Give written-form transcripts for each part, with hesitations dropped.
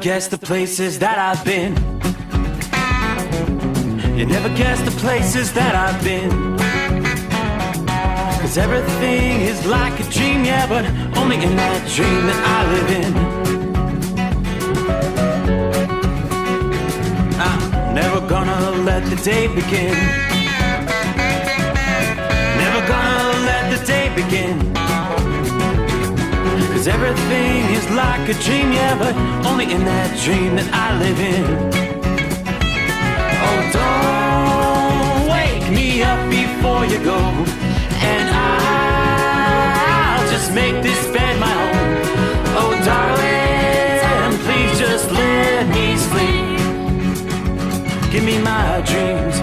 guess the places that I've been. You never guess the places that I've been. 'Cause everything is like a dream, yeah, but only in that dream that I live in. I'm never gonna let the day begin. Never gonna let the day begin. 'Cause everything is like a dream, yeah, but only in that dream that I live in. Oh, don't wake me up before you go, and I'll just make this bed my home. Oh, darling, please just let me sleep. Give me my dreams.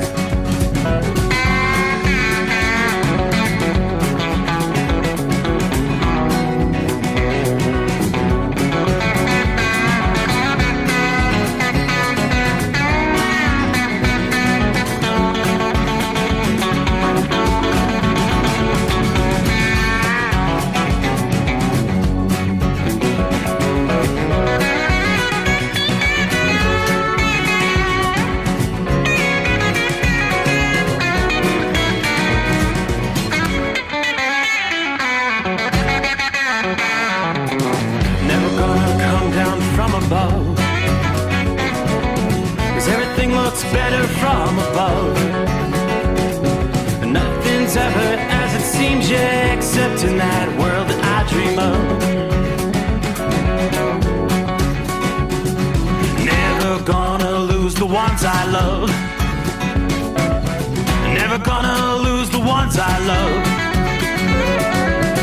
Better from above. Nothing's ever as it seems, yeah, except in that world that I dream of. Never gonna lose the ones I love. Never gonna lose the ones I love.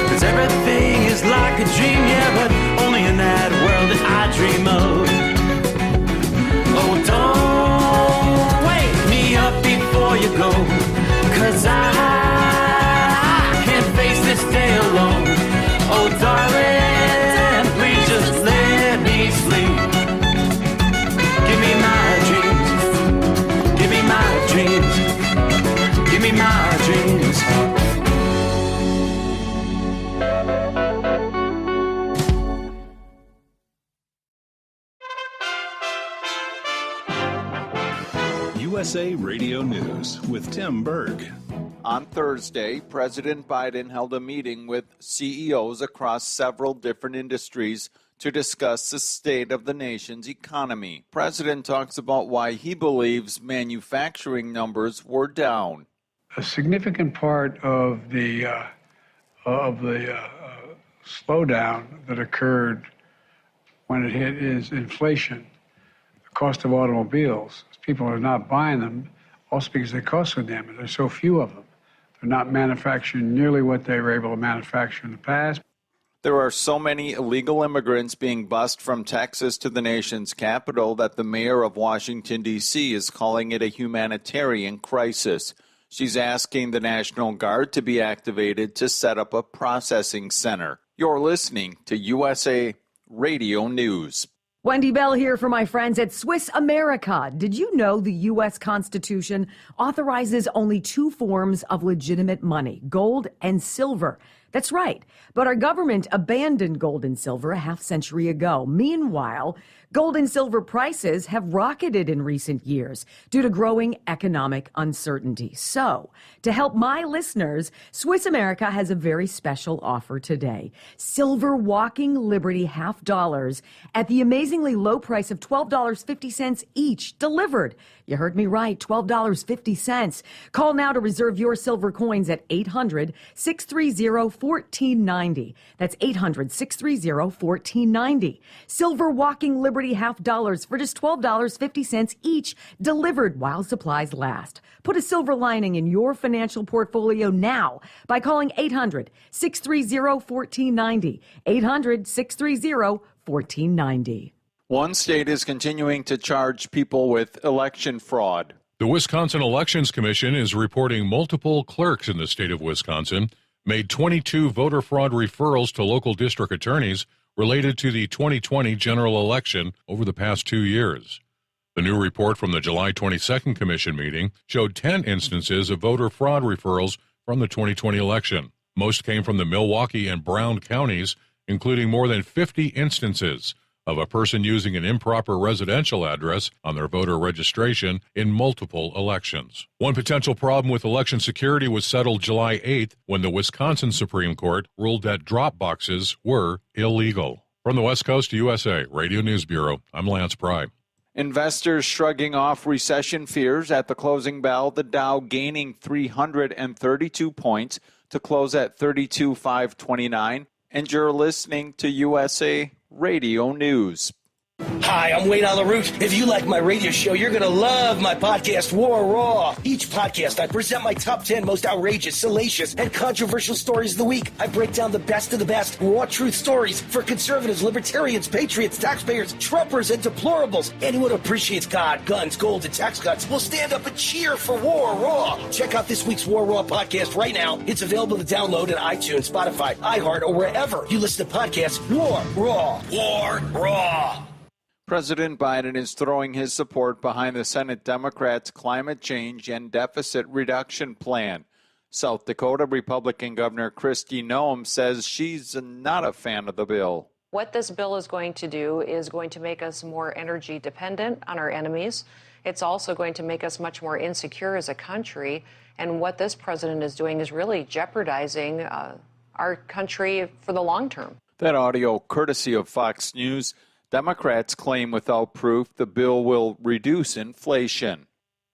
'Cause everything is like a dream, yeah, but only in that world that I dream of. Oh, don't up before you go, 'cause I can't face this day alone. Oh, darling, please just let me sleep. Give me my dreams. Give me my dreams. Give me my dreams. USA Radio News with Tim Berg. On Thursday, President Biden held a meeting with CEOs across several different industries to discuss the state of the nation's economy. President talks about why he believes manufacturing numbers were down. A significant part of the slowdown that occurred when it hit is inflation, the cost of automobiles. People are not buying them, also because they cost so damn much. There's so few of them. They're not manufacturing nearly what they were able to manufacture in the past. There are so many illegal immigrants being bused from Texas to the nation's capital that the mayor of Washington, D.C. is calling it a humanitarian crisis. She's asking the National Guard to be activated to set up a processing center. You're listening to USA Radio News. Wendy Bell here for my friends at Swiss America. Did you know the U.S. Constitution authorizes only two forms of legitimate money, gold and silver? That's right. But our government abandoned gold and silver a half century ago. Meanwhile, gold and silver prices have rocketed in recent years due to growing economic uncertainty. So, to help my listeners, Swiss America has a very special offer today. Silver Walking Liberty $half at the amazingly low price of $12.50 each, delivered. You heard me right, $12.50. Call now to reserve your silver coins at 800-630-1490. That's 800-630-1490. Silver Walking Liberty $half for just $12.50 each, delivered while supplies last. Put a silver lining in your financial portfolio now by calling 800-630-1490. 800-630-1490. One state is continuing to charge people with election fraud. The Wisconsin Elections Commission is reporting multiple clerks in the state of Wisconsin made 22 voter fraud referrals to local district attorneys related to the 2020 general election over the past 2 years. The new report from the July 22nd Commission meeting showed 10 instances of voter fraud referrals from the 2020 election. Most came from the Milwaukee and Brown counties, including more than 50 instances of a person using an improper residential address on their voter registration in multiple elections. One potential problem with election security was settled July 8th when the Wisconsin Supreme Court ruled that drop boxes were illegal. From the West Coast to USA Radio News Bureau, I'm Lance Pry. Investors shrugging off recession fears at the closing bell, the Dow gaining 332 points to close at 32,529. And you're listening to USA Radio News. Hi, I'm Wayne on the Root. If you like my radio show, you're going to love my podcast, War Raw. Each podcast, I present my top 10 most outrageous, salacious, and controversial stories of the week. I break down the best of the best, raw truth stories for conservatives, libertarians, patriots, taxpayers, Trumpers, and deplorables. Anyone who appreciates God, guns, gold, and tax cuts will stand up and cheer for War Raw. Check out this week's War Raw podcast right now. It's available to download at iTunes, Spotify, iHeart, or wherever you listen to podcasts. War Raw. War Raw. President Biden is throwing his support behind the Senate Democrats' climate change and deficit reduction plan. South Dakota Republican Governor Kristi Noem says she's not a fan of the bill. What this bill is going to do is going to make us more energy dependent on our enemies. It's also going to make us much more insecure as a country. And what this president is doing is really jeopardizing our country for the long term. That audio courtesy of Fox News. Democrats claim without proof the bill will reduce inflation.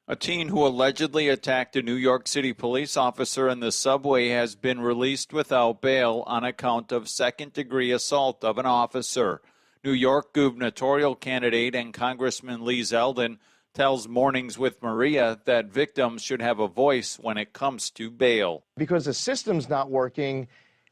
A teen who allegedly attacked a New York City police officer in the subway has been released without bail on account of second-degree assault of an officer. New York gubernatorial candidate and Congressman Lee Zeldin tells Mornings with Maria that victims should have a voice when it comes to bail. Because the system's not working,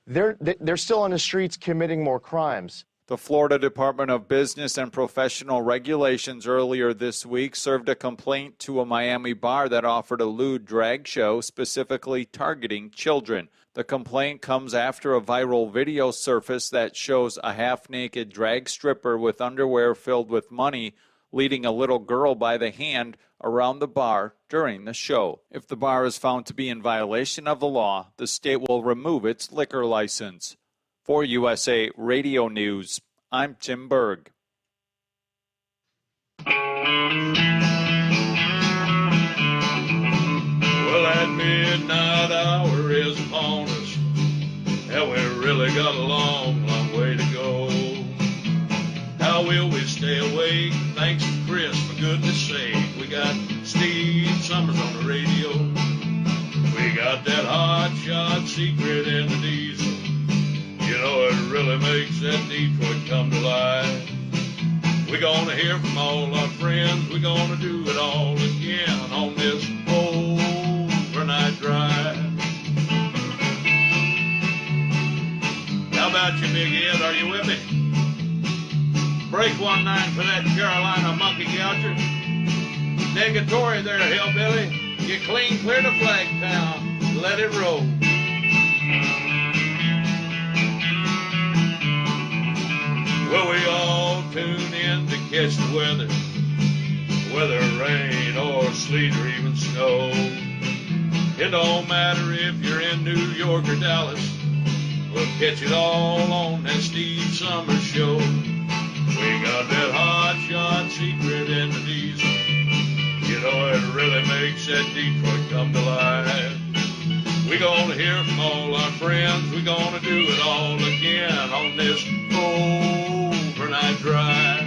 they're still on the streets committing more crimes. The Florida Department of Business and Professional Regulations earlier this week served a complaint to a Miami bar that offered a lewd drag show specifically targeting children. The complaint comes after a viral video surfaced that shows a half-naked drag stripper with underwear filled with money leading a little girl by the hand around the bar during the show. If the bar is found to be in violation of the law, the state will remove its liquor license. For USA Radio News, I'm Tim Berg. Well, that midnight hour is upon us, and we really got a long, long way to go. How will we stay awake? Thanks to Chris, for goodness sake. We got Steve Sommers on the radio. We got that hot shot secret in the diesel. You know, it really makes that Detroit come to life. We're going to hear from all our friends. We're going to do it all again on this overnight drive. How about you, Big Ed? Are you with me? Break 1-9 for that Carolina monkey gouger. Negatory there, hillbilly. You clean clear to Flagtown. Let it roll. Well, we all tune in to catch the weather, whether rain or sleet or even snow. It don't matter if you're in New York or Dallas, we'll catch it all on that Steve Sommers show. We got that hot shot secret in the diesel. You know, it really makes that Detroit come to life. We're gonna hear from all our friends. We're gonna do it all again on this overnight drive.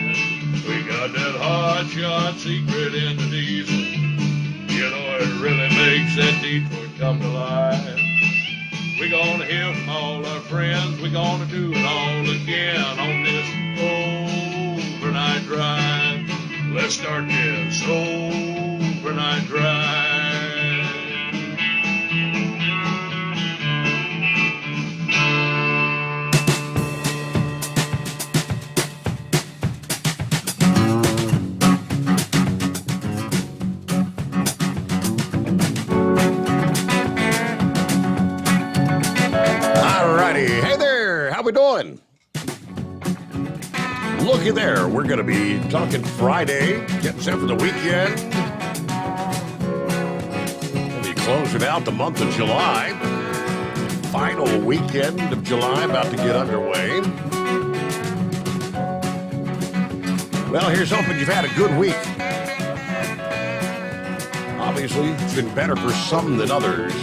We got that hot shot secret in the diesel. You know, it really makes that Detroit come to life. We're gonna hear from all our friends. We're gonna do it all again on this overnight drive. Let's start this overnight drive. Hey there, how we doing? Looky there, we're going to be talking Friday, getting set for the weekend. We'll be closing out the month of July. Final weekend of July about to get underway. Well, here's hoping you've had a good week. Obviously, it's been better for some than others.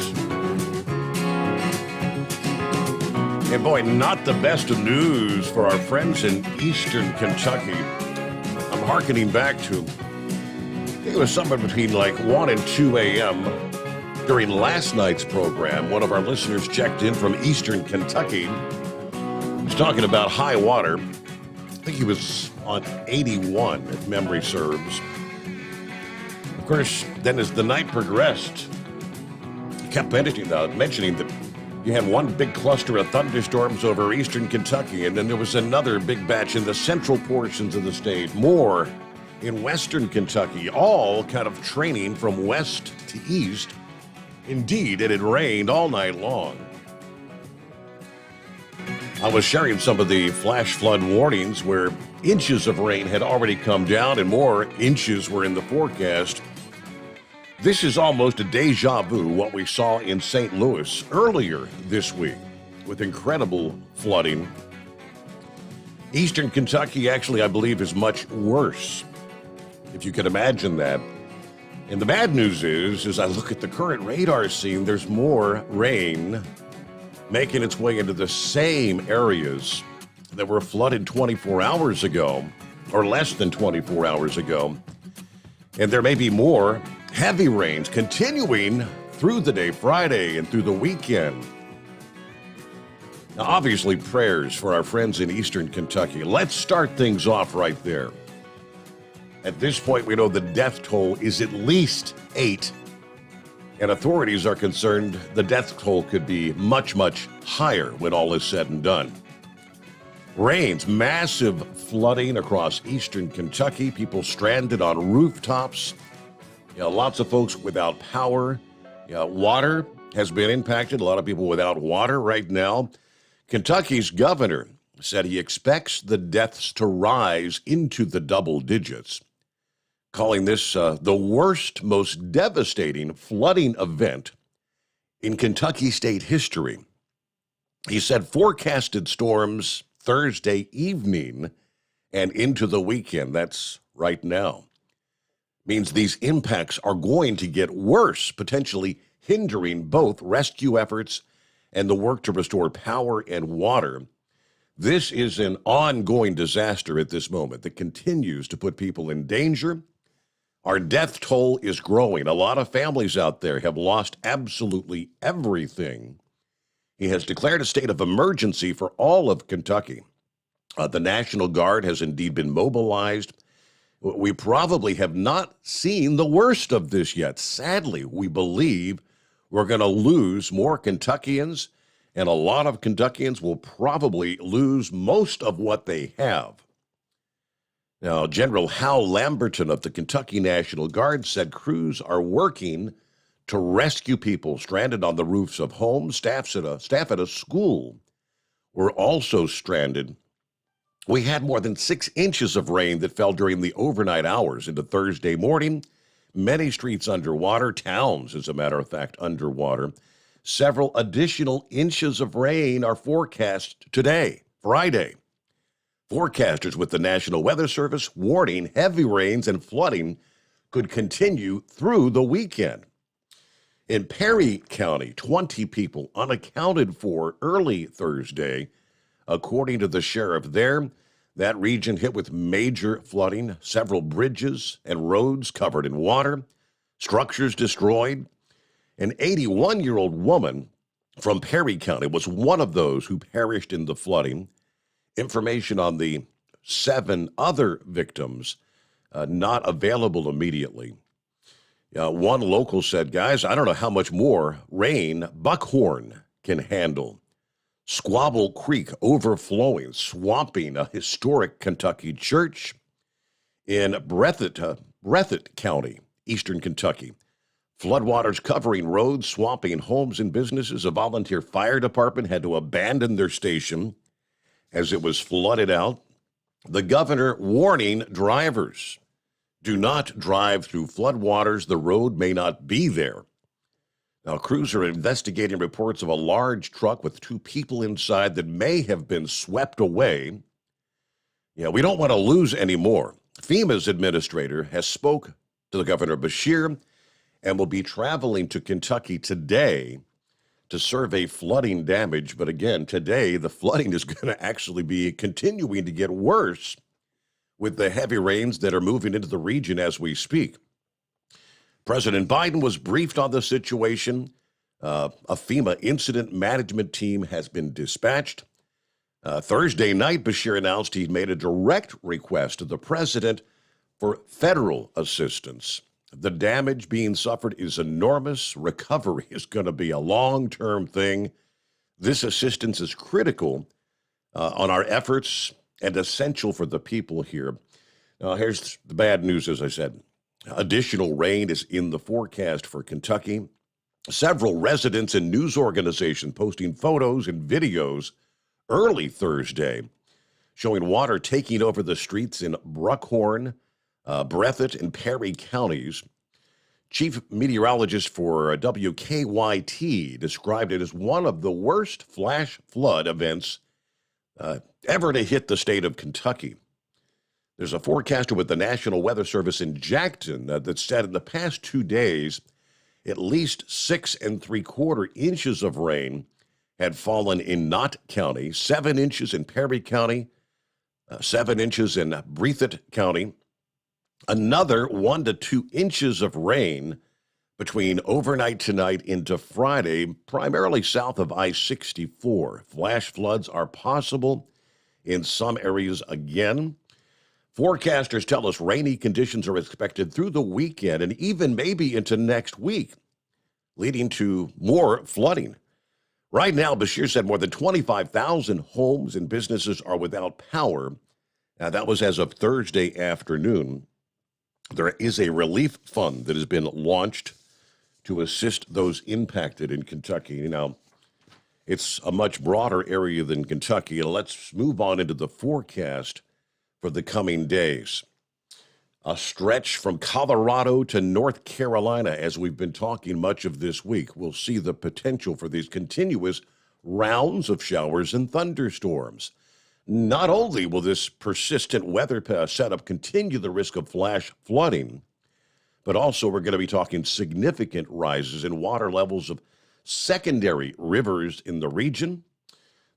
And boy, not the best of news for our friends in eastern Kentucky. I'm hearkening back to, I think it was somewhere between like 1 and 2 a.m. during last night's program. One of our listeners checked in from eastern Kentucky. He was talking about high water. I think he was on 81, if memory serves. Of course, then as the night progressed, he kept mentioning that you had one big cluster of thunderstorms over eastern Kentucky, and then there was another big batch in the central portions of the state, more in western Kentucky, all kind of training from west to east. Indeed, it had rained all night long. I was sharing some of the flash flood warnings where inches of rain had already come down and more inches were in the forecast. This is almost a deja vu what we saw in St. Louis earlier this week with incredible flooding. Eastern Kentucky actually, I believe, is much worse, if you can imagine that. And the bad news is, as I look at the current radar scene, there's more rain making its way into the same areas that were flooded 24 hours ago, or less than 24 hours ago. And there may be more heavy rains continuing through the day, Friday, and through the weekend. Now, obviously, prayers for our friends in eastern Kentucky. Let's start things off right there. At this point, we know the death toll is at least 8. And authorities are concerned the death toll could be much, much higher when all is said and done. Rains, massive flooding across eastern Kentucky, people stranded on rooftops. Lots of folks without power. Water has been impacted. A lot of people without water right now. Kentucky's governor said he expects the deaths to rise into the double digits, calling this the worst, most devastating flooding event in Kentucky state history. He said forecasted storms Thursday evening and into the weekend, that's right now, means these impacts are going to get worse, potentially hindering both rescue efforts and the work to restore power and water. This is an ongoing disaster at this moment that continues to put people in danger. Our death toll is growing. A lot of families out there have lost absolutely everything. He has declared a state of emergency for all of Kentucky. The National Guard has indeed been mobilized. We probably have not seen the worst of this yet. Sadly, we believe we're going to lose more Kentuckians, and a lot of Kentuckians will probably lose most of what they have. Now, General Hal Lamberton of the Kentucky National Guard said crews are working to rescue people stranded on the roofs of homes. Staff at a school were also stranded. We had more than 6 inches of rain that fell during the overnight hours into Thursday morning. Many streets underwater, towns, as a matter of fact, underwater. Several additional inches of rain are forecast today, Friday. Forecasters with the National Weather Service warning heavy rains and flooding could continue through the weekend. In Perry County, 20 people unaccounted for early Thursday. According to the sheriff there, that region hit with major flooding, several bridges and roads covered in water, structures destroyed. An 81-year-old woman from Perry County was one of those who perished in the flooding. Information on the 7 other victims not available immediately. One local said, guys, I don't know how much more rain Buckhorn can handle. Squabble Creek overflowing, swamping a historic Kentucky church in Breathitt County, eastern Kentucky. Floodwaters covering roads, swamping homes and businesses. A volunteer fire department had to abandon their station as it was flooded out. The governor warning drivers, do not drive through floodwaters. The road may not be there. Now, crews are investigating reports of a large truck with 2 people inside that may have been swept away. We don't want to lose any more. FEMA's administrator has spoke to the Governor Bashir and will be traveling to Kentucky today to survey flooding damage. But again, today, the flooding is going to actually be continuing to get worse with the heavy rains that are moving into the region as we speak. President Biden was briefed on the situation. A FEMA incident management team has been dispatched. Thursday night, Bashir announced he'd made a direct request to the president for federal assistance. The damage being suffered is enormous. Recovery is going to be a long-term thing. This assistance is critical on our efforts and essential for the people here. Now, here's the bad news, as I said. Additional rain is in the forecast for Kentucky. Several residents and news organizations posting photos and videos early Thursday showing water taking over the streets in Buckhorn, Breathitt, and Perry counties. Chief meteorologist for WKYT described it as one of the worst flash flood events ever to hit the state of Kentucky. There's a forecaster with the National Weather Service in Jackson that said in the past 2 days, at least 6 3/4 inches of rain had fallen in Knott County, 7 inches in Perry County, 7 inches in Breathitt County, another 1 to 2 inches of rain between overnight tonight into Friday, primarily south of I-64. Flash floods are possible in some areas again. Forecasters tell us rainy conditions are expected through the weekend and even maybe into next week, leading to more flooding. Right now, Bashir said more than 25,000 homes and businesses are without power. Now, that was as of Thursday afternoon. There is a relief fund that has been launched to assist those impacted in Kentucky. Now, it's a much broader area than Kentucky. Let's move on into the forecast for the coming days. A stretch from Colorado to North Carolina, as we've been talking much of this week. We'll see the potential for these continuous rounds of showers and thunderstorms. Not only will this persistent weather setup continue the risk of flash flooding, but also we're going to be talking significant rises in water levels of secondary rivers in the region.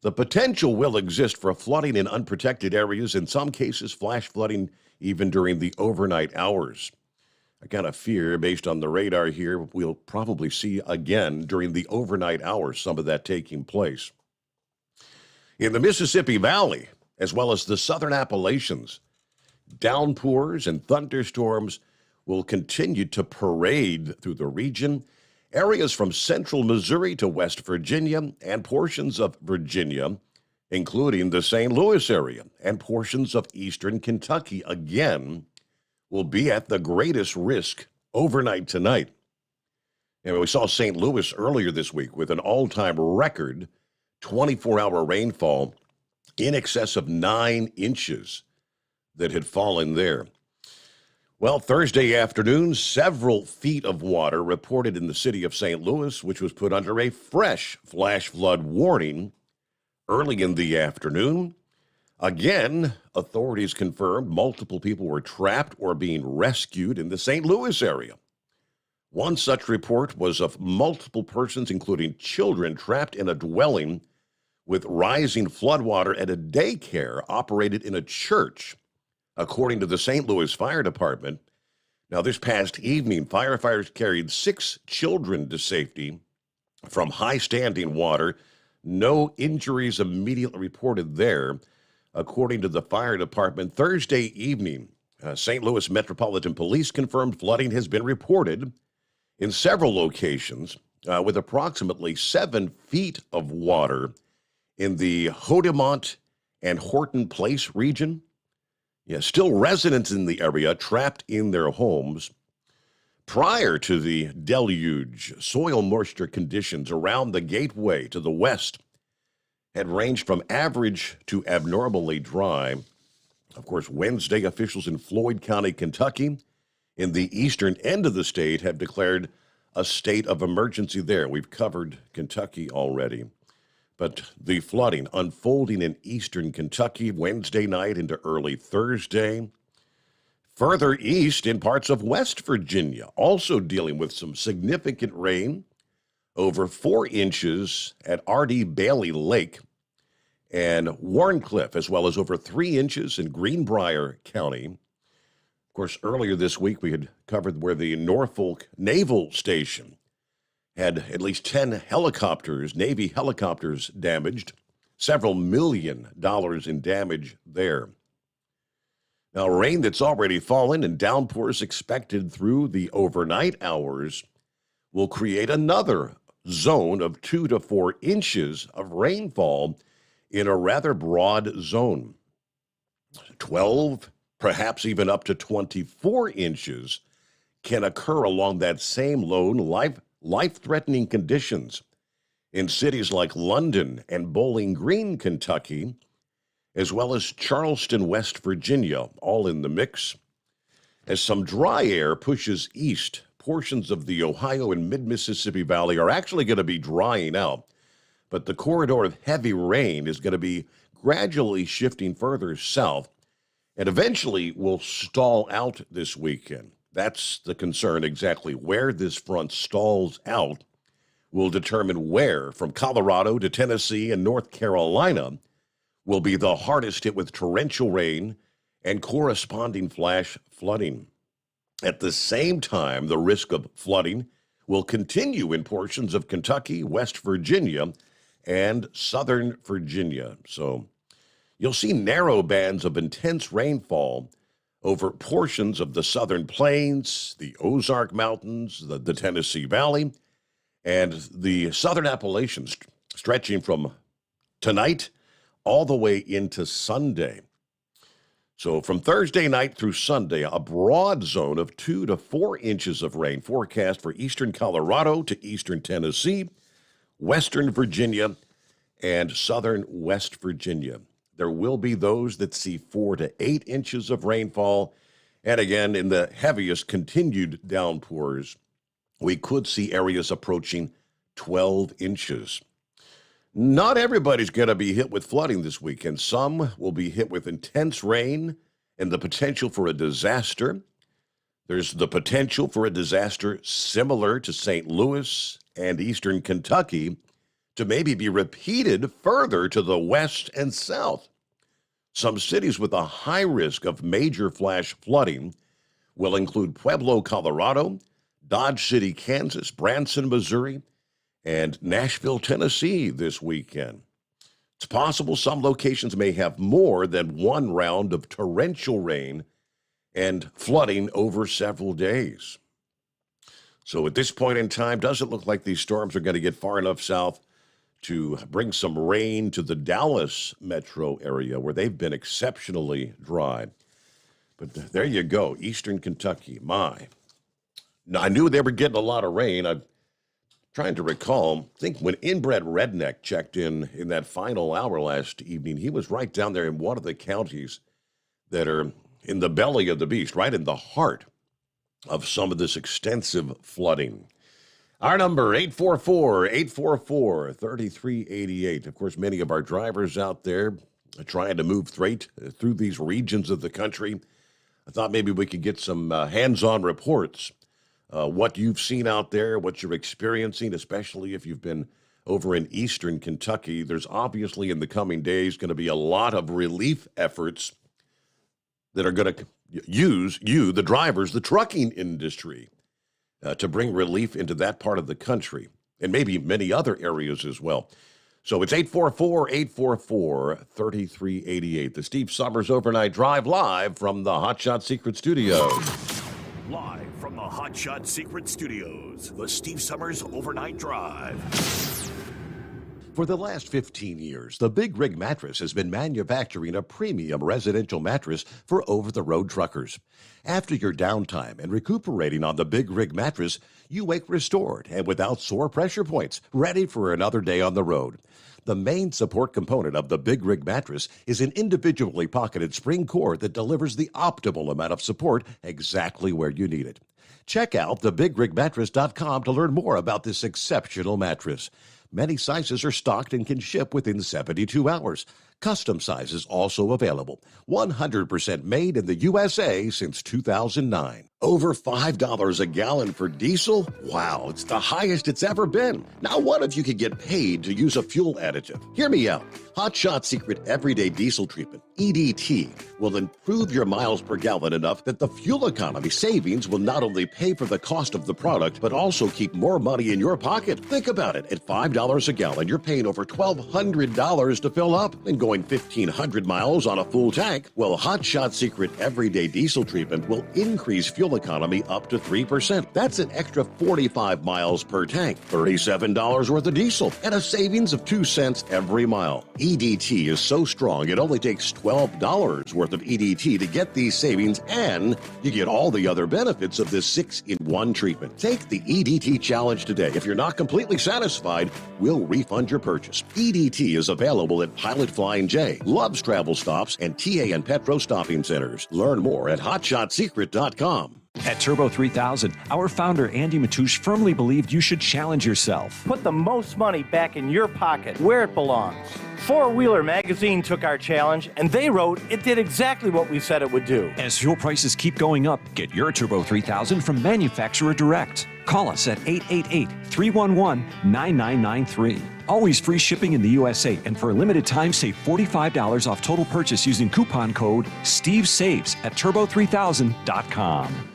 The potential will exist for flooding in unprotected areas, in some cases flash flooding even during the overnight hours. I kind of fear, based on the radar here, we'll probably see again during the overnight hours some of that taking place. In the Mississippi Valley, as well as the southern Appalachians, downpours and thunderstorms will continue to parade through the region. Areas from central Missouri to West Virginia and portions of Virginia, including the St. Louis area and portions of eastern Kentucky, again, will be at the greatest risk overnight tonight. And we saw St. Louis earlier this week with an all-time record 24-hour rainfall in excess of 9 inches that had fallen there. Well, Thursday afternoon, several feet of water reported in the city of St. Louis, which was put under a fresh flash flood warning early in the afternoon. Again, authorities confirmed multiple people were trapped or being rescued in the St. Louis area. One such report was of multiple persons, including children, trapped in a dwelling with rising floodwater at a daycare operated in a church, according to the St. Louis Fire Department. Now, this past evening, firefighters carried 6 children to safety from high-standing water. No injuries immediately reported there, according to the fire department. Thursday evening, St. Louis Metropolitan Police confirmed flooding has been reported in several locations, with approximately 7 feet of water in the Hodemont and Horton Place region. Still residents in the area trapped in their homes. Prior to the deluge, soil moisture conditions around the gateway to the west had ranged from average to abnormally dry. Of course, Wednesday, officials in Floyd County, Kentucky, in the eastern end of the state, have declared a state of emergency there. We've covered Kentucky already. But the flooding unfolding in eastern Kentucky Wednesday night into early Thursday. Further east in parts of West Virginia, also dealing with some significant rain, over 4 inches at R.D. Bailey Lake and Warncliffe, as well as over 3 inches in Greenbrier County. Of course, earlier this week we had covered where the Norfolk Naval Station had at least 10 helicopters, Navy helicopters damaged, several $1 million in damage there. Now, rain that's already fallen and downpours expected through the overnight hours will create another zone of 2 to 4 inches of rainfall in a rather broad zone. 12, perhaps even up to 24 inches can occur along that same lone life-threatening conditions in cities like London and Bowling Green, Kentucky, as well as Charleston, West Virginia, all in the mix. As some dry air pushes east, portions of the Ohio and mid-Mississippi Valley are actually going to be drying out, but the corridor of heavy rain is going to be gradually shifting further south and eventually will stall out this weekend. That's the concern. Exactly where this front stalls out will determine where, from Colorado to Tennessee and North Carolina, will be the hardest hit with torrential rain and corresponding flash flooding. At the same time, the risk of flooding will continue in portions of Kentucky, West Virginia, and Southern Virginia. So you'll see narrow bands of intense rainfall over portions of the Southern Plains, the Ozark Mountains, the Tennessee Valley, and the Southern Appalachians, stretching from tonight all the way into Sunday. So from Thursday night through Sunday, a broad zone of 2 to 4 inches of rain forecast for eastern Colorado to eastern Tennessee, western Virginia, and southern West Virginia. There will be those that see 4 to 8 inches of rainfall. And again, in the heaviest continued downpours, we could see areas approaching 12 inches. Not everybody's going to be hit with flooding this weekend. Some will be hit with intense rain and the potential for a disaster. There's the potential for a disaster similar to St. Louis and eastern Kentucky to maybe be repeated further to the west and south. Some cities with a high risk of major flash flooding will include Pueblo, Colorado, Dodge City, Kansas, Branson, Missouri, and Nashville, Tennessee this weekend. It's possible some locations may have more than one round of torrential rain and flooding over several days. So at this point in time, doesn't look like these storms are going to get far enough south to bring some rain to the Dallas metro area where they've been exceptionally dry. But there you go, eastern Kentucky. My. Now, I knew they were getting a lot of rain. I'm trying to recall, I think when Inbred Redneck checked in that final hour last evening, he was right down there in one of the counties that are in the belly of the beast, right in the heart of some of this extensive flooding. Our number, 844-844-3388. Of course, many of our drivers out there are trying to move freight through these regions of the country. I thought maybe we could get some hands-on reports, what you've seen out there, what you're experiencing, especially if you've been over in eastern Kentucky. There's obviously in the coming days going to be a lot of relief efforts that are going to use you, the drivers, the trucking industry, to bring relief into that part of the country and maybe many other areas as well. So it's 844-844-3388. The Steve Sommers Overnight Drive live from the Hot Shot Secret Studios. Live from the Hot Shot Secret Studios, the Steve Sommers Overnight Drive. For the last 15 years, the Big Rig Mattress has been manufacturing a premium residential mattress for over-the-road truckers. After your downtime and recuperating on the Big Rig Mattress, you wake restored and without sore pressure points, ready for another day on the road. The main support component of the Big Rig Mattress is an individually pocketed spring core that delivers the optimal amount of support exactly where you need it. Check out thebigrigmattress.com to learn more about this exceptional mattress. Many sizes are stocked and can ship within 72 hours. Custom sizes also available. 100% made in the USA since 2009. Over $5 a gallon for diesel? Wow, it's the highest it's ever been. Now what if you could get paid to use a fuel additive? Hear me out. Hot Shot Secret Everyday Diesel Treatment, EDT, will improve your miles per gallon enough that the fuel economy savings will not only pay for the cost of the product, but also keep more money in your pocket. Think about it. At $5 a gallon, you're paying over $1,200 to fill up and going 1,500 miles on a full tank. Well, Hot Shot Secret Everyday Diesel Treatment will increase fuel economy up to 3%. That's an extra 45 miles per tank, $37 worth of diesel, and a savings of 2 cents every mile. EDT is so strong, it only takes $12 worth of EDT to get these savings, and you get all the other benefits of this 6-in-1 treatment. Take the EDT challenge today. If you're not completely satisfied, we'll refund your purchase. EDT is available at Pilot Flying J, Love's Travel Stops, and TA and Petro Stopping Centers. Learn more at hotshotsecret.com. At Turbo 3000, our founder Andy Matouche firmly believed you should challenge yourself. Put the most money back in your pocket, where it belongs. Four Wheeler magazine took our challenge, and they wrote it did exactly what we said it would do. As fuel prices keep going up, get your Turbo 3000 from manufacturer direct. Call us at 888-311-9993. Always free shipping in the USA, and for a limited time, save $45 off total purchase using coupon code STEVESAVES at turbo3000.com.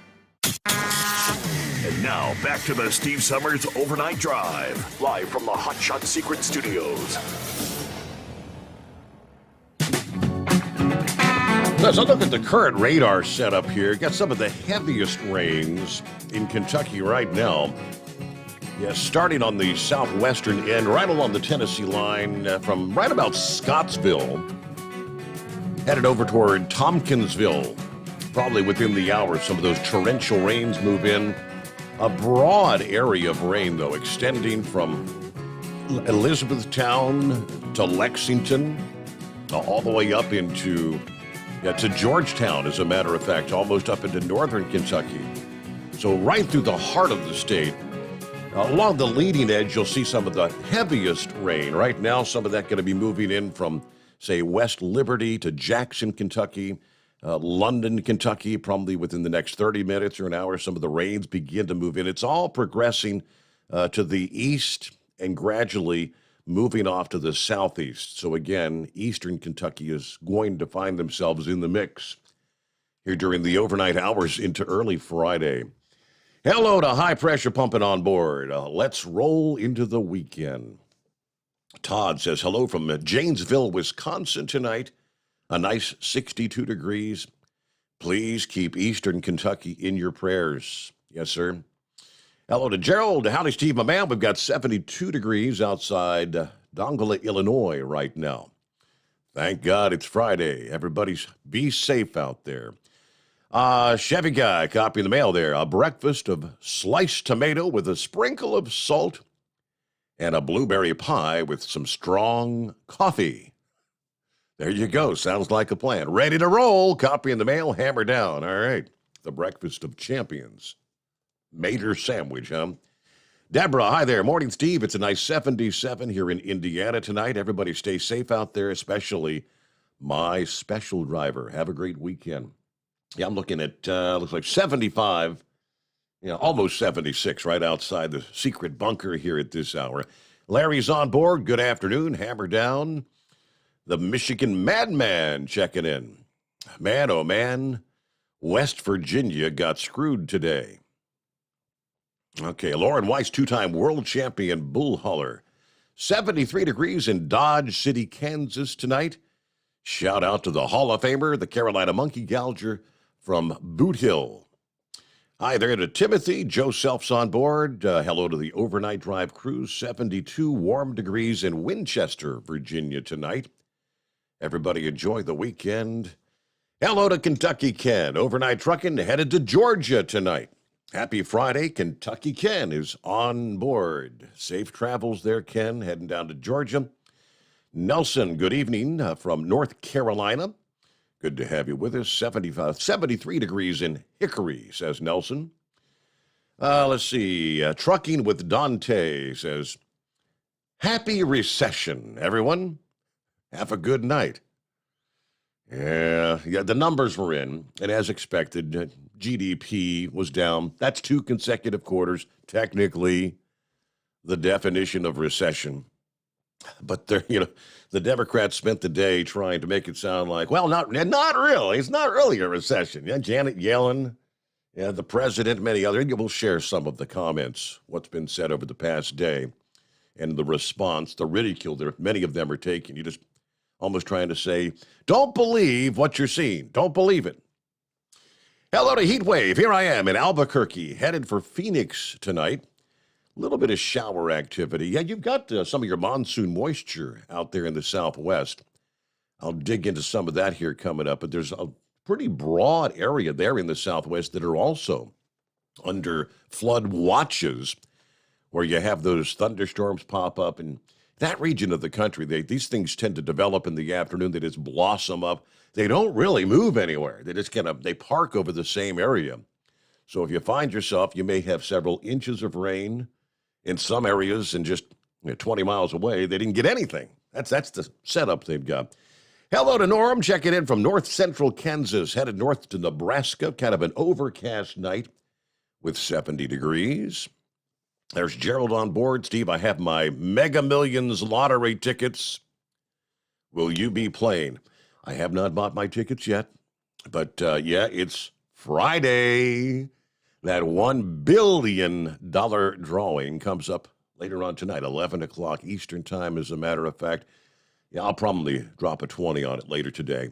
And now, back to the Steve Summers Overnight Drive, live from the Hot Shot Secret Studios. Let's look at the current radar setup here. Got some of the heaviest rains in Kentucky right now. Yeah, starting on the southwestern end, right along the Tennessee line, from right about Scottsville, headed over toward Tompkinsville. Probably within the hour, some of those torrential rains move in. A broad area of rain, though, extending from Elizabethtown to Lexington, all the way up into to Georgetown, as a matter of fact, almost up into northern Kentucky. So right through the heart of the state. Along the leading edge, you'll see some of the heaviest rain. Right now, some of that going to be moving in from, say, West Liberty to Jackson, Kentucky, London, Kentucky, probably within the next 30 minutes or an hour. Some of the rains begin to move in. It's all progressing to the east and gradually moving off to the southeast. So again, eastern Kentucky is going to find themselves in the mix here during the overnight hours into early Friday. Hello to High Pressure Pumping on board. Let's roll into the weekend. Todd says hello from Janesville, Wisconsin tonight. A nice 62 degrees. Please keep eastern Kentucky in your prayers. Yes, sir. Hello to Gerald. Howdy, Steve, my man. We've got 72 degrees outside Dongola, Illinois right now. Thank God it's Friday. Everybody's be safe out there. Chevy guy, copy in the mail there. A breakfast of sliced tomato with a sprinkle of salt and a blueberry pie with some strong coffee. There you go. Sounds like a plan. Ready to roll. Copy in the mail. Hammer down. All right. The breakfast of champions. Mater sandwich, huh? Deborah, hi there. Morning, Steve. It's a nice 77 here in Indiana tonight. Everybody stay safe out there, especially my special driver. Have a great weekend. Yeah, I'm looking at, looks like 75, almost 76 right outside the secret bunker here at this hour. Larry's on board. Good afternoon. Hammer down. The Michigan Madman checking in. Man, oh man, West Virginia got screwed today. Okay, Lauren Weiss, two-time world champion bull hauler. 73 degrees in Dodge City, Kansas tonight. Shout out to the Hall of Famer, the Carolina Monkey Gouger from Boot Hill. Hi there to Timothy. Joe Self's on board. Hello to the overnight drive crew. 72 warm degrees in Winchester, Virginia tonight. Everybody enjoy the weekend. Hello to Kentucky Ken. Overnight trucking headed to Georgia tonight. Happy Friday. Kentucky Ken is on board. Safe travels there, Ken, heading down to Georgia. Nelson, good evening from North Carolina. Good to have you with us. 73 degrees in Hickory, says Nelson. Let's see. Trucking with Dante says, happy recession, everyone. Have a good night. Yeah, the numbers were in, and as expected, GDP was down. That's 2 consecutive quarters, technically the definition of recession. But the Democrats spent the day trying to make it sound like, well, not really. It's not really a recession. Yeah, Janet Yellen, the president, many others. We'll share some of the comments, what's been said over the past day, and the response, the ridicule that many of them are taking. You just almost trying to say, don't believe what you're seeing. Don't believe it. Hello to Heatwave. Here I am in Albuquerque, headed for Phoenix tonight. A little bit of shower activity. Yeah, you've got some of your monsoon moisture out there in the southwest. I'll dig into some of that here coming up, but there's a pretty broad area there in the southwest that are also under flood watches where you have those thunderstorms pop up. And that region of the country, these things tend to develop in the afternoon. They just blossom up. They don't really move anywhere. They just they park over the same area. So if you find yourself, you may have several inches of rain in some areas and just 20 miles away, they didn't get anything. That's the setup they've got. Hello to Norm, checking in from north central Kansas, headed north to Nebraska. Kind of an overcast night with 70 degrees. There's Gerald on board. Steve, I have my Mega Millions lottery tickets. Will you be playing? I have not bought my tickets yet, but it's Friday. That $1 billion drawing comes up later on tonight, 11 o'clock Eastern time, as a matter of fact. Yeah, I'll probably drop a 20 on it later today.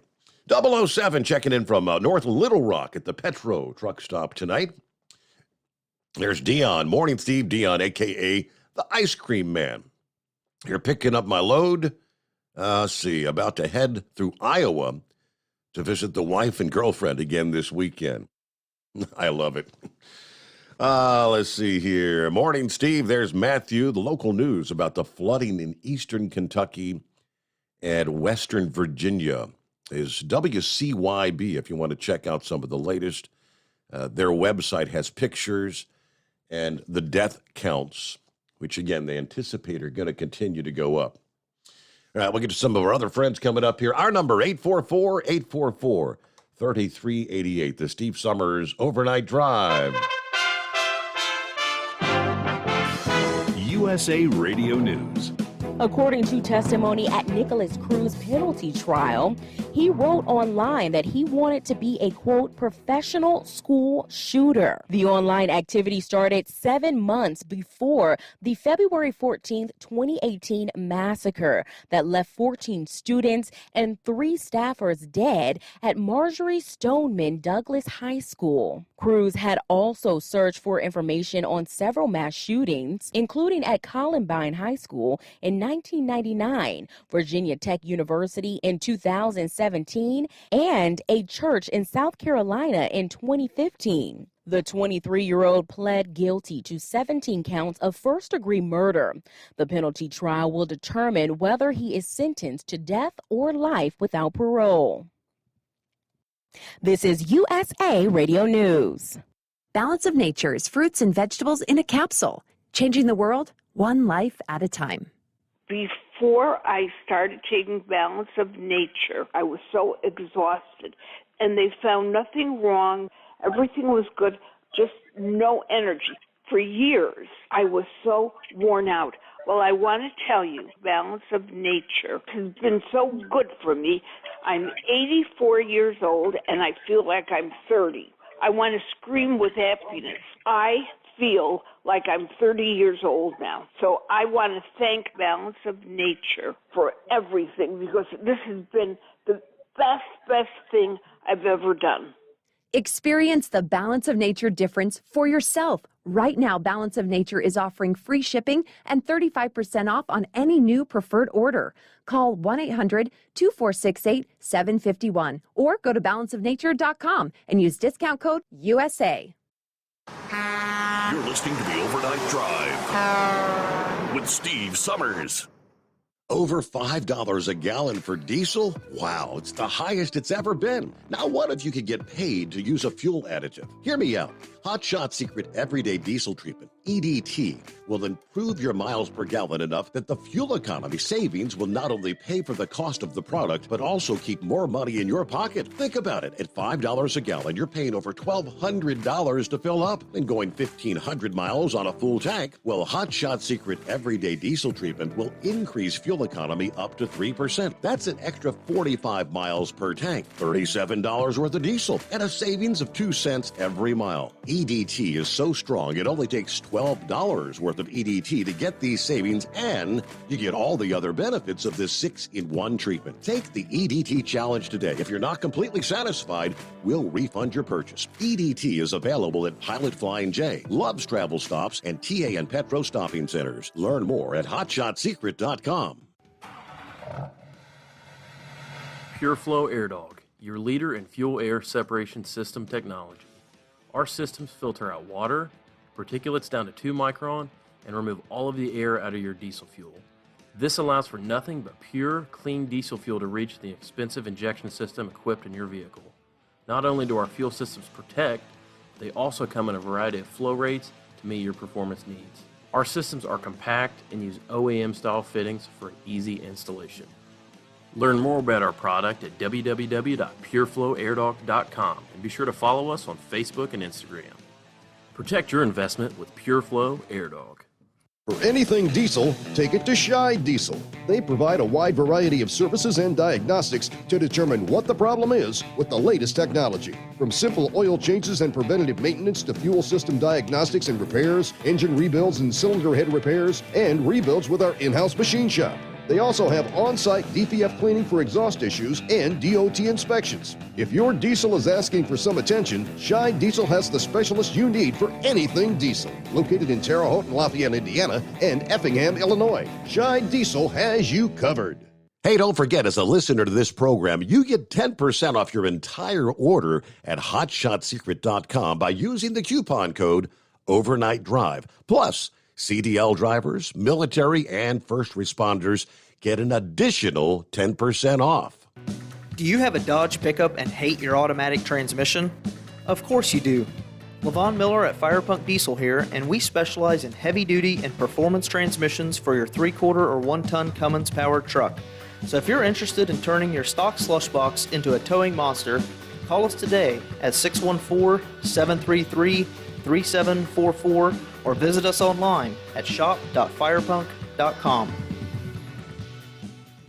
007 checking in from North Little Rock at the Petro truck stop tonight. There's Dion. Morning, Steve. Dion, a.k.a. the Ice Cream Man. You're picking up my load. About to head through Iowa to visit the wife and girlfriend again this weekend. I love it. Let's see here. Morning, Steve. There's Matthew. The local news about the flooding in eastern Kentucky and western Virginia is WCYB, if you want to check out some of the latest. Their website has pictures and the death counts, which, again, they anticipate are going to continue to go up. All right, we'll get to some of our other friends coming up here. Our number, 844-844-3388, the Steve Summers Overnight Drive. USA Radio News. According to testimony at Nicholas Cruz's penalty trial, he wrote online that he wanted to be a, quote, professional school shooter. The online activity started 7 months before the February 14th, 2018 massacre that left 14 students and 3 staffers dead at Marjorie Stoneman Douglas High School. Cruz had also searched for information on several mass shootings, including at Columbine High School in 1999, Virginia Tech University in 2017, and a church in South Carolina in 2015. The 23-year-old pled guilty to 17 counts of first-degree murder. The penalty trial will determine whether he is sentenced to death or life without parole. This is USA Radio News. Balance of Nature's fruits and vegetables in a capsule, changing the world one life at a time. Before I started taking Balance of Nature, I was so exhausted, and they found nothing wrong. Everything was good, just no energy. For years, I was so worn out. Well, I want to tell you, Balance of Nature has been so good for me. I'm 84 years old, and I feel like I'm 30. I want to scream with happiness. I feel like I'm 30 years old now. So I want to thank Balance of Nature for everything, because this has been the best thing I've ever done. Experience the Balance of Nature difference for yourself. Right now, Balance of Nature is offering free shipping and 35% off on any new preferred order. Call 1-800-2468-751 or go to balanceofnature.com and use discount code USA. You're listening to the Overnight Drive with Steve Summers. Over $5 a gallon for diesel? Wow, it's the highest it's ever been. Now, what if you could get paid to use a fuel additive? Hear me out. Hot Shot Secret Everyday Diesel Treatment, EDT, will improve your miles per gallon enough that the fuel economy savings will not only pay for the cost of the product, but also keep more money in your pocket. Think about it. At $5 a gallon, you're paying over $1,200 to fill up and going 1,500 miles on a full tank. Well, Hot Shot Secret Everyday Diesel Treatment will increase fuel economy up to 3%. That's an extra 45 miles per tank, $37 worth of diesel, and a savings of 2 cents every mile. EDT is so strong, it only takes $12 worth of EDT to get these savings, and you get all the other benefits of this 6-in-1 treatment. Take the EDT challenge today. If you're not completely satisfied, we'll refund your purchase. EDT is available at Pilot Flying J, Love's Travel Stops, and TA and Petro Stopping Centers. Learn more at hotshotsecret.com. PureFlow Air Dog, your leader in fuel air separation system technology. Our systems filter out water, particulates down to 2 micron, and remove all of the air out of your diesel fuel. This allows for nothing but pure, clean diesel fuel to reach the expensive injection system equipped in your vehicle. Not only do our fuel systems protect, they also come in a variety of flow rates to meet your performance needs. Our systems are compact and use OEM-style fittings for easy installation. Learn more about our product at www.pureflowairdog.com and be sure to follow us on Facebook and Instagram. Protect your investment with PureFlow Air Dog. For anything diesel, take it to Scheid Diesel. They provide a wide variety of services and diagnostics to determine what the problem is with the latest technology. From simple oil changes and preventative maintenance to fuel system diagnostics and repairs, engine rebuilds and cylinder head repairs, and rebuilds with our in-house machine shop. They also have on-site DPF cleaning for exhaust issues and DOT inspections. If your diesel is asking for some attention, Scheid Diesel has the specialist you need for anything diesel. Located in Terre Haute and Lafayette, Indiana, and Effingham, Illinois, Scheid Diesel has you covered. Hey, don't forget, as a listener to this program, you get 10% off your entire order at hotshotsecret.com by using the coupon code Overnight Drive. Plus, CDL drivers, military, and first responders get an additional 10% off. Do you have a Dodge pickup and hate your automatic transmission? Of course you do. LaVon Miller at Firepunk Diesel here, and we specialize in heavy-duty and performance transmissions for your 3/4 or 1-ton Cummins-powered truck. So if you're interested in turning your stock slush box into a towing monster, call us today at 614-733-3744 or visit us online at shop.firepunk.com.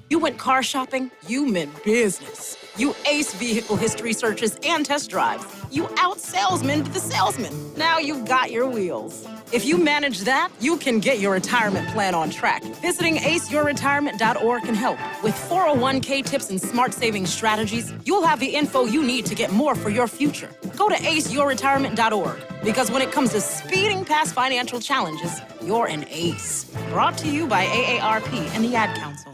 You went car shopping? You meant business. You ace vehicle history searches and test drives. You out-salesmaned the salesman. Now you've got your wheels. If you manage that, you can get your retirement plan on track. Visiting aceyourretirement.org can help. With 401k tips and smart saving strategies, you'll have the info you need to get more for your future. Go to aceyourretirement.org, because when it comes to speeding past financial challenges, you're an ace. Brought to you by AARP and the Ad Council.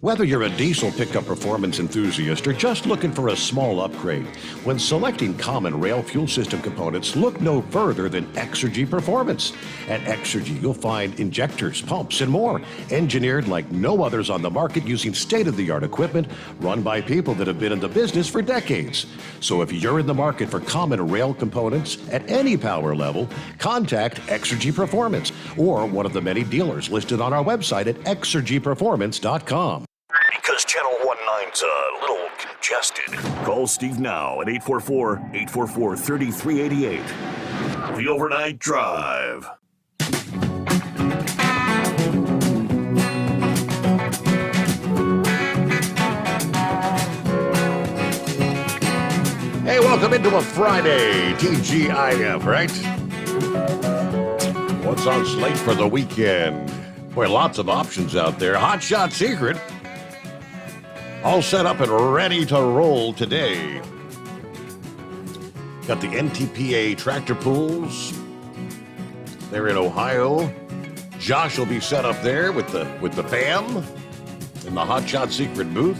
Whether you're a diesel pickup performance enthusiast or just looking for a small upgrade, when selecting common rail fuel system components, look no further than Exergy Performance. At Exergy, you'll find injectors, pumps, and more, engineered like no others on the market using state-of-the-art equipment run by people that have been in the business for decades. So if you're in the market for common rail components at any power level, contact Exergy Performance or one of the many dealers listed on our website at exergyperformance.com. Because Channel 19's a little congested. Call Steve now at 844-844-3388. The Overnight Drive. Hey, welcome into a Friday TGIF, right? What's on slate for the weekend? Boy, lots of options out there. Hot Shot Secret. All set up and ready to roll today. Got the NTPA tractor pools. They're in Ohio. Josh will be set up there with the fam in the Hot Shot Secret booth.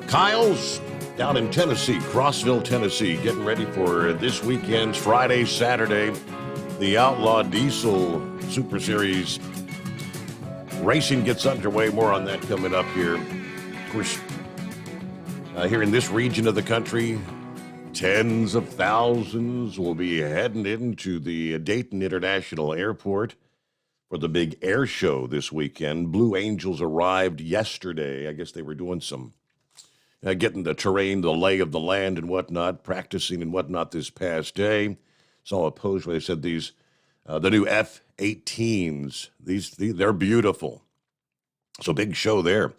Kyle's down in Tennessee, Crossville, Tennessee, getting ready for this weekend's Friday, Saturday, the Outlaw Diesel Super Series. Racing gets underway. More on that coming up here. Of course, here in this region of the country, Tens of thousands will be heading into the Dayton International Airport for the big air show this weekend. Blue Angels arrived yesterday. I guess they were doing some getting the terrain, the lay of the land and whatnot, practicing and whatnot this past day. Saw a post where they said these, the new F-18s, they're beautiful. So big show there.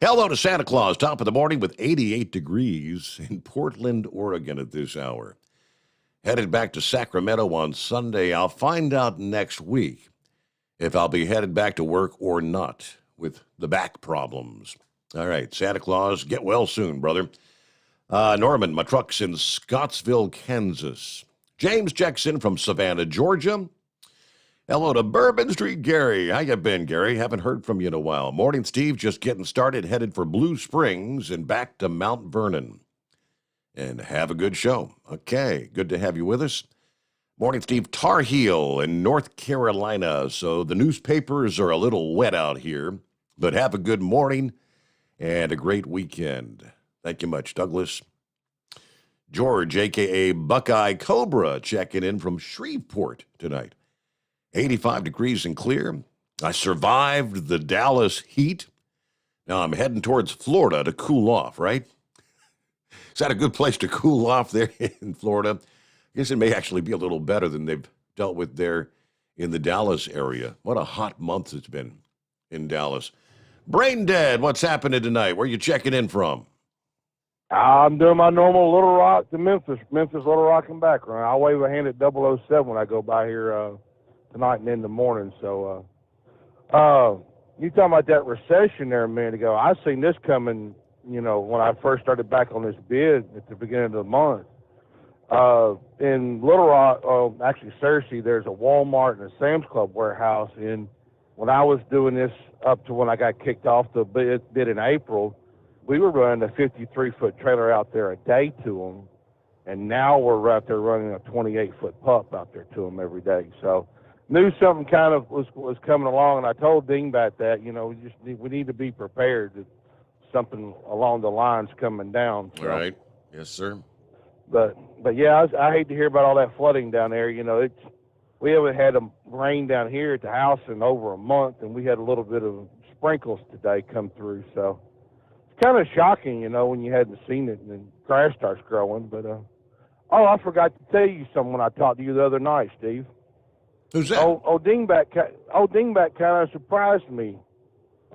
Hello to Santa Claus, top of the morning with 88 degrees in Portland, Oregon at this hour. Headed back to Sacramento on Sunday. I'll find out next week if I'll be headed back to work or not with the back problems. All right, Santa Claus, get well soon, brother. Norman, my truck's in Scottsville, Kansas. James checks in from Savannah, Georgia. Hello to Bourbon Street, Gary. How you been, Gary? Haven't heard from you in a while. Morning, Steve. Just getting started, headed for Blue Springs and back to Mount Vernon. And have a good show. Okay, good to have you with us. Morning, Steve. Tar Heel in North Carolina. So the newspapers are a little wet out here, but have a good morning and a great weekend. Thank you much, Douglas. George, a.k.a. Buckeye Cobra, checking in from Shreveport tonight. 85 degrees and clear. I survived the Dallas heat. Now I'm heading towards Florida to cool off, right? Is that a good place to cool off there in Florida? I guess it may actually be a little better than they've dealt with there in the Dallas area. What a hot month it's been in Dallas. Brain Dead, what's happening tonight? Where you checking in from? I'm doing my normal Little Rock to Memphis, Little Rock and back run. I'll wave a hand at 007 when I go by here tonight and in the morning. So, you talking about that recession there a minute ago. I seen this coming, when I first started back on this bid at the beginning of the month. In Little Rock, actually Searcy, there's a Walmart and a Sam's Club warehouse. And when I was doing this up to when I got kicked off the bid in April, we were running a 53-foot trailer out there a day to them. And now we're out there running a 28-foot pup out there to them every day. So knew something kind of was coming along, and I told Dingbat that, we need to be prepared that something along the lines coming down. So. All right. Yes, sir. But yeah, I hate to hear about all that flooding down there. We haven't had a rain down here at the house in over a month, and we had a little bit of sprinkles today come through. So it's kind of shocking, when you hadn't seen it and then grass starts growing. But I forgot to tell you something when I talked to you the other night, Steve. Who's that? Old Dingbat kind of surprised me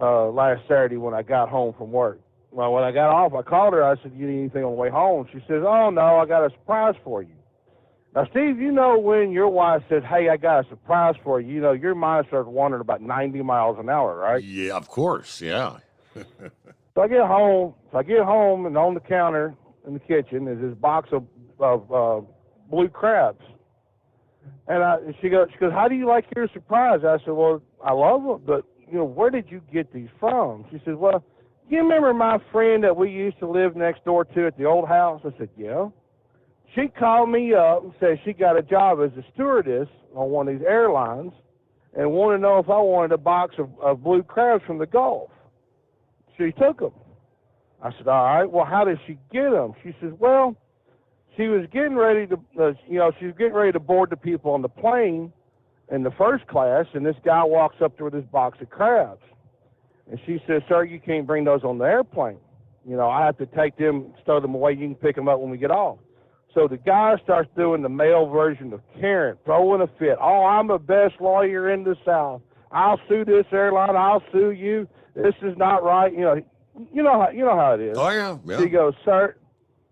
last Saturday when I got home from work. Well, when I got off, I called her. I said, "You need anything on the way home?" She says, "Oh, no, I got a surprise for you." Now, Steve, when your wife says, "Hey, I got a surprise for you," your mind starts wandering about 90 miles an hour, right? Yeah, of course, yeah. So I get home, and on the counter in the kitchen is this box of blue crabs. And she goes, "How do you like your surprise?" I said, "Well, I love them, but, where did you get these from?" She says, "Well, you remember my friend that we used to live next door to at the old house?" I said, "Yeah." She called me up and said she got a job as a stewardess on one of these airlines and wanted to know if I wanted a box of blue crabs from the Gulf. She took them. I said, "All right, well, how did she get them?" She says, "Well, she was getting ready to board the people on the plane in the first class, and this guy walks up to her with this box of crabs. And she says, 'Sir, you can't bring those on the airplane. I have to take them, stow them away. You can pick them up when we get off.' So the guy starts doing the male version of Karen, throwing a fit. 'Oh, I'm the best lawyer in the South. I'll sue this airline. I'll sue you. This is not right.' You know how it is." Oh, yeah.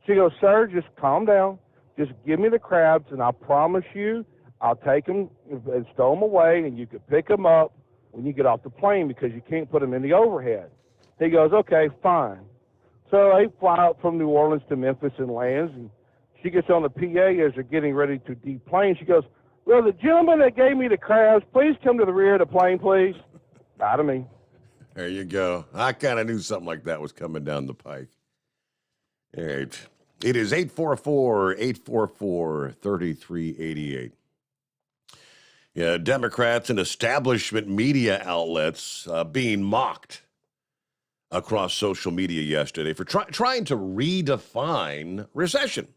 She goes, "Sir, just calm down. Just give me the crabs, and I promise you I'll take them and stow them away, and you can pick them up when you get off the plane because you can't put them in the overhead." He goes, "Okay, fine." So they fly out from New Orleans to Memphis and lands, and she gets on the PA as they're getting ready to deplane. She goes, "Well, the gentleman that gave me the crabs, please come to the rear of the plane, please." Bye to me. There you go. I kind of knew something like that was coming down the pike. All right. It is 844-844-3388. Yeah, Democrats and establishment media outlets being mocked across social media yesterday for trying to redefine recession.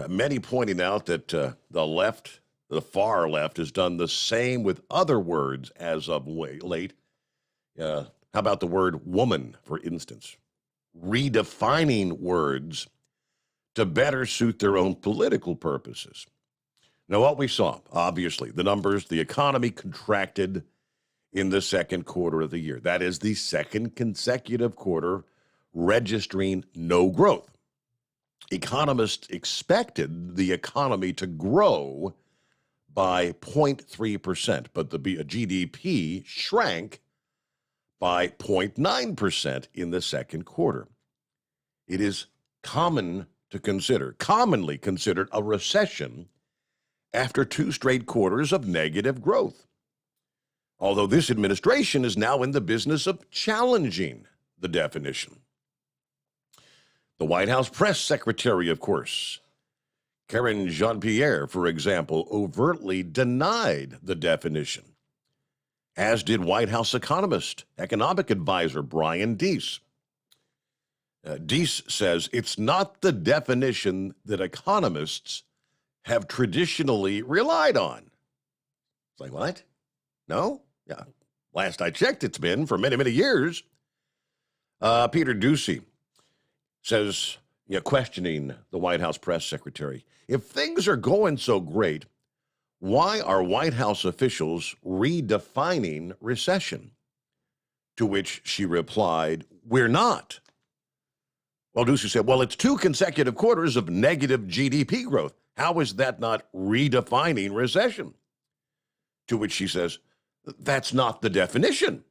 Many pointing out that the far left, has done the same with other words as of late. How about the word woman, for instance? Redefining words to better suit their own political purposes. Now, what we saw, obviously, the numbers, the economy contracted in the second quarter of the year. That is the second consecutive quarter registering no growth. Economists expected the economy to grow by 0.3%, but the GDP shrank by 0.9% in the second quarter. It is commonly considered a recession after 2 straight quarters of negative growth. Although this administration is now in the business of challenging the definition. The White House press secretary, of course, Karen Jean-Pierre, for example, overtly denied the definition, as did White House economic advisor Brian Deese. Deese says it's not the definition that economists have traditionally relied on. It's like, what? No? Yeah. Last I checked, it's been for many, many years. Peter Doocy says, questioning the White House press secretary, if things are going so great, why are White House officials redefining recession? To which she replied, we're not. Well, Doocy said, well, it's 2 consecutive quarters of negative GDP growth. How is that not redefining recession? To which she says, that's not the definition.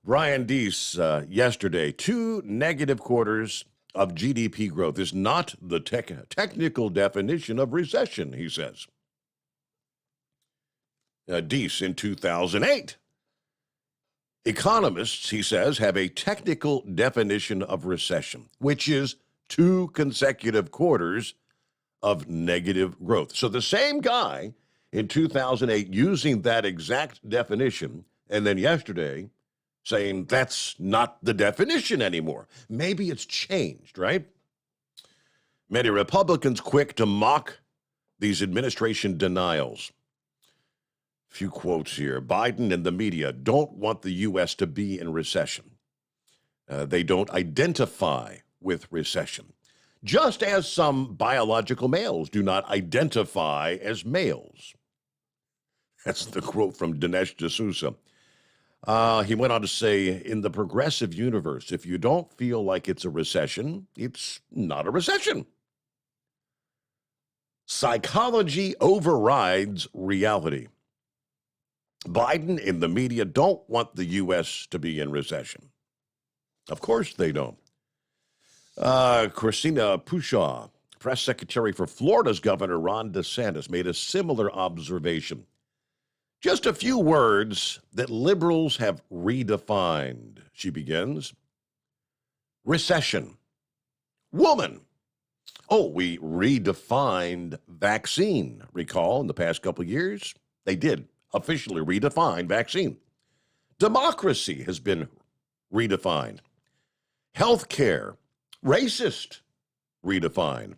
Brian Deese, yesterday, 2 negative quarters of GDP growth is not the technical definition of recession, he says. Deese in 2008. Economists, he says, have a technical definition of recession, which is 2 consecutive quarters of negative growth. So the same guy in 2008 using that exact definition, and then yesterday saying that's not the definition anymore. Maybe it's changed, right? Many Republicans quick to mock these administration denials. A few quotes here. Biden and the media don't want the U.S. to be in recession. They don't identify with recession. Just as some biological males do not identify as males. That's the quote from Dinesh D'Souza. He went on to say, in the progressive universe, if you don't feel like it's a recession, it's not a recession. Psychology overrides reality. Biden and the media don't want the U.S. to be in recession. Of course they don't. Christina Pushaw, press secretary for Florida's Governor Ron DeSantis, made a similar observation. Just a few words that liberals have redefined. She begins. Recession. Woman. Oh, we redefined vaccine. Recall in the past couple of years, they did officially redefine vaccine. Democracy has been redefined. Healthcare. Racist. Redefined.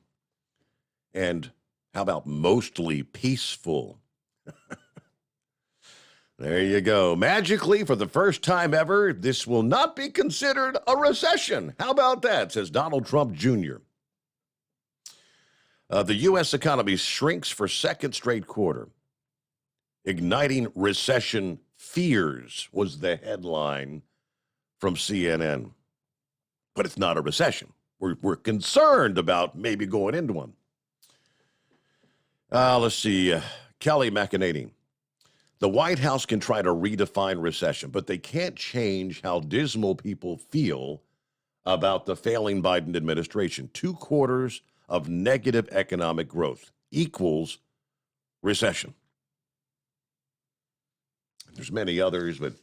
And how about mostly peaceful? There you go. Magically, for the first time ever, this will not be considered a recession. How about that, says Donald Trump Jr. The U.S. economy shrinks for second straight quarter. Igniting recession fears was the headline from CNN. But it's not a recession. We're concerned about maybe going into one. Let's see. Kelly McEnany. The White House can try to redefine recession, but they can't change how dismal people feel about the failing Biden administration. 2 quarters of negative economic growth equals recession. There's many others, but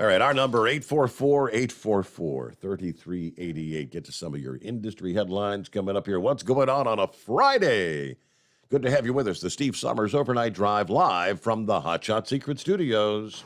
all right, our number 844-844-3388. Get to some of your industry headlines coming up here. What's going on a Friday? Good to have you with us. The Steve Sommers Overnight Drive live from the Hot Shot Secret Studios.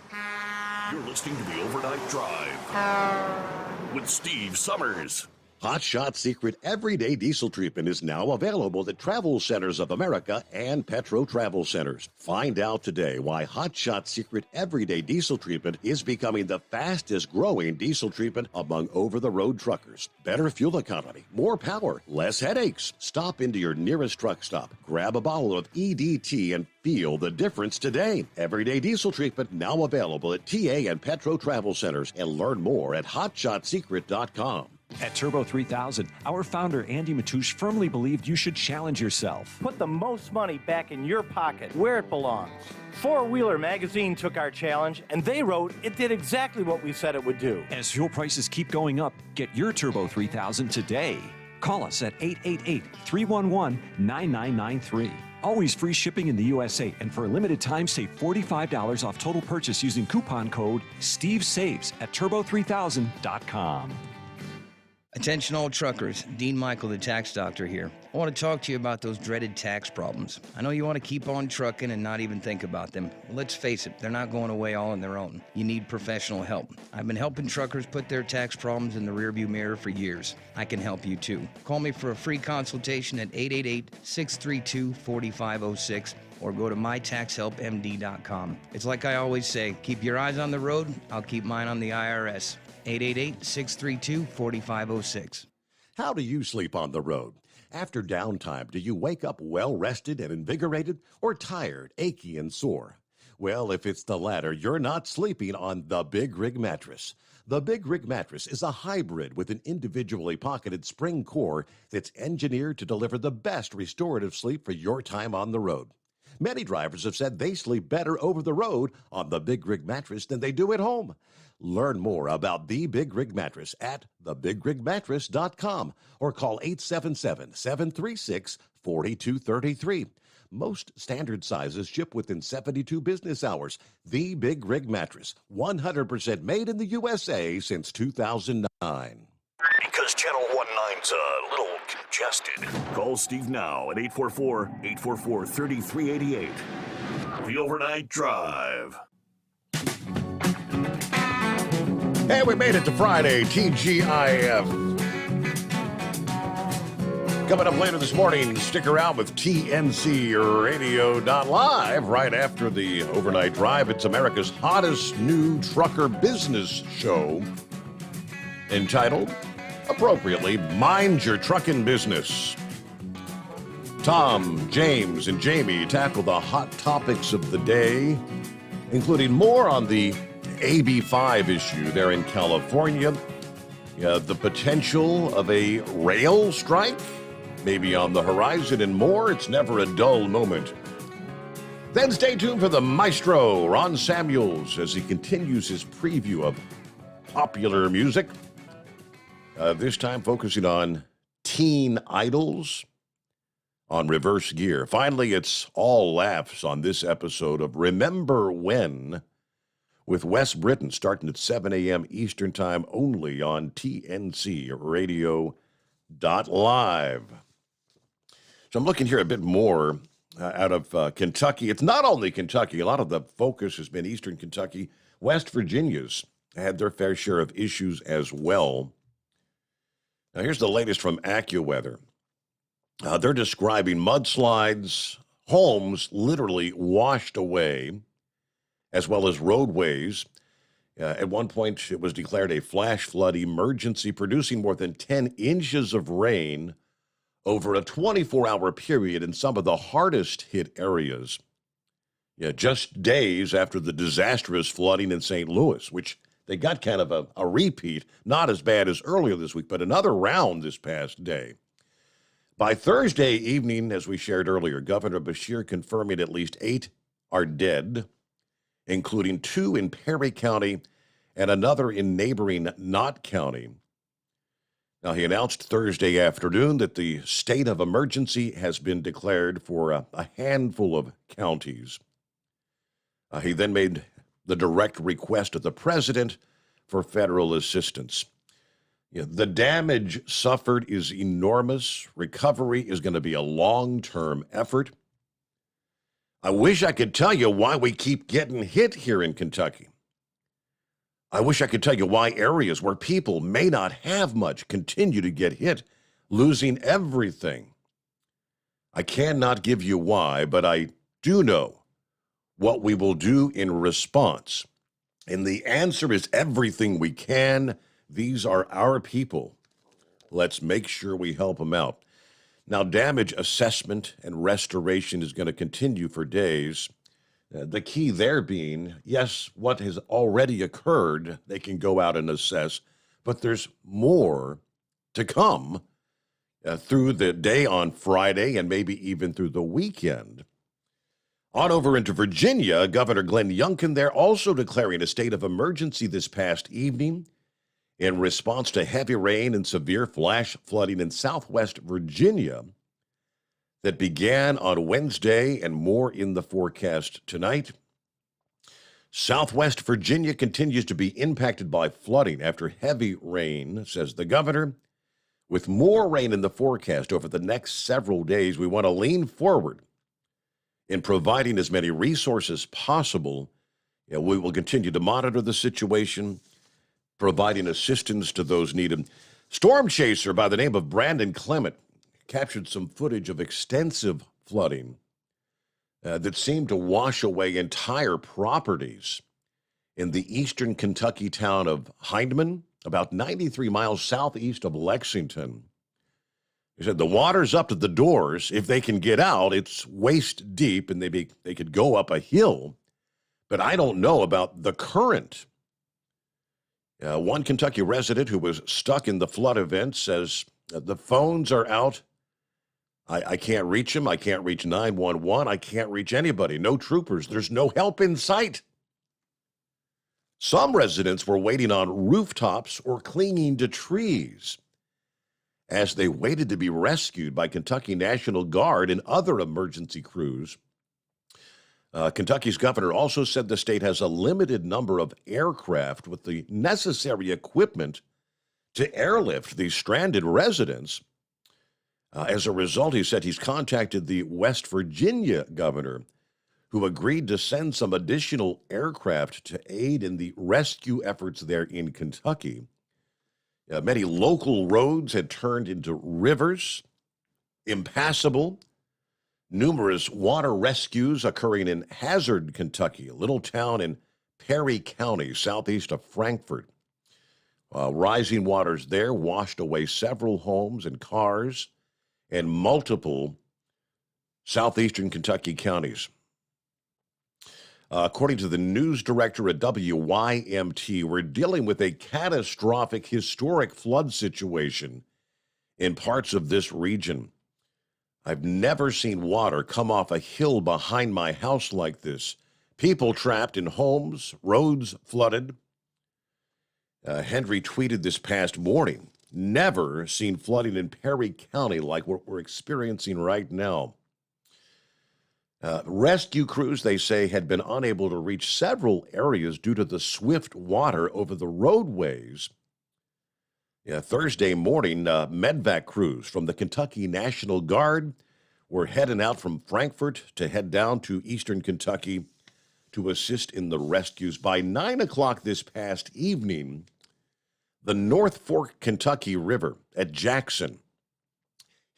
You're listening to the Overnight Drive with Steve Sommers. Hot Shot Secret Everyday Diesel Treatment is now available at Travel Centers of America and Petro Travel Centers. Find out today why Hot Shot Secret Everyday Diesel Treatment is becoming the fastest growing diesel treatment among over-the-road truckers. Better fuel economy, more power, less headaches. Stop into your nearest truck stop, grab a bottle of EDT, and feel the difference today. Everyday Diesel Treatment now available at TA and Petro Travel Centers, and learn more at hotshotsecret.com. At Turbo 3000, our founder Andy Matouche firmly believed you should challenge yourself. Put the most money back in your pocket, where it belongs. Four Wheeler Magazine took our challenge, and they wrote it did exactly what we said it would do. As fuel prices keep going up, get your Turbo 3000 today. Call us at 888-311-9993. Always free shipping in the USA, and for a limited time, save $45 off total purchase using coupon code STEVESAVES at turbo3000.com. Attention all truckers, Dean Michael, the tax doctor here. I want to talk to you about those dreaded tax problems. I know you want to keep on trucking and not even think about them. Well, let's face it, they're not going away all on their own. You need professional help. I've been helping truckers put their tax problems in the rearview mirror for years. I can help you too. Call me for a free consultation at 888-632-4506 or go to mytaxhelpmd.com. It's like I always say, keep your eyes on the road, I'll keep mine on the IRS. 888-632-4506. How do you sleep on the road? After downtime, do you wake up well-rested and invigorated, or tired, achy, and sore? Well, if it's the latter, you're not sleeping on the Big Rig Mattress. The Big Rig Mattress is a hybrid with an individually pocketed spring core that's engineered to deliver the best restorative sleep for your time on the road. Many drivers have said they sleep better over the road on the Big Rig Mattress than they do at home. Learn more about the Big Rig Mattress at thebigrigmattress.com or call 877-736-4233. Most standard sizes ship within 72 business hours. The Big Rig Mattress, 100% made in the USA since 2009. Because Channel 19's a little congested. Call Steve now at 844-844-3388. The Overnight Drive. Hey, we made it to Friday, TGIF. Coming up later this morning, stick around with TNC Radio.live right after the Overnight Drive. It's America's hottest new trucker business show, entitled, appropriately, Mind Your Truckin' Business. Tom, James, and Jamie tackle the hot topics of the day, including more on the AB5 issue there in California, the potential of a rail strike, maybe on the horizon, and more. It's never a dull moment. Then stay tuned for the maestro, Ron Samuels, as he continues his preview of popular music, this time focusing on teen idols on reverse gear. Finally, it's all laughs on this episode of Remember When, with Wes Britton, starting at 7 a.m. Eastern Time, only on TNC Radio.live. So I'm looking here a bit more out of Kentucky. It's not only Kentucky. A lot of the focus has been Eastern Kentucky. West Virginia's had their fair share of issues as well. Now, here's the latest from AccuWeather. They're describing mudslides, homes literally washed away, as well as roadways. At one point, it was declared a flash flood emergency, producing more than 10 inches of rain over a 24-hour period in some of the hardest hit areas. Just days after the disastrous flooding in St. Louis, which they got kind of a repeat, not as bad as earlier this week, but another round this past day. By Thursday evening, as we shared earlier, Governor Beshear confirming at least 8 are dead, including 2 in Perry County and another in neighboring Knott County. Now, he announced Thursday afternoon that the state of emergency has been declared for a handful of counties. He then made the direct request of the president for federal assistance. The damage suffered is enormous. Recovery is going to be a long-term effort. I wish I could tell you why we keep getting hit here in Kentucky. I wish I could tell you why areas where people may not have much continue to get hit, losing everything. I cannot give you why, but I do know what we will do in response. And the answer is everything we can. These are our people. Let's make sure we help them out. Now, damage assessment and restoration is going to continue for days. The key there being, yes, what has already occurred, they can go out and assess, but there's more to come through the day on Friday and maybe even through the weekend. On over into Virginia, Governor Glenn Youngkin there also declaring a state of emergency this past evening in response to heavy rain and severe flash flooding in southwest Virginia that began on Wednesday and more in the forecast tonight. Southwest Virginia continues to be impacted by flooding after heavy rain, says the governor. With more rain in the forecast over the next several days, we want to lean forward in providing as many resources as possible. We will continue to monitor the situation, providing assistance to those needed. Storm chaser by the name of Brandon Clement captured some footage of extensive flooding that seemed to wash away entire properties in the eastern Kentucky town of Hindman, about 93 miles southeast of Lexington. He said the water's up to the doors. If they can get out, it's waist deep, and they could go up a hill. But I don't know about the current. One Kentucky resident who was stuck in the flood event says the phones are out. I can't reach them. I can't reach 911. I can't reach anybody. No troopers. There's no help in sight. Some residents were waiting on rooftops or clinging to trees as they waited to be rescued by Kentucky National Guard and other emergency crews. Kentucky's governor also said the state has a limited number of aircraft with the necessary equipment to airlift these stranded residents. As a result, he said he's contacted the West Virginia governor, who agreed to send some additional aircraft to aid in the rescue efforts there in Kentucky. Many local roads had turned into rivers, impassable. Numerous water rescues occurring in Hazard, Kentucky, a little town in Perry County, southeast of Frankfort. Rising waters there washed away several homes and cars in multiple southeastern Kentucky counties. According to the news director at WYMT, we're dealing with a catastrophic, historic flood situation in parts of this region. I've never seen water come off a hill behind my house like this. People trapped in homes, roads flooded. Henry tweeted this past morning, never seen flooding in Perry County like what we're experiencing right now. Rescue crews, they say, had been unable to reach several areas due to the swift water over the roadways. Thursday morning, medvac crews from the Kentucky National Guard were heading out from Frankfort to head down to eastern Kentucky to assist in the rescues. By 9 o'clock this past evening, the North Fork Kentucky River at Jackson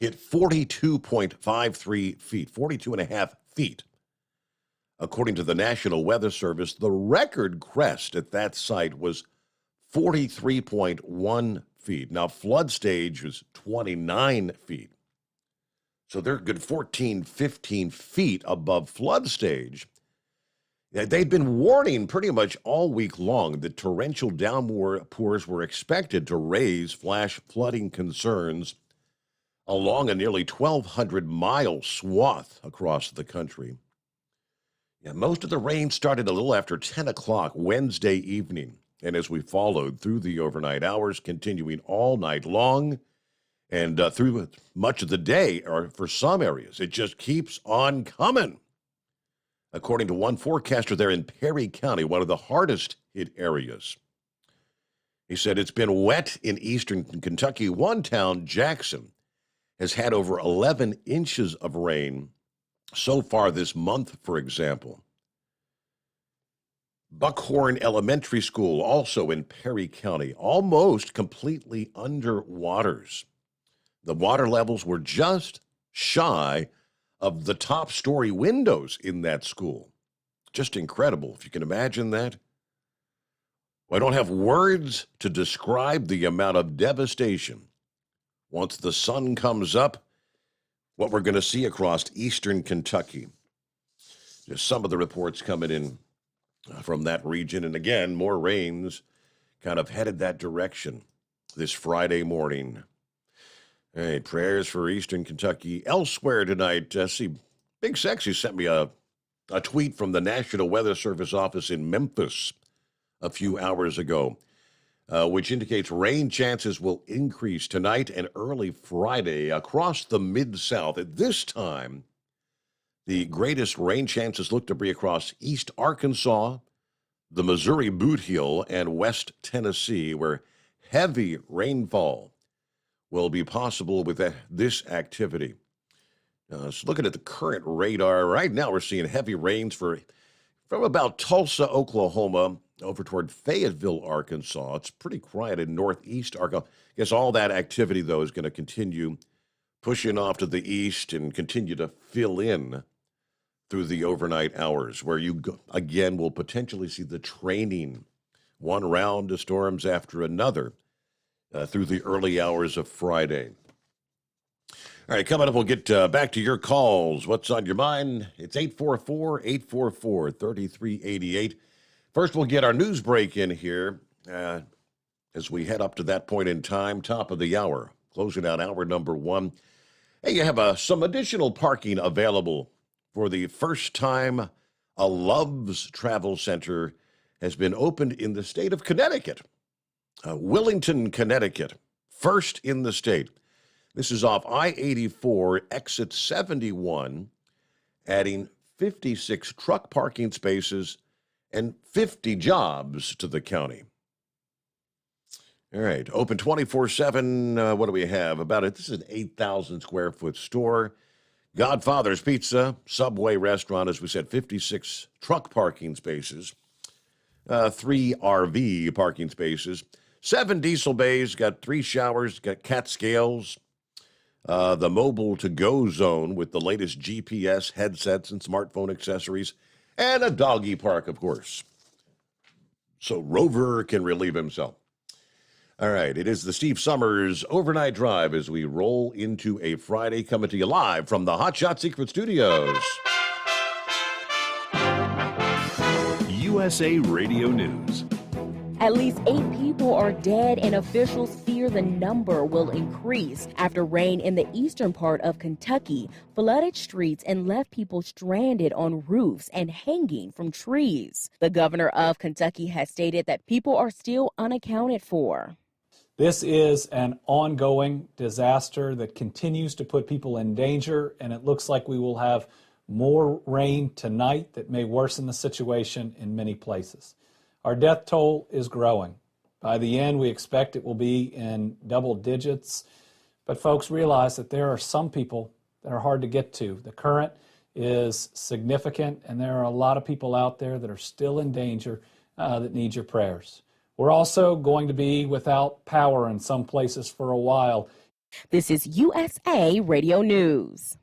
hit 42.53 feet, 42 and a half feet. According to the National Weather Service, the record crest at that site was 43.1 feet. Now, flood stage was 29 feet. So they're a good 14, 15 feet above flood stage. They'd been warning pretty much all week long that torrential downpours were expected to raise flash flooding concerns along a nearly 1,200-mile swath across the country. Most of the rain started a little after 10 o'clock Wednesday evening, and as we followed through the overnight hours, continuing all night long, and through much of the day, or for some areas, it just keeps on coming. According to one forecaster there in Perry County, one of the hardest hit areas. He said it's been wet in eastern Kentucky. One town, Jackson, has had over 11 inches of rain so far this month, for example. Buckhorn Elementary School, also in Perry County, almost completely under waters. The water levels were just shy of the top story windows in that school. Just incredible, if you can imagine that. I don't have words to describe the amount of devastation once the sun comes up, what we're going to see across eastern Kentucky. Just some of the reports coming in from that region. And again, more rains kind of headed that direction this Friday morning. Hey, prayers for eastern Kentucky. Elsewhere tonight, see, Big Sexy sent me a tweet from the National Weather Service office in Memphis a few hours ago, which indicates rain chances will increase tonight and early Friday across the Mid-South. At this time, the greatest rain chances look to be across East Arkansas, the Missouri Boot Heel, and West Tennessee, where heavy rainfall will be possible with this activity. So looking at the current radar, right now we're seeing heavy rains from about Tulsa, Oklahoma, over toward Fayetteville, Arkansas. It's pretty quiet in northeast Arkansas. I guess all that activity, though, is going to continue pushing off to the east and continue to fill in through the overnight hours, where you, again, will potentially see the training, one round of storms after another, through the early hours of Friday. All right, coming up, we'll get back to your calls. What's on your mind? It's 844-844-3388. First, we'll get our news break in here as we head up to that point in time, top of the hour, closing out hour number one. Hey, you have some additional parking available for the first time. A Love's Travel Center has been opened in the state of Connecticut, Willington, Connecticut, first in the state. This is off I-84, exit 71, adding 56 truck parking spaces and 50 jobs to the county. All right, open 24/7. What do we have? This is an 8,000 square foot store. Godfather's Pizza, Subway restaurant, as we said, 56 truck parking spaces, 3 RV parking spaces, 7 diesel bays, got 3 showers, got cat scales, the mobile to-go zone with the latest GPS headsets and smartphone accessories, and a doggy park, of course, so Rover can relieve himself. All right, it is the Steve Sommers Overnight Drive as we roll into a Friday, coming to you live from the Hot Shot Secret Studios. USA Radio News. At least 8 people are dead, and officials fear the number will increase after rain in the eastern part of Kentucky flooded streets and left people stranded on roofs and hanging from trees. The governor of Kentucky has stated that people are still unaccounted for. This is an ongoing disaster that continues to put people in danger, and it looks like we will have more rain tonight that may worsen the situation in many places. Our death toll is growing. By the end, we expect it will be in double digits. But folks, realize that there are some people that are hard to get to. The current is significant, and there are a lot of people out there that are still in danger that need your prayers. We're also going to be without power in some places for a while. This is USA Radio News.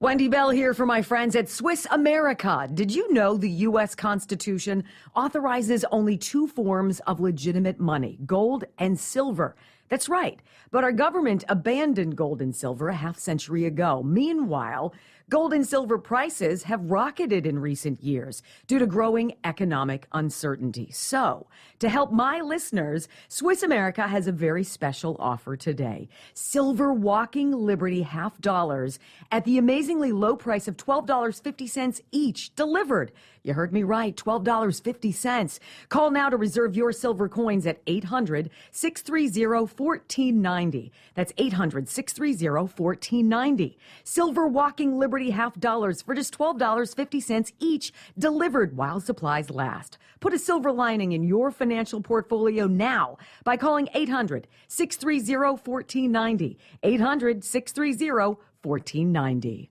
Wendy Bell here for my friends at Swiss America. Did you know the U.S. Constitution authorizes only 2 forms of legitimate money, gold and silver? That's right. But our government abandoned gold and silver a half-century ago. Meanwhile, gold and silver prices have rocketed in recent years due to growing economic uncertainty. So, to help my listeners, Swiss America has a very special offer today. Silver Walking Liberty $half at the amazingly low price of $12.50 each, delivered. You heard me right, $12.50. Call now to reserve your silver coins at 800-630-1490. That's 800-630-1490. Silver Walking Liberty $half for just $12.50 each, delivered while supplies last. Put a silver lining in your financial portfolio now by calling 800-630-1490. 800-630-1490.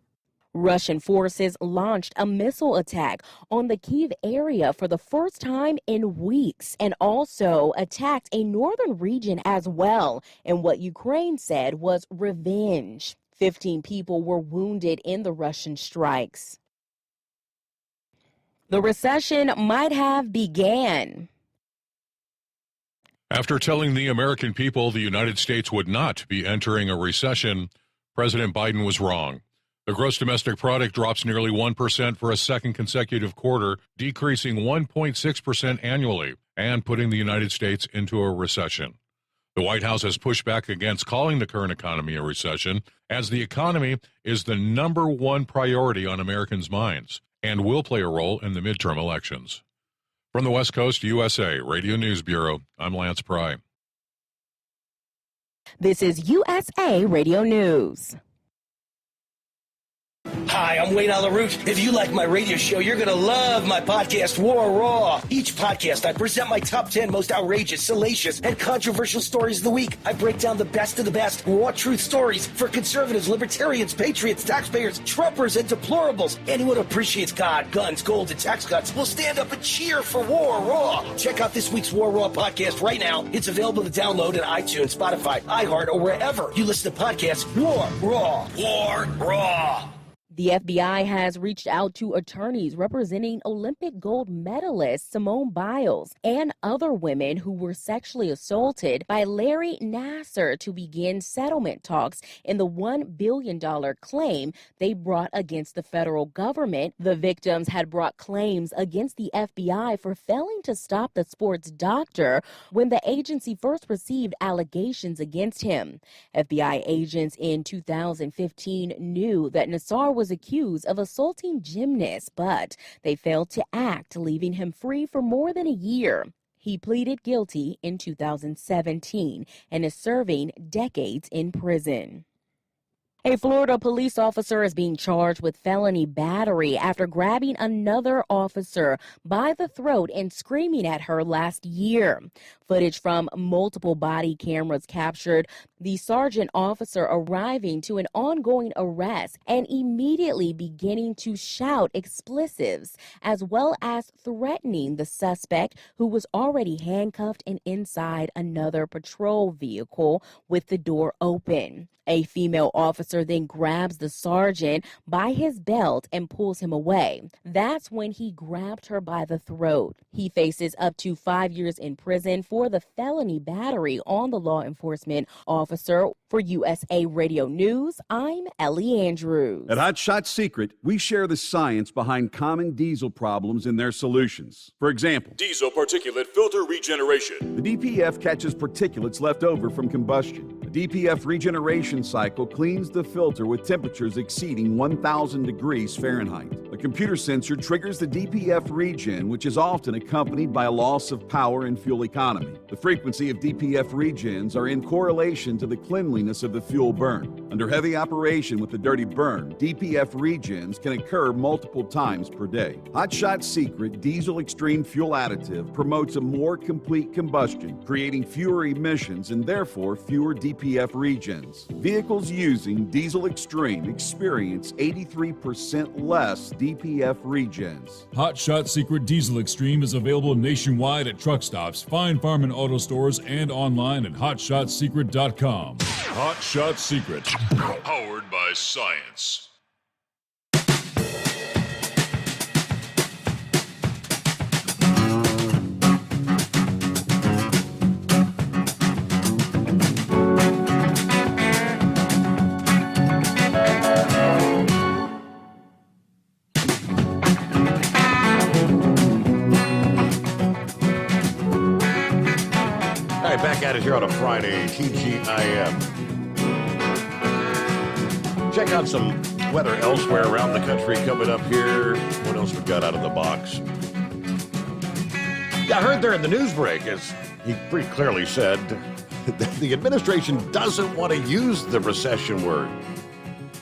Russian forces launched a missile attack on the Kyiv area for the first time in weeks and also attacked a northern region as well in what Ukraine said was revenge. 15 people were wounded in the Russian strikes. The recession might have began. After telling the American people the United States would not be entering a recession, President Biden was wrong. The gross domestic product drops nearly 1% for a second consecutive quarter, decreasing 1.6% annually and putting the United States into a recession. The White House has pushed back against calling the current economy a recession, as the economy is the number one priority on Americans' minds and will play a role in the midterm elections. From the West Coast, USA Radio News Bureau, I'm Lance Pry. This is USA Radio News. Hi, I'm Wayne Alaroot. If you like my radio show, you're going to love my podcast, War Raw. Each podcast, I present my top 10 most outrageous, salacious, and controversial stories of the week. I break down the best of the best raw truth stories for conservatives, libertarians, patriots, taxpayers, Trumpers, and deplorables. Anyone who appreciates God, guns, gold, and tax cuts will stand up and cheer for War Raw. Check out this week's War Raw podcast right now. It's available to download on iTunes, Spotify, iHeart, or wherever you listen to podcasts. War Raw. War Raw. The FBI has reached out to attorneys representing Olympic gold medalist Simone Biles and other women who were sexually assaulted by Larry Nassar to begin settlement talks in the $1 billion claim they brought against the federal government. The victims had brought claims against the FBI for failing to stop the sports doctor when the agency first received allegations against him. FBI agents in 2015 knew that Nassar was accused of assaulting gymnasts, but they failed to act, leaving him free for more than a year. He pleaded guilty in 2017 and is serving decades in prison. A Florida police officer is being charged with felony battery after grabbing another officer by the throat and screaming at her last year. Footage from multiple body cameras captured the sergeant officer arriving to an ongoing arrest and immediately beginning to shout expletives, as well as threatening the suspect, who was already handcuffed and inside another patrol vehicle with the door open. A female officer then grabs the sergeant by his belt and pulls him away. That's when he grabbed her by the throat. He faces up to 5 years in prison for the felony battery on the law enforcement officer. For USA Radio News, I'm Ellie Andrews. At Hot Shot Secret, we share the science behind common diesel problems and their solutions. For example, diesel particulate filter regeneration. The DPF catches particulates left over from combustion. The DPF regeneration cycle cleans the filter with temperatures exceeding 1,000 degrees Fahrenheit. A computer sensor triggers the DPF regen, which is often accompanied by a loss of power and fuel economy. The frequency of DPF regens are in correlation to the cleanliness of the fuel burn. Under heavy operation with the dirty burn, DPF regens can occur multiple times per day. Hot Shot Secret Diesel Extreme Fuel Additive promotes a more complete combustion, creating fewer emissions and therefore fewer DPF regens. Vehicles using Diesel Extreme experience 83% less DPF regens. Hot Shot Secret Diesel Extreme is available nationwide at truck stops, Fine Farm and auto stores, and online at hotshotsecret.com. Hot Shot Secret, powered by science. Back at it here on a Friday, TGIF. Check out some weather elsewhere around the country coming up here. What else we got out of the box? Yeah, I heard there in the news break, as he pretty clearly said, that the administration doesn't want to use the recession word.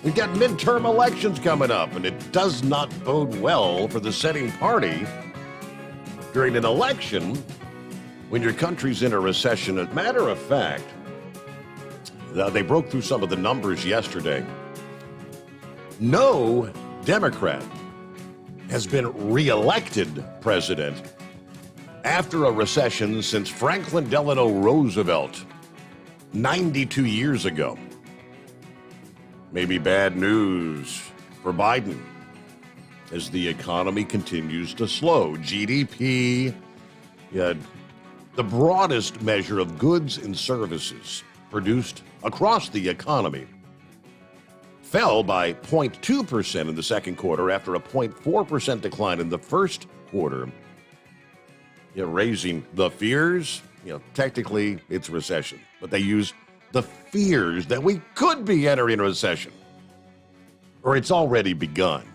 We've got midterm elections coming up, and it does not bode well for the sitting party during an election when your country's in a recession. As a matter of fact, they broke through some of the numbers yesterday. No Democrat, has been reelected president after a recession since Franklin Delano Roosevelt 92 years ago. Maybe bad news for Biden as the economy continues to slow. GDP, the broadest measure of goods and services produced across the economy, fell by 0.2% in the second quarter after a 0.4% decline in the first quarter. Raising the fears, technically it's recession, but they use the fears that we could be entering a recession, or it's already begun.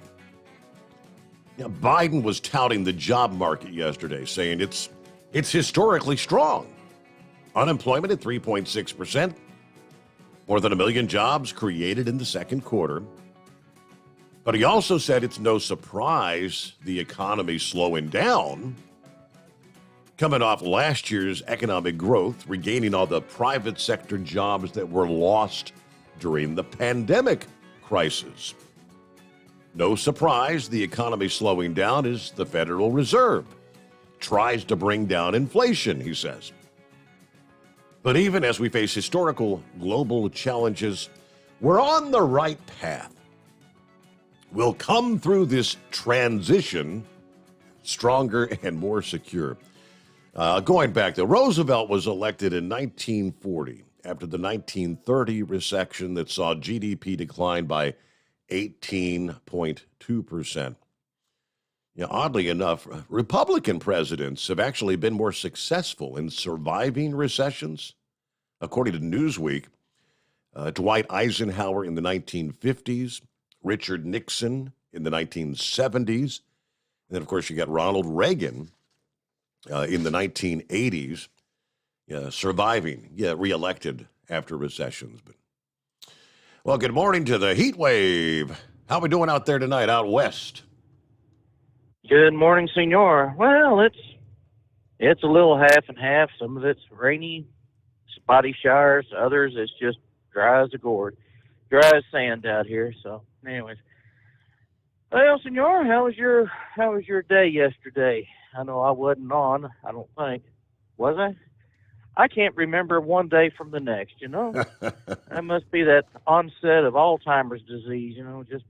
Biden was touting the job market yesterday, saying it's historically strong. Unemployment at 3.6%. More than 1 million jobs created in the second quarter. But he also said it's no surprise the economy's slowing down, coming off last year's economic growth, regaining all the private sector jobs that were lost during the pandemic crisis. No surprise the economy slowing down as the Federal Reserve tries to bring down inflation, he says. But even as we face historical global challenges, we're on the right path. We'll come through this transition stronger and more secure. Going back, though, Roosevelt was elected in 1940 after the 1930 recession that saw GDP decline by 18.2%. Oddly enough, Republican presidents have actually been more successful in surviving recessions. According to Newsweek, Dwight Eisenhower in the 1950s, Richard Nixon in the 1970s, and then, of course, you got Ronald Reagan in the 1980s, surviving, reelected after recessions. Well, good morning to the heat wave. How are we doing out there tonight, out west? Good morning, senor. Well, it's a little half and half. Some of it's rainy, spotty showers. Others, it's just dry as a gourd. Dry as sand out here. So, anyways. Well, senor, how was your day yesterday? I know I wasn't on, I don't think. Was I? I can't remember one day from the next, That must be that onset of Alzheimer's disease, just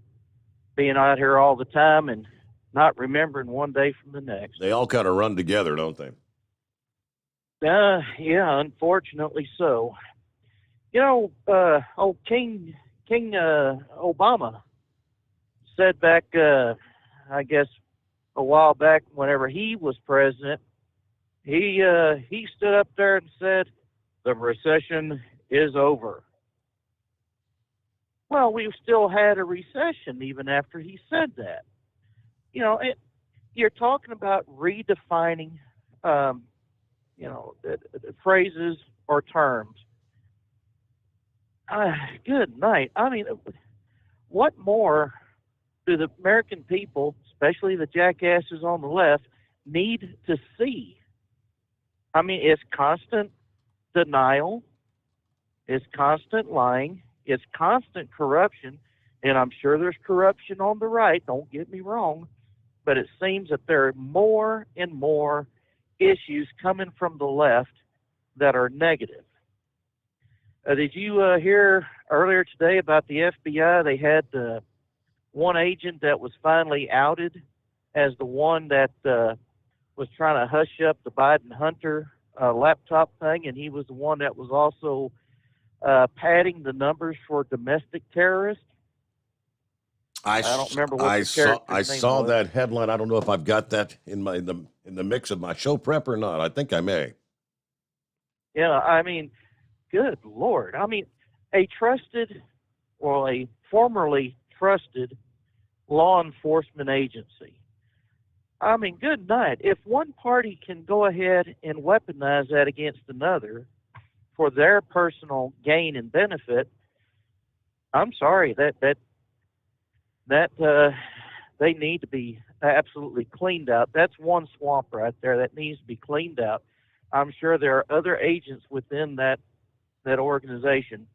being out here all the time and not remembering one day from the next. They all kind of run together, don't they? Yeah, unfortunately so. Old King Obama said back, I guess, a while back, whenever he was president, he stood up there and said, the recession is over. Well, we've still had a recession even after he said that. You're talking about redefining, phrases or terms. Good night. I mean, what more do the American people, especially the jackasses on the left, need to see? I mean, it's constant denial, it's constant lying, it's constant corruption, and I'm sure there's corruption on the right, don't get me wrong, but it seems that there are more and more issues coming from the left that are negative. Did you hear earlier today about the FBI? They had one agent that was finally outed as the one that was trying to hush up the Biden-Hunter laptop thing, and he was the one that was also padding the numbers for domestic terrorists. I don't remember what I the character's name saw was. that headline. I don't know if I've got that in the mix of my show prep or not. I think I may. Yeah, I mean, good Lord. I mean, a formerly trusted law enforcement agency. I mean, good night. If one party can go ahead and weaponize that against another for their personal gain and benefit, I'm sorry, that they need to be absolutely cleaned out. That's one swamp right there that needs to be cleaned out. I'm sure there are other agents within that organization,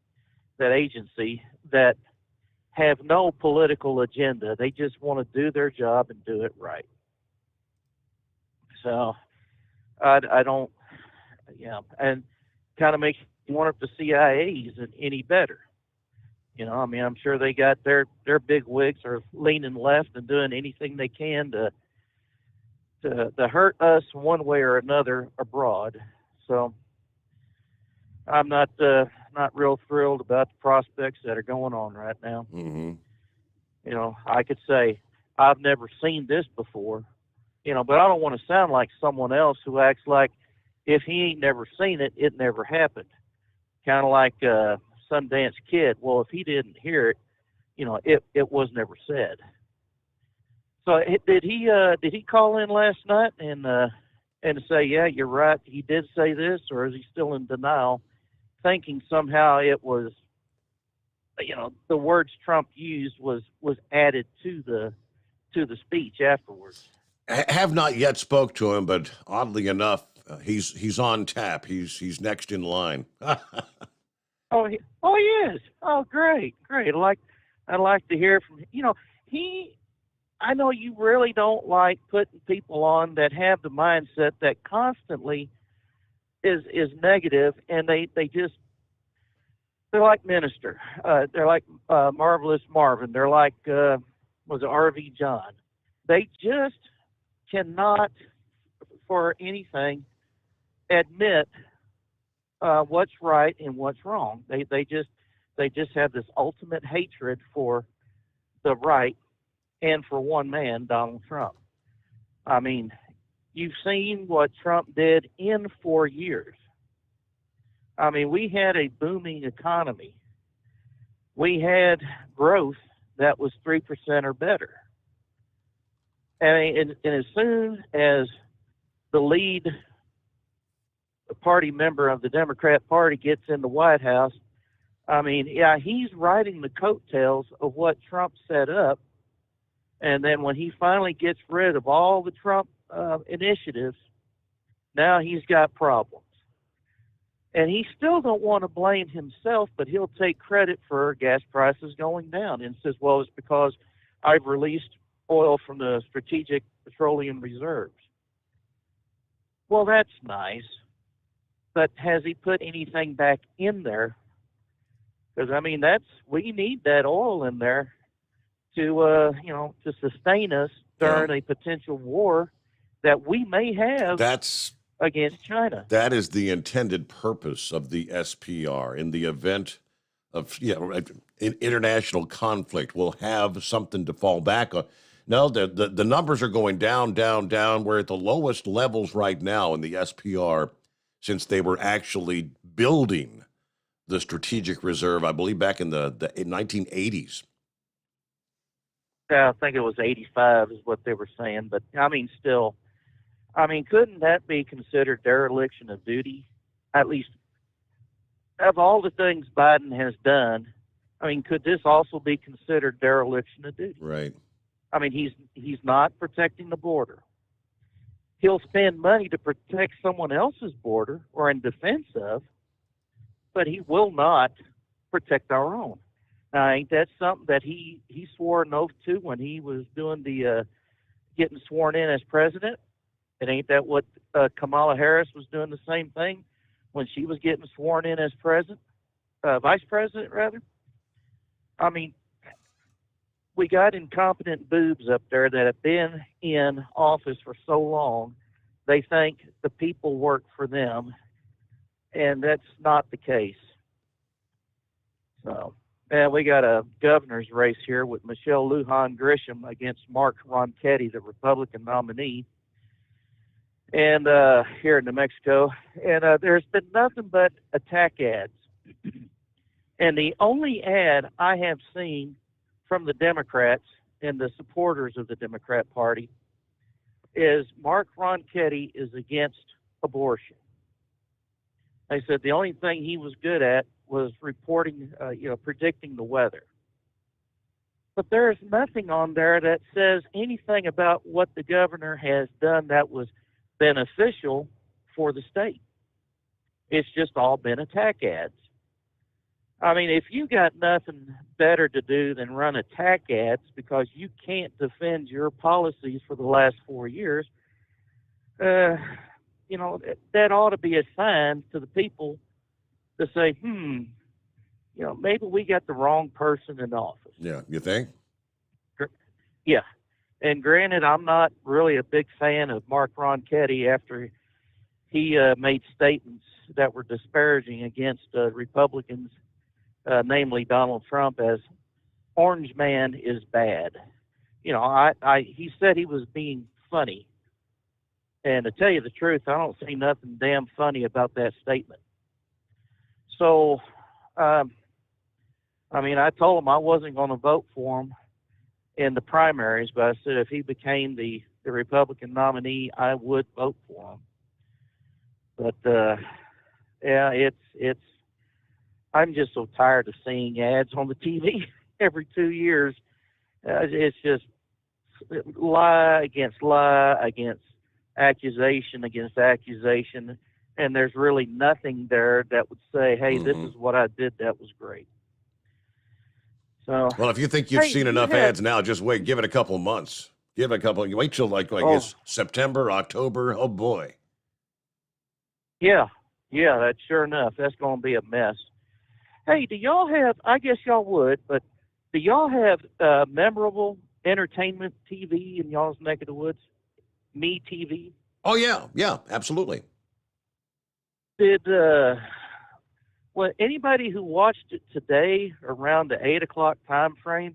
that agency, that have no political agenda. They just want to do their job and do it right. So I don't, and kind of makes you wonder if the CIA isn't any better. I mean, I'm sure they got their big wigs are leaning left and doing anything they can to hurt us one way or another abroad. So I'm not real thrilled about the prospects that are going on right now. Mm-hmm. I could say I've never seen this before, but I don't want to sound like someone else who acts like if he ain't never seen it, it never happened. Kind of like Sundance Kid. Well, if he didn't hear it, it was never said. So did he call in last night and say, yeah, you're right, he did say this, or is he still in denial, thinking somehow it was, the words Trump used was added to the speech afterwards? I have not yet spoke to him, but oddly enough, he's on tap. He's next in line. Oh, he is. Oh, great. I'd like to hear from he. I know you really don't like putting people on that have the mindset that constantly is negative, and they're like Minister. They're like Marvelous Marvin. They're like was it R.V. John? They just cannot, for anything, admit what's right and what's wrong. They just have this ultimate hatred for the right and for one man, Donald Trump. I mean, you've seen what Trump did in 4 years. I mean, we had a booming economy. We had growth that was 3% or better. And as soon as the lead party member of the Democrat Party gets in the White House, I mean, yeah, he's riding the coattails of what Trump set up. And then when he finally gets rid of all the Trump initiatives, now he's got problems. And he still don't want to blame himself, but he'll take credit for gas prices going down and says, well, it's because I've released oil from the Strategic Petroleum Reserves. Well, that's nice. But has he put anything back in there? Because, I mean, we need that oil in there to sustain us during a potential war that we may have against China. That is the intended purpose of the SPR. In the event of international conflict, we'll have something to fall back on. No, the numbers are going down, down, down. We're at the lowest levels right now in the SPR since they were actually building the strategic reserve, I believe, back in the 1980s. Yeah, I think it was 85 is what they were saying. But, I mean, still, couldn't that be considered dereliction of duty? At least, of all the things Biden has done, I mean, could this also be considered dereliction of duty? Right. I mean, he's not protecting the border. He'll spend money to protect someone else's border or in defense of, but he will not protect our own. Now, ain't that something that he swore an oath to when he was doing the getting sworn in as president? And ain't that what Kamala Harris was doing the same thing when she was getting sworn in as vice president, rather? I mean, we got incompetent boobs up there that have been in office for so long, they think the people work for them, and that's not the case. So, we got a governor's race here with Michelle Lujan Grisham against Mark Ronchetti, the Republican nominee, and here in New Mexico. And there's been nothing but attack ads. And the only ad I have seen from the Democrats and the supporters of the Democrat Party is Mark Ronchetti is against abortion. They said the only thing he was good at was reporting, predicting the weather. But there's nothing on there that says anything about what the governor has done that was beneficial for the state. It's just all been attack ads. I mean, if you got nothing better to do than run attack ads because you can't defend your policies for the last 4 years, you know, that ought to be a sign to the people to say, you know, maybe we got the wrong person in office. Yeah, you think? Yeah. And granted, I'm not really a big fan of Mark Ronchetti after he made statements that were disparaging against Republicans, namely Donald Trump, as Orange Man is bad. You know, he said he was being funny. And to tell you the truth, I don't see nothing damn funny about that statement. So, I mean, I told him I wasn't going to vote for him in the primaries, but I said if he became the Republican nominee, I would vote for him. But, yeah, I'm just so tired of seeing ads on the TV every 2 years. It's just lie against accusation against accusation, and there's really nothing there that would say, hey, this is what I did that was great. So, well, if you think you've seen enough ads now, just wait. Give it a couple of months. Give it a couple. You wait till like it's September, October. Oh boy. Yeah, that's sure enough. That's going to be a mess. Hey, do y'all have? I guess y'all would, but do y'all have memorable entertainment TV in y'all's neck of the woods? Me TV. Oh yeah, absolutely. Did anybody who watched it today around the 8 o'clock time frame,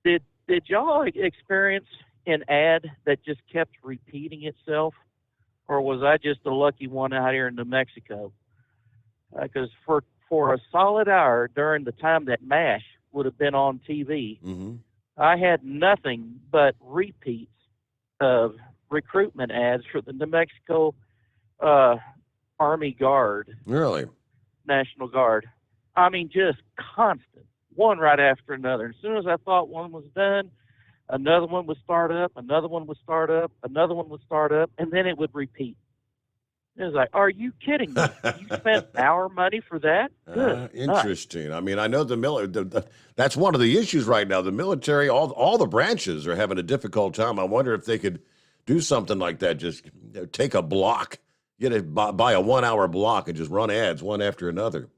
did y'all experience an ad that just kept repeating itself, or was I just the lucky one out here in New Mexico? Because for a solid hour during the time that MASH would have been on TV, I had nothing but repeats of recruitment ads for the New Mexico Army Guard. Really? National Guard. I mean, just constant, one right after another. As soon as I thought one was done, another one would start up, another one would start up, another one would start up, and then it would repeat. It was like, are you kidding me? You spent our money for that? Good. Interesting. I mean, I know that's one of the issues right now. The military, all the branches are having a difficult time. I wonder if they could do something like that. Just take a block, buy a 1 hour block and just run ads one after another.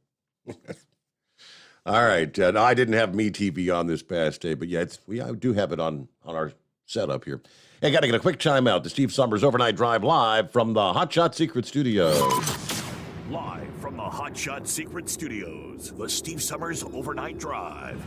All right. No, I didn't have Me TV on this past day, but yeah, I do have it on our setup here. Hey, got to get a quick time out. The Steve Sommers Overnight Drive live from the Hot Shot Secret Studios. Live from the Hot Shot Secret Studios, the Steve Sommers Overnight Drive.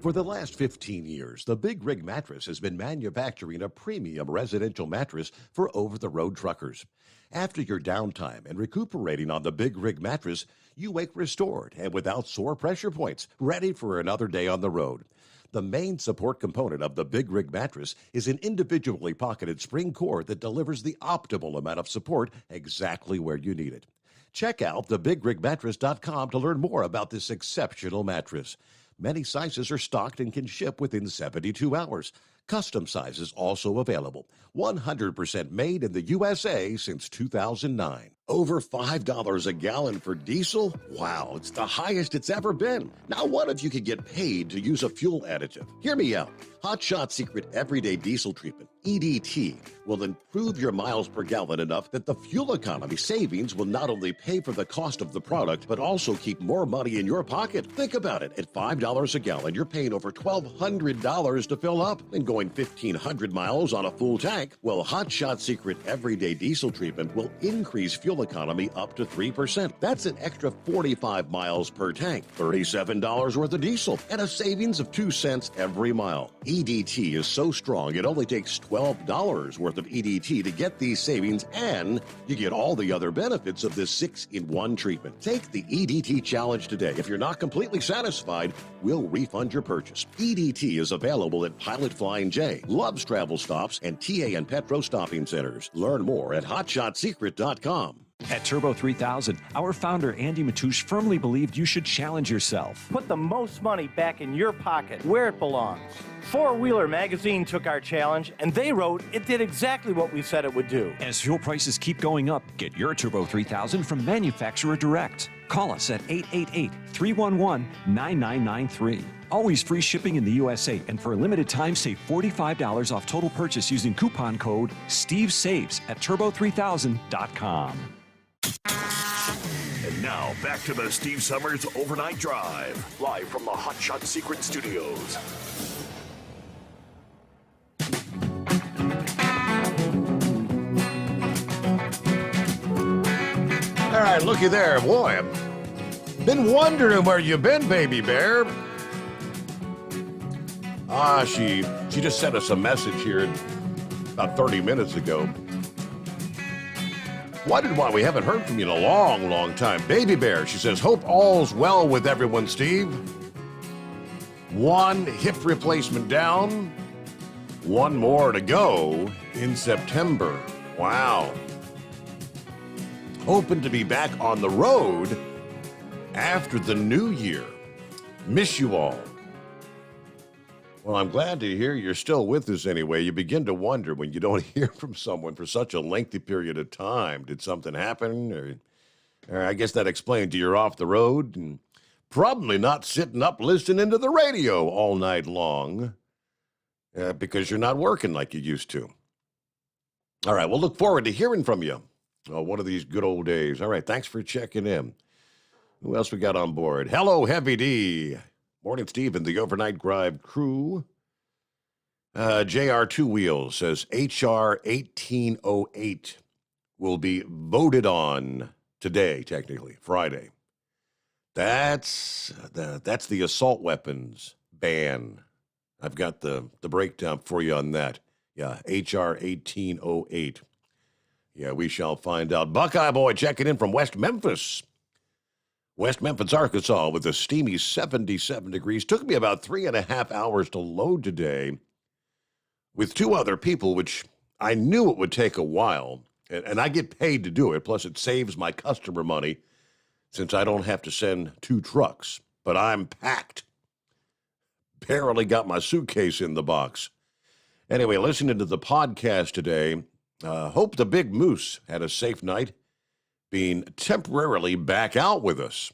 For the last 15 years, the Big Rig Mattress has been manufacturing a premium residential mattress for over-the-road truckers. After your downtime and recuperating on the Big Rig Mattress, you wake restored and without sore pressure points, ready for another day on the road. The main support component of the Big Rig Mattress is an individually pocketed spring core that delivers the optimal amount of support exactly where you need it. Check out thebigrigmattress.com to learn more about this exceptional mattress. Many sizes are stocked and can ship within 72 hours. Custom sizes also available. 100% made in the USA since 2009. Over $5 a gallon for diesel? Wow, it's the highest it's ever been. Now what if you could get paid to use a fuel additive? Hear me out. Hot Shot Secret Everyday Diesel Treatment, EDT, will improve your miles per gallon enough that the fuel economy savings will not only pay for the cost of the product, but also keep more money in your pocket. Think about it. At $5 a gallon, you're paying over $1,200 to fill up and going 1,500 miles on a full tank. Well, Hot Shot Secret Everyday Diesel Treatment will increase fuel economy up to 3%. That's an extra 45 miles per tank, $37 worth of diesel, and a savings of 2 cents every mile. EDT is so strong, it only takes $12 worth of EDT to get these savings, and you get all the other benefits of this 6-in-1 treatment. Take the EDT challenge today. If you're not completely satisfied, we'll refund your purchase. EDT is available at Pilot Flying J, Love's Travel Stops, and TA and Petro Stopping Centers. Learn more at hotshotsecret.com. At Turbo 3000, our founder Andy Matoush firmly believed you should challenge yourself. Put the most money back in your pocket, where it belongs. Four Wheeler Magazine took our challenge, and they wrote it did exactly what we said it would do. As fuel prices keep going up, get your Turbo 3000 from manufacturer direct. Call us at 888-311-9993. Always free shipping in the USA, and for a limited time, save $45 off total purchase using coupon code STEVESAVES at turbo3000.com. And now, back to the Steve Summers Overnight Drive, live from the Hot Shot Secret Studios. All right, looky there. Boy, I've been wondering where you been, baby bear. She just sent us a message here about 30 minutes ago. Wondered why we haven't heard from you in a long, long time. Baby bear, she says, hope all's well with everyone, Steve. One hip replacement down. One more to go in September. Wow. Hoping to be back on the road after the new year. Miss you all. Well, I'm glad to hear you're still with us anyway. You begin to wonder when you don't hear from someone for such a lengthy period of time. Did something happen? Or I guess that explains you're off the road and probably not sitting up listening to the radio all night long because you're not working like you used to. All right, we'll look forward to hearing from you. One of these good old days. All right, thanks for checking in. Who else we got on board? Hello, Heavy D. Morning, Steve, and the Overnight Drive crew. JR Two Wheels says HR 1808 will be voted on today, technically, Friday. That's the assault weapons ban. I've got the breakdown for you on that. Yeah, HR 1808. Yeah, we shall find out. Buckeye Boy checking in from West Memphis. West Memphis, Arkansas, with a steamy 77 degrees. Took me about 3.5 hours to load today with two other people, which I knew it would take a while. And I get paid to do it. Plus, it saves my customer money since I don't have to send two trucks. But I'm packed. Barely got my suitcase in the box. Anyway, listening to the podcast today, hope the Big Moose had a safe night, being temporarily back out with us.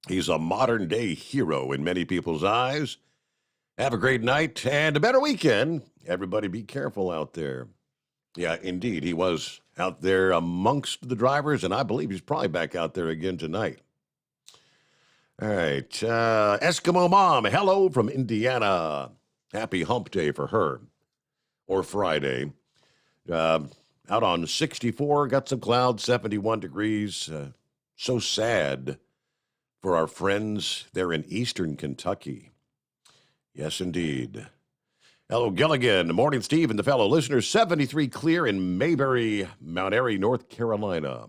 He's a modern-day hero in many people's eyes. Have a great night and a better weekend. Everybody be careful out there. Yeah, indeed, he was out there amongst the drivers, and I believe he's probably back out there again tonight. All right, Eskimo Mom, hello from Indiana. Happy hump day for her, or Friday. Out on 64, got some clouds, 71 degrees. So sad for our friends there in eastern Kentucky. Yes, indeed. Hello, Gilligan. Morning, Steve, and the fellow listeners. 73 clear in Mayberry, Mount Airy, North Carolina.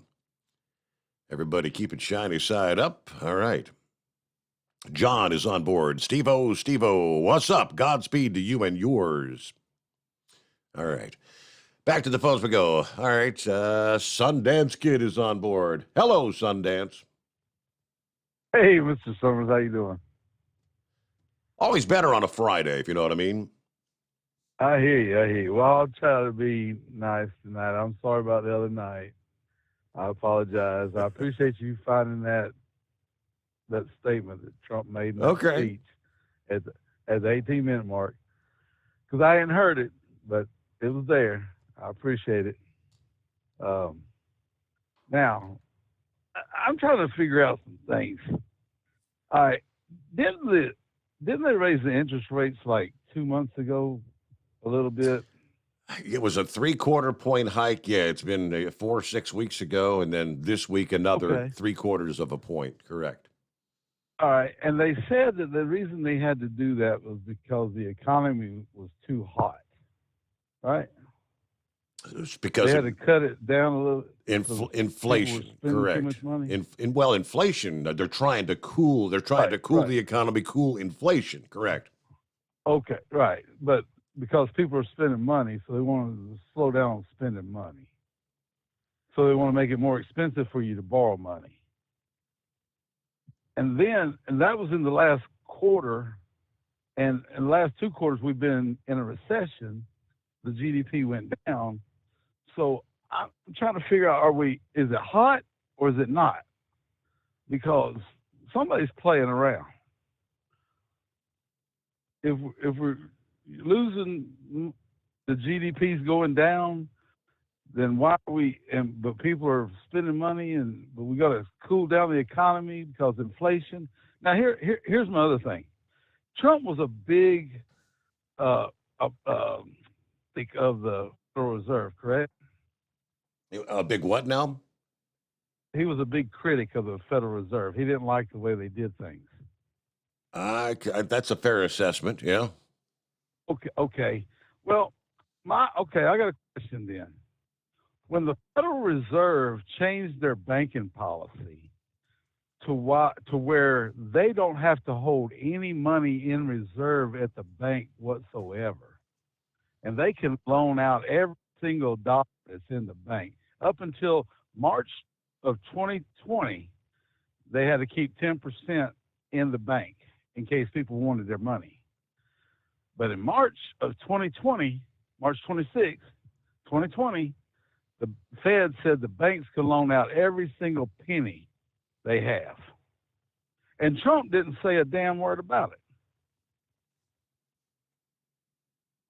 Everybody keep it shiny side up. All right. John is on board. Steve-O, what's up? Godspeed to you and yours. All right. Back to the phones we go. All right, Sundance Kid is on board. Hello, Sundance. Hey, Mr. Sommers, how you doing? Always better on a Friday, if you know what I mean. I hear you. Well, I'll try to be nice tonight. I'm sorry about the other night. I apologize. I appreciate you finding that statement that Trump made in that speech at the 18-minute mark. Because I hadn't heard it, but it was there. I appreciate it. Now, I'm trying to figure out some things. All right, didn't they raise the interest rates like 2 months ago a little bit? It was a 3/4 point hike. Yeah, it's been 4 or 6 weeks ago, and then this week another 3/4 of a point. Correct. All right, and they said that the reason they had to do that was because the economy was too hot, right? It's because they had to cut it down a little. Inflation, correct. Too much money. Inflation. They're trying to cool. They're trying to cool the economy, cool inflation. Correct. Okay, right. But because people are spending money, so they wanted to slow down on spending money. So they want to make it more expensive for you to borrow money. And that was in the last quarter. And in the last 2 quarters, we've been in a recession. The GDP went down. So I'm trying to figure out, is it hot or is it not? Because somebody's playing around. If we're losing, the GDP's going down, then why are we, but people are spending money, but we got to cool down the economy because inflation. Now here's my other thing. Trump was a big think of the Federal Reserve, correct? A big what now? He was a big critic of the Federal Reserve. He didn't like the way they did things. That's a fair assessment, yeah. Okay. Well, I got a question then. When the Federal Reserve changed their banking policy to where they don't have to hold any money in reserve at the bank whatsoever, and they can loan out every single dollar that's in the bank. Up until March of 2020, they had to keep 10% in the bank in case people wanted their money. But in March of 2020, March 26, 2020, the Fed said the banks could loan out every single penny they have. And Trump didn't say a damn word about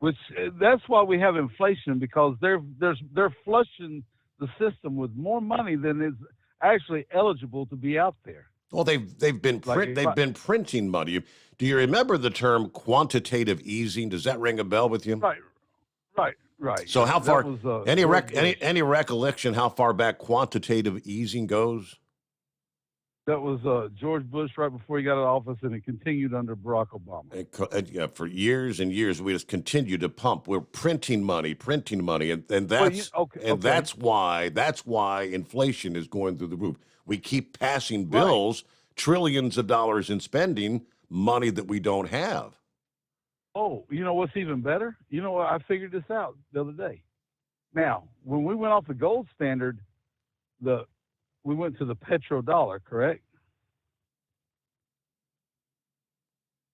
it. That's why we have inflation, because they're flushing the system with more money than is actually eligible to be out there. Well, they've been printing money. Do you remember the term quantitative easing? Does that ring a bell with you? Right. So how far? Any recollection how far back quantitative easing goes? That was George Bush right before he got out of office, and it continued under Barack Obama. For years and years, we just continue to pump. We're printing money, and that's why inflation is going through the roof. We keep passing bills, trillions of dollars in spending, money that we don't have. Oh, you know what's even better? You know what? I figured this out the other day. Now, when we went off the gold standard, we went to the petrodollar, correct?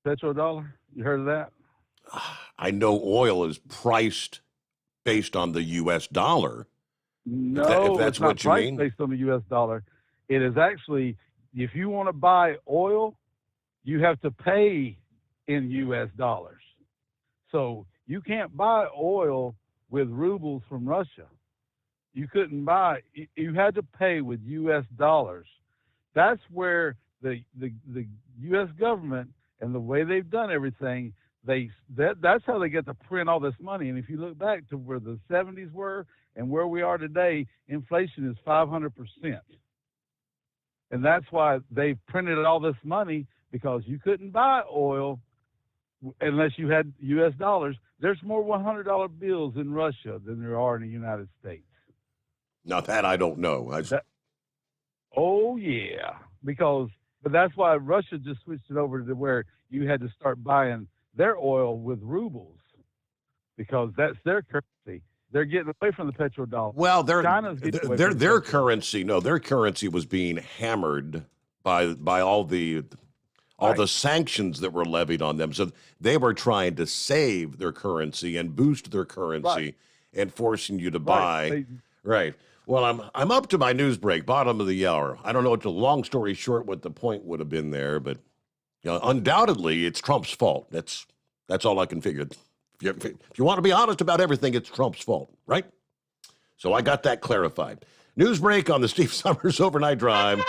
Petrodollar? You heard of that? I know oil is priced based on the U.S. dollar. No, if that's it's not what you priced mean. based on the U.S. dollar. It is actually, if you want to buy oil, you have to pay in U.S. dollars. So you can't buy oil with rubles from Russia. You couldn't buy. You had to pay with U.S. dollars. That's where the U.S. government and the way they've done everything, that's how they get to print all this money. And if you look back to where the 70s were and where we are today, inflation is 500%. And that's why they printed all this money, because you couldn't buy oil unless you had U.S. dollars. There's more $100 bills in Russia than there are in the United States. Now that I don't know. Oh yeah, but that's why Russia just switched it over to where you had to start buying their oil with rubles, because that's their currency. They're getting away from the petrodollar. Well, their currency. Their currency was being hammered by all the sanctions that were levied on them. So they were trying to save their currency and boost their currency and forcing you to buy. Right. Well, I'm up to my news break, bottom of the hour. I don't know, it's a long story short what the point would have been there, but undoubtedly it's Trump's fault. That's all I can figure. If you want to be honest about everything, it's Trump's fault, right? So I got that clarified. News break on the Steve Summers Overnight Drive.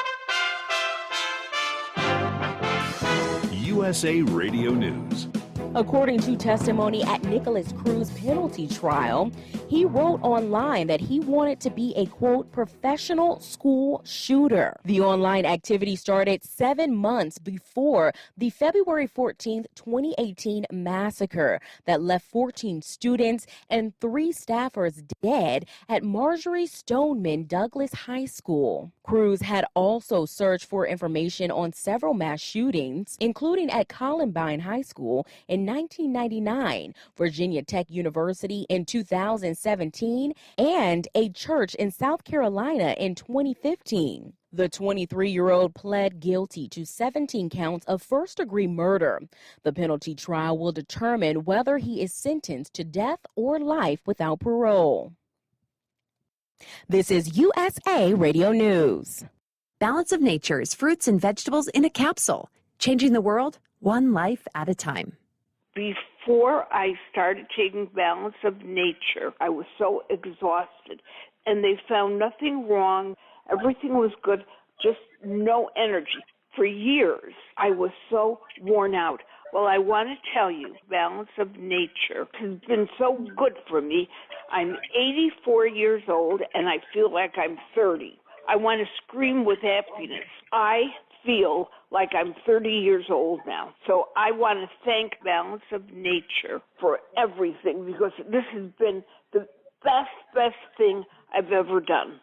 USA Radio News. According to testimony at Nicholas Cruz's penalty trial, he wrote online that he wanted to be a, quote, professional school shooter. The online activity started 7 months before the February 14th, 2018 massacre that left 14 students and 3 staffers dead at Marjorie Stoneman Douglas High School. Cruz had also searched for information on several mass shootings, including at Columbine High School in in 1999, Virginia Tech University in 2017, and a church in South Carolina in 2015. The 23-year-old pled guilty to 17 counts of first-degree murder. The penalty trial will determine whether he is sentenced to death or life without parole. This is USA Radio News. Balance of Nature's fruits and vegetables in a capsule, changing the world one life at a time. Before I started taking Balance of Nature, I was so exhausted, and they found nothing wrong. Everything was good, just no energy. For years, I was so worn out. Well, I want to tell you, Balance of Nature has been so good for me. I'm 84 years old, and I feel like I'm 30. I want to scream with happiness. I feel like I'm 30 years old now. So I want to thank Balance of Nature for everything, because this has been the best thing I've ever done.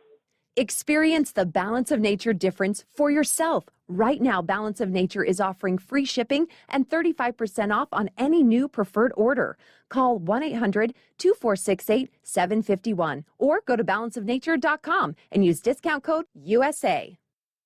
Experience the Balance of Nature difference for yourself. Right now, Balance of Nature is offering free shipping and 35% off on any new preferred order. Call 1-800-2468-751 or go to balanceofnature.com and use discount code USA.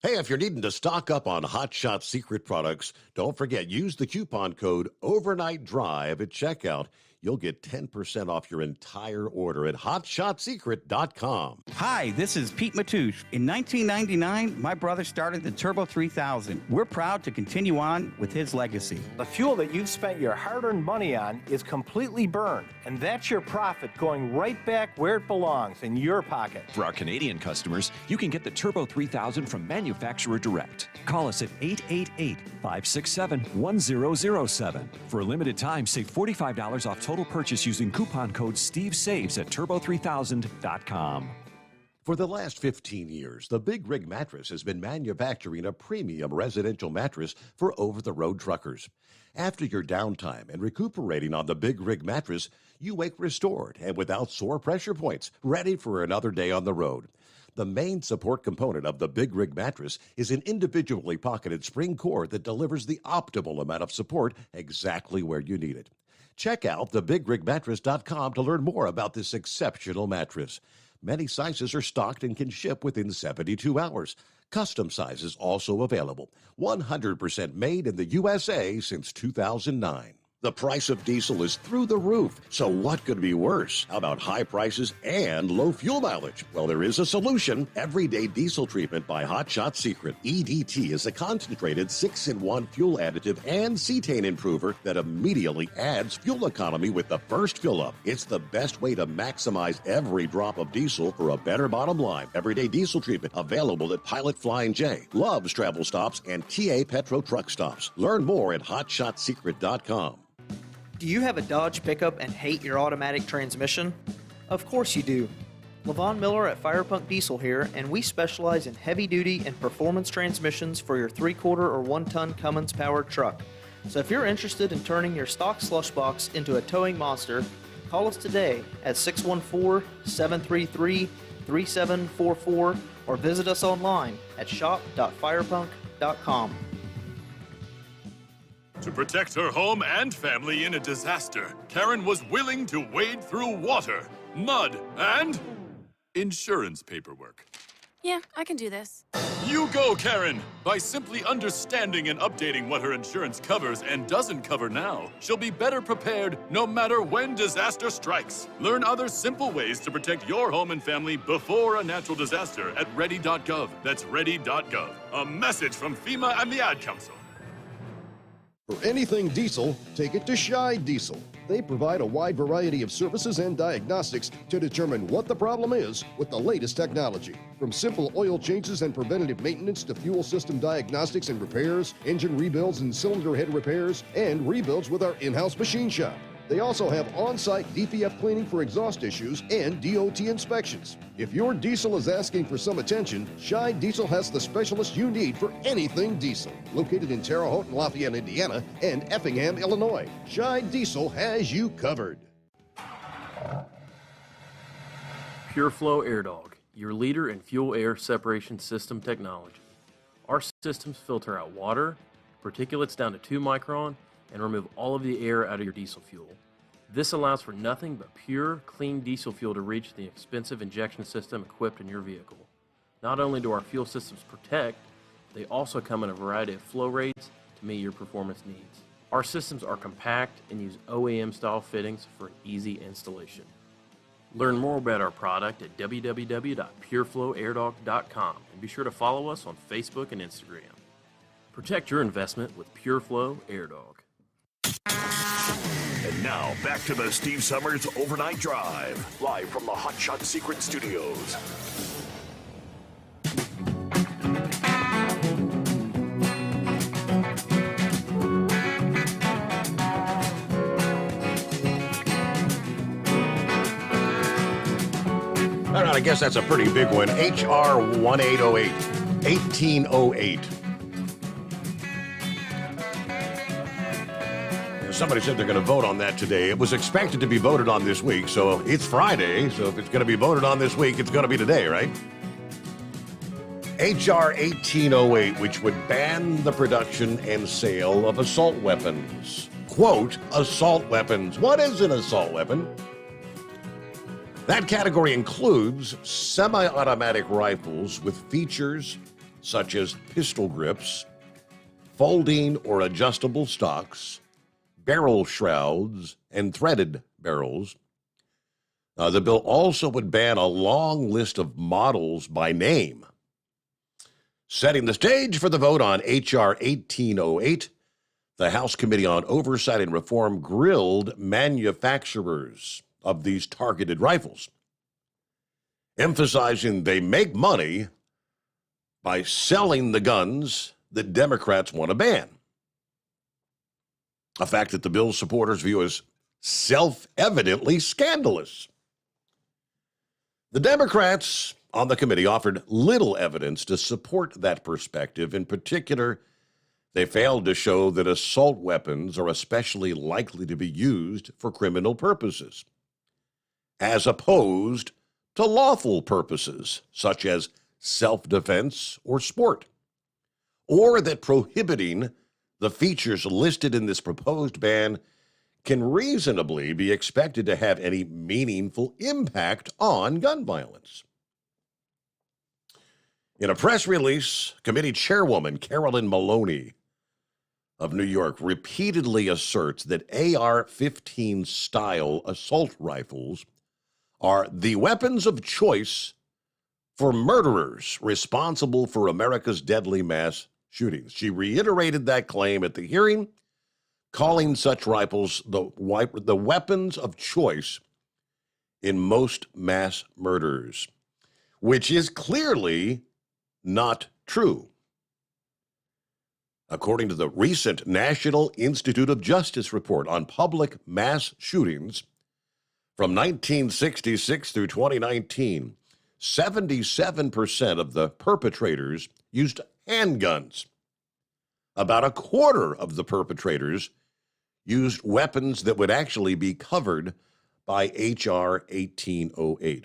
Hey, if you're needing to stock up on Hot Shot Secret products, don't forget, use the coupon code Overnight Drive at checkout. You'll get 10% off your entire order at hotshotsecret.com. Hi, this is Pete Matouche. In 1999, my brother started the Turbo 3000. We're proud to continue on with his legacy. The fuel that you've spent your hard-earned money on is completely burned, and that's your profit going right back where it belongs, in your pocket. For our Canadian customers, you can get the Turbo 3000 from manufacturer direct. Call us at 888-567-1007. For a limited time, save $45 off total purchase using coupon code SteveSaves at turbo3000.com. For the last 15 years, the Big Rig Mattress has been manufacturing a premium residential mattress for over-the-road truckers. After your downtime and recuperating on the Big Rig Mattress, you wake restored and without sore pressure points, ready for another day on the road. The main support component of the Big Rig Mattress is an individually pocketed spring core that delivers the optimal amount of support exactly where you need it. Check out thebigrigmattress.com to learn more about this exceptional mattress. Many sizes are stocked and can ship within 72 hours. Custom sizes also available. 100% made in the USA since 2009. The price of diesel is through the roof, so what could be worse? How about high prices and low fuel mileage? Well, there is a solution. Everyday Diesel Treatment by Hot Shot Secret. EDT is a concentrated 6-in-1 fuel additive and cetane improver that immediately adds fuel economy with the first fill-up. It's the best way to maximize every drop of diesel for a better bottom line. Everyday Diesel Treatment, available at Pilot Flying J, Love's Travel Stops, and TA Petro Truck Stops. Learn more at hotshotsecret.com. Do you have a Dodge pickup and hate your automatic transmission? Of course you do. Levon Miller at Firepunk Diesel here, and we specialize in heavy-duty and performance transmissions for your 3-quarter or 1-ton Cummins-powered truck. So if you're interested in turning your stock slush box into a towing monster, call us today at 614-733-3744 or visit us online at shop.firepunk.com. To protect her home and family in a disaster, Karen was willing to wade through water, mud, and insurance paperwork. Yeah, I can do this. You go, Karen! By simply understanding and updating what her insurance covers and doesn't cover now, she'll be better prepared no matter when disaster strikes. Learn other simple ways to protect your home and family before a natural disaster at ready.gov. That's ready.gov. A message from FEMA and the Ad Council. For anything diesel, take it to Scheid Diesel. They provide a wide variety of services and diagnostics to determine what the problem is with the latest technology. From simple oil changes and preventative maintenance to fuel system diagnostics and repairs, engine rebuilds and cylinder head repairs, and rebuilds with our in-house machine shop. They also have on-site DPF cleaning for exhaust issues and DOT inspections. If your diesel is asking for some attention, Scheid Diesel has the specialist you need for anything diesel. Located in Terre Haute and Lafayette, Indiana, and Effingham, Illinois, Scheid Diesel has you covered. Pure Flow Air Dog, your leader in fuel air separation system technology. Our systems filter out water, particulates down to 2 micron, and remove all of the air out of your diesel fuel. This allows for nothing but pure, clean diesel fuel to reach the expensive injection system equipped in your vehicle. Not only do our fuel systems protect, they also come in a variety of flow rates to meet your performance needs. Our systems are compact and use OEM-style fittings for an easy installation. Learn more about our product at www.pureflowairDog.com and be sure to follow us on Facebook and Instagram. Protect your investment with PureFlow Air Dog. And now, back to the Steve Summers Overnight Drive, live from the Hot Shot Secret Studios. All right, I guess that's a pretty big one. H.R. 1808. Somebody said they're going to vote on that today. It was expected to be voted on this week, so it's Friday. So if it's going to be voted on this week, it's going to be today, right? H.R. 1808, which would ban the production and sale of assault weapons. Quote, assault weapons. What is an assault weapon? That category includes semi-automatic rifles with features such as pistol grips, folding or adjustable stocks, barrel shrouds, and threaded barrels. The bill also would ban a long list of models by name. Setting the stage for the vote on H.R. 1808, the House Committee on Oversight and Reform grilled manufacturers of these targeted rifles, emphasizing they make money by selling the guns that Democrats want to ban. A fact that the bill's supporters view as self-evidently scandalous. The Democrats on the committee offered little evidence to support that perspective. In particular, they failed to show that assault weapons are especially likely to be used for criminal purposes, as opposed to lawful purposes, such as self-defense or sport, or that prohibiting the features listed in this proposed ban can reasonably be expected to have any meaningful impact on gun violence. In a press release, committee chairwoman Carolyn Maloney of New York repeatedly asserts that AR-15 style assault rifles are the weapons of choice for murderers responsible for America's deadly mass shootings. She reiterated that claim at the hearing, calling such rifles the weapons of choice in most mass murders, which is clearly not true. According to the recent National Institute of Justice report on public mass shootings from 1966 through 2019, 77% of the perpetrators used handguns. About a quarter of the perpetrators used weapons that would actually be covered by H.R. 1808.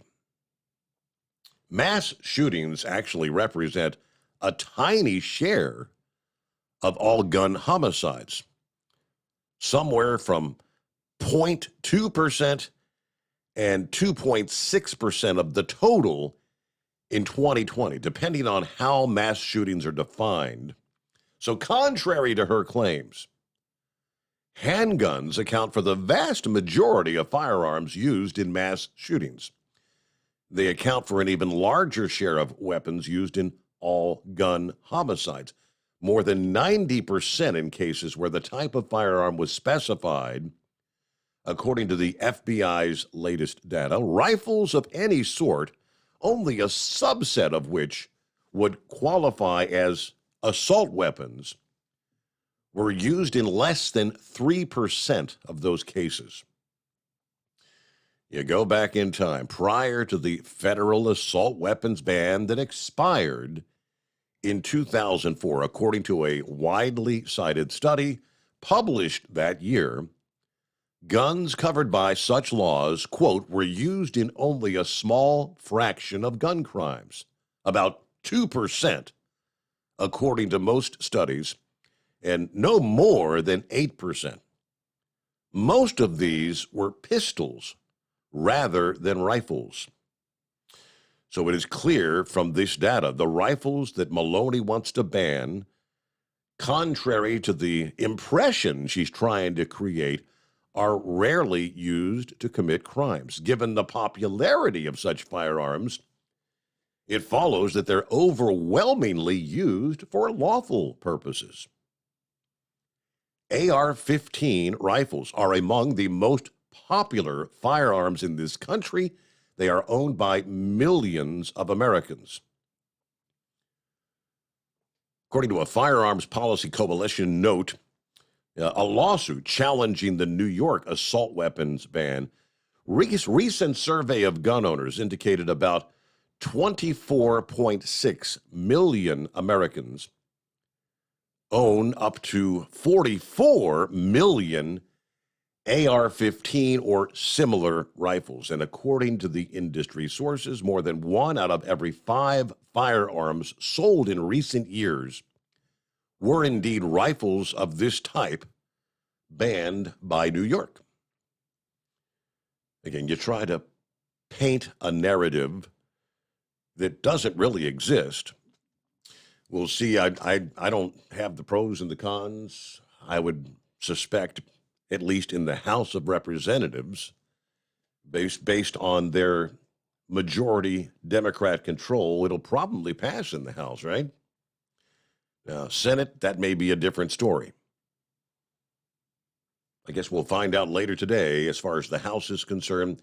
Mass shootings actually represent a tiny share of all gun homicides, somewhere from 0.2% and 2.6% of the total in 2020, depending on how mass shootings are defined. So contrary to her claims, handguns account for the vast majority of firearms used in mass shootings. They account for an even larger share of weapons used in all gun homicides, more than 90% in cases where the type of firearm was specified. According to the FBI's latest data, rifles of any sort, only a subset of which would qualify as assault weapons, were used in less than 3% of those cases. You go back in time, prior to the federal assault weapons ban that expired in 2004, according to a widely cited study published that year, guns covered by such laws, quote, were used in only a small fraction of gun crimes, about 2%, according to most studies, and no more than 8%. Most of these were pistols rather than rifles. So it is clear from this data, the rifles that Maloney wants to ban, contrary to the impression she's trying to create, are rarely used to commit crimes. Given the popularity of such firearms, it follows that they're overwhelmingly used for lawful purposes. AR-15 rifles are among the most popular firearms in this country. They are owned by millions of Americans. According to a Firearms Policy Coalition note, a lawsuit challenging the New York assault weapons ban, recent survey of gun owners indicated about 24.6 million Americans own up to 44 million AR-15 or similar rifles. And according to the industry sources, more than 1 out of every 5 firearms sold in recent years were indeed rifles of this type banned by New York. Again, you try to paint a narrative that doesn't really exist. We'll see. I don't have the pros and the cons. I would suspect, at least in the House of Representatives, based on their majority Democrat control, it'll probably pass in the House, right? Now, Senate, that may be a different story. I guess we'll find out later today as far as the House is concerned.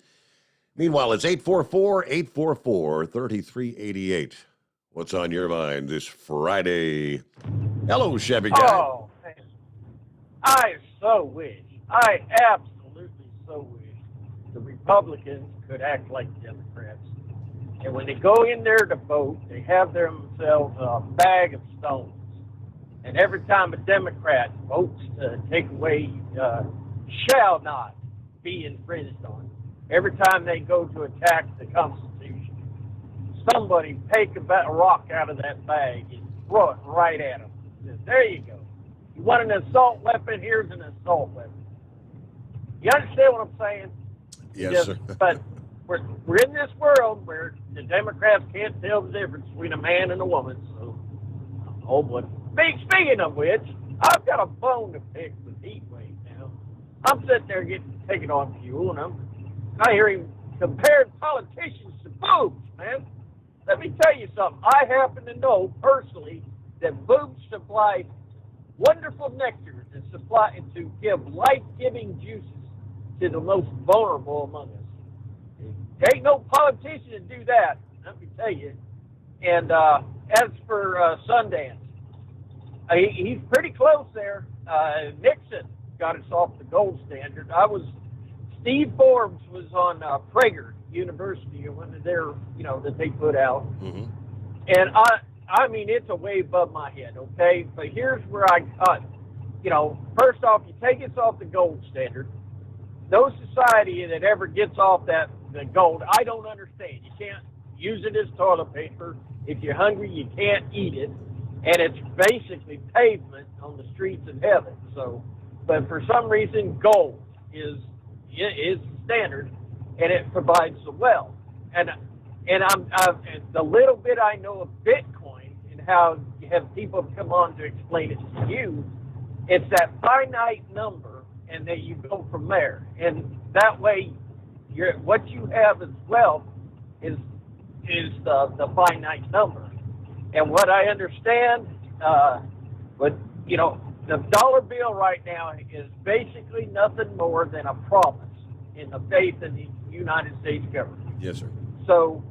Meanwhile, it's 844-844-3388. What's on your mind this Friday? Hello, Chevy guy. Oh, man. I absolutely so wish the Republicans could act like Democrats. And when they go in there to vote, they have themselves a bag of stones. And every time a Democrat votes to take away shall not be infringed on, every time they go to attack the Constitution, somebody take a rock out of that bag and throw it right at them. Says, there you go. You want an assault weapon? Here's an assault weapon. You understand what I'm saying? Yes, sir. But we're in this world where the Democrats can't tell the difference between a man and a woman. So, oh boy. Speaking of which, I've got a bone to pick with heat wave now. I'm sitting there getting taken on fuel, and I hear him comparing politicians to boobs, man. Let me tell you something. I happen to know personally that boobs supply wonderful nectar to give life-giving juices to the most vulnerable among us. There ain't no politician to do that, let me tell you. And as for Sundance, he's pretty close there. Nixon got us off the gold standard. Steve Forbes was on Prager University, one of their, that they put out. Mm-hmm. And I mean, it's a way above my head, okay? But here's where first off, you take us off the gold standard. No society that ever gets off the gold, I don't understand. You can't use it as toilet paper. If you're hungry, you can't eat it. And it's basically pavement on the streets of heaven. So, but for some reason, gold is standard, and it provides the wealth. And the little bit I know of Bitcoin and how you have people come on to explain it to you, it's that finite number, and then you go from there. And that way, what you have as wealth is the finite number. And what I understand, the dollar bill right now is basically nothing more than a promise in the faith in the United States government. Yes, sir. So,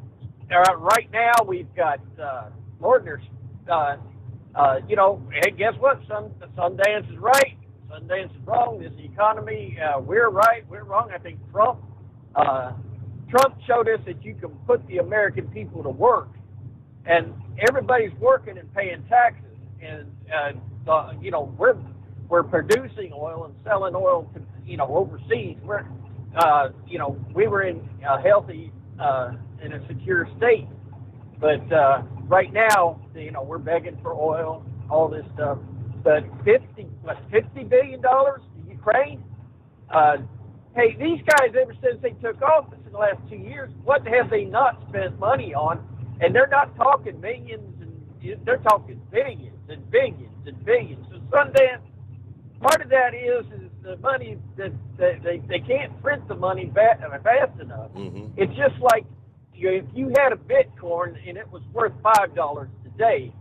right now we've got Lordner's, hey, guess what? Sundance is right. Sundance is wrong. This economy, we're right. We're wrong. I think Trump showed us that you can put the American people to work. And everybody's working and paying taxes, and we're producing oil and selling oil to overseas. We were in a healthy in a secure state, but right now we're begging for oil, all this stuff. but $50 billion to Ukraine? Hey, these guys, ever since they took office in the last 2 years, what have they not spent money on? And they're not talking millions, they're talking billions and billions and billions. So Sundance, part of that is the money that they can't print the money fast enough. It's just like if you had a Bitcoin and it was worth $5 today.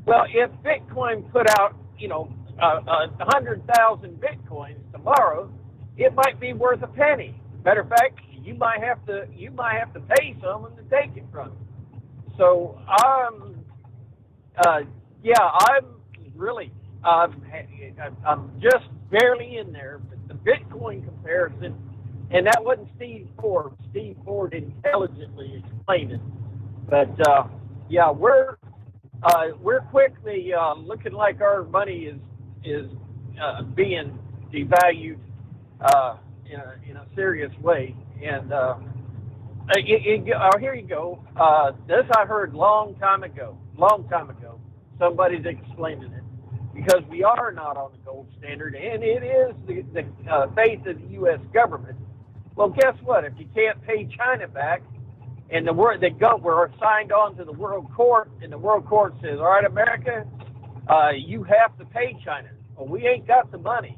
Well, if Bitcoin put out 100,000 Bitcoins tomorrow, it might be worth a penny. Matter of fact, you might have to pay someone to take it from you. So I'm just barely in there. But the Bitcoin comparison, and that wasn't Steve Ford. Steve Ford intelligently explained it. But we're quickly looking like our money is being devalued in a serious way. And here you go. This I heard long time ago. Somebody's explaining it, because we are not on the gold standard, and it is the faith of the U.S. government. Well, guess what? If you can't pay China back, and we're signed on to the World Court, and the World Court says, all right, America, you have to pay China. Well, we ain't got the money.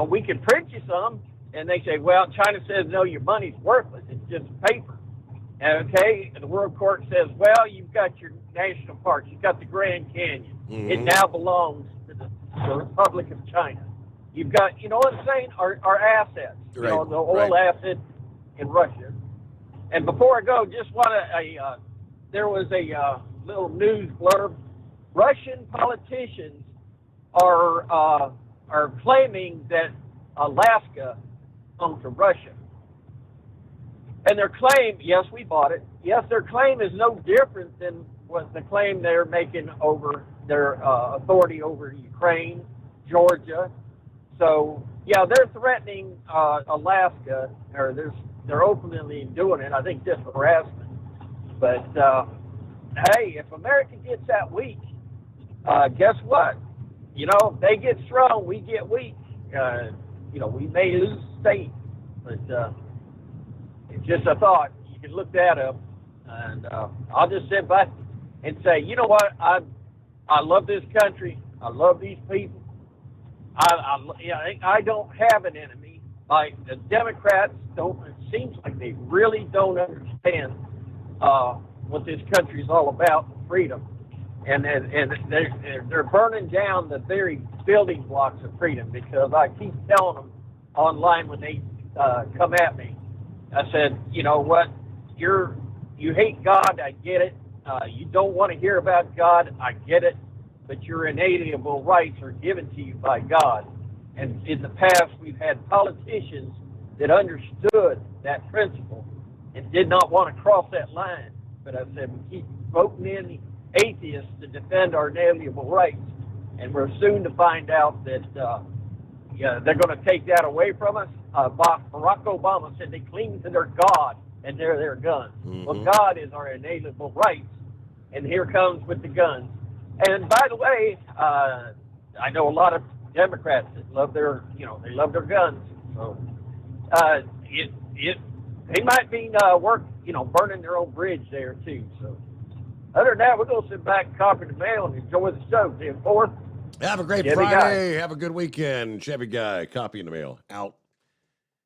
We can print you some, and they say, well, China says, no, your money's worthless. It's just paper. Okay? And the World Court says, well, you've got your national parks. You've got the Grand Canyon. It now belongs to the Republic of China. You've got, you know what I'm saying, our assets. Right. The oil assets in Russia. And before I go, just want there was a little news blurb. Russian politicians are claiming that Alaska belongs to Russia. And their claim, yes, we bought it. Yes, their claim is no different than what the claim they're making over their authority over Ukraine, Georgia. So, yeah, they're threatening Alaska, or they're openly doing it. I think just harassment. But, hey, if America gets that weak, guess what? If they get strong, we get weak. We may lose state. But it's just a thought. You can look that up. And I'll just sit back and say, you know what? I love this country. I love these people. I don't have an enemy. Like the Democrats don't. It seems like they really don't understand what this country is all about, freedom, and they're burning down the very building blocks of freedom. Because I keep telling them online when they come at me, I said, you know what? You hate God. I get it. You don't want to hear about God. I get it. But your inalienable rights are given to you by God. And in the past, we've had politicians that understood that principle and did not want to cross that line. But I said, we keep voting in atheists to defend our inalienable rights. And we're soon to find out that they're going to take that away from us. Barack Obama said they cling to their God and they're their guns. Well, God is our inalienable rights. And here comes with the guns. And by the way, I know a lot of Democrats that love their guns. So they might be burning their own bridge there too. So other than that, we're going to sit back and copy the mail and enjoy the show. 10-4. Have a great Chevy Friday. Guy. Have a good weekend. Chevy Guy, copy in the mail, out.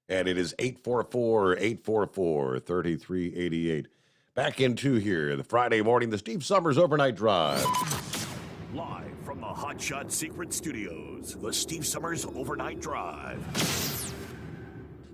And it is 844-844-3388. Back into here, the Friday morning, the Steve Summers Overnight Drive. Live from the Hot Shot Secret Studios, the Steve Summers Overnight Drive.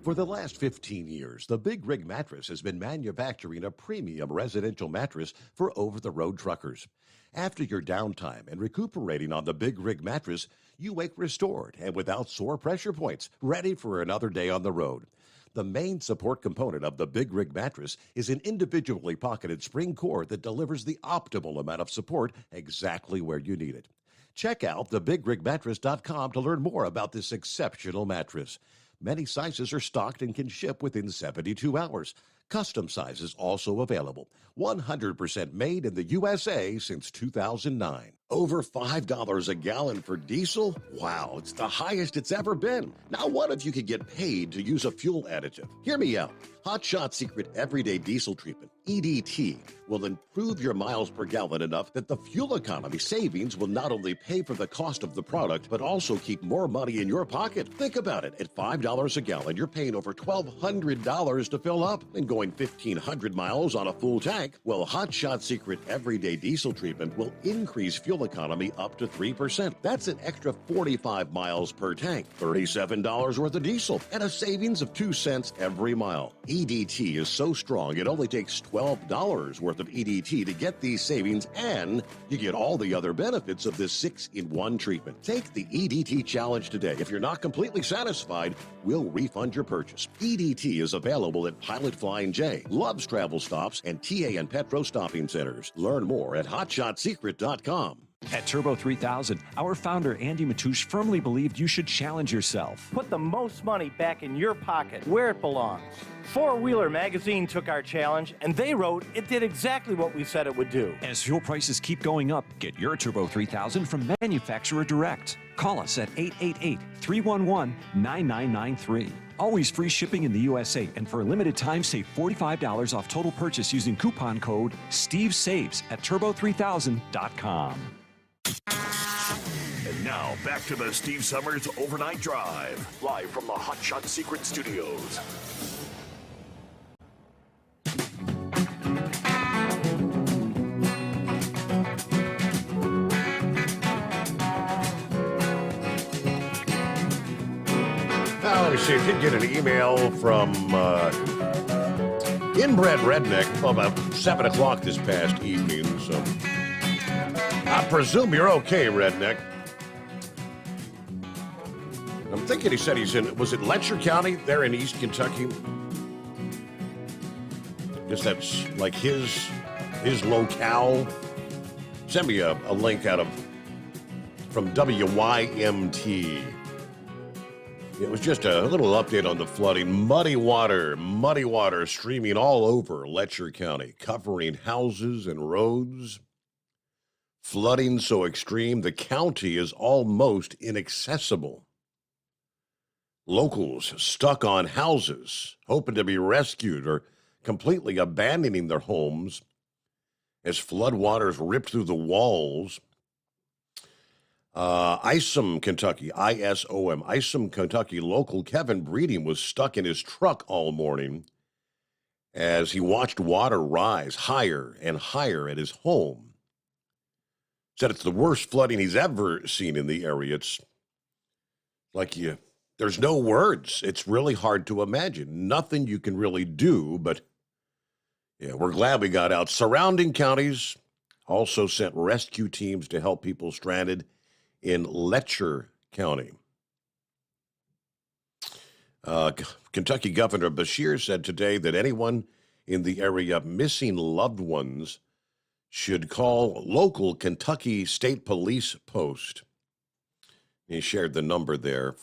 For the last 15 years, the Big Rig Mattress has been manufacturing a premium residential mattress for over-the-road truckers. After your downtime and recuperating on the Big Rig Mattress, you wake restored and without sore pressure points, ready for another day on the road. The main support component of the Big Rig Mattress is an individually pocketed spring core that delivers the optimal amount of support exactly where you need it. Check out thebigrigmattress.com to learn more about this exceptional mattress. Many sizes are stocked and can ship within 72 hours. Custom sizes also available. 100% made in the USA since 2009. Over $5 a gallon for diesel? Wow, it's the highest it's ever been. Now, what if you could get paid to use a fuel additive? Hear me out. Hot Shot Secret Everyday Diesel Treatment, EDT, will improve your miles per gallon enough that the fuel economy savings will not only pay for the cost of the product, but also keep more money in your pocket. Think about it. At $5 a gallon, you're paying over $1,200 to fill up and going 1,500 miles on a full tank. Well, Hot Shot Secret Everyday Diesel Treatment will increase fuel economy up to 3%. That's an extra 45 miles per tank, $37 worth of diesel, and a savings of 2 cents every mile. EDT is so strong, it only takes $12 worth of EDT to get these savings, and you get all the other benefits of this 6-in-1 treatment. Take the EDT challenge today. If you're not completely satisfied, we'll refund your purchase. EDT is available at Pilot Flying J, Love's Travel Stops, and TA and Petro Stopping Centers. Learn more at hotshotsecret.com. At Turbo 3000, our founder Andy Matoush firmly believed you should challenge yourself. Put the most money back in your pocket, where it belongs. Four Wheeler Magazine took our challenge, and they wrote it did exactly what we said it would do. As fuel prices keep going up, get your Turbo 3000 from manufacturer direct. Call us at 888-311-9993. Always free shipping in the USA, and for a limited time, save $45 off total purchase using coupon code STEVESAVES at turbo3000.com. And now, back to the Steve Summers Overnight Drive, live from the Hot Shot Secret Studios. Now, let me see. I did get an email from Inbred Redneck about 7 o'clock this past evening, so I presume you're okay, Redneck. I'm thinking he said he's in, was it Letcher County there in East Kentucky? I guess that's like his locale. Send me a link from WYMT. It was just a little update on the flooding. Muddy water streaming all over Letcher County, covering houses and roads. Flooding so extreme, the county is almost inaccessible. Locals stuck on houses, hoping to be rescued or completely abandoning their homes as floodwaters ripped through the walls. Isom, Kentucky, ISOM, Isom, Kentucky local Kevin Breeding was stuck in his truck all morning as he watched water rise higher and higher at his home. Said it's the worst flooding he's ever seen in the area. It's like there's no words. It's really hard to imagine. Nothing you can really do, but yeah, we're glad we got out. Surrounding counties also sent rescue teams to help people stranded in Letcher County. Kentucky Governor Beshear said today that anyone in the area missing loved ones should call local Kentucky State Police Post. He shared the number there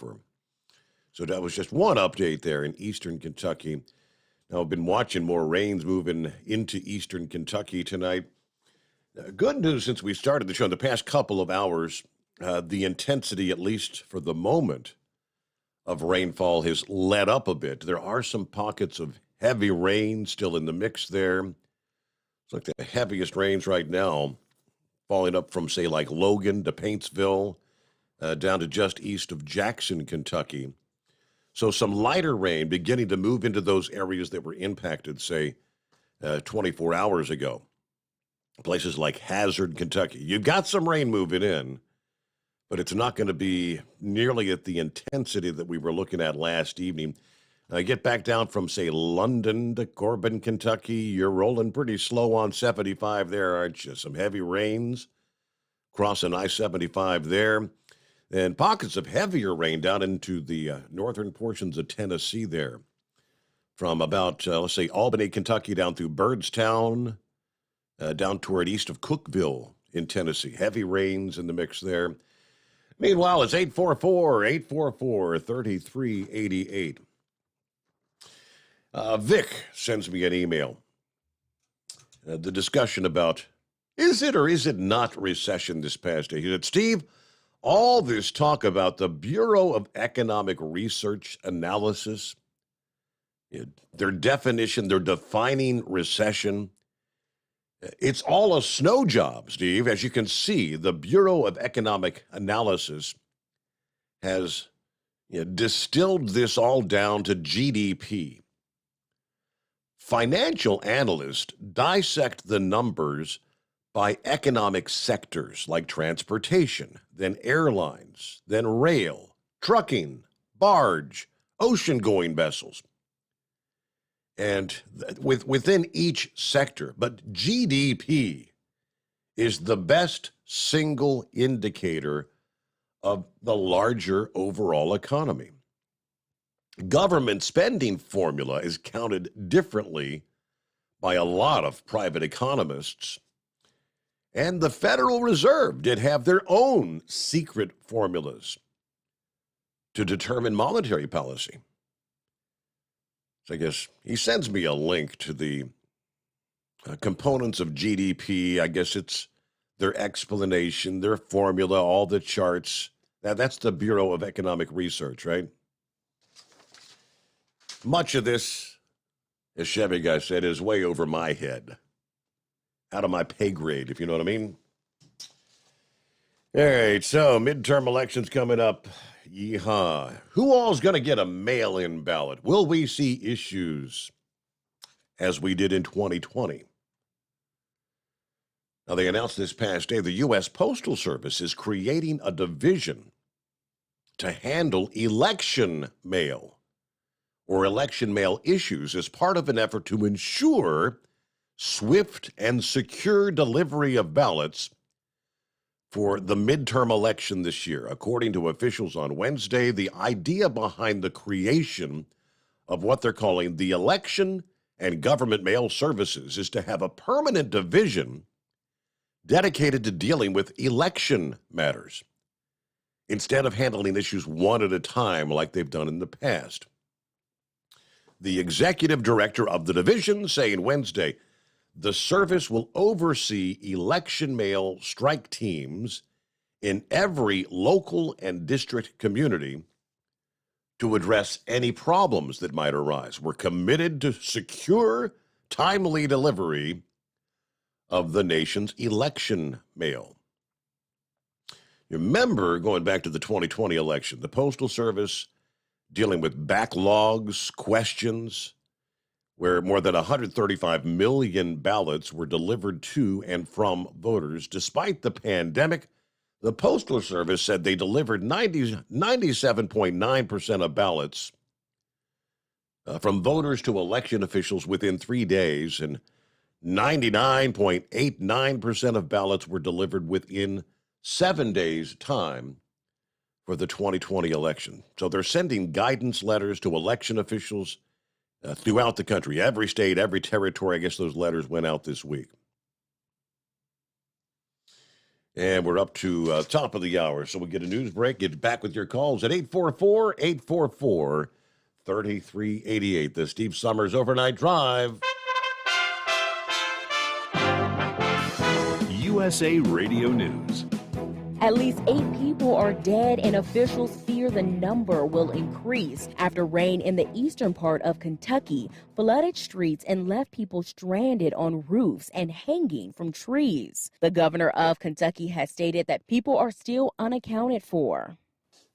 so that was just one update there in eastern Kentucky. Now, I've been watching more rains moving into eastern Kentucky tonight. Good news since we started the show in the past couple of hours. The intensity, at least for the moment, of rainfall has let up a bit. There are some pockets of heavy rain still in the mix there. It's like the heaviest rains right now falling up from, say, like Logan to Paintsville, down to just east of Jackson, Kentucky. So some lighter rain beginning to move into those areas that were impacted, say, 24 hours ago. Places like Hazard, Kentucky. You've got some rain moving in, but it's not going to be nearly at the intensity that we were looking at last evening. Get back down from, say, London to Corbin, Kentucky. You're rolling pretty slow on 75 there, aren't you? Some heavy rains crossing I-75 there. And pockets of heavier rain down into the northern portions of Tennessee there. From about, let's say, Albany, Kentucky, down through Byrdstown, down toward east of Cookville in Tennessee. Heavy rains in the mix there. Meanwhile, it's 844-844-3388. Vic sends me an email. The discussion about Is it or is it not recession this past day? He said, Steve, all this talk about the Bureau of Economic Research Analysis, their definition, their defining recession, it's all a snow job, Steve. As you can see, the Bureau of Economic Analysis has distilled this all down to GDP. Financial analysts dissect the numbers by economic sectors like transportation, then airlines, then rail, trucking, barge, ocean-going vessels. And within each sector, but GDP is the best single indicator of the larger overall economy. Government spending formula is counted differently by a lot of private economists. And the Federal Reserve did have their own secret formulas to determine monetary policy. So I guess he sends me a link to the components of GDP. I guess it's their explanation, their formula, all the charts. That's the Bureau of Economic Research, right? Much of this, as Chevy guy said, is way over my head. Out of my pay grade, if you know what I mean. All right, so midterm elections coming up. Yeehaw. Who all's going to get a mail-in ballot? Will we see issues as we did in 2020? Now, they announced this past day the U.S. Postal Service is creating a division to handle election mail or election mail issues as part of an effort to ensure swift and secure delivery of ballots for the midterm election this year. According to officials on Wednesday, the idea behind the creation of what they're calling the Election and Government Mail Services is to have a permanent division dedicated to dealing with election matters, instead of handling issues one at a time like they've done in the past. The executive director of the division saying Wednesday, the service will oversee election mail strike teams in every local and district community to address any problems that might arise. We're committed to secure, timely delivery of the nation's election mail. You remember, going back to the 2020 election, the Postal Service dealing with backlogs, questions, where more than 135 million ballots were delivered to and from voters. Despite the pandemic, the Postal Service said they delivered 97.9% of ballots from voters to election officials within 3 days, and 99.89% of ballots were delivered within 7 days' time for the 2020 election. So they're sending guidance letters to election officials throughout the country, every state, every territory. I guess those letters went out this week. And we're up to top of the hour, so we'll get a news break. Get back with your calls at 844-844-3388. The Steve Sommers Overnight Drive. USA Radio News. At least 8 people are dead, and officials fear the number will increase after rain in the eastern part of Kentucky flooded streets and left people stranded on roofs and hanging from trees. The governor of Kentucky has stated that people are still unaccounted for.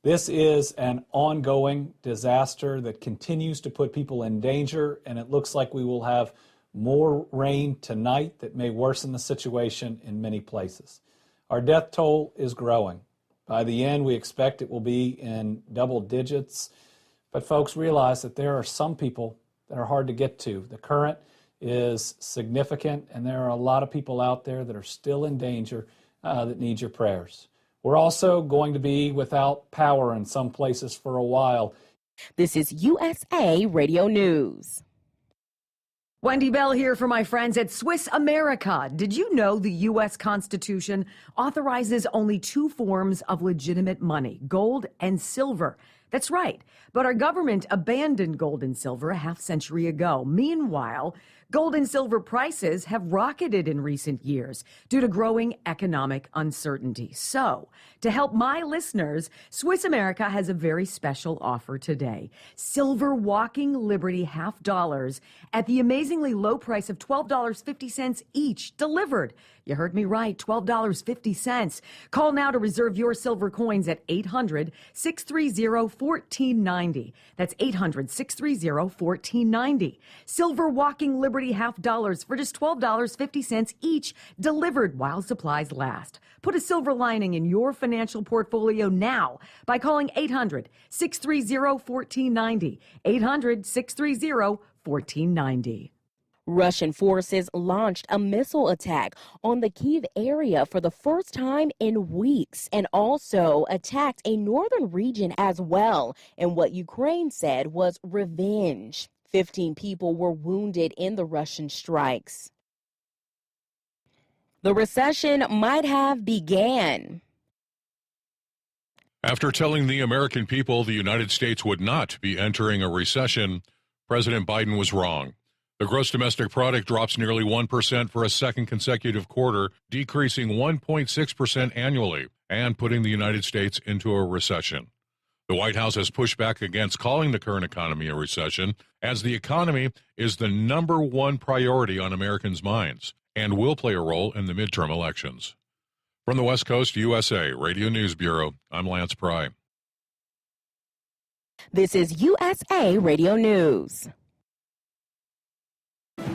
This is an ongoing disaster that continues to put people in danger, and it looks like we will have more rain tonight that may worsen the situation in many places. Our death toll is growing. By the end, we expect it will be in double digits. But folks, realize that there are some people that are hard to get to. The current is significant, and there are a lot of people out there that are still in danger that need your prayers. We're also going to be without power in some places for a while. This is USA Radio News. Wendy Bell here for my friends at Swiss America. Did you know the U.S. Constitution authorizes only 2 forms of legitimate money, gold and silver? That's right. But our government abandoned gold and silver a half-century ago. Meanwhile, gold and silver prices have rocketed in recent years due to growing economic uncertainty. So, to help my listeners, Swiss America has a very special offer today. Silver Walking Liberty $half at the amazingly low price of $12.50 each, delivered. You heard me right, $12.50. Call now to reserve your silver coins at 800-630-1490. That's 800-630-1490. Silver Walking Liberty $half for just $12.50 each, delivered while supplies last. Put a silver lining in your financial portfolio now by calling 800-630-1490. 800-630-1490. Russian forces launched a missile attack on the Kyiv area for the first time in weeks and also attacked a northern region as well in what Ukraine said was revenge. 15 people were wounded in the Russian strikes. The recession might have began. After telling the American people the United States would not be entering a recession, President Biden was wrong. The gross domestic product drops nearly 1% for a second consecutive quarter, decreasing 1.6% annually and putting the United States into a recession. The White House has pushed back against calling the current economy a recession, as the economy is the number one priority on Americans' minds and will play a role in the midterm elections. From the West Coast USA Radio News Bureau, I'm Lance Pry. This is USA Radio News.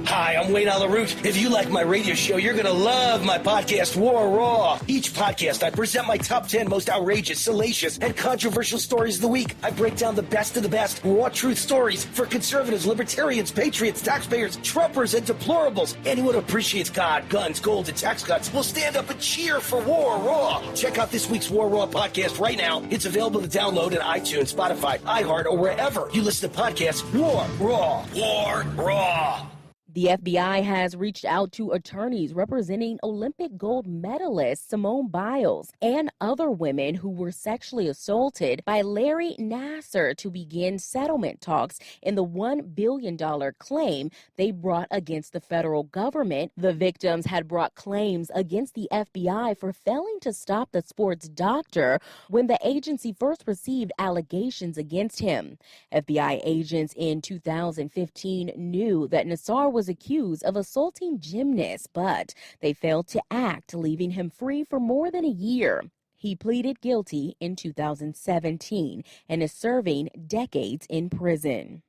Hi, I'm Wayne Alaroot. If you like my radio show, you're going to love my podcast, War Raw. Each podcast, I present my top 10 most outrageous, salacious, and controversial stories of the week. I break down the best of the best raw truth stories for conservatives, libertarians, patriots, taxpayers, Trumpers, and deplorables. Anyone who appreciates God, guns, gold, and tax cuts will stand up and cheer for War Raw. Check out this week's War Raw podcast right now. It's available to download at iTunes, Spotify, iHeart, or wherever you listen to podcasts. War Raw. War Raw. The FBI has reached out to attorneys representing Olympic gold medalist Simone Biles and other women who were sexually assaulted by Larry Nassar to begin settlement talks in the $1 billion claim they brought against the federal government. The victims had brought claims against the FBI for failing to stop the sports doctor when the agency first received allegations against him. FBI agents in 2015 knew that Nassar was accused of assaulting gymnasts, but they failed to act, leaving him free for more than a year. He pleaded guilty in 2017 and is serving decades in prison.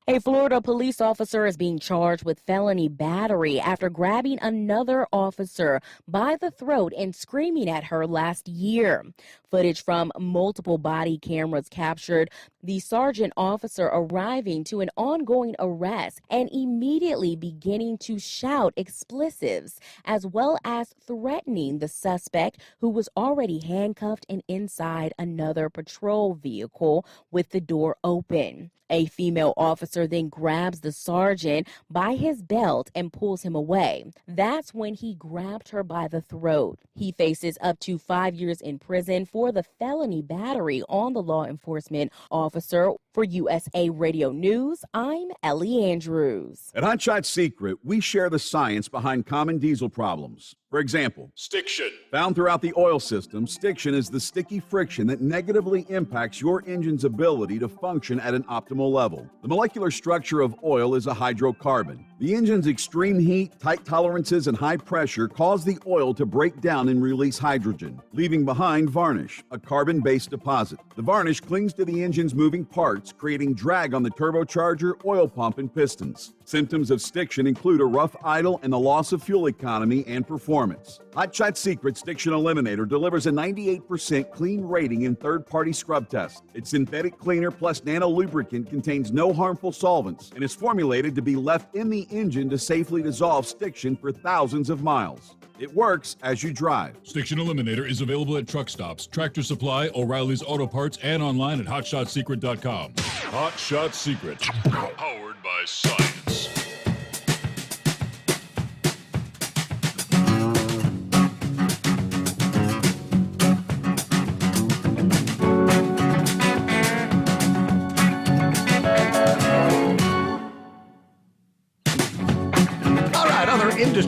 A Florida police officer is being charged with felony battery after grabbing another officer by the throat and screaming at her last year. Footage from multiple body cameras captured the sergeant officer arriving to an ongoing arrest and immediately beginning to shout expletives, as well as threatening the suspect, who was already handcuffed and inside another patrol vehicle with the door open. A female officer then grabs the sergeant by his belt and pulls him away. That's when he grabbed her by the throat. He faces up to 5 years in prison for the felony battery on the law enforcement officer. For USA Radio News, I'm Ellie Andrews. At Hotshot Secret, we share the science behind common diesel problems. For example, stiction. Found throughout the oil system, stiction is the sticky friction that negatively impacts your engine's ability to function at an optimal level. The molecular structure of oil is a hydrocarbon. The engine's extreme heat, tight tolerances, and high pressure cause the oil to break down and release hydrogen, leaving behind varnish, a carbon-based deposit. The varnish clings to the engine's moving parts, creating drag on the turbocharger, oil pump, and pistons. Symptoms of stiction include a rough idle and the loss of fuel economy and performance. Hotshot Secret Stiction Eliminator delivers a 98% clean rating in third-party scrub tests. Its synthetic cleaner plus nano lubricant contains no harmful solvents and is formulated to be left in the engine to safely dissolve stiction for thousands of miles. It works as you drive. Stiction Eliminator is available at truck stops, Tractor Supply, O'Reilly's Auto Parts, and online at HotShotSecret.com. Hot Shot Secret, powered by science.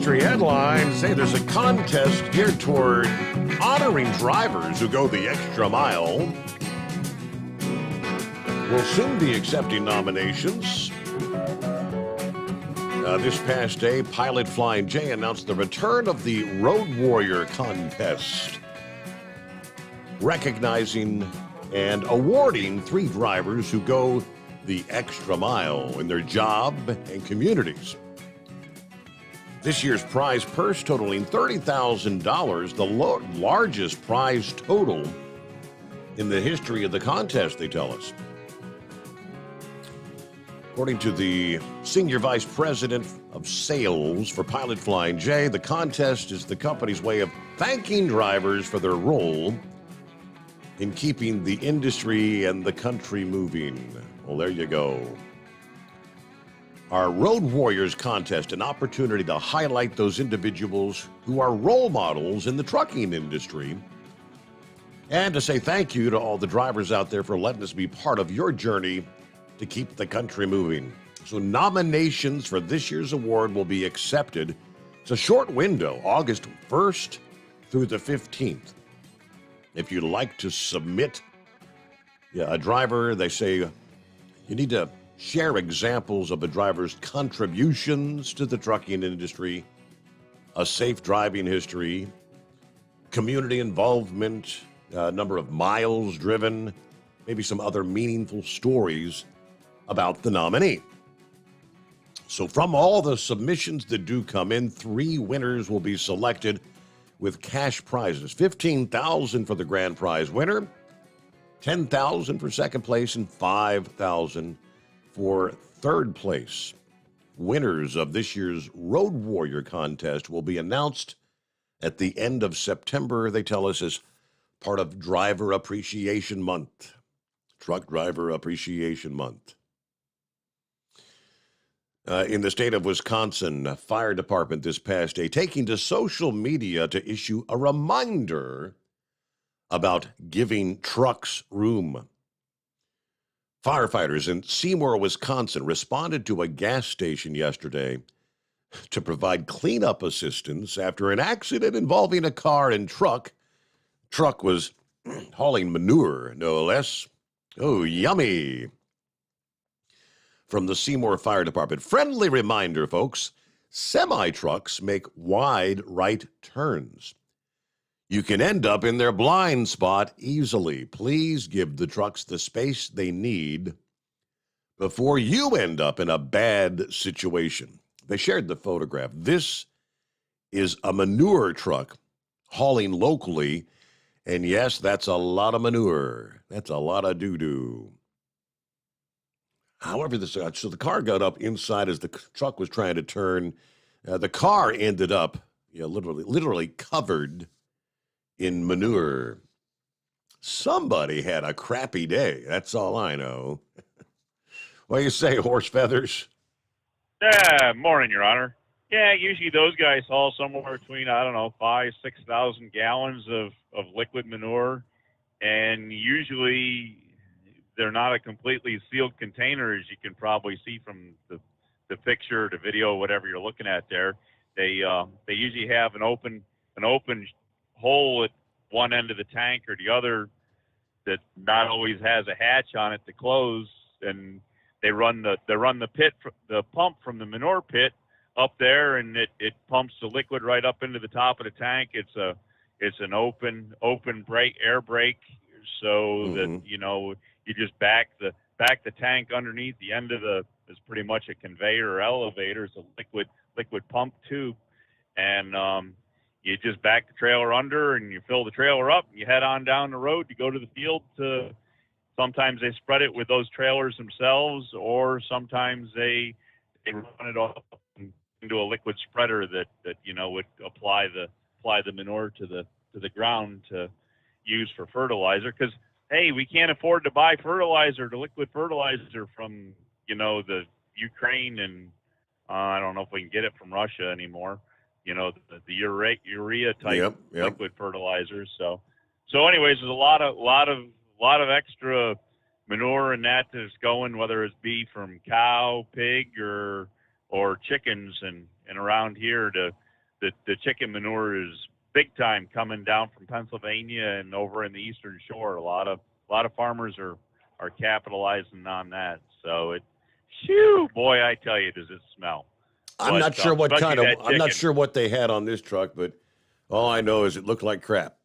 industry headlines. Hey, there's a contest geared toward honoring drivers who go the extra mile. We'll soon be accepting nominations. This past day, Pilot Flying J announced the return of the Road Warrior contest, recognizing and awarding 3 drivers who go the extra mile in their job and communities. This year's prize purse totaling $30,000, the largest prize total in the history of the contest, they tell us. According to the Senior Vice President of Sales for Pilot Flying J, the contest is the company's way of thanking drivers for their role in keeping the industry and the country moving. Well, there you go. Our Road Warriors contest, an opportunity to highlight those individuals who are role models in the trucking industry, and to say thank you to all the drivers out there for letting us be part of your journey to keep the country moving. So nominations for this year's award will be accepted. It's a short window, August 1st through the 15th. If you'd like to submit a driver, they say you need to share examples of a driver's contributions to the trucking industry, a safe driving history, community involvement, number of miles driven, maybe some other meaningful stories about the nominee. So from all the submissions that do come in, 3 winners will be selected with cash prizes. $15,000 for the grand prize winner, $10,000 for second place, and $5,000 for third place. Winners of this year's Road Warrior contest will be announced at the end of September, they tell us, as part of Driver Appreciation Month. Truck Driver Appreciation Month. In the state of Wisconsin, a fire department this past day taking to social media to issue a reminder about giving trucks room. Firefighters in Seymour, Wisconsin responded to a gas station yesterday to provide cleanup assistance after an accident involving a car and truck. Truck was hauling manure, no less. Oh, yummy. From the Seymour Fire Department. Friendly reminder, folks, semi-trucks make wide right turns. You can end up in their blind spot easily. Please give the trucks the space they need before you end up in a bad situation. They shared the photograph. This is a manure truck hauling locally, and yes, that's a lot of manure. That's a lot of doo-doo. However, so the car got up inside as the truck was trying to turn. The car ended up literally covered in manure. Somebody had a crappy day. That's all I know. What do you say, horse feathers? Morning, Your Honor. Yeah, usually those guys haul somewhere between, 5,000-6,000 gallons of liquid manure. And usually they're not a completely sealed container, as you can probably see from the picture, the video, whatever you're looking at there. They usually have an open hole at one end of the tank or the other that not always has a hatch on it to close, and they run the pump from the manure pit up there, and it pumps the liquid right up into the top of the tank. It's an open air brake, so that you just back the tank underneath. The end of is pretty much a conveyor or elevator. It's a liquid pump tube, and you just back the trailer under and you fill the trailer up and you head on down the road to go to the field. Sometimes they spread it with those trailers themselves, or sometimes they run it off into a liquid spreader that would apply the manure to the ground to use for fertilizer. Because hey, we can't afford to buy the liquid fertilizer from the Ukraine, and I don't know if we can get it from Russia anymore. The urea type liquid fertilizers. So anyways, there's a lot of extra manure and that is going, whether it's from cow, pig, or chickens, and around here to the chicken manure is big time coming down from Pennsylvania and over in the Eastern Shore. A lot of farmers are capitalizing on that. So boy, I tell you, does it smell. I'm not sure I'm not sure what they had on this truck, but all I know is it looked like crap.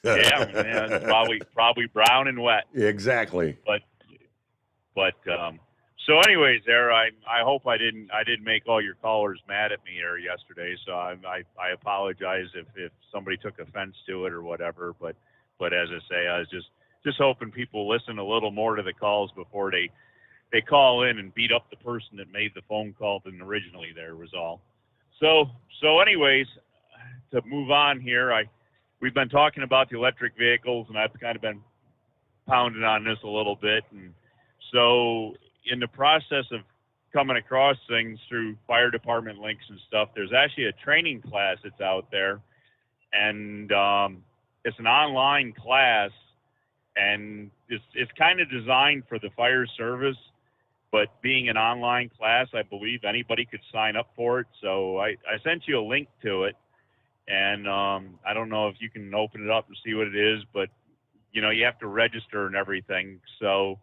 Yeah, man, it's probably brown and wet. Exactly. But so anyways, there, I hope I didn't make all your callers mad at me here yesterday. So I apologize if somebody took offense to it or whatever. But as I say, I was just hoping people listen a little more to the calls before they call in and beat up the person that made the phone call than originally there was all. So anyways, to move on here, we've been talking about the electric vehicles, and I've kind of been pounding on this a little bit. And so in the process of coming across things through fire department links and stuff, there's actually a training class that's out there, and it's an online class, and it's kind of designed for the fire service, but being an online class, I believe anybody could sign up for it. So I sent you a link to it, and I don't know if you can open it up and see what it is, but you have to register and everything. So,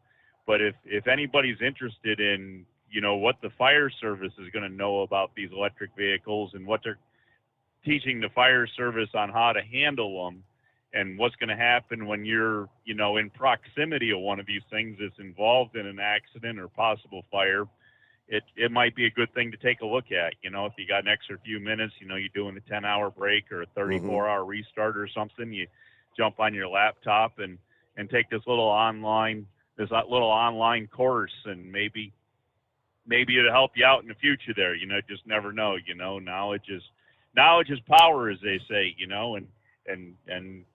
but if anybody's interested in, what the fire service is going to know about these electric vehicles and what they're teaching the fire service on how to handle them and what's going to happen when you're, in proximity of one of these things that's involved in an accident or possible fire, it might be a good thing to take a look at. If you got an extra few minutes, you're doing a 10-hour break or a 34-hour restart or something, you jump on your laptop and take this little online course, and maybe it'll help you out in the future there. Just never know. Knowledge is power, as they say, and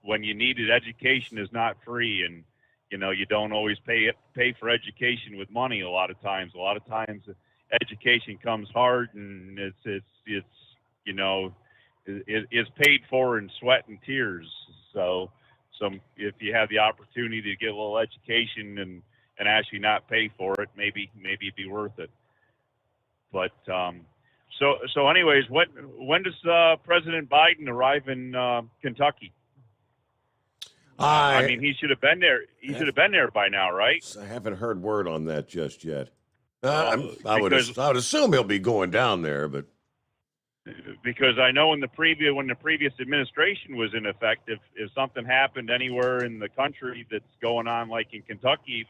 when you need it, education is not free, and you don't always pay for education with money. A lot of times education comes hard, and it's paid for in sweat and tears. So if you have the opportunity to get a little education and actually not pay for it, maybe it'd be worth it. But so anyways, when does President Biden arrive in Kentucky? I mean, he should have been there. He should have been there by now, right? I haven't heard word on that just yet. I would assume he'll be going down there, but because I know when the previous administration was in effect, if something happened anywhere in the country that's going on, like in Kentucky,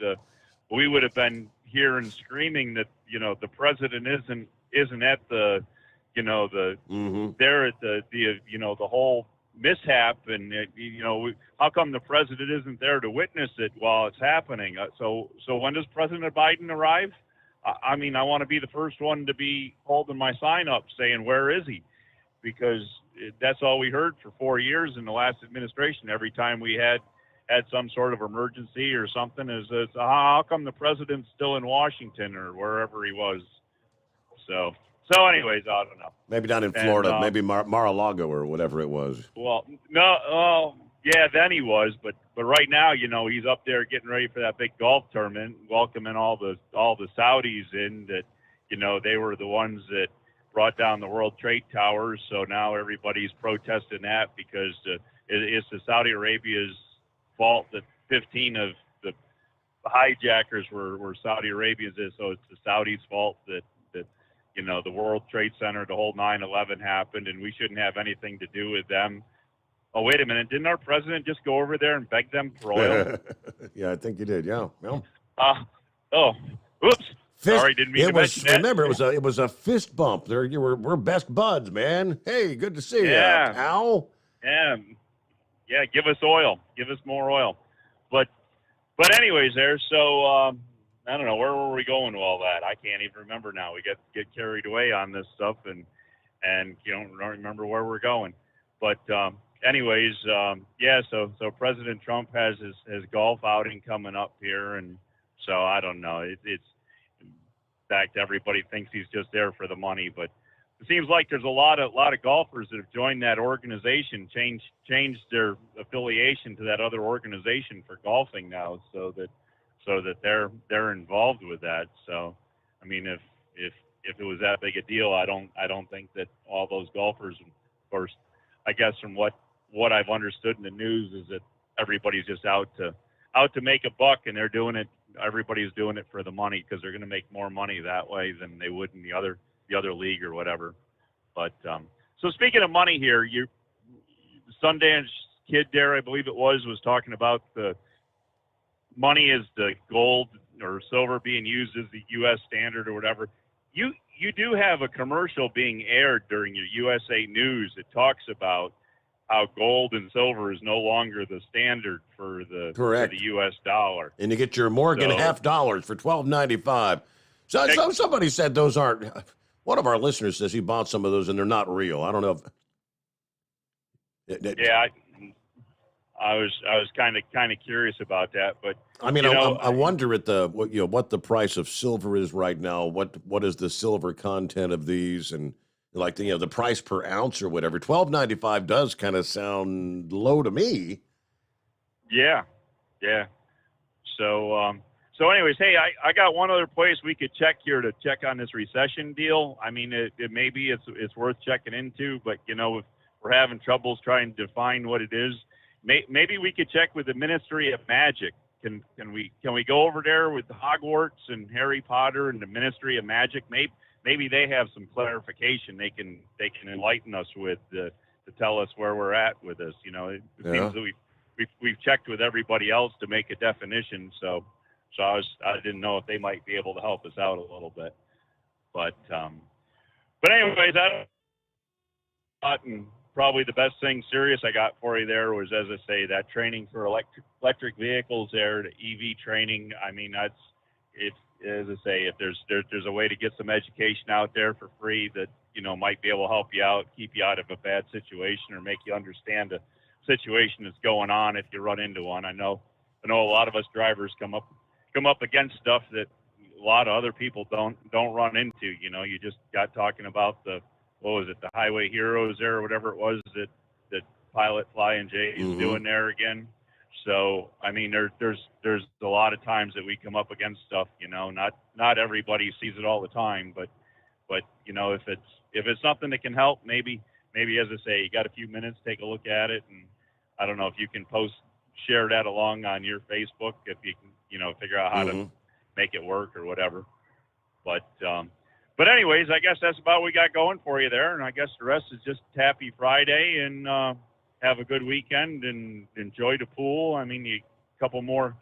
we would have been hearing screaming that the president isn't at the there at the whole mishap, and how come the president isn't there to witness it while it's happening? So when does President Biden arrive? I mean, I want to be the first one to be holding my sign up saying, where is he? Because that's all we heard for 4 years in the last administration. Every time we had some sort of emergency or something, is how come the president's still in Washington or wherever he was? So anyways, I don't know. Maybe down in Florida, maybe Mar-a-Lago or whatever it was. Well, no, yeah, then he was, but right now, he's up there getting ready for that big golf tournament, welcoming all the Saudis in that, they were the ones that brought down the World Trade Towers. So now everybody's protesting that because it's the Saudi Arabia's fault that 15 of the hijackers were Saudi Arabia's. So it's the Saudis' fault that the World Trade Center, the whole 9/11 happened, and we shouldn't have anything to do with them. Oh, wait a minute. Didn't our president just go over there and beg them for oil? Yeah, I think you did. Yeah. Oops. Sorry, didn't mean to mention that. Remember, it was a fist bump. We're best buds, man. Hey, good to see you, Al. Yeah. Give us oil. Give us more oil. But anyways, there. So I don't know, where were we going with all that? I can't even remember now. We get carried away on this stuff, and don't remember where we're going. But anyways, so President Trump has his golf outing coming up here, and so I don't know. It's in fact, everybody thinks he's just there for the money, but it seems like there's a lot of golfers that have joined that organization, changed their affiliation to that other organization for golfing now, so that they're involved with that. So, I mean, if if it was that big a deal, I don't think that all those golfers, of course, I guess from what I've understood in the news is that everybody's just out to make a buck, and they're doing it. Everybody's doing it for the money because they're going to make more money that way than they would in the other league or whatever. But so speaking of money here, Sundance Kid there, I believe it was talking about the money is the gold or silver being used as the U.S. standard or whatever. You do have a commercial being aired during your USA News that talks about how gold and silver is no longer the standard for the U.S. dollar. And you get your Morgan half dollars for $12.95. So somebody said those aren't. One of our listeners says he bought some of those and they're not real. I don't know if. Yeah, I was kind of curious about that, but I mean, I wonder at what the price of silver is right now. What is the silver content of these, and like the price per ounce or whatever. $12.95 does kind of sound low to me. Yeah. So anyways, hey, I got one other place we could check here to check on this recession deal. I mean, it maybe it's worth checking into, but if we're having troubles trying to define what it is, maybe we could check with the Ministry of Magic. Can we go over there with Hogwarts and Harry Potter and the Ministry of Magic? Maybe they have some clarification they can enlighten us with to tell us where we're at with this. It seems that we've checked with everybody else to make a definition. So I didn't know if they might be able to help us out a little bit. But anyways, and probably the best thing serious I got for you there was, as I say, that training for electric vehicles there, the EV training. I mean, as I say, if there's a way to get some education out there for free that might be able to help you out, keep you out of a bad situation, or make you understand a situation that's going on if you run into one. I know a lot of us drivers come up against stuff that a lot of other people don't run into. You just got talking about the Highway Heroes there or whatever it was that Pilot Flying J is doing there again. So I mean, there's a lot of times that we come up against stuff. Not everybody sees it all the time, but if it's something that can help, maybe as I say, you got a few minutes, take a look at it, and I don't know if you can share that along on your Facebook if you can figure out how to make it work or whatever. But anyways, I guess that's about what we got going for you there, and I guess the rest is just happy Friday and have a good weekend and enjoy the pool. I mean, couple more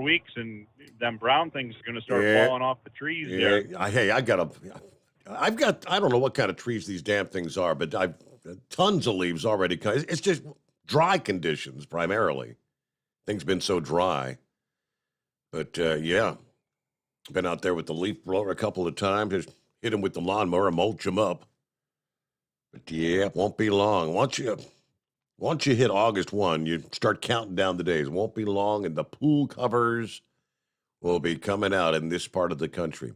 weeks and them brown things are going to start falling off the trees there. Hey, I've got I don't know what kind of trees these damn things are, but I've tons of leaves already. It's just dry conditions primarily. Things been so dry, but been out there with the leaf blower a couple of times. Just hit them with the lawnmower, mulch them up. But it won't be long. Once you hit August 1, you start counting down the days. It won't be long, and the pool covers will be coming out in this part of the country.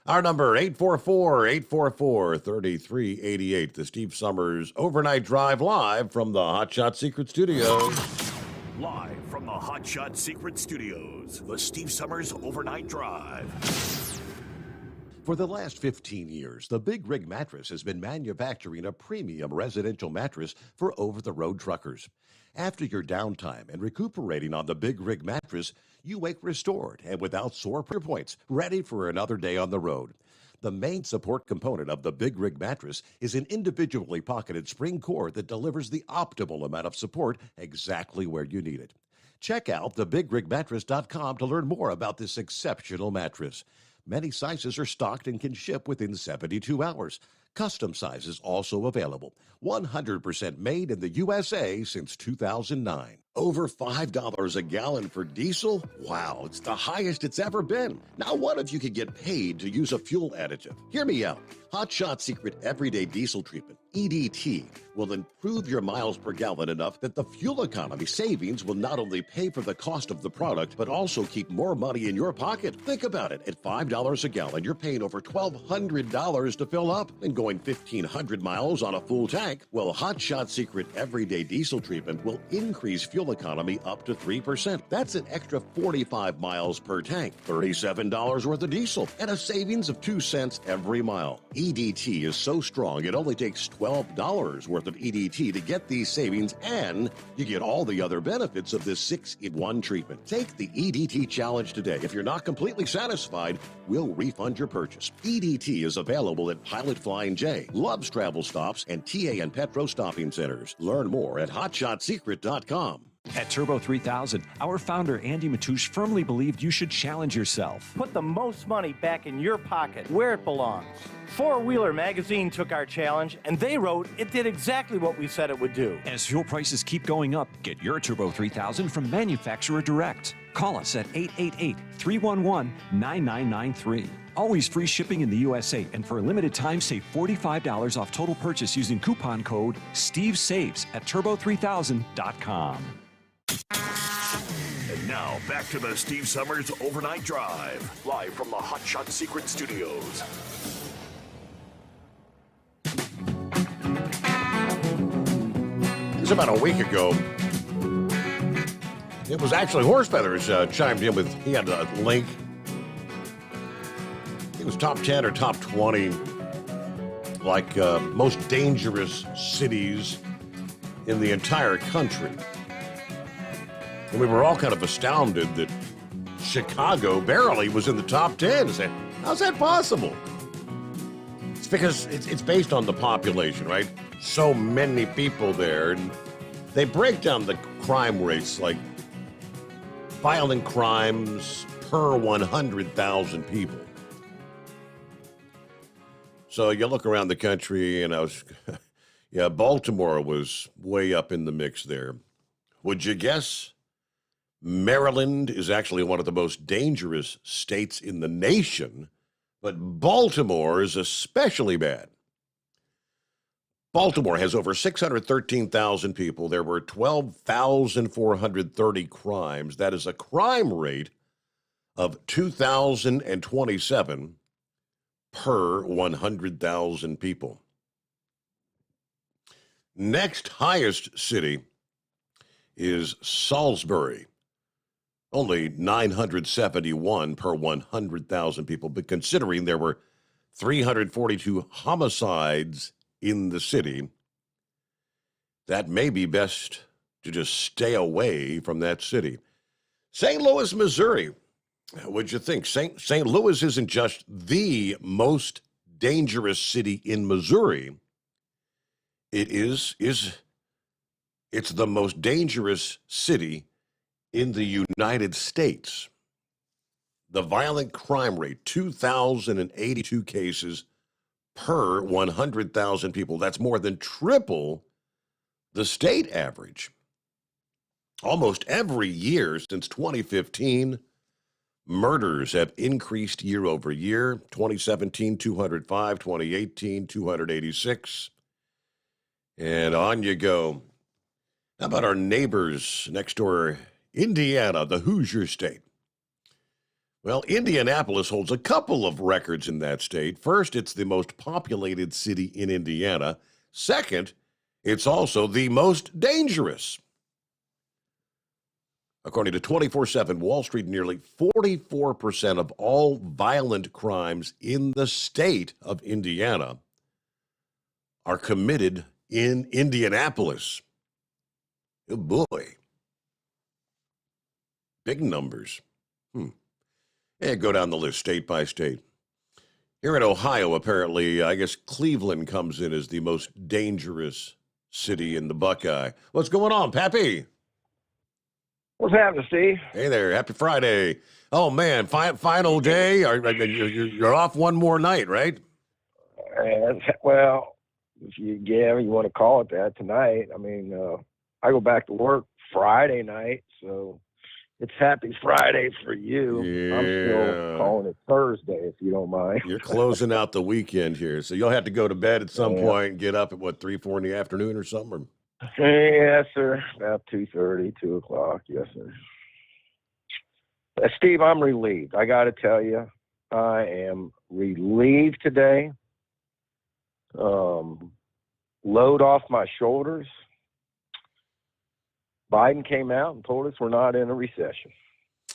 Our number, 844-844-3388. The Steve Sommers Overnight Drive live from the Hot Shot Secret Studios. Live from the Hot Shot Secret Studios, the Steve Sommers Overnight Drive. For the last 15 years, the Big Rig Mattress has been manufacturing a premium residential mattress for over-the-road truckers. After your downtime and recuperating on the Big Rig Mattress, you wake restored and without sore points, ready for another day on the road. The main support component of the Big Rig Mattress is an individually pocketed spring core that delivers the optimal amount of support exactly where you need it. Check out thebigrigmattress.com to learn more about this exceptional mattress. Many sizes are stocked and can ship within 72 hours. Custom sizes also available. 100% made in the USA since 2009. Over $5 a gallon for diesel? Wow, it's the highest it's ever been. Now what if you could get paid to use a fuel additive? Hear me out. Hot Shot Secret Everyday Diesel Treatment, EDT, will improve your miles per gallon enough that the fuel economy savings will not only pay for the cost of the product, but also keep more money in your pocket. Think about it. At $5 a gallon, you're paying over $1,200 to fill up and going 1,500 miles on a full tank. Well, Hot Shot Secret Everyday Diesel Treatment will increase fuel fuel economy up to 3%. That's an extra 45 miles per tank, $37 worth of diesel, and a savings of 2 cents every mile. EDT is so strong, it only takes $12 worth of EDT to get these savings, and you get all the other benefits of this 6-in-1 treatment. Take the EDT challenge today. If you're not completely satisfied, we'll refund your purchase. EDT is available at Pilot Flying J, Love's Travel Stops, and TA and Petro Stopping Centers. Learn more at hotshotsecret.com. At Turbo 3000, our founder Andy Matoush firmly believed you should challenge yourself. Put the most money back in your pocket, where it belongs. Four Wheeler Magazine took our challenge, and they wrote it did exactly what we said it would do. As fuel prices keep going up, get your Turbo 3000 from manufacturer direct. Call us at 888-311-9993. Always free shipping in the USA, and for a limited time, save $45 off total purchase using coupon code STEVESAVES at turbo3000.com. And now, back to the Steve Summers Overnight Drive, live from the Hot Shot Secret Studios. It was about a week ago. It was actually Horse Feathers chimed in with, he had a link. It was top 10 or top 20, like most dangerous cities in the entire country. And we were all kind of astounded that Chicago barely was in the top 10. Said, how's that possible? It's because it's based on the population, right? So many people there. And they break down the crime rates, like violent crimes per 100,000 people. So you look around the country, and Baltimore was way up in the mix there. Would you guess Maryland is actually one of the most dangerous states in the nation, but Baltimore is especially bad. Baltimore has over 613,000 people. There were 12,430 crimes. That is a crime rate of 2,027 per 100,000 people. Next highest city is Salisbury. Only 971 per 100,000 people, but considering there were 342 homicides in the city, that may be best to just stay away from that city. St. Louis, Missouri. What'd you think? St. Louis isn't just the most dangerous city in Missouri. It's the most dangerous city in the United States. The violent crime rate, 2,082 cases per 100,000 people. That's more than triple the state average. Almost every year since 2015, murders have increased year over year. 2017, 205, 2018, 286. And on you go. How about our neighbors next door, Indiana, the Hoosier state? Well, Indianapolis holds a couple of records in that state. First, it's the most populated city in Indiana. Second, it's also the most dangerous. According to 24/7 Wall Street, nearly 44% of all violent crimes in the state of Indiana are committed in Indianapolis. Oh boy. Big numbers. Yeah, go down the list, state by state. Here in Ohio, apparently, I guess Cleveland comes in as the most dangerous city in the Buckeye. What's going on, Pappy? What's happening, Steve? Hey there, happy Friday. Oh, man, final day? You're off one more night, right? Well, if you want to call it that tonight. I mean, I go back to work Friday night, so it's happy Friday for you. Yeah. I'm still calling it Thursday, if you don't mind. You're closing out the weekend here, so you'll have to go to bed at some point and get up at, 3, 4 in the afternoon or something? Yes, sir. About 2:30, 2 o'clock. Yes, sir. Steve, I'm relieved. I got to tell you, I am relieved today. Load off my shoulders. Biden came out and told us we're not in a recession.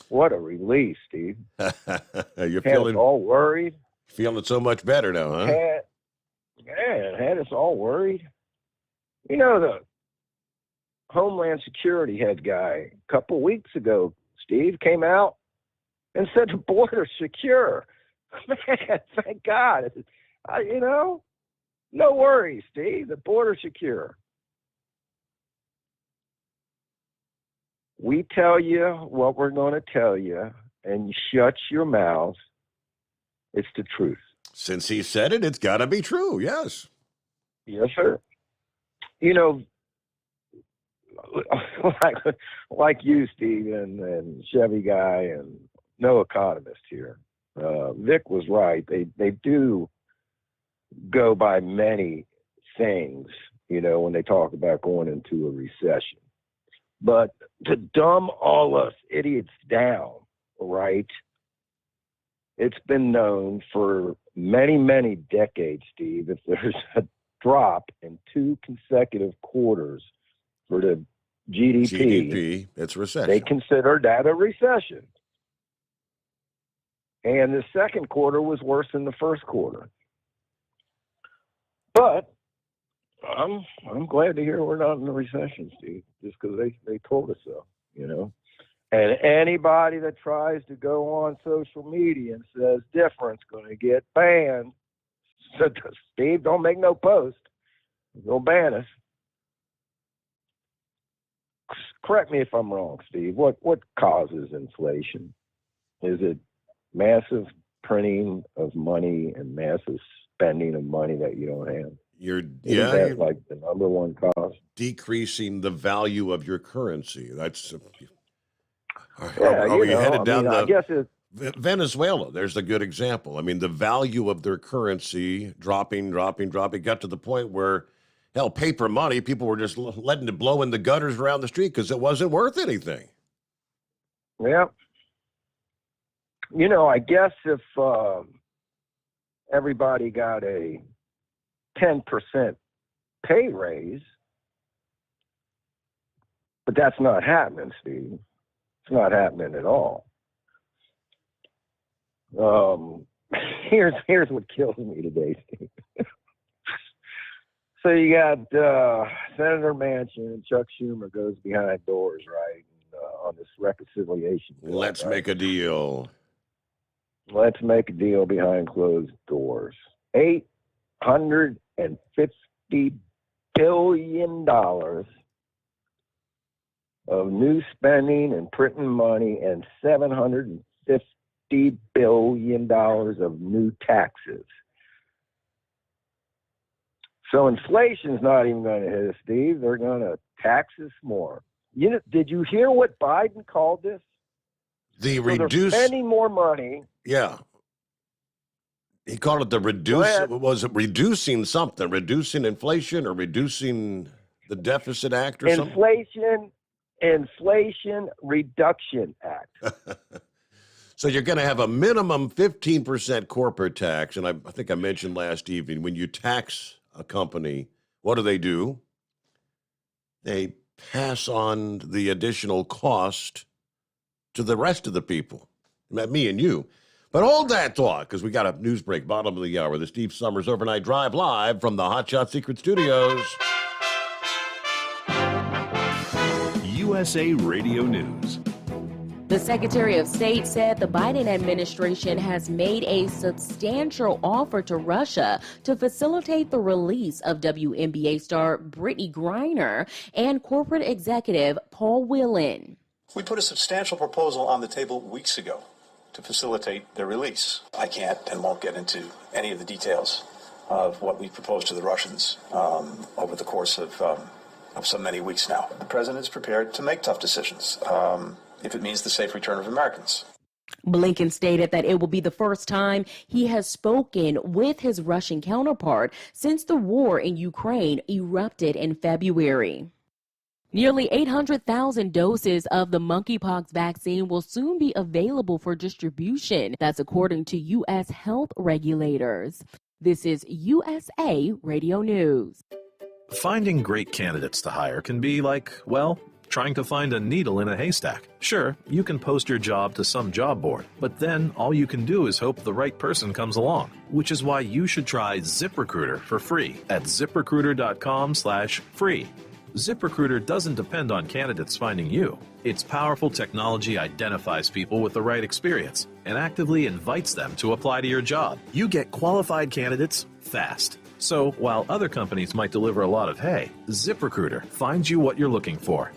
What a relief, Steve. You're had us all worried. feeling so much better now, huh? Had us all worried. You know, the Homeland Security head guy a couple weeks ago, Steve, came out and said the border's secure. Man, thank God. You know, no worries, Steve. The border's secure. We tell you what we're going to tell you, and you shut your mouth. It's the truth. Since he said it, it's got to be true, yes. Yes, sir. You know, like you, Steve, and Chevy Guy, and no economist here. Vic was right. They do go by many things, you know, when they talk about going into a recession. But to dumb all us idiots down, right? It's been known for many, many decades, Steve, if there's a drop in 2 consecutive quarters for the GDP, it's recession. They consider that a recession. And the second quarter was worse than the first quarter. But I'm glad to hear we're not in a recession, Steve, just because they told us so, you know. And anybody that tries to go on social media and says different is going to get banned. So, Steve, don't make no post. They'll ban us. Correct me if I'm wrong, Steve. What causes inflation? Is it massive printing of money and massive spending of money that you don't have? Isn't that like the number one cause? Decreasing the value of your currency. That's Yeah, are we you know, headed down I guess Venezuela? There's a good example. I mean, the value of their currency dropping, got to the point where, hell, paper money, people were just letting it blow in the gutters around the street because it wasn't worth anything. Yeah. You know, I guess if everybody got a 10% pay raise, but that's not happening, Steve. It's not happening at all. Here's what kills me today, Steve. So you got Senator Manchin and Chuck Schumer goes behind doors, right, on this reconciliation bill. Let's make a deal. Let's make a deal behind closed doors. $850 billion of new spending and printing money, and $750 billion of new taxes. So inflation's not even going to hit us, Steve. They're going to tax us more. You know, did you hear what Biden called this? They're spending more money. Yeah. He called it the reduce. Was it reducing something? Reducing inflation or reducing the deficit act or something? Inflation Reduction Act. So you're going to have a minimum 15% corporate tax. And I think I mentioned last evening, when you tax a company, what do? They pass on the additional cost to the rest of the people, me and you. But hold that thought, because we got a news break, bottom of the hour, the Steve Sommers Overnight Drive live from the Hot Shot Secret Studios. USA Radio News. The Secretary of State said the Biden administration has made a substantial offer to Russia to facilitate the release of WNBA star Brittany Griner and corporate executive Paul Whelan. We put a substantial proposal on the table weeks ago to facilitate their release. I can't and won't get into any of the details of what we proposed to the Russians over the course of so many weeks now. The president is prepared to make tough decisions if it means the safe return of Americans. Blinken stated that it will be the first time he has spoken with his Russian counterpart since the war in Ukraine erupted in February. Nearly 800,000 doses of the monkeypox vaccine will soon be available for distribution. That's according to U.S. health regulators. This is USA Radio News. Finding great candidates to hire can be like, well, trying to find a needle in a haystack. Sure, you can post your job to some job board, but then all you can do is hope the right person comes along, which is why you should try ZipRecruiter for free at ziprecruiter.com/free. ZipRecruiter doesn't depend on candidates finding you. Its powerful technology identifies people with the right experience and actively invites them to apply to your job. You get qualified candidates fast. So while other companies might deliver a lot of hay, ZipRecruiter finds you what you're looking for.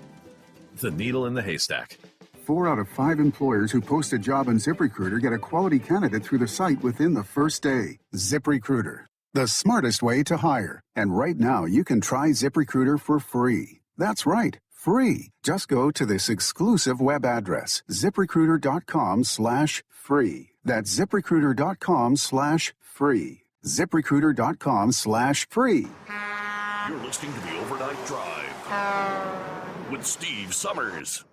The needle in the haystack. 4 out of 5 employers who post a job on ZipRecruiter get a quality candidate through the site within the first day. ZipRecruiter, the smartest way to hire. And right now, you can try ZipRecruiter for free. That's right, free. Just go to this exclusive web address, ziprecruiter.com/free. That's ziprecruiter.com/free. ZipRecruiter.com/free. You're listening to the Overnight Drive with Steve Summers.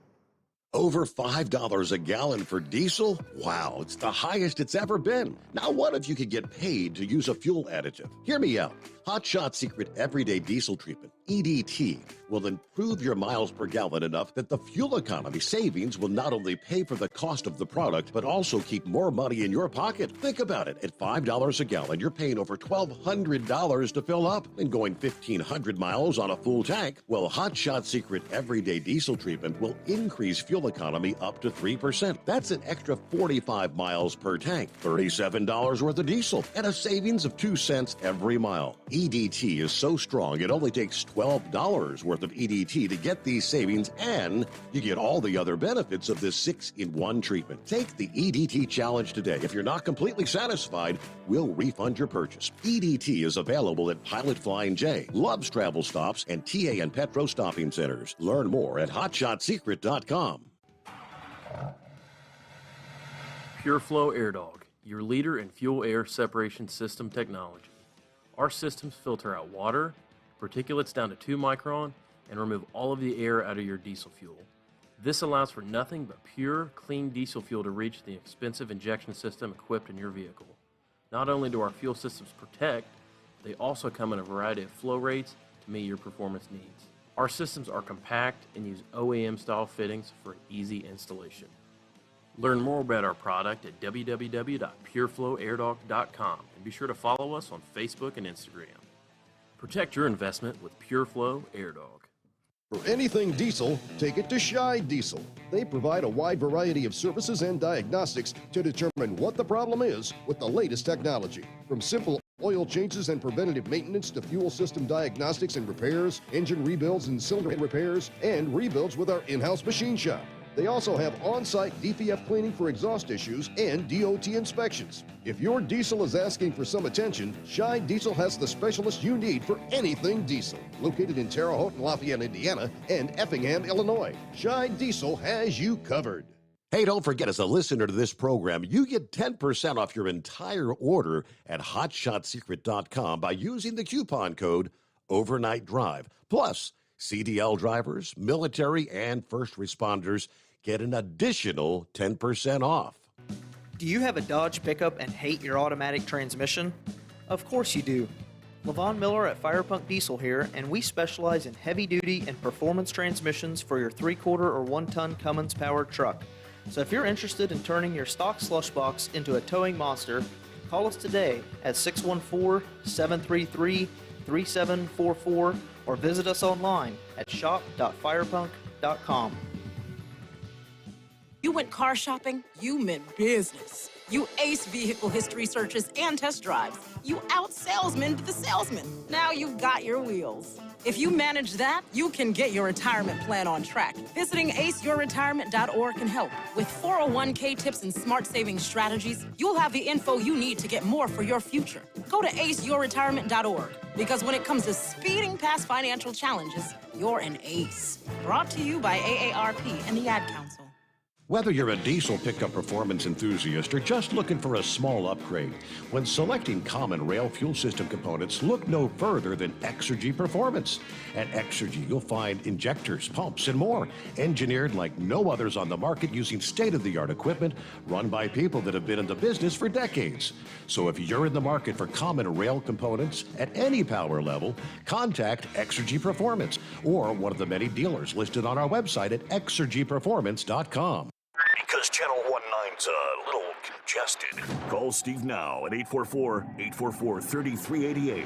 Over $5 a gallon for diesel? Wow, it's the highest it's ever been. Now what if you could get paid to use a fuel additive? Hear me out. Hot Shot Secret Everyday Diesel Treatment, EDT, will improve your miles per gallon enough that the fuel economy savings will not only pay for the cost of the product, but also keep more money in your pocket. Think about it. At $5 a gallon, you're paying over $1,200 to fill up and going 1,500 miles on a full tank. Well, Hot Shot Secret Everyday Diesel Treatment will increase fuel economy up to 3%. That's an extra 45 miles per tank, $37 worth of diesel, and a savings of 2 cents every mile. EDT is so strong, it only takes $12 worth of EDT to get these savings, and you get all the other benefits of this 6-in-1 treatment. Take the EDT challenge today. If you're not completely satisfied, we'll refund your purchase. EDT is available at Pilot Flying J, Love's Travel Stops, and TA and Petro Stopping Centers. Learn more at hotshotsecret.com. PureFlow Air Dog, your leader in fuel air separation system technology. Our systems filter out water, particulates down to 2 micron, and remove all of the air out of your diesel fuel. This allows for nothing but pure, clean diesel fuel to reach the expensive injection system equipped in your vehicle. Not only do our fuel systems protect, they also come in a variety of flow rates to meet your performance needs. Our systems are compact and use OEM-style fittings for an easy installation. Learn more about our product at www.pureflowairdog.com and be sure to follow us on Facebook and Instagram. Protect your investment with PureFlow Air Dog. For anything diesel, take it to Shy Diesel. They provide a wide variety of services and diagnostics to determine what the problem is with the latest technology. From simple oil changes and preventative maintenance to fuel system diagnostics and repairs, engine rebuilds and cylinder head repairs, and rebuilds with our in-house machine shop. They also have on-site DPF cleaning for exhaust issues and DOT inspections. If your diesel is asking for some attention, Shy Diesel has the specialist you need for anything diesel. Located in Terre Haute and Lafayette, Indiana, and Effingham, Illinois, Shy Diesel has you covered. Hey, don't forget, as a listener to this program, you get 10% off your entire order at hotshotsecret.com by using the coupon code Overnight Drive. Plus, CDL drivers, military, and first responders get an additional 10% off. Do you have a Dodge pickup and hate your automatic transmission? Of course you do. LaVon Miller at Firepunk Diesel here, and we specialize in heavy-duty and performance transmissions for your 3-quarter or 1-ton Cummins-powered truck. So if you're interested in turning your stock slush box into a towing monster, call us today at 614-733-3744 or visit us online at shop.firepunk.com. You went car shopping, you meant business. You ace vehicle history searches and test drives. You out-salesmaned the salesman. Now you've got your wheels. If you manage that, you can get your retirement plan on track. Visiting aceyourretirement.org can help. With 401k tips and smart saving strategies, you'll have the info you need to get more for your future. Go to aceyourretirement.org, because when it comes to speeding past financial challenges, you're an ace. Brought to you by AARP and the Ad Council. Whether you're a diesel pickup performance enthusiast or just looking for a small upgrade, when selecting common rail fuel system components, look no further than Exergy Performance. At Exergy, you'll find injectors, pumps, and more, engineered like no others on the market using state-of-the-art equipment run by people that have been in the business for decades. So if you're in the market for common rail components at any power level, contact Exergy Performance or one of the many dealers listed on our website at exergyperformance.com. Because Channel 19's a little congested. Call Steve now at 844-844-3388.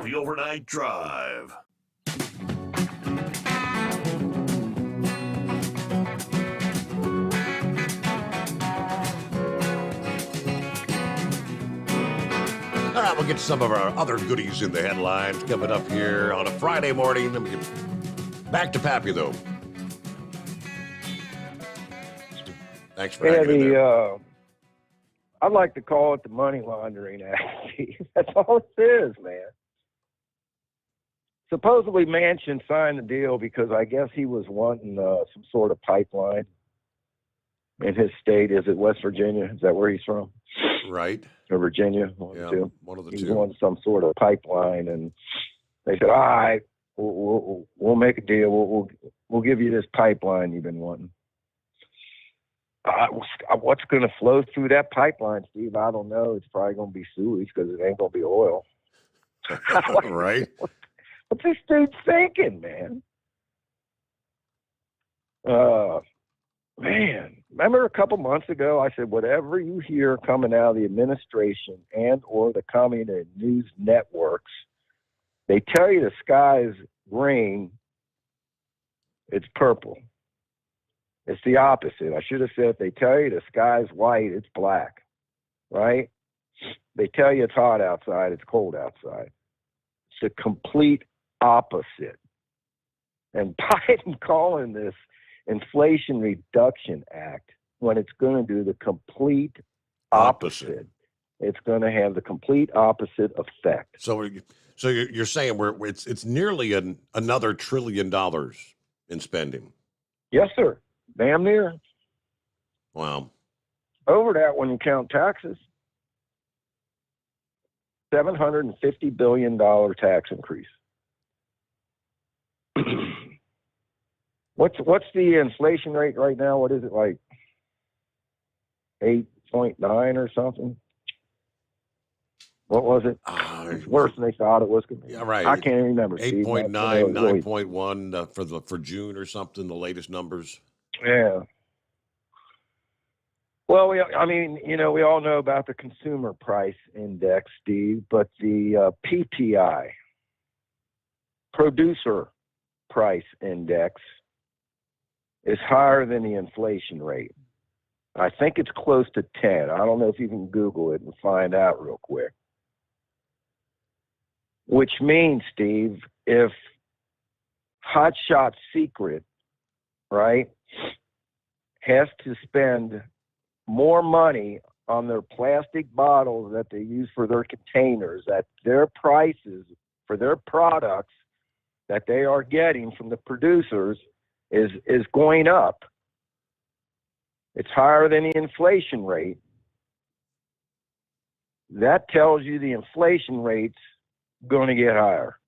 The Overnight Drive. All right, we'll get to some of our other goodies in the headlines coming up here on a Friday morning. Let me get back to Pappy, though. Thanks for hanging in there. I'd like to call it the money laundering act. That's all it is, man. Supposedly Manchin signed the deal because I guess he was wanting some sort of pipeline in his state. Is it West Virginia? Is that where he's from? Right. Or Virginia? One of the he two. He wanted some sort of pipeline, and they said, all right, we'll make a deal. We'll give you this pipeline you've been wanting. What's going to flow through that pipeline, Steve? I don't know. It's probably going to be sewage because it ain't going to be oil. Right. What's this dude thinking, man? Man, remember a couple months ago I said, whatever you hear coming out of the administration and or the communist news networks, they tell you the sky's green, it's purple. It's the opposite. I should have said, if they tell you the sky's white, it's black, right? They tell you it's hot outside, it's cold outside. It's the complete opposite. And Biden calling this Inflation Reduction Act when it's going to do the complete opposite. It's going to have the complete opposite effect. So you're saying it's nearly another $1 trillion in spending. Yes, sir. Damn near. Wow. Over that when you count taxes. $750 billion tax increase. What's the inflation rate right now? What is it, like 8.9 or something? What was it? It's worse than they thought it was going to be. Yeah, right. I can't even remember. 8.9, 9.1 for June or something, the latest numbers. Yeah. Well, we all know about the consumer price index, Steve, but the PPI, producer price index, is higher than the inflation rate. I think it's close to 10. I don't know if you can Google it and find out real quick. Which means, Steve, if Hot Shot Secret, right, has to spend more money on their plastic bottles that they use for their containers, that their prices for their products that they are getting from the producers is going up. It's higher than the inflation rate. That tells you the inflation rate's going to get higher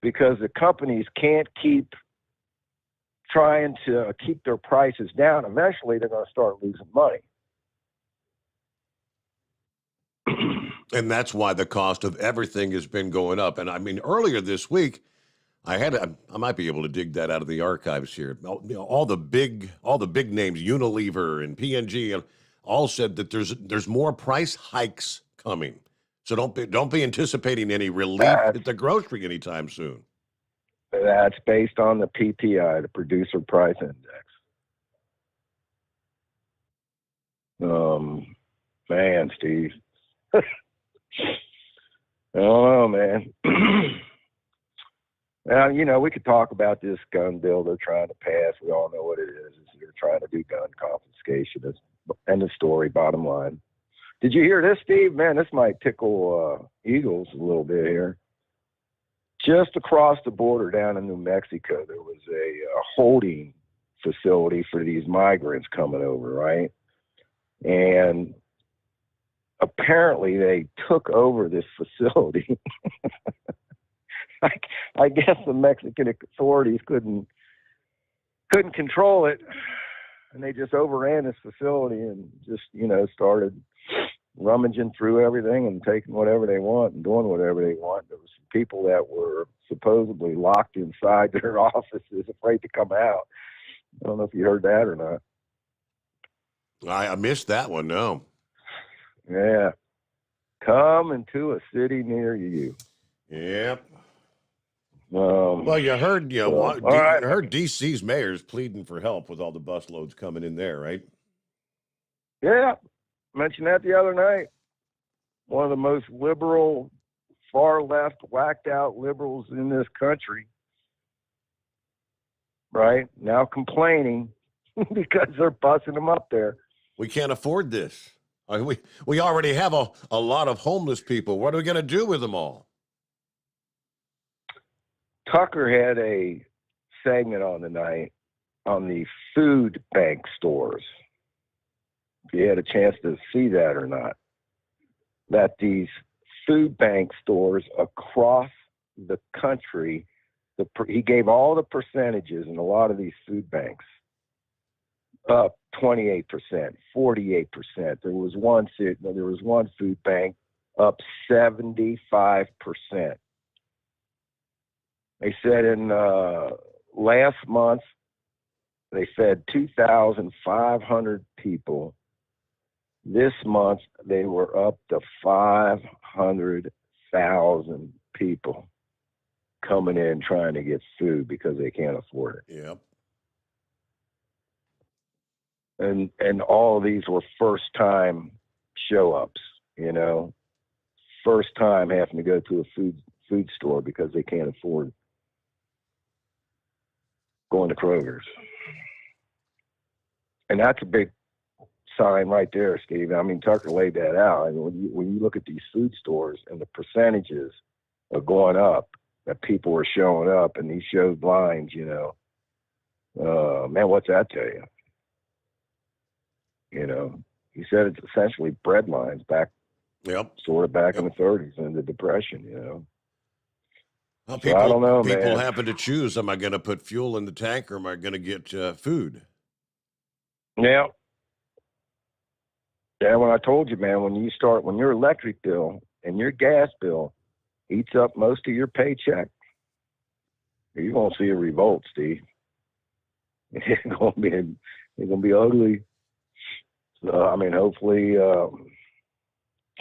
because the companies can't keep trying to keep their prices down. Eventually, they're going to start losing money. And that's why the cost of everything has been going up. And I mean, earlier this week, I might be able to dig that out of the archives here. All the big names, Unilever and P&G, all said that there's more price hikes coming. So don't be anticipating any relief at the grocery anytime soon. That's based on the PPI, the Producer Price Index. Man, Steve. I don't know, man. Now, we could talk about this gun bill they're trying to pass. We all know what it is. They're trying to do gun confiscation. End of story, bottom line. Did you hear this, Steve? Man, this might tickle Eagles a little bit here. Just across the border down in New Mexico, there was a holding facility for these migrants coming over, right? And apparently they took over this facility. I guess the Mexican authorities couldn't control it, and they just overran this facility and just, started rummaging through everything and taking whatever they want and doing whatever they want. There was some people that were supposedly locked inside their offices, afraid to come out. I don't know if you heard that or not. I missed that one, no. Yeah. Coming to a city near you. Yep. Well, you heard, you heard D.C.'s mayor's pleading for help with all the busloads coming in there, right? Yeah. Mentioned that the other night. One of the most liberal, far left, whacked out liberals in this country, right? Now complaining because they're busing them up there. We can't afford this. We already have a lot of homeless people. What are we going to do with them all? Tucker had a segment on tonight on the food bank stores. If you had a chance to see that or not, that these food bank stores across the country, he gave all the percentages in a lot of these food banks, up 28%, 48%. There was one food bank up 75%. They said in last month they fed 2,500 people. This month they were up to 500,000 people coming in trying to get food because they can't afford it. Yep. And all of these were first time show ups, first time having to go to a food store because they can't afford going to Kroger's. And that's a big sign right there, Steve. I mean, Tucker laid that out. I mean, when you look at these food stores and the percentages are going up, that people are showing up and these show blinds, man, what's that tell you? He said it's essentially bread lines back, sort of back in the 30s and the Depression, Well, so I don't know, people man. happen to choose, am I going to put fuel in the tank or am I going to get food? Yeah. Yeah, when I told you, man, when your electric bill and your gas bill eats up most of your paycheck, you're going to see a revolt, Steve. It's going to be ugly. So, I mean, hopefully,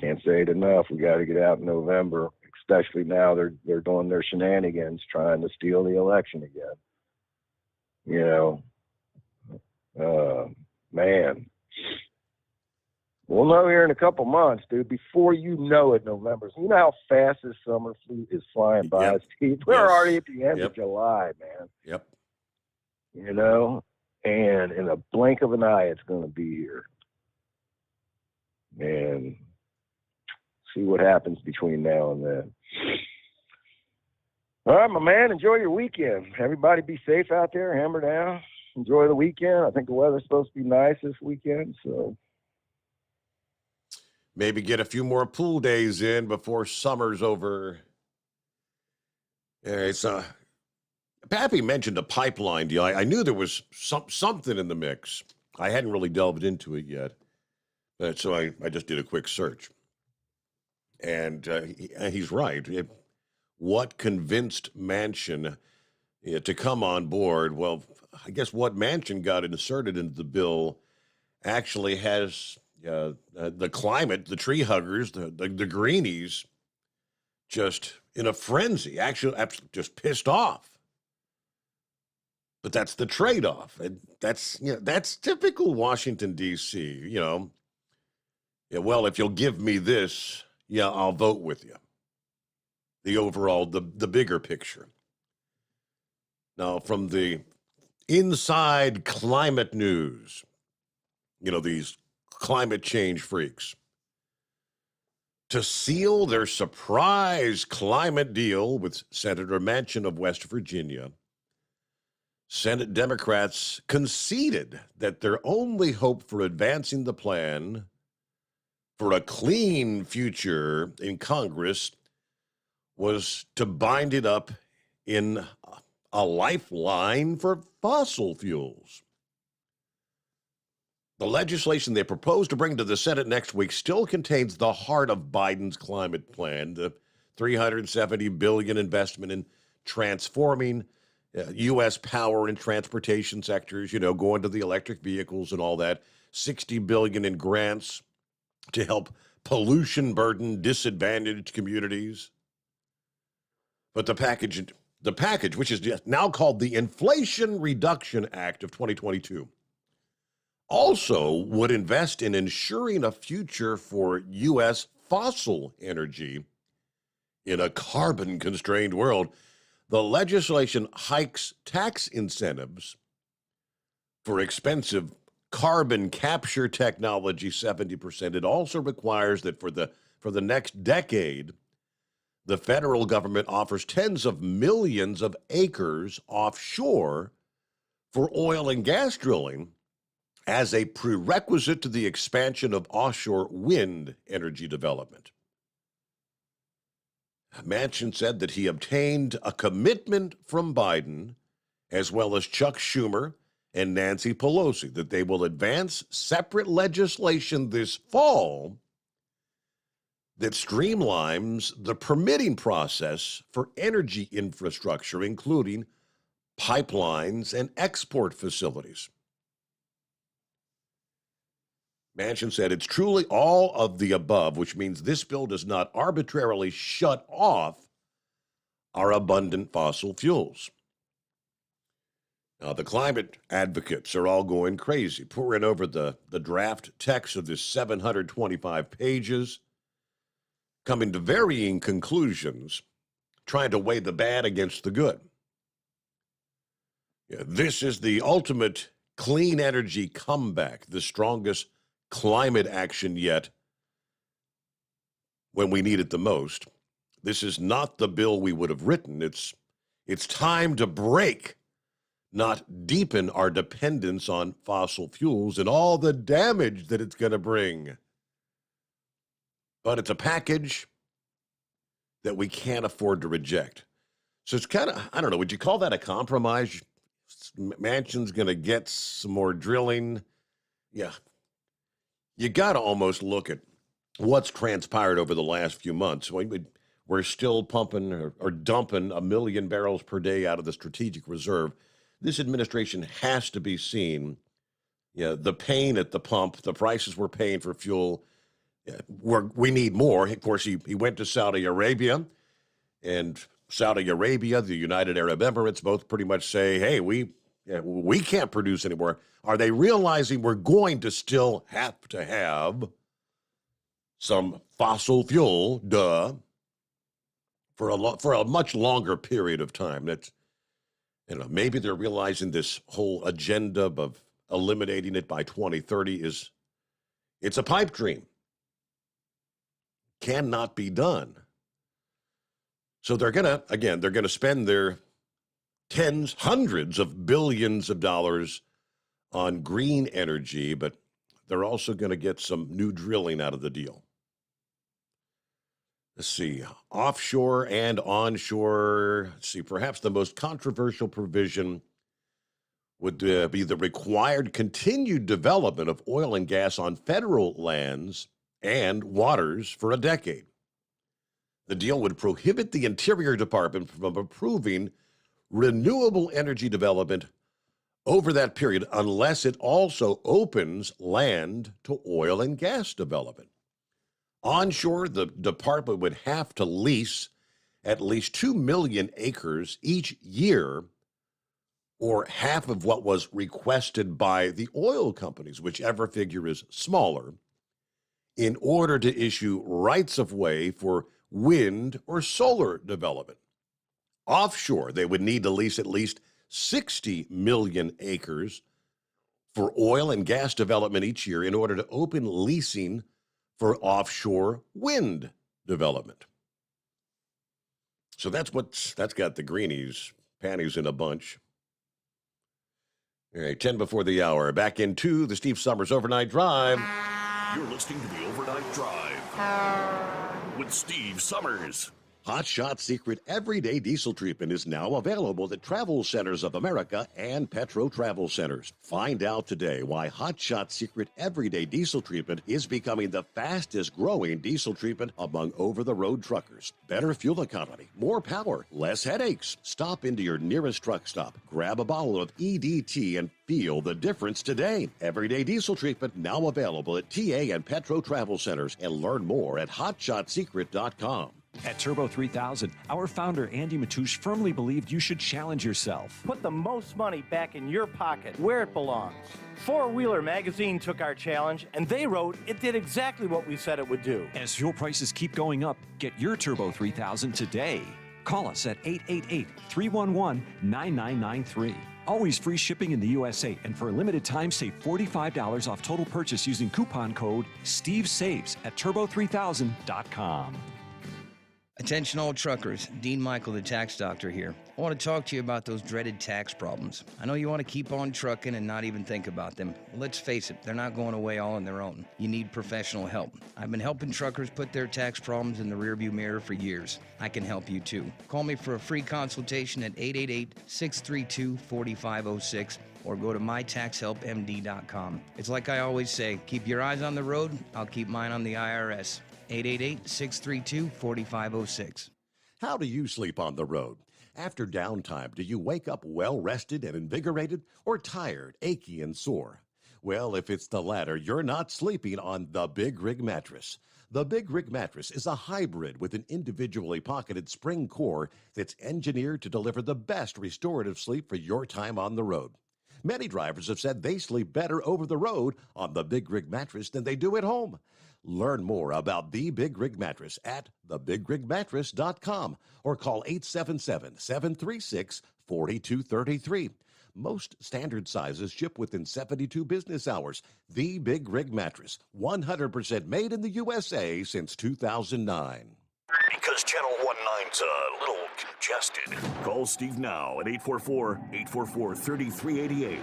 can't say it enough. We got to get out in November, especially now they're doing their shenanigans, trying to steal the election again. Man. We'll know here in a couple months, dude. Before you know it, November. You know how fast this summer is flying by, Steve? We're already at the end of July, man. Yep. And in a blink of an eye, it's going to be here. And see what happens between now and then. All right, my man, enjoy your weekend. Everybody be safe out there, hammer down. Enjoy the weekend. I think the weather's supposed to be nice this weekend, so. Maybe get a few more pool days in before summer's over. It's Pappy mentioned a pipeline deal. I knew there was something in the mix. I hadn't really delved into it yet. So I just did a quick search. And he's right. What convinced Manchin to come on board? Well, I guess what Manchin got inserted into the bill actually has the climate, the tree huggers, the greenies, just in a frenzy, actually just pissed off. But that's the trade-off. And that's typical Washington, D.C., well, if you'll give me this, I'll vote with you. The overall, the bigger picture. Now, from the inside climate news, these climate change freaks, to seal their surprise climate deal with Senator Manchin of West Virginia, Senate Democrats conceded that their only hope for advancing the plan for a clean future in Congress was to bind it up in a lifeline for fossil fuels. The legislation they propose to bring to the Senate next week still contains the heart of Biden's climate plan, the $370 billion investment in transforming U.S. power and transportation sectors, going to the electric vehicles and all that, $60 billion in grants to help pollution-burdened, disadvantaged communities. But the package, which is now called the Inflation Reduction Act of 2022, also would invest in ensuring a future for U.S. fossil energy in a carbon-constrained world. The legislation hikes tax incentives for expensive carbon capture technology 70%. It also requires that for the next decade, the federal government offers tens of millions of acres offshore for oil and gas drilling as a prerequisite to the expansion of offshore wind energy development. Manchin said that he obtained a commitment from Biden, as well as Chuck Schumer and Nancy Pelosi, that they will advance separate legislation this fall that streamlines the permitting process for energy infrastructure, including pipelines and export facilities. Manchin said it's truly all of the above, which means this bill does not arbitrarily shut off our abundant fossil fuels. Now, the climate advocates are all going crazy, pouring over the draft text of this 725 pages, coming to varying conclusions, trying to weigh the bad against the good. This is the ultimate clean energy comeback, the strongest climate action yet when we need it the most. This is not the bill we would have written. It's time to break, not deepen our dependence on fossil fuels and all the damage that it's going to bring. But it's a package that we can't afford to reject. So it's kind of, I don't know, would you call that a compromise? Manchin's going to get some more drilling. Yeah. You got to almost look at what's transpired over the last few months. We're still pumping or dumping 1 million barrels per day out of the strategic reserve. This administration has to be seen. The pain at the pump, the prices we're paying for fuel, we need more. Of course, he went to Saudi Arabia, and Saudi Arabia, the United Arab Emirates, both pretty much say, hey, we can't produce anymore. Are they realizing we're going to still have to have some fossil fuel, for a much longer period of time? That's, maybe they're realizing this whole agenda of eliminating it by 2030 it's a pipe dream. Cannot be done. So they're going to spend their tens, hundreds of billions of dollars on green energy, but they're also going to get some new drilling out of the deal. Let's see, offshore and onshore. Let's see, perhaps the most controversial provision would be the required continued development of oil and gas on federal lands and waters for a decade. The deal would prohibit the Interior Department from approving renewable energy development over that period unless it also opens land to oil and gas development. Onshore, the department would have to lease at least 2 million acres each year, or half of what was requested by the oil companies, whichever figure is smaller, in order to issue rights of way for wind or solar development. Offshore, they would need to lease at least 60 million acres for oil and gas development each year in order to open leasing for offshore wind development. So that's got the greenies, panties in a bunch. All right, 10 before the hour. Back into the Steve Summers Overnight Drive. You're listening to the Overnight Drive with Steve Summers. Hot Shot Secret Everyday Diesel Treatment is now available at Travel Centers of America and Petro Travel Centers. Find out today why Hot Shot Secret Everyday Diesel Treatment is becoming the fastest growing diesel treatment among over-the-road truckers. Better fuel economy, more power, less headaches. Stop into your nearest truck stop, grab a bottle of EDT, and feel the difference today. Everyday Diesel Treatment now available at TA and Petro Travel Centers, and learn more at hotshotsecret.com. At Turbo 3000, our founder Andy Matouche firmly believed you should challenge yourself. Put the most money back in your pocket, where it belongs. Four Wheeler Magazine took our challenge, and they wrote it did exactly what we said it would do. As fuel prices keep going up, get your Turbo 3000 today. Call us at 888-311-9993. Always free shipping in the USA, and for a limited time, save $45 off total purchase using coupon code STEVESAVES at turbo3000.com. Attention all truckers, Dean Michael, the tax doctor here. I want to talk to you about those dreaded tax problems. I know you want to keep on trucking and not even think about them. Well, let's face it, they're not going away all on their own. You need professional help. I've been helping truckers put their tax problems in the rearview mirror for years. I can help you too. Call me for a free consultation at 888-632-4506 or go to mytaxhelpmd.com. It's like I always say, keep your eyes on the road, I'll keep mine on the IRS. 888-632-4506. How do you sleep on the road? After downtime, do you wake up well-rested and invigorated, or tired, achy, and sore? Well, if it's the latter, you're not sleeping on the Big Rig Mattress. The Big Rig Mattress is a hybrid with an individually pocketed spring core that's engineered to deliver the best restorative sleep for your time on the road. Many drivers have said they sleep better over the road on the Big Rig Mattress than they do at home. Learn more about the Big Rig Mattress at thebigrigmattress.com or call 877-736-4233. Most standard sizes ship within 72 business hours. The Big Rig Mattress, 100% made in the USA since 2009. Because Channel 19's a little congested. Call Steve now at 844-844-3388.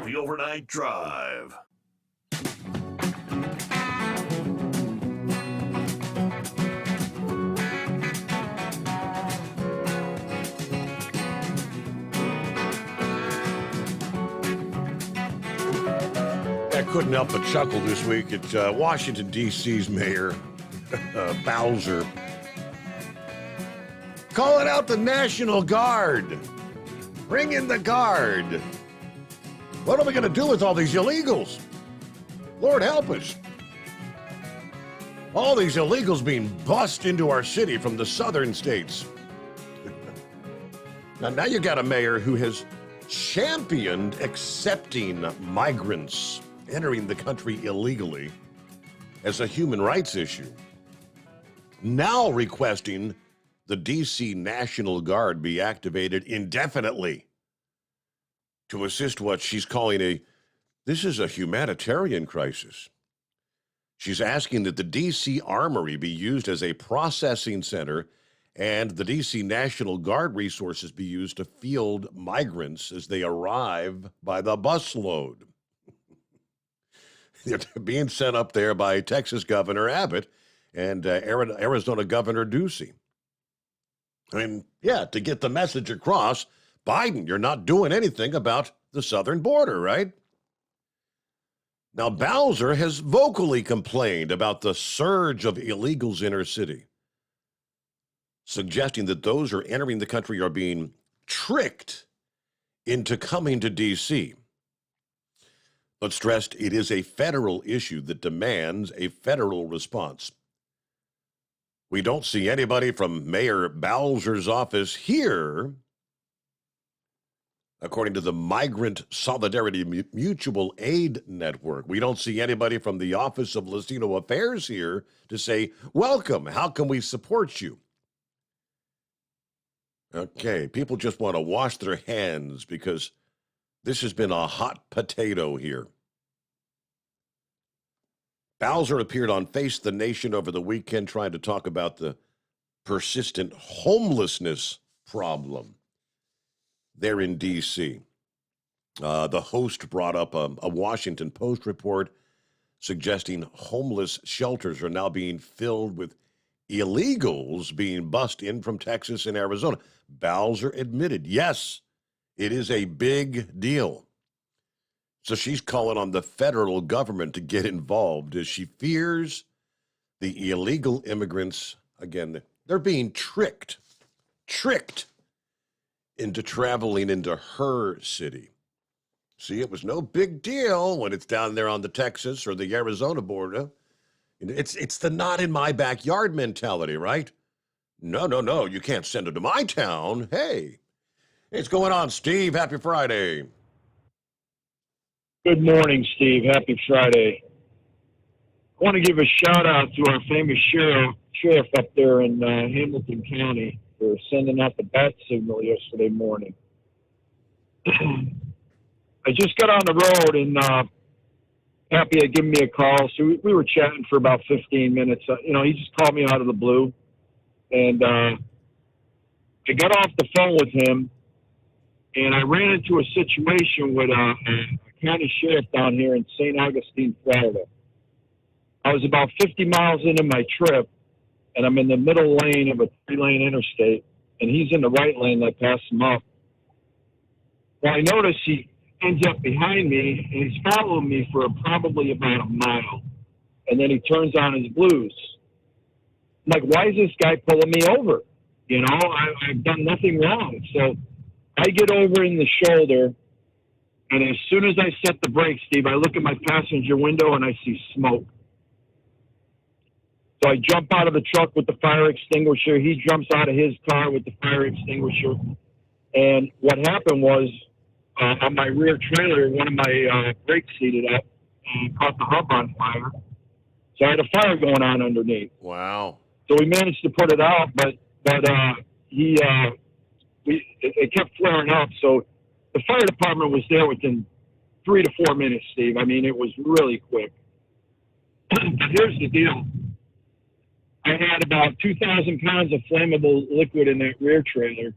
The Overnight Drive. I couldn't help but chuckle this week at Washington, D.C.'s Mayor Bowser calling out the National Guard. Bring in the Guard. What are we going to do with all these illegals? Lord help us. All these illegals being bussed into our city from the southern states. Now you got a mayor who has championed accepting migrants entering the country illegally as a human rights issue. Now requesting the D.C. National Guard be activated indefinitely to assist what she's calling this is a humanitarian crisis. She's asking that the D.C. Armory be used as a processing center and the D.C. National Guard resources be used to field migrants as they arrive by the busload. They're being sent up there by Texas Governor Abbott and Arizona Governor Ducey. I mean, yeah, to get the message across, Biden, you're not doing anything about the southern border, right? Now, Bowser has vocally complained about the surge of illegals in her city, suggesting that those who are entering the country are being tricked into coming to D.C., but stressed it is a federal issue that demands a federal response. We don't see anybody from Mayor Bowser's office here, according to the Migrant Solidarity Mutual Aid Network. We don't see anybody from the Office of Latino Affairs here to say, welcome, how can we support you? Okay, people just want to wash their hands because this has been a hot potato here. Bowser appeared on Face the Nation over the weekend trying to talk about the persistent homelessness problem there in D.C. The host brought up a Washington Post report suggesting homeless shelters are now being filled with illegals being bussed in from Texas and Arizona. Bowser admitted, yes, it is a big deal. So she's calling on the federal government to get involved as she fears the illegal immigrants, again, they're being tricked into traveling into her city. See, it was no big deal when it's down there on the Texas or the Arizona border. It's the not in my backyard mentality, right? No, you can't send it to my town. Hey, what's going on, Steve? Happy Friday. Good morning, Steve. Happy Friday. I want to give a shout out to our famous sheriff up there in Hamilton County for sending out the bat signal yesterday morning. I just got on the road and Happy had given me a call. So we were chatting for about 15 minutes. He just called me out of the blue. And I got off the phone with him, and I ran into a situation with a county sheriff down here in St. Augustine, Florida. I was about 50 miles into my trip, and I'm in the middle lane of a 3-lane interstate, and he's in the right lane. I pass him up. Well, I notice he ends up behind me, and he's following me for probably about a mile, and then he turns on his blues. I'm like, why is this guy pulling me over? I've done nothing wrong. So I get over in the shoulder, and as soon as I set the brakes, Steve, I look at my passenger window and I see smoke. So I jump out of the truck with the fire extinguisher. He jumps out of his car with the fire extinguisher. And what happened was, on my rear trailer, one of my brakes heated up and caught the hub on fire. So I had a fire going on underneath. Wow. So we managed to put it out, but it kept flaring up. So the fire department was there within 3 to 4 minutes, Steve. I mean, it was really quick. But here's the deal. I had about 2,000 pounds of flammable liquid in that rear trailer,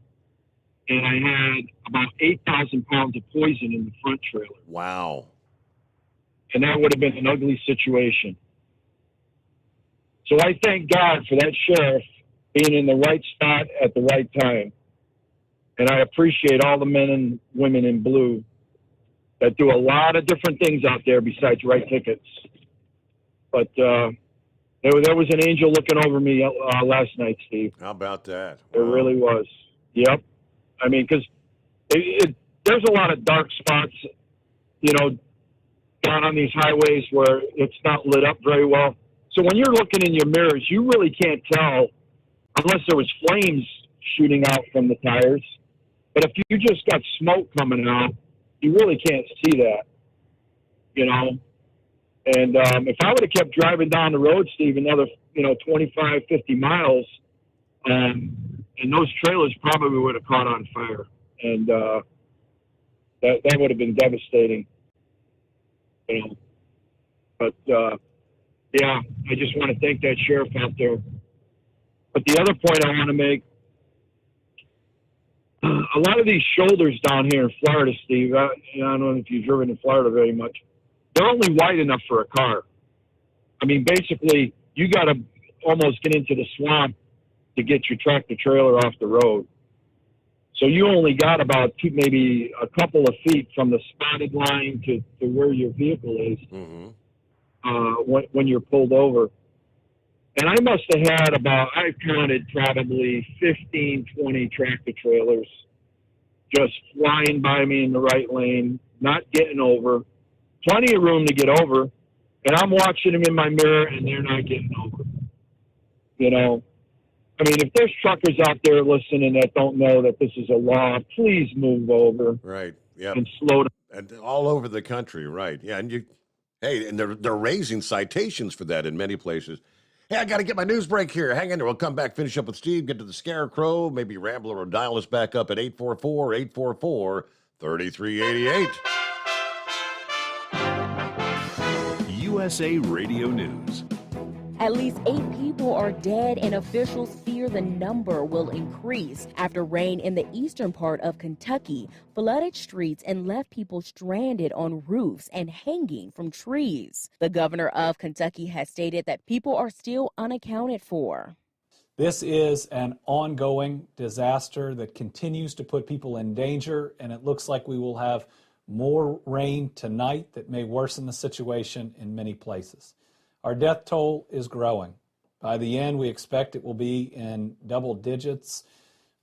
and I had about 8,000 pounds of poison in the front trailer. Wow. And that would have been an ugly situation. So I thank God for that sheriff being in the right spot at the right time. And I appreciate all the men and women in blue that do a lot of different things out there besides write tickets. But there was an angel looking over me last night, Steve. How about that? There really was. Yep. I mean, because there's a lot of dark spots, down on these highways where it's not lit up very well. So when you're looking in your mirrors, you really can't tell unless there was flames shooting out from the tires. But if you just got smoke coming out, you really can't see that, And if I would have kept driving down the road, Steve, another, 25, 50 miles, and those trailers probably would have caught on fire. And that would have been devastating. But, yeah, I just want to thank that sheriff out there. But the other point I want to make, a lot of these shoulders down here in Florida, Steve, I don't know if you've driven in Florida very much, they're only wide enough for a car. I mean, basically, you got to almost get into the swamp to get your tractor trailer off the road. So you only got about maybe a couple of feet from the spotted line to where your vehicle is. Mm-hmm. When you're pulled over. And I must have had I've counted probably 15, 20 tractor trailers just flying by me in the right lane, not getting over. Plenty of room to get over. And I'm watching them in my mirror, and they're not getting over. I mean, if there's truckers out there listening that don't know that this is a law, please move over. Right. Yeah. And slow down. And all over the country, right? Yeah, and and they're raising citations for that in many places. Hey, I got to get my news break here. Hang in there. We'll come back, finish up with Steve, get to the Scarecrow, maybe Rambler, or dial us back up at 844-844-3388. USA Radio News. At least 8 people are dead, and officials fear the number will increase after rain in the eastern part of Kentucky flooded streets and left people stranded on roofs and hanging from trees. The governor of Kentucky has stated that people are still unaccounted for. This is an ongoing disaster that continues to put people in danger, and it looks like we will have more rain tonight that may worsen the situation in many places. Our death toll is growing. By the end, we expect it will be in double digits.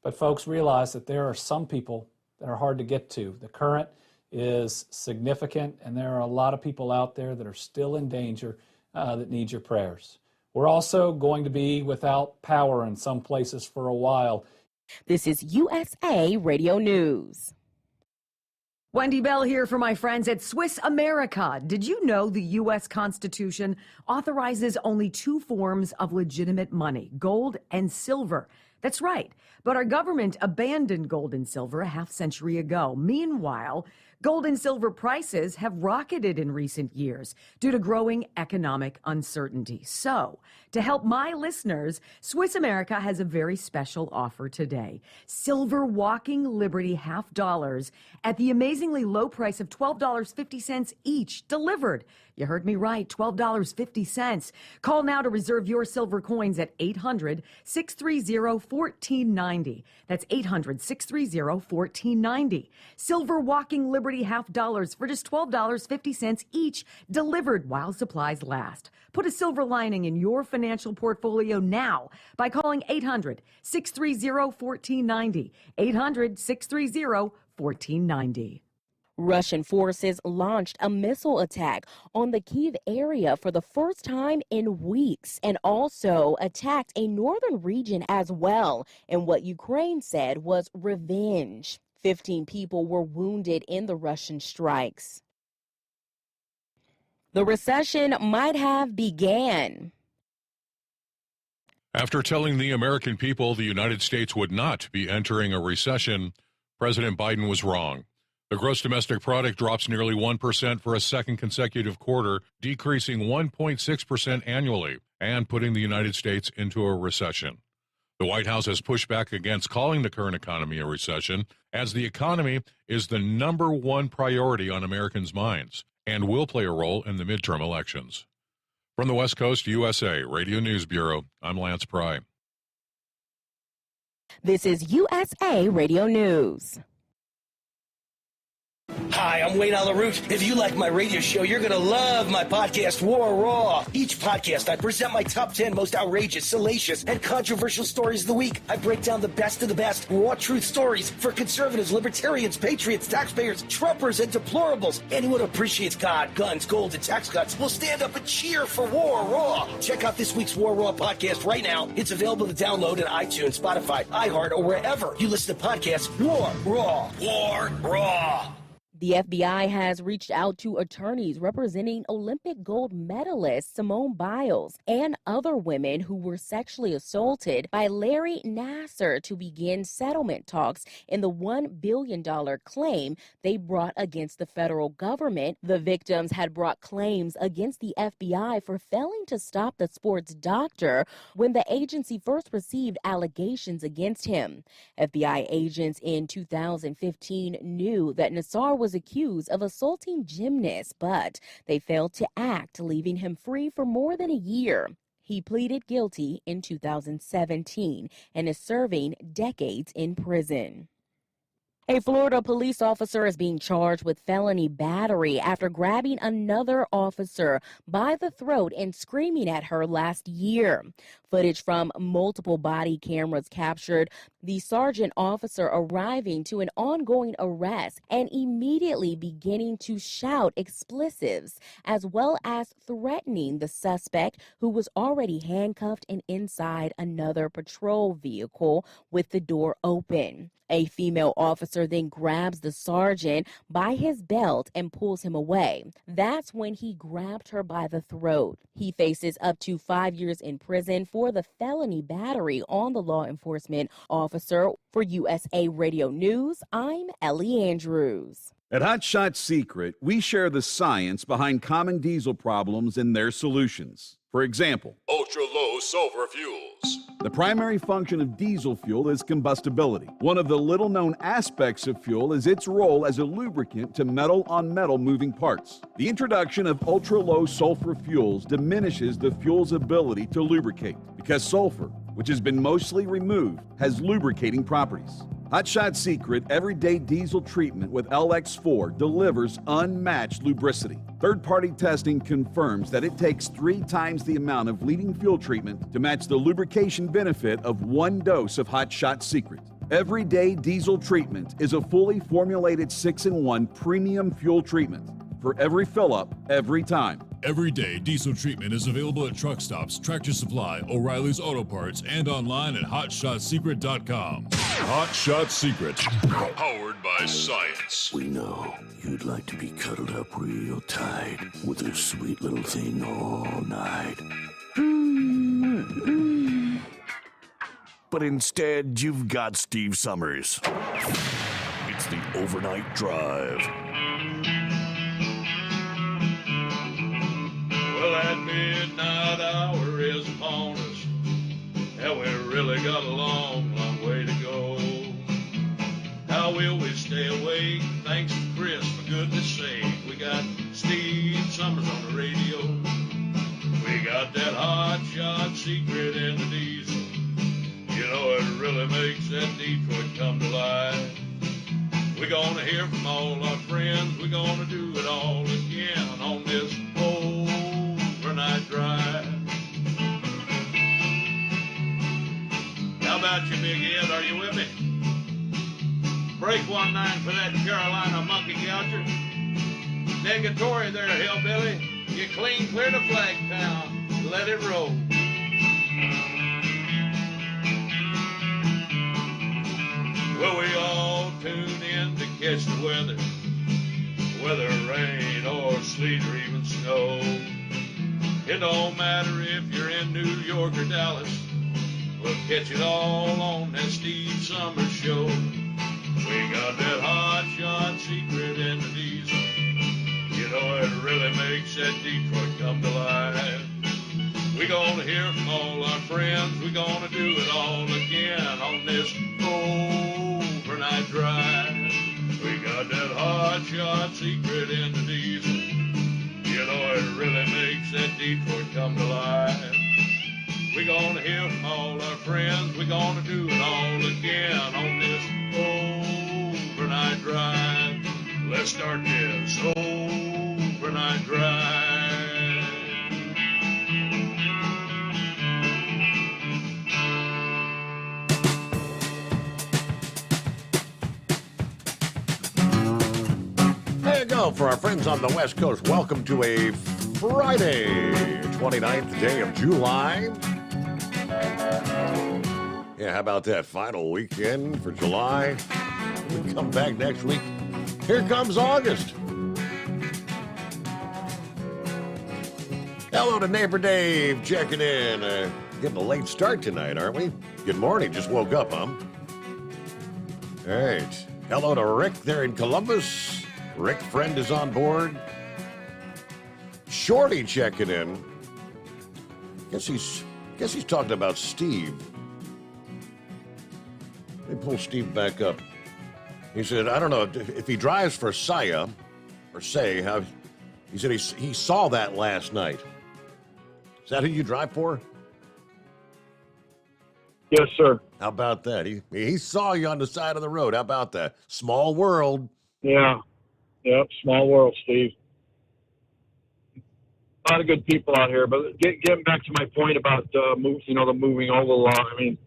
But folks, realize that there are some people that are hard to get to. The current is significant, and there are a lot of people out there that are still in danger that need your prayers. We're also going to be without power in some places for a while. This is USA Radio News. Wendy Bell here for my friends at Swiss America. Did you know the U.S. Constitution authorizes only 2 forms of legitimate money, gold and silver? That's right. But our government abandoned gold and silver a half-century ago. Meanwhile, gold and silver prices have rocketed in recent years due to growing economic uncertainty. So, to help my listeners, Swiss America has a very special offer today. Silver Walking Liberty $half at the amazingly low price of $12.50 each, delivered. You heard me right, $12.50. Call now to reserve your silver coins at 800-630-1490. That's 800-630-1490. Silver Walking Liberty $half for just $12.50 each, delivered while supplies last. Put a silver lining in your financial portfolio now by calling 800-630-1490. 800-630-1490. Russian forces launched a missile attack on the Kyiv area for the first time in weeks and also attacked a northern region as well in what Ukraine said was revenge. 15 people were wounded in the Russian strikes. The recession might have began. After telling the American people the United States would not be entering a recession, President Biden was wrong. The gross domestic product drops nearly 1% for a second consecutive quarter, decreasing 1.6% annually and putting the United States into a recession. The White House has pushed back against calling the current economy a recession, as the economy is the #1 priority on Americans' minds and will play a role in the midterm elections. From the West Coast USA Radio News Bureau, I'm Lance Pry. This is USA Radio News. Hi, I'm Wayne Alaroot. If you like my radio show, you're going to love my podcast, War Raw. Each podcast, I present my top 10 most outrageous, salacious, and controversial stories of the week. I break down the best of the best raw truth stories for conservatives, libertarians, patriots, taxpayers, Trumpers, and deplorables. Anyone who appreciates God, guns, gold, and tax cuts will stand up and cheer for War Raw. Check out this week's War Raw podcast right now. It's available to download at iTunes, Spotify, iHeart, or wherever you listen to podcasts. War Raw. War Raw. The FBI has reached out to attorneys representing Olympic gold medalist Simone Biles and other women who were sexually assaulted by Larry Nassar to begin settlement talks in the $1 billion claim they brought against the federal government. The victims had brought claims against the FBI for failing to stop the sports doctor when the agency first received allegations against him. FBI agents in 2015 knew that Nassar was accused of assaulting gymnasts, but they failed to act, leaving him free for more than a year. He pleaded guilty in 2017 and is serving decades in prison. A Florida police officer is being charged with felony battery after grabbing another officer by the throat and screaming at her last year. Footage from multiple body cameras captured the sergeant officer arriving to an ongoing arrest and immediately beginning to shout expletives, as well as threatening the suspect, who was already handcuffed and inside another patrol vehicle with the door open. A female officer then grabs the sergeant by his belt and pulls him away. That's when he grabbed her by the throat. He faces up to 5 years in prison for the felony battery on the law enforcement officer. For USA Radio News, I'm Ellie Andrews. At Hot Shot Secret, we share the science behind common diesel problems and their solutions. For example, ultra-low sulfur fuels. the primary function of diesel fuel is combustibility. One of the little-known aspects of fuel is its role as a lubricant to metal-on-metal moving parts. The introduction of ultra-low sulfur fuels diminishes the fuel's ability to lubricate because sulfur, which has been mostly removed, has lubricating properties. Hot Shot Secret Everyday Diesel Treatment with LX4 delivers unmatched lubricity. Third-party testing confirms that it takes 3 times the amount of leading fuel treatment to match the lubrication benefit of 1 dose of Hot Shot Secret. Everyday Diesel Treatment is a fully formulated 6-in-1 premium fuel treatment for every fill-up, every time. Everyday Diesel Treatment is available at truck stops, Tractor Supply, O'Reilly's Auto Parts, and online at HotShotSecret.com. Hot Shot Secret. Powered by science. We know you'd like to be cuddled up real tight with a sweet little thing all night. But instead, you've got Steve Summers. It's the Overnight Drive. Well, that midnight hour is upon us, and we really got a long, long way to go. How will we stay awake? Thanks to Chris, for goodness sake. We got Steve Summers on the radio. We got that hot shot secret in the diesel. You know, it really makes that Detroit come to life. We're gonna hear from all our friends. We're gonna do it all again on this overnight drive. How about you, Big Ed? Are you with me? Break 1-9 for that Carolina monkey gouger. Negatory there, hillbilly. You clean clear to Flagtown. Let it roll. Well, we all tune in to catch the weather, whether rain or sleet or even snow. It don't matter if you're in New York or Dallas, we'll catch it all on that Steve Summers show. We got that hot shot secret in the diesel. You know, it really makes that Detroit come to life. We're gonna hear from all our friends. We're gonna do it all again on this overnight drive. We got that hot shot secret in the diesel. You know, it really makes that Detroit come to life. We're gonna hear from all our friends. We're gonna do it all again on this overnight drive. Let's start this overnight drive. There you go for our friends on the West Coast. Welcome to a Friday, 29th day of July. Yeah, how about that final weekend for July? We come back next week. Here comes August. Hello to neighbor Dave checking in. Getting a late start tonight, aren't we? Good morning. Just woke up, huh? All right. Hello to Rick there in Columbus. Rick friend is on board. Shorty checking in. Guess he's talking about Steve. Let me pull Steve back up. He said, I don't know if he drives for Saya or Say, how he said he saw that last night. Is that who you drive for? Yes, sir. How about that? He saw you on the side of the road. How about that? Small world. Yeah. Yep. Small world, Steve. A lot of good people out here, but getting back to my point about the moving over law. I mean,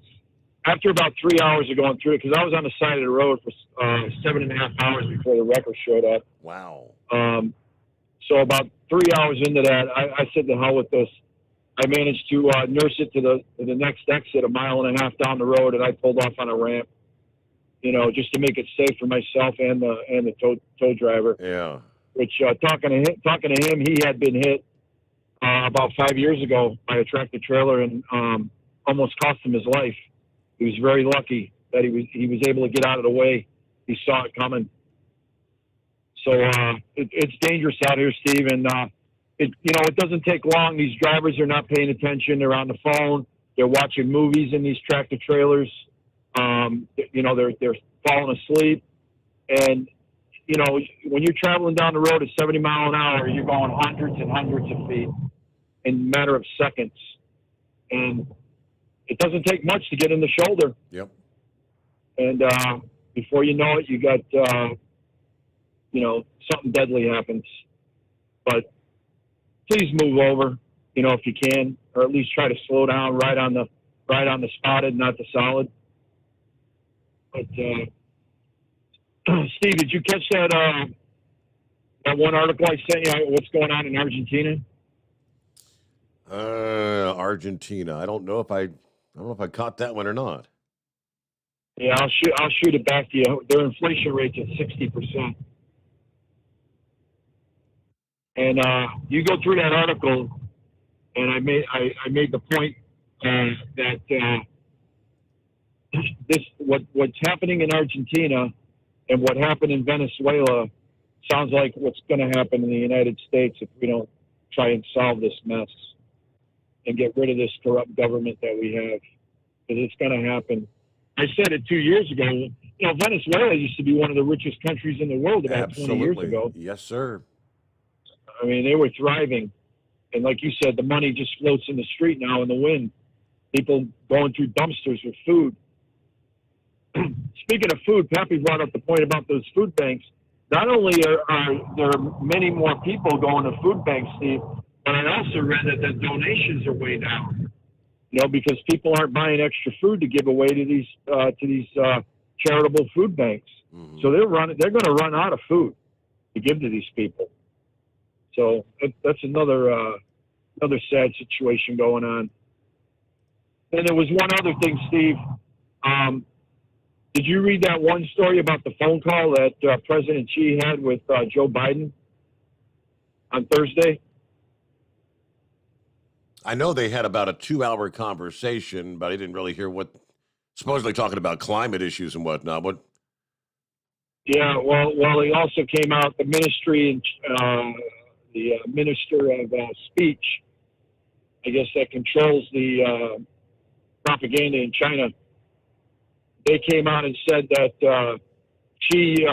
after about 3 hours of going through it, because I was on the side of the road for 7.5 hours before the wreckers showed up. Wow. So about 3 hours into that, I said, to hell with this. I managed to nurse it to the next exit, 1.5 miles down the road, and I pulled off on a ramp. You know, just to make it safe for myself and the tow driver. Yeah. Which talking to him, he had been hit about 5 years ago by a tractor trailer and almost cost him his life. He was very lucky that he was able to get out of the way. He saw it coming. So it's dangerous out here, Steve. And it doesn't take long. These drivers are not paying attention. They're on the phone. They're watching movies in these tractor trailers. They're falling asleep. And, when you're traveling down the road at 70 miles an hour, you're going hundreds and hundreds of feet in a matter of seconds. And it doesn't take much to get in the shoulder. Yep. And before you know it, you got, something deadly happens. But please move over, if you can, or at least try to slow down right on the spotted, not the solid. But Steve, did you catch that one article I sent you? What's going on in Argentina? Argentina. I don't know if I caught that one or not. Yeah, I'll shoot it back to you. Their inflation rate's at 60%. And you go through that article, and I made the point that what's happening in Argentina and what happened in Venezuela sounds like what's going to happen in the United States if we don't try and solve this mess and get rid of this corrupt government that we have, because it's going to happen. I said it 2 years ago. Venezuela used to be one of the richest countries in the world about 20 years ago. Yes, sir. I mean, they were thriving. And like you said, the money just floats in the street now in the wind. People going through dumpsters with food. Speaking of food, Pappy brought up the point about those food banks. Not only are there many more people going to food banks, Steve, but I also read that the donations are way down. Because people aren't buying extra food to give away to these charitable food banks. Mm-hmm. So they're going to run out of food to give to these people. So that's another sad situation going on. And there was one other thing, Steve. Did you read that one story about the phone call that President Xi had with Joe Biden on Thursday? I know they had about a 2-hour conversation, but I didn't really hear what, supposedly talking about climate issues and whatnot. Yeah, well, he also came out, the ministry and the minister of speech, I guess that controls the propaganda in China. They came out and said that Xi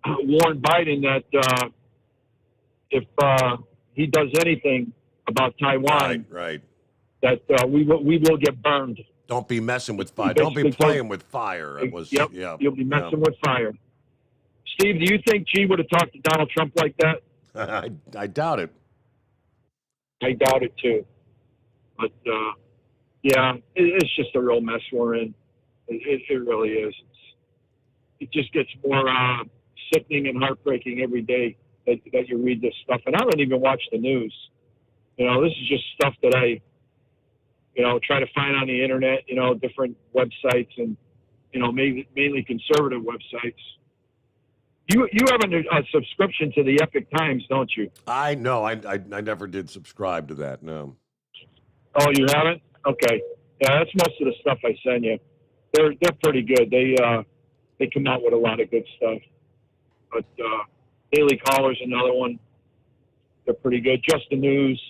warned Biden that if he does anything about Taiwan, right, that we will get burned. Don't be messing with fire. Don't be playing with fire. You'll be messing with fire. Steve, do you think Xi would have talked to Donald Trump like that? I doubt it. I doubt it too. But it's just a real mess we're in. It really is. It just gets more sickening and heartbreaking every day that you read this stuff. And I don't even watch the news. This is just stuff that I, try to find on the internet, different websites and, mainly conservative websites. You have a subscription to the Epic Times, don't you? I know. I never did subscribe to that, no. Oh, you haven't? Okay. Yeah, that's most of the stuff I send you. They're pretty good. They come out with a lot of good stuff. But Daily Caller's another one. They're pretty good. Just the News.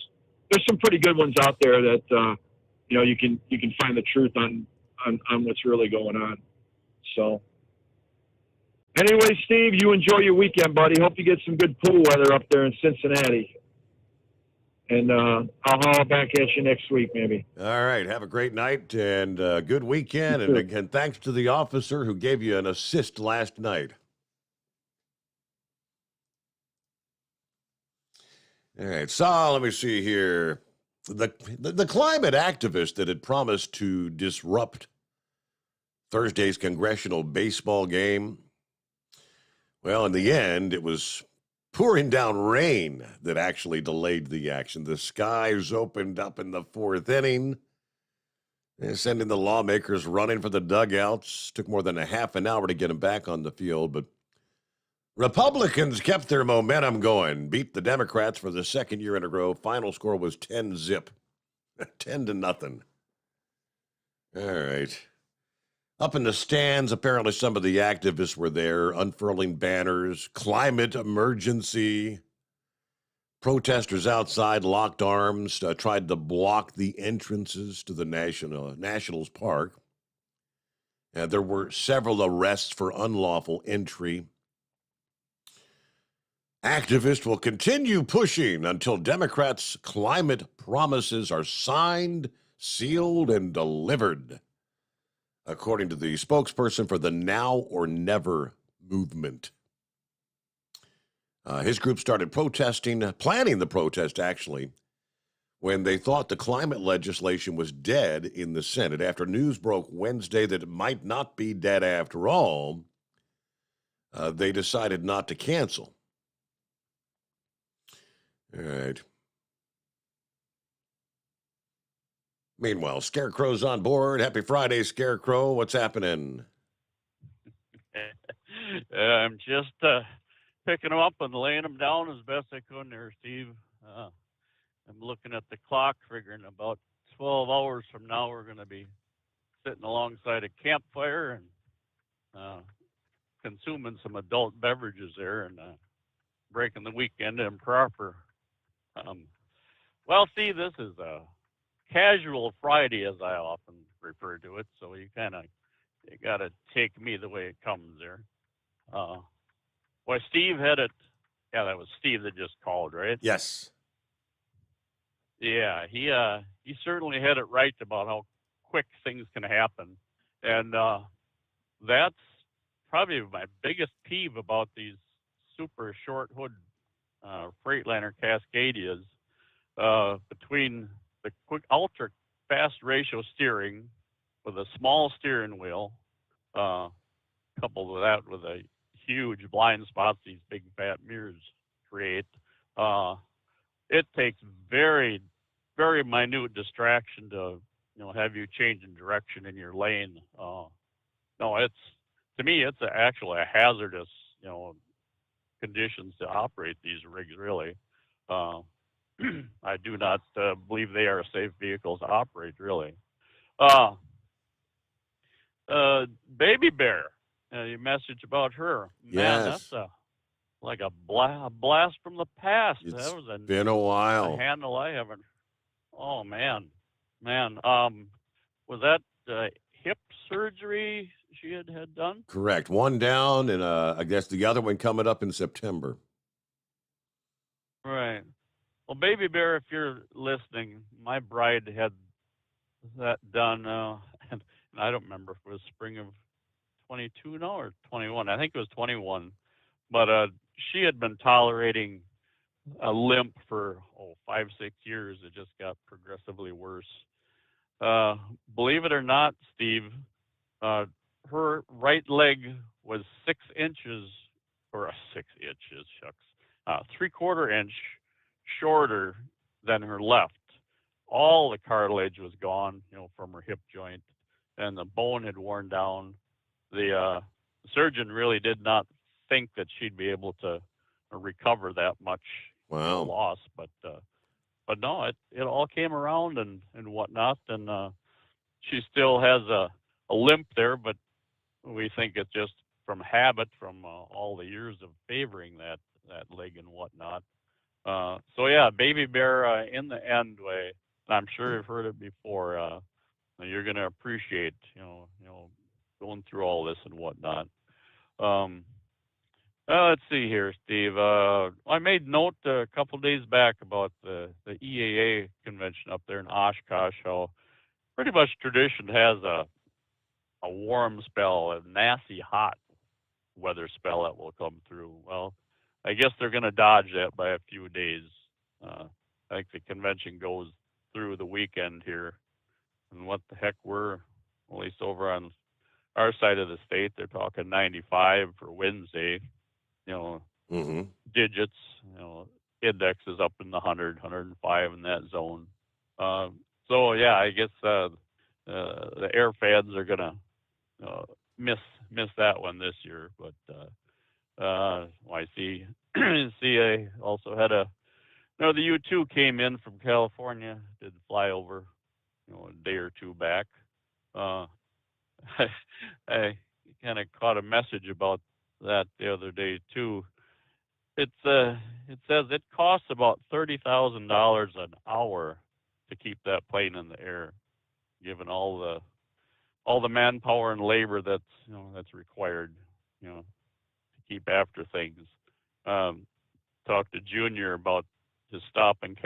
There's some pretty good ones out there that you can find the truth on what's really going on. So anyway, Steve, you enjoy your weekend, buddy. Hope you get some good pool weather up there in Cincinnati. And I'll haul back at you next week, maybe. All right. Have a great night and good weekend. And again, thanks to the officer who gave you an assist last night. All right. So let me see here. The climate activist that had promised to disrupt Thursday's congressional baseball game, well, in the end, it was pouring down rain that actually delayed the action. The skies opened up in the fourth inning, sending the lawmakers running for the dugouts. Took more than a half an hour to get them back on the field, but Republicans kept their momentum going, beat the Democrats for the second year in a row. Final score was 10-0, 10-0. All right. Up in the stands, apparently some of the activists were there, unfurling banners, climate emergency. Protesters outside locked arms, tried to block the entrances to the Nationals Park. There were several arrests for unlawful entry. Activists will continue pushing until Democrats' climate promises are signed, sealed, and delivered, according to the spokesperson for the Now or Never movement. His group started planning the protest, actually, when they thought the climate legislation was dead in the Senate. After news broke Wednesday that it might not be dead after all, they decided not to cancel. All right. Meanwhile, Scarecrow's on board. Happy Friday, Scarecrow. What's happening? I'm just picking them up and laying them down as best I could there, Steve. I'm looking at the clock, figuring about 12 hours from now we're going to be sitting alongside a campfire and consuming some adult beverages there and breaking the weekend improper. Well, Steve, this is a casual Friday, as I often refer to it, so you got to take me the way it comes there. Well, Steve had it. Yeah, that was Steve that just called, right? Yes. Yeah, he certainly had it right about how quick things can happen, and that's probably my biggest peeve about these super short hood Freightliner Cascadias. Between the quick ultra fast ratio steering with a small steering wheel, coupled with that with a huge blind spots these big fat mirrors create, it takes very, very minute distraction to have you changing direction in your lane. No, to me it's actually a hazardous conditions to operate these rigs really. I do not believe they are safe vehicles to operate, really. Baby Bear, your message about her. Man, Yes. that's like a blast from the past. It's That was been a while. a handle I haven't. Oh, man. Was that hip surgery she had done? Correct. One down, and I guess the other one coming up in September. Right. Well, Baby Bear, if you're listening, my bride had that done, and I don't remember if it was spring of 22 now or 21. I think it was 21. But she had been tolerating a limp for 5-6 years. It just got progressively worse. Believe it or not, Steve, her right leg was 6 inches, or 6 inches, shucks, 3/4 inch shorter than her left. All the cartilage was gone, from her hip joint, and the bone had worn down. The surgeon really did not think that she'd be able to recover that much loss, but no, it all came around and whatnot, and she still has a limp there, but we think it's just from habit, from all the years of favoring that leg and whatnot. So yeah, Baby Bear, in the end, way, I'm sure you've heard it before. You're going to appreciate, going through all this and whatnot. Let's see here, Steve. I made note a couple days back about the EAA convention up there in Oshkosh. How pretty much tradition has a warm spell, a nasty hot weather spell that will come through. Well, I guess they're going to dodge that by a few days. I think the convention goes through the weekend here. And what the heck, we're, at least over on our side of the state, they're talking 95 for Wednesday. Digits, index is up in the 100, 105 in that zone. So, yeah, I guess the air fans are going to miss that one this year. But I see I also had the U2 came in from California, did fly over, a day or two back. I kind of caught a message about that the other day too. it says it costs about $30,000 an hour to keep that plane in the air, given all the manpower and labor that's required, to keep after things. Talked to Junior about his stop in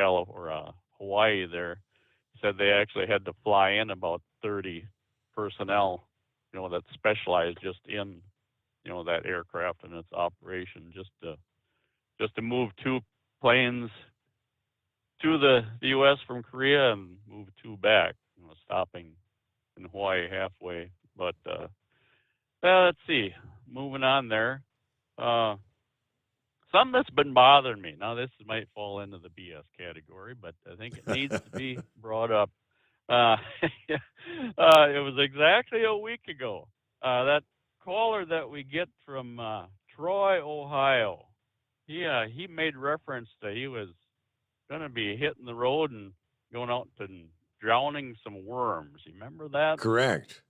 Hawaii there. He said they actually had to fly in about 30 personnel, that specialized just in, that aircraft and its operation, just to move two planes to the U.S. from Korea and move two back, stopping in Hawaii halfway. But let's see, moving on there. Something that's been bothering me. Now, this might fall into the BS category, but I think it needs to be brought up. It was exactly a week ago. That caller that we get from Troy, Ohio, he made reference that he was going to be hitting the road and going out and drowning some worms. You remember that? Correct.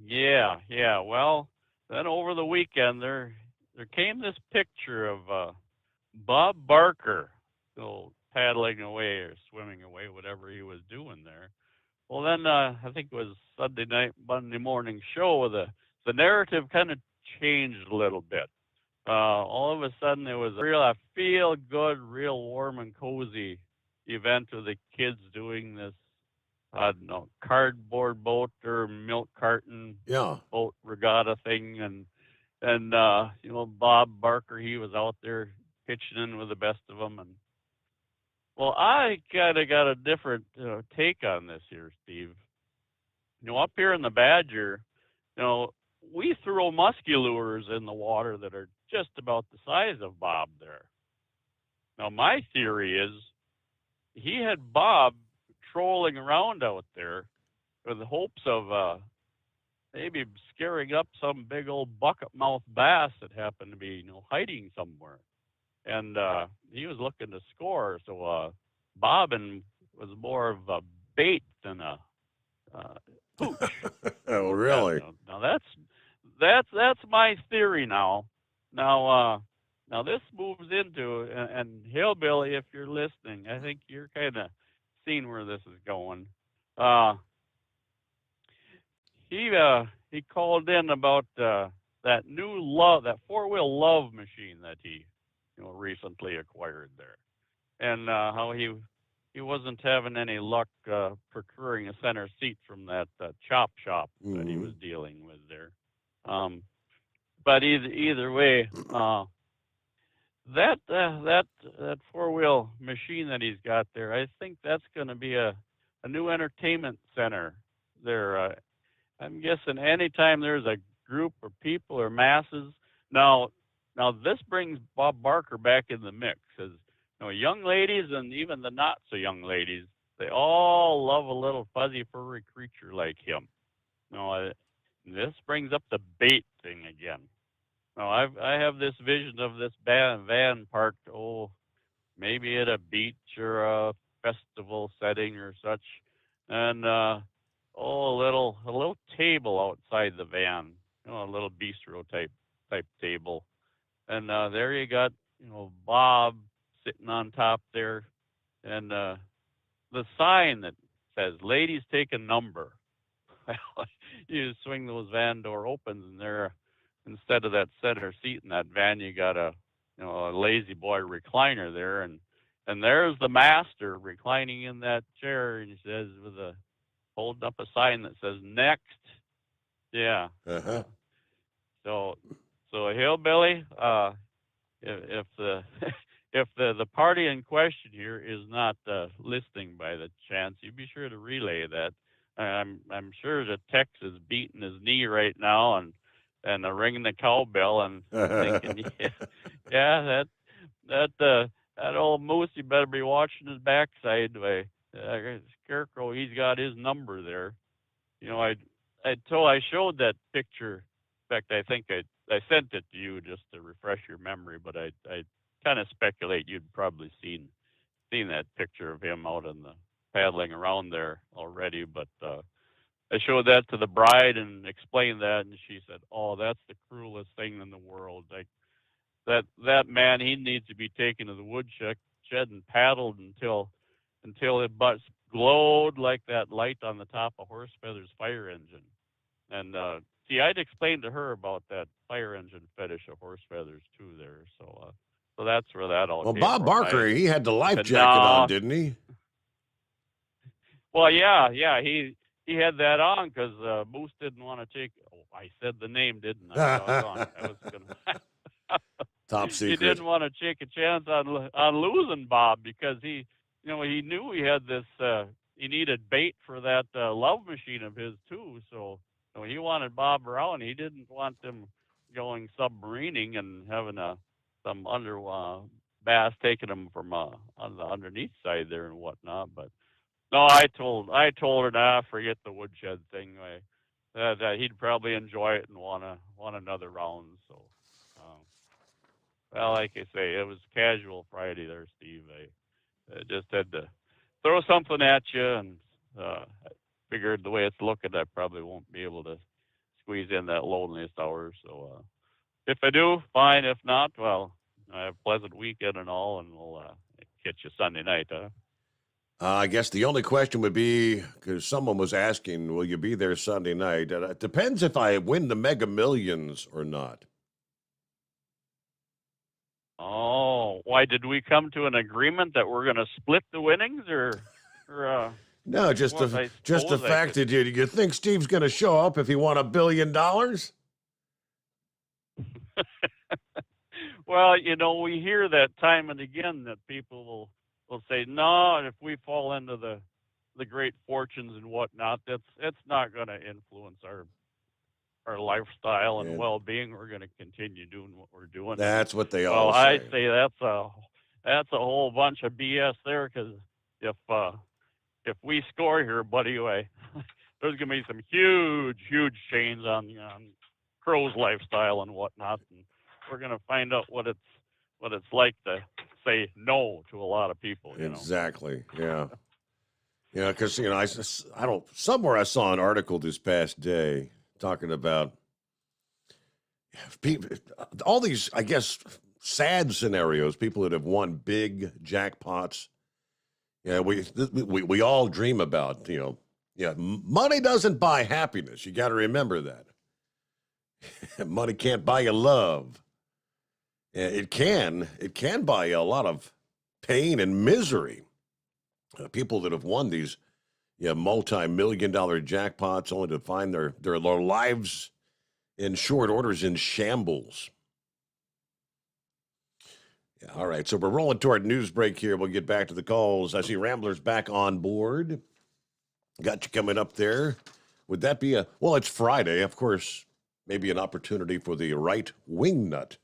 Yeah. Well, then over the weekend, there came this picture of Bob Barker, paddling away or swimming away, whatever he was doing there. Well, then I think it was Sunday night, Monday morning show. The narrative kind of changed a little bit. All of a sudden, it was a feel-good, real warm and cozy event with the kids doing this, I don't know, cardboard boat or milk carton boat regatta thing, and Bob Barker, he was out there pitching in with the best of them. And well, I kind of got a different take on this here, Steve. Up here in the Badger, we throw musky lures in the water that are just about the size of Bob there. Now, my theory is he had Bob trolling around out there with the hopes of maybe scaring up some big old bucket mouth bass that happened to be, hiding somewhere. And he was looking to score. So bobbing was more of a bait than a pooch. Oh, really? Now that's my theory now. Now this moves into, and Hillbilly, if you're listening, I think you're kind of seeing where this is going. He called in about that new that four-wheel love machine that he recently acquired there, and how he wasn't having any luck procuring a center seat from that chop shop that he was dealing with there. But either way, that four-wheel machine that he's got there, I think that's going to be a new entertainment center there. I'm guessing anytime there's a group of people or masses. Now this brings Bob Barker back in the mix, because young ladies and even the not so young ladies, they all love a little fuzzy furry creature like him. This brings up the bait thing again. Now I have this vision of this van parked, maybe at a beach or a festival setting or such, and a little table outside the van, a little bistro type table, and there you got Bob sitting on top there, and the sign that says "Ladies take a number." You swing those van door opens, and there, instead of that center seat in that van, you got a lazy boy recliner there, and there's the master reclining in that chair, and he says holding up a sign that says "Next." Yeah. Uh-huh. So Hillbilly, if the party in question here is not listening by the chance, you be sure to relay that. I'm sure the Tex is beating his knee right now and ringing the cowbell and thinking, that old moose, he better be watching his backside. Scarecrow, he's got his number there. I showed that picture. In fact, I think I sent it to you just to refresh your memory, but I kind of speculate you'd probably seen that picture of him out in the paddling around there already. But I showed that to the bride and explained that, and she said, "Oh, that's the cruelest thing in the world. Like that man, he needs to be taken to the woodshed and paddled until his butt glowed like that light on the top of Horse Feather's fire engine. And see, I'd explained to her about that fire engine fetish of Horse Feathers too there. So that's where that all Well, came Bob from. Barker, he had the life said, jacket "No." on, didn't he? Well, yeah, he had that on because Moose didn't want to take. Oh, I said the name, didn't I? Doggone it. I was gonna. Top He secret. didn't want to take a chance on losing Bob because he knew he had this. He needed bait for that love machine of his too. So he wanted Bob around. He didn't want them going submarining and having some under bass taking him from on the underneath side there and whatnot. But no, I told her, nah, forget the woodshed thing. That he'd probably enjoy it and want another round. So. Well, like I say, it was casual Friday there, Steve. I just had to throw something at you, and I figured the way it's looking, I probably won't be able to squeeze in that loneliest hour. So if I do, fine. If not, well, I have a pleasant weekend and all, and we'll catch you Sunday night, huh? I guess the only question would be, because someone was asking, will you be there Sunday night? It depends if I win the Mega Millions or not. Oh, why did we come to an agreement that we're going to split the winnings, or No, just the fact that you think Steve's going to show up if he won $1 billion? Well, we hear that time and again that people will say, no, if we fall into the great fortunes and whatnot, it's not going to influence our lifestyle and well-being. We're going to continue doing what we're doing. That's what they all say. I say that's a whole bunch of BS there, because if we score here, buddy, there's going to be some huge change on Crow's lifestyle and whatnot, and we're going to find out what it's like to say no to a lot of people. Exactly. Yeah. Because somewhere I saw an article this past day talking about people, all these, I guess, sad scenarios, people that have won big jackpots. Yeah, we all dream about, money doesn't buy happiness. You got to remember that. Money can't buy you love. It can buy you a lot of pain and misery. People that have won these multi-million-dollar jackpots only to find their lives in short orders in shambles. Yeah, all right, so we're rolling toward news break here. We'll get back to the calls. I see Ramblers back on board. Got you coming up there. Would that be it's Friday, of course, maybe an opportunity for the right wing nut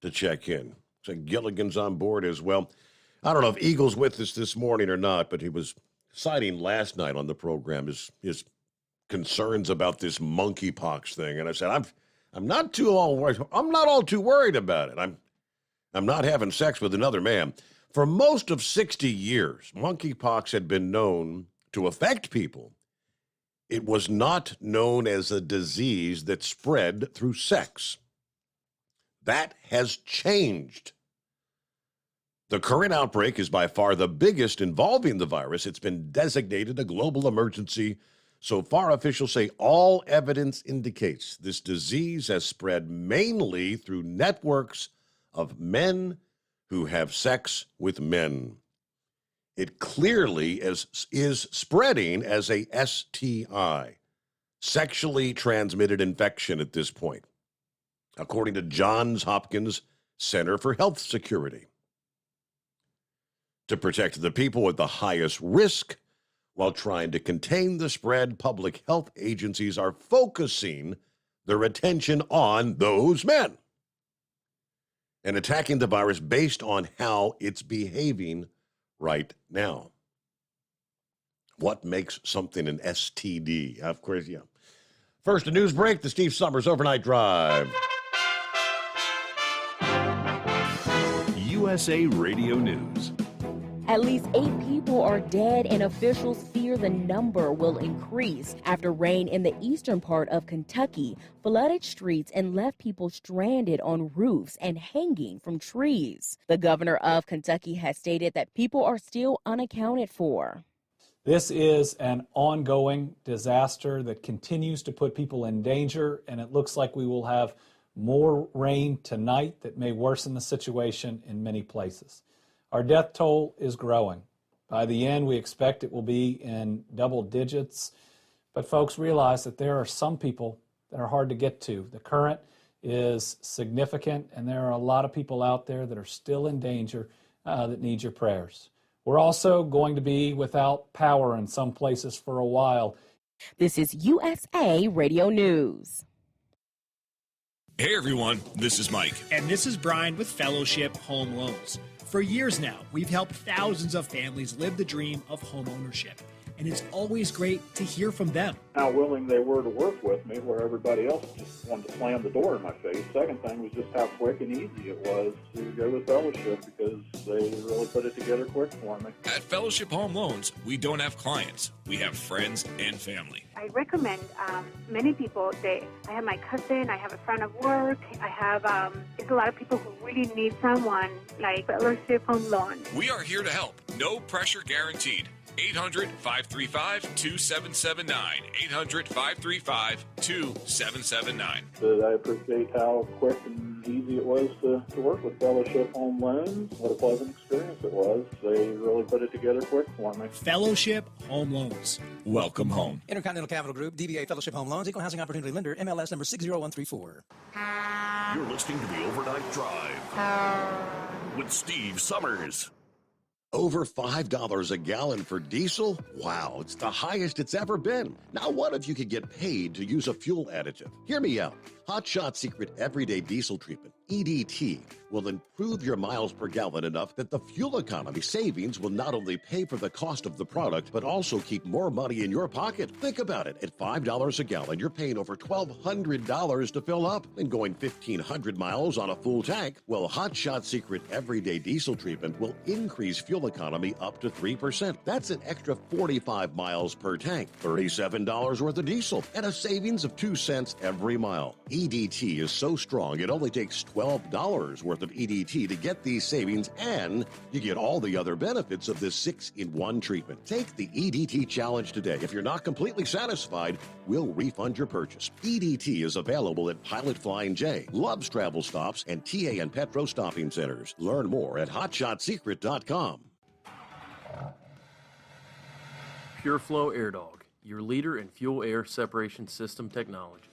to check in. So Gilligan's on board as well. I don't know if Eagle's with us this morning or not, but he was citing last night on the program his concerns about this monkeypox thing, and I said I'm not all too worried about it. I'm not having sex with another man. For most of 60 years, monkeypox had been known to affect people. It was not known as a disease that spread through sex. That has changed. The current outbreak is by far the biggest involving the virus. It's been designated a global emergency. So far, officials say all evidence indicates this disease has spread mainly through networks of men who have sex with men. It clearly is spreading as a STI, sexually transmitted infection at this point, according to Johns Hopkins Center for Health Security. To protect the people at the highest risk while trying to contain the spread, public health agencies are focusing their attention on those men and attacking the virus based on how it's behaving right now. What makes something an STD? Of course, yeah. First, a news break, the Steve Sommers Overnight Drive. USA Radio News. At least 8 people are dead, and officials fear the number will increase after rain in the eastern part of Kentucky flooded streets and left people stranded on roofs and hanging from trees. The governor of Kentucky has stated that people are still unaccounted for. This is an ongoing disaster that continues to put people in danger, and it looks like we will have more rain tonight that may worsen the situation in many places. Our death toll is growing. By the end, we expect it will be in double digits. But folks, realize that there are some people that are hard to get to. The current is significant, and there are a lot of people out there that are still in danger that need your prayers. We're also going to be without power in some places for a while. This is USA Radio News. Hey everyone, this is Mike. And this is Brian with Fellowship Home Loans. For years now, we've helped thousands of families live the dream of home ownership. And it's always great to hear from them. How willing they were to work with me, where everybody else just wanted to slam the door in my face. Second thing was just how quick and easy it was to go with Fellowship, because they really put it together quick for me. At Fellowship Home Loans, we don't have clients. We have friends and family. I recommend many people. I have my cousin, I have a friend of work, I have it's a lot of people who really need someone like Fellowship Home Loans. We are here to help. No pressure guaranteed. 800-535-2779. 800-535-2779. But I appreciate how quick and easy it was to work with Fellowship Home Loans. What a pleasant experience it was. They really put it together quick for me. Fellowship Home Loans. Welcome home. Intercontinental Capital Group, DBA Fellowship Home Loans, Equal Housing Opportunity Lender, MLS number 60134. You're listening to the Overnight Drive with Steve Sommers. Over $5 a gallon for diesel? Wow, it's the highest it's ever been. Now what if you could get paid to use a fuel additive? Hear me out. Hot Shot Secret Everyday Diesel Treatment, EDT, will improve your miles per gallon enough that the fuel economy savings will not only pay for the cost of the product, but also keep more money in your pocket. Think about it. At $5 a gallon, you're paying over $1,200 to fill up and going 1,500 miles on a full tank. Well, Hot Shot Secret Everyday Diesel Treatment will increase fuel economy up to 3%. That's an extra 45 miles per tank, $37 worth of diesel, and a savings of 2 cents every mile. EDT is so strong, it only takes $12 worth of EDT to get these savings, and you get all the other benefits of this 6-in-1 treatment. Take the EDT challenge today. If you're not completely satisfied, we'll refund your purchase. EDT is available at Pilot Flying J, Love's Travel Stops, and TA and Petro Stopping Centers. Learn more at hotshotsecret.com. PureFlow Air Dog, your leader in fuel air separation system technology.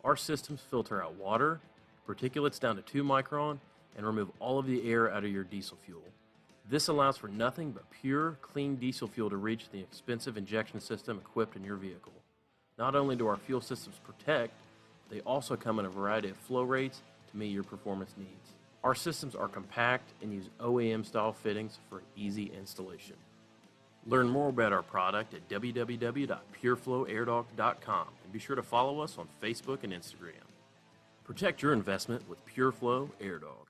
Our systems filter out water, particulates down to 2 micron, and remove all of the air out of your diesel fuel. This allows for nothing but pure, clean diesel fuel to reach the expensive injection system equipped in your vehicle. Not only do our fuel systems protect, they also come in a variety of flow rates to meet your performance needs. Our systems are compact and use OEM-style fittings for easy installation. Learn more about our product at www.pureflowairdog.com and be sure to follow us on Facebook and Instagram. Protect your investment with PureFlow Air Dog.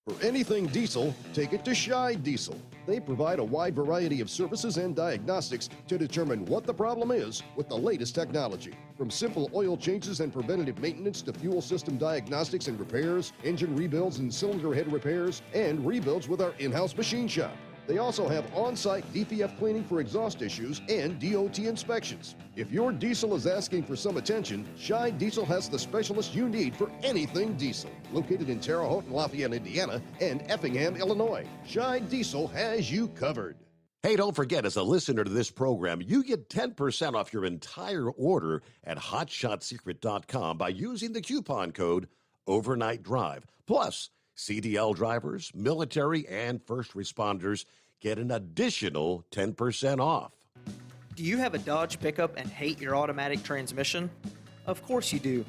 For anything diesel, take it to Scheid Diesel. They provide a wide variety of services and diagnostics to determine what the problem is with the latest technology. From simple oil changes and preventative maintenance to fuel system diagnostics and repairs, engine rebuilds and cylinder head repairs, and rebuilds with our in-house machine shop. They also have on-site DPF cleaning for exhaust issues and DOT inspections. If your diesel is asking for some attention, Scheid Diesel has the specialist you need for anything diesel. Located in Terre Haute and Lafayette, Indiana, and Effingham, Illinois, Scheid Diesel has you covered. Hey, don't forget, as a listener to this program, you get 10% off your entire order at hotshotsecret.com by using the coupon code Overnight Drive. Plus, CDL drivers, military, and first responders get an additional 10% off. Do you have a Dodge pickup and hate your automatic transmission? Of course you do.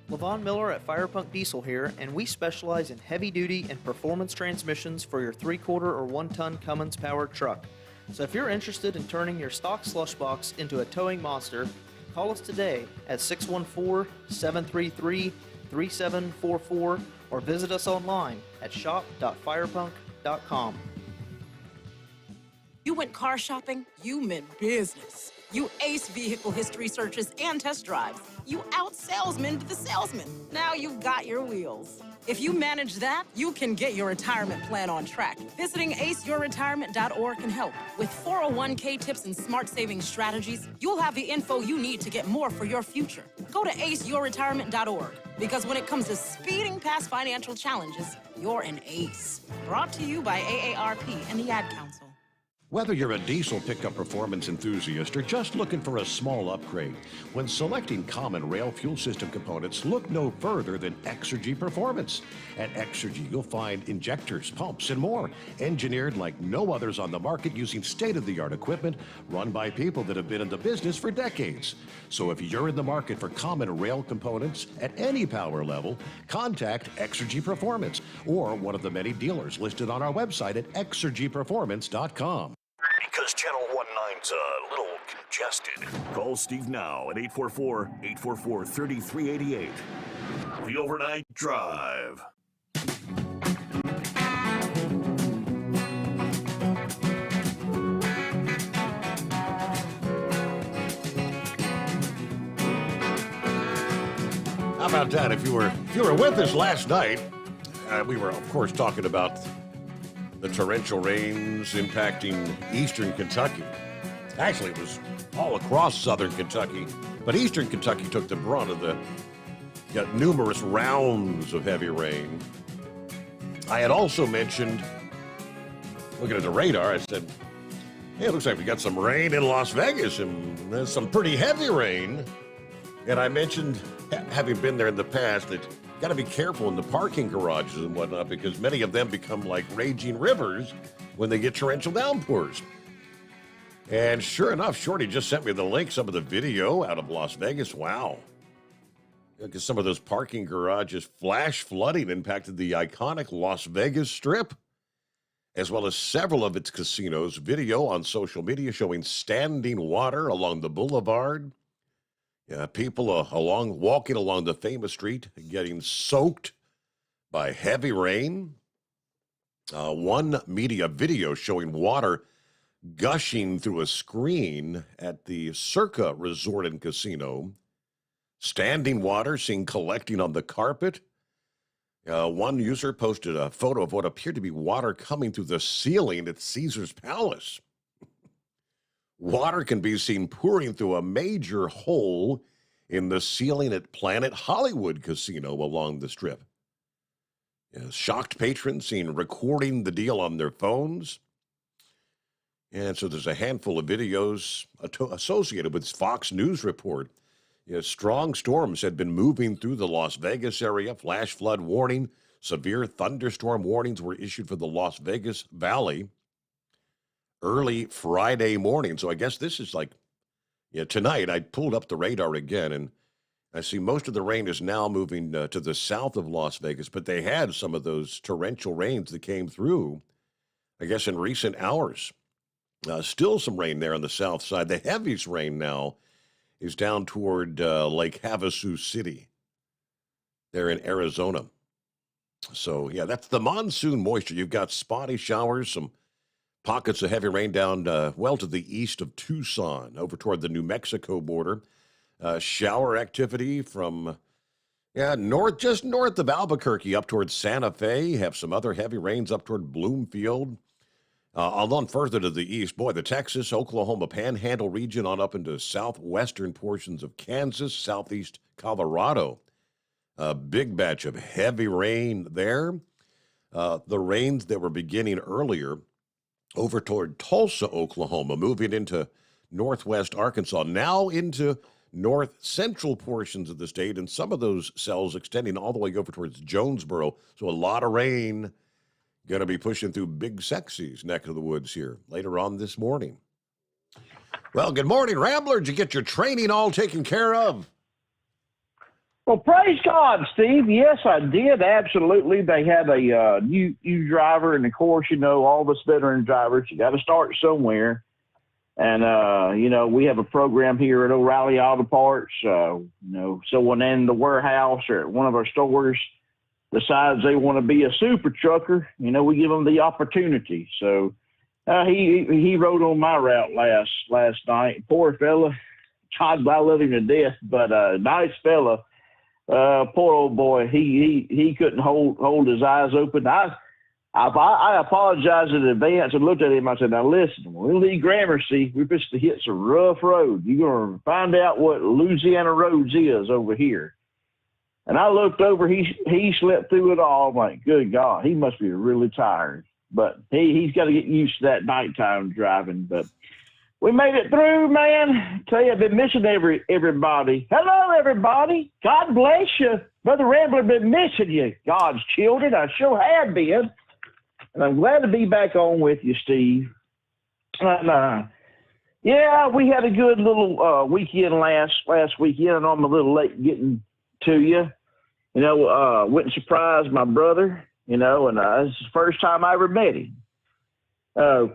Levon Miller at Firepunk Diesel here, and we specialize in heavy-duty and performance transmissions for your 3-quarter or 1-ton Cummins-powered truck. So if you're interested in turning your stock slush box into a towing monster, call us today at 614-733-3744 or visit us online at shop.firepunk.com. went car shopping, you meant business. You ace vehicle history searches and test drives. You out-salesman the salesman. Now you've got your wheels. If you manage that, you can get your retirement plan on track. Visiting aceyourretirement.org can help. With 401k tips and smart saving strategies, you'll have the info you need to get more for your future. Go to aceyourretirement.org, because when it comes to speeding past financial challenges, you're an ace. Brought to you by AARP and the Ad Council. Whether you're a diesel pickup performance enthusiast or just looking for a small upgrade, when selecting common rail fuel system components, look no further than Exergy Performance. At Exergy, you'll find injectors, pumps, and more, engineered like no others on the market using state-of-the-art equipment run by people that have been in the business for decades. So if you're in the market for common rail components at any power level, contact Exergy Performance or one of the many dealers listed on our website at exergyperformance.com. Because Channel 19's a little congested. Call Steve now at 844-844-3388. The Overnight Drive. How about that? If you were with us last night, we were, of course, talking about the torrential rains impacting eastern Kentucky. Actually, it was all across southern Kentucky, but eastern Kentucky took the brunt of the numerous rounds of heavy rain. I had also mentioned, looking at the radar, I said, hey, it looks like we got some rain in Las Vegas, and there's some pretty heavy rain. And I mentioned, having been there in the past, that got to be careful in the parking garages and whatnot, because many of them become like raging rivers when they get torrential downpours. And sure enough, Shorty just sent me the link, some of the video out of Las Vegas. Wow. Because some of those parking garages, flash flooding impacted the iconic Las Vegas Strip, as well as several of its casinos. Video on social media showing standing water along the boulevard. People walking along the famous street getting soaked by heavy rain. One media video showing water gushing through a screen at the Circa Resort and Casino. Standing water seen collecting on the carpet. One user posted a photo of what appeared to be water coming through the ceiling at Caesar's Palace. Water can be seen pouring through a major hole in the ceiling at Planet Hollywood Casino along the Strip. Shocked patrons seen recording the deal on their phones. And so there's a handful of videos associated with Fox News report. Strong storms had been moving through the Las Vegas area. Flash flood warning. Severe thunderstorm warnings were issued for the Las Vegas Valley early Friday morning. So I guess this is like, tonight I pulled up the radar again, and I see most of the rain is now moving to the south of Las Vegas, but they had some of those torrential rains that came through, I guess, in recent hours. Still some rain there on the south side. The heaviest rain now is down toward Lake Havasu City there in Arizona. So, that's the monsoon moisture. You've got spotty showers, some pockets of heavy rain down well to the east of Tucson, over toward the New Mexico border. Shower activity from just north of Albuquerque up toward Santa Fe. Have some other heavy rains up toward Bloomfield. On further to the east, the Texas, Oklahoma Panhandle region on up into southwestern portions of Kansas, southeast Colorado. A big batch of heavy rain there. The rains that were beginning earlier over toward Tulsa, Oklahoma, moving into northwest Arkansas, now into north central portions of the state, and some of those cells extending all the way over towards Jonesboro. So a lot of rain going to be pushing through Big Sexy's neck of the woods here later on this morning. Well, good morning, Rambler. Did you get your training all taken care of? Well, praise God, Steve. Yes, I did. Absolutely. They had a new driver, and of course, all of us veteran drivers, you got to start somewhere. And, we have a program here at O'Reilly Auto Parts. Someone in the warehouse or at one of our stores decides they want to be a super trucker, we give them the opportunity. So He rode on my route last night. Poor fella. God, I love him to death, but nice fella. Poor old boy. He couldn't hold his eyes open. I apologized in advance and looked at him. I said, "Now listen, when we leave Gramercy, we're supposed to hit some rough road. You're gonna find out what Louisiana roads is over here." And I looked over. He slept through it all. I'm like, good God, he must be really tired. But he's got to get used to that nighttime driving. But we made it through, man. Tell you, I've been missing everybody. Hello, everybody. God bless you. Brother Rambler, been missing you. God's children, I sure have been. And I'm glad to be back on with you, Steve. Yeah, we had a good little weekend last weekend. I know I'm a little late getting to you. You know, went and surprised my brother. You know, and this is the first time I ever met him.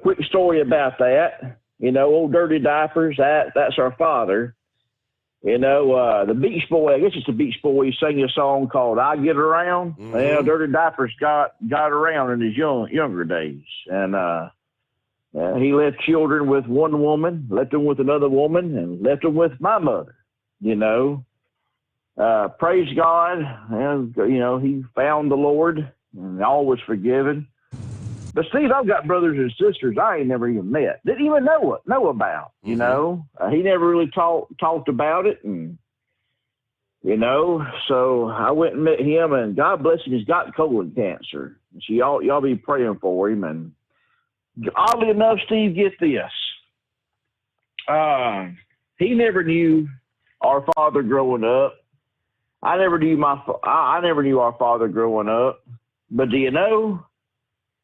Quick story about that. You know, old Dirty Diapers, that's our father. You know, the Beach Boy, I guess it's the Beach Boy, he sang a song called I Get Around. Mm-hmm. Well, Dirty Diapers got around in his younger days. And he left children with one woman, left them with another woman, and left them with my mother, you know. Praise God. And, you know, he found the Lord. And all was forgiven. But Steve, I've got brothers and sisters I ain't never even met. Didn't even know about. You know, he never really talked about it, and you know. So I went and met him, and God bless him, he's got colon cancer. So y'all be praying for him. And oddly enough, Steve, get this. He never knew our father growing up. I never knew our father growing up. But do you know,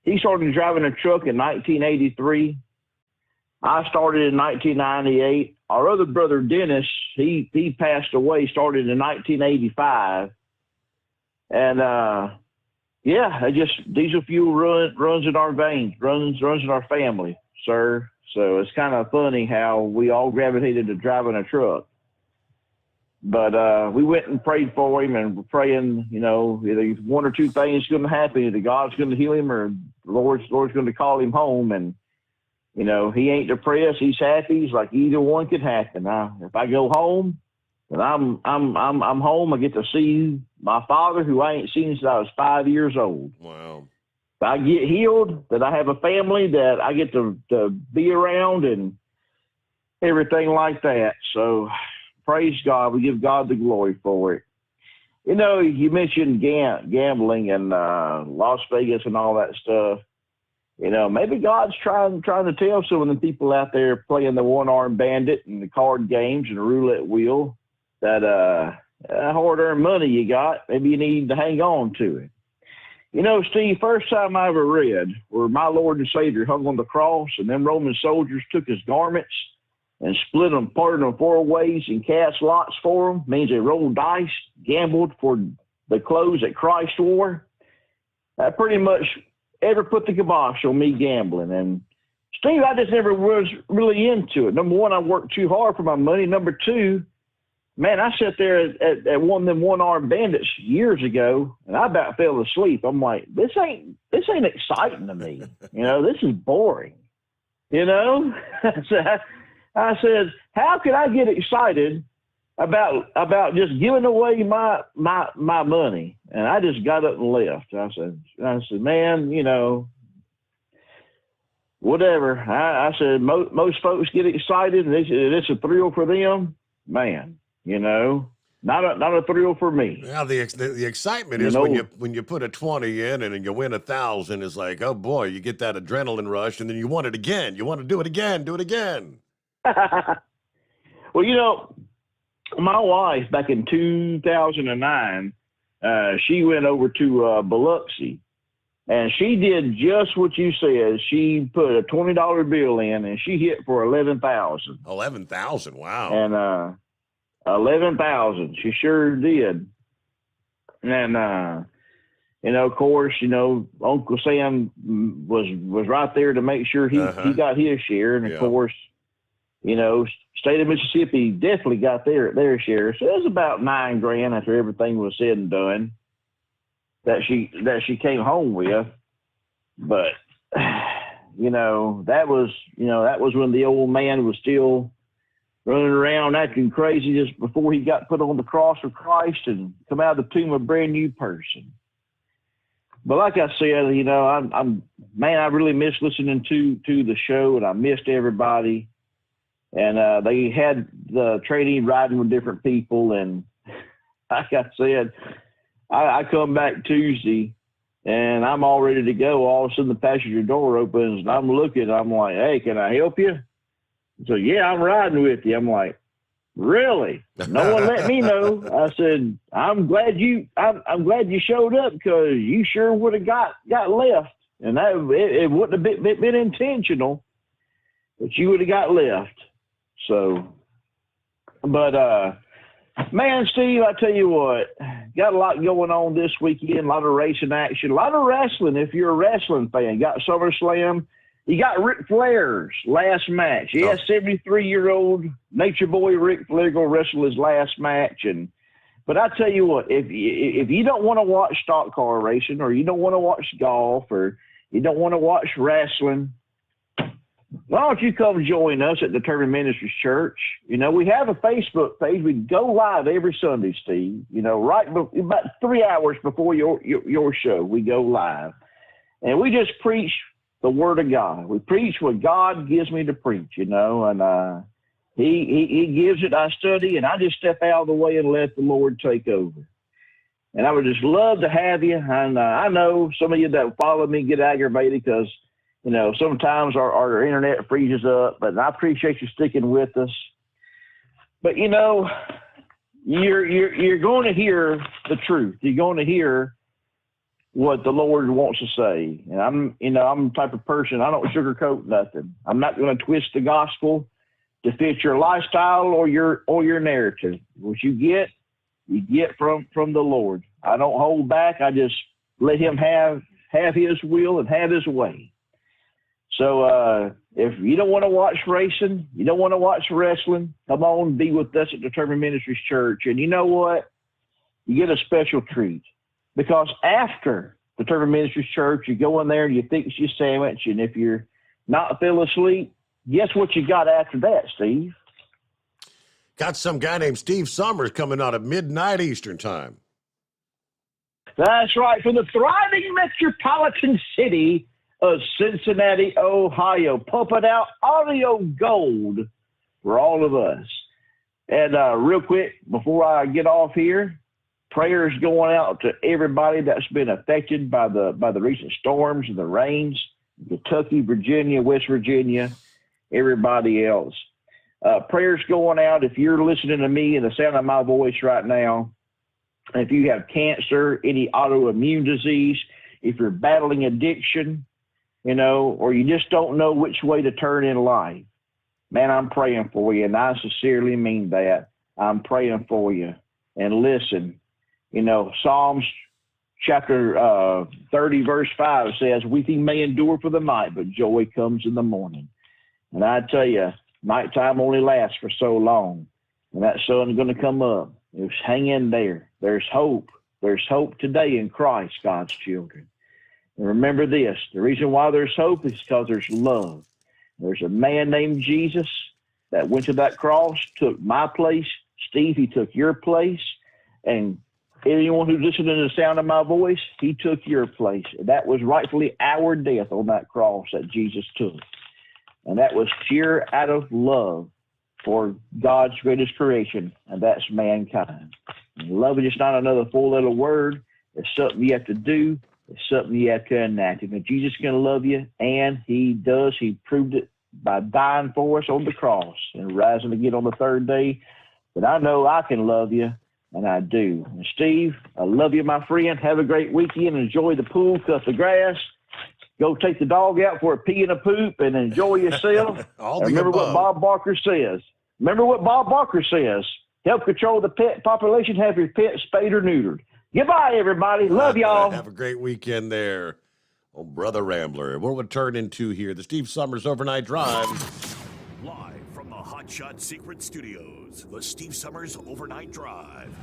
he started driving a truck in 1983. I started in 1998. Our other brother, Dennis, he passed away, started in 1985. And, yeah, diesel fuel runs in our veins, runs in our family, sir. So it's kind of funny how we all gravitated to driving a truck. But we went and prayed for him, and we're praying, you know, either one or two things going to happen. Either God's going to heal him or the Lord's going to call him home. And, you know, he ain't depressed. He's happy. He's like, either one could happen. Now, if I go home, then I'm home. I get to see my father, who I ain't seen since I was 5 years old. Wow. If I get healed, that I have a family that I get to be around and everything like that. So, praise God. We give God the glory for it. You know, you mentioned gambling and Las Vegas and all that stuff. You know, maybe God's trying to tell some of the people out there playing the one-armed bandit and the card games and the roulette wheel that hard-earned money you got, maybe you need to hang on to it. You know, Steve, first time I ever read where my Lord and Savior hung on the cross and them Roman soldiers took his garments and split them, parted them 4 ways and cast lots for them, means they rolled dice, gambled for the clothes that Christ wore. That pretty much ever put the kibosh on me gambling. And Steve, I just never was really into it. Number one, I worked too hard for my money. Number two, man, I sat there at one of them one-armed bandits years ago, and I about fell asleep. I'm like, this ain't exciting to me. You know, this is boring. You know? I said, how could I get excited about just giving away my money? And I just got up and left. I said, man, you know, whatever. I said, most folks get excited, and it's a thrill for them. Man, you know, not a thrill for me. Yeah, the excitement is when you put a 20 in and you win 1,000. It's like, oh boy, you get that adrenaline rush, and then you want it again. You want to do it again. Well, you know, my wife back in 2009, she went over to Biloxi, and she did just what you said. She put a $20 bill in, and she hit for 11,000. 11,000, wow! And 11,000, she sure did. And you know, of course, you know, Uncle Sam was right there to make sure he got his share, and of course, you know, state of Mississippi definitely got their share. So it was about $9,000 after everything was said and done that she came home with. But that was when the old man was still running around acting crazy just before he got put on the cross of Christ and come out of the tomb a brand new person. But like I said, I really miss listening to the show, and I missed everybody. And they had the trainee riding with different people, and like I said, I come back Tuesday, and I'm all ready to go. All of a sudden, the passenger door opens, and I'm looking. I'm like, "Hey, can I help you?" So, "Yeah, I'm riding with you." I'm like, "Really?" No one let me know. I said, I'm glad you showed up, because you sure would have got left. And it wouldn't have been intentional, but you would have got left. So, but, man, Steve, I tell you what, got a lot going on this weekend, a lot of racing action, a lot of wrestling if you're a wrestling fan. Got SummerSlam. You got Ric Flair's last match. Yes, 73-year-old Nature Boy Ric Flair going to wrestle his last match. But I tell you what, if you don't want to watch stock car racing, or you don't want to watch golf, or you don't want to watch wrestling, why don't you come join us at Determined Ministries Church? We have a Facebook page. We go live every Sunday, Steve. About 3 hours before your show, we go live. And we just preach the Word of God. We preach what God gives me to preach, and He gives it, I study, and I just step out of the way and let the Lord take over. And I would just love to have you. And I know some of you that follow me get aggravated because, sometimes our internet freezes up, but I appreciate you sticking with us. But, you're going to hear the truth. You're going to hear what the Lord wants to say. And I'm the type of person, I don't sugarcoat nothing. I'm not going to twist the gospel to fit your lifestyle or your narrative. What you get from the Lord. I don't hold back. I just let him have his will and have his way. So if you don't want to watch racing, you don't want to watch wrestling, come on, be with us at Determined Ministries Church. And you know what? You get a special treat. Because after Determined Ministries Church, you go in there and you fix your sandwich, and if you're not fell asleep, guess what you got after that, Steve? Got some guy named Steve Sommers coming out at midnight Eastern time. That's right, from the thriving metropolitan city of Cincinnati, Ohio, pumping out audio gold for all of us. And real quick, before I get off here, prayers going out to everybody that's been affected by the recent storms and the rains, Kentucky, Virginia, West Virginia, everybody else. Prayers going out if you're listening to me and the sound of my voice right now. If you have cancer, any autoimmune disease, if you're battling addiction, or you just don't know which way to turn in life, man, I'm praying for you, and I sincerely mean that. I'm praying for you. And listen, Psalms chapter 30, verse 5 says, "Weeping may endure for the night, but joy comes in the morning." And I tell you, nighttime only lasts for so long. And that sun's going to come up. Just hang in there. There's hope. There's hope today in Christ, God's children. And remember this, the reason why there's hope is because there's love. There's a man named Jesus that went to that cross, took my place. Steve, he took your place. And anyone who's listening to the sound of my voice, he took your place. That was rightfully our death on that cross that Jesus took. And that was pure out of love for God's greatest creation, and that's mankind. And love is just not another four-letter word. It's something you have to do. It's something you have to enact. And if Jesus is going to love you, and he does, he proved it by dying for us on the cross and rising again on the third day. But I know I can love you, and I do. And Steve, I love you, my friend. Have a great weekend. Enjoy the pool, cut the grass. Go take the dog out for a pee and a poop and enjoy yourself. Remember what Bob Barker says. Help control the pet population. Have your pet spayed or neutered. Goodbye, everybody. Love y'all. Have a great weekend there. Oh, Brother Rambler. What would turn into here? The Steve Sommers Overnight Drive. Live from the Hot Shot Secret Studios, the Steve Sommers Overnight Drive.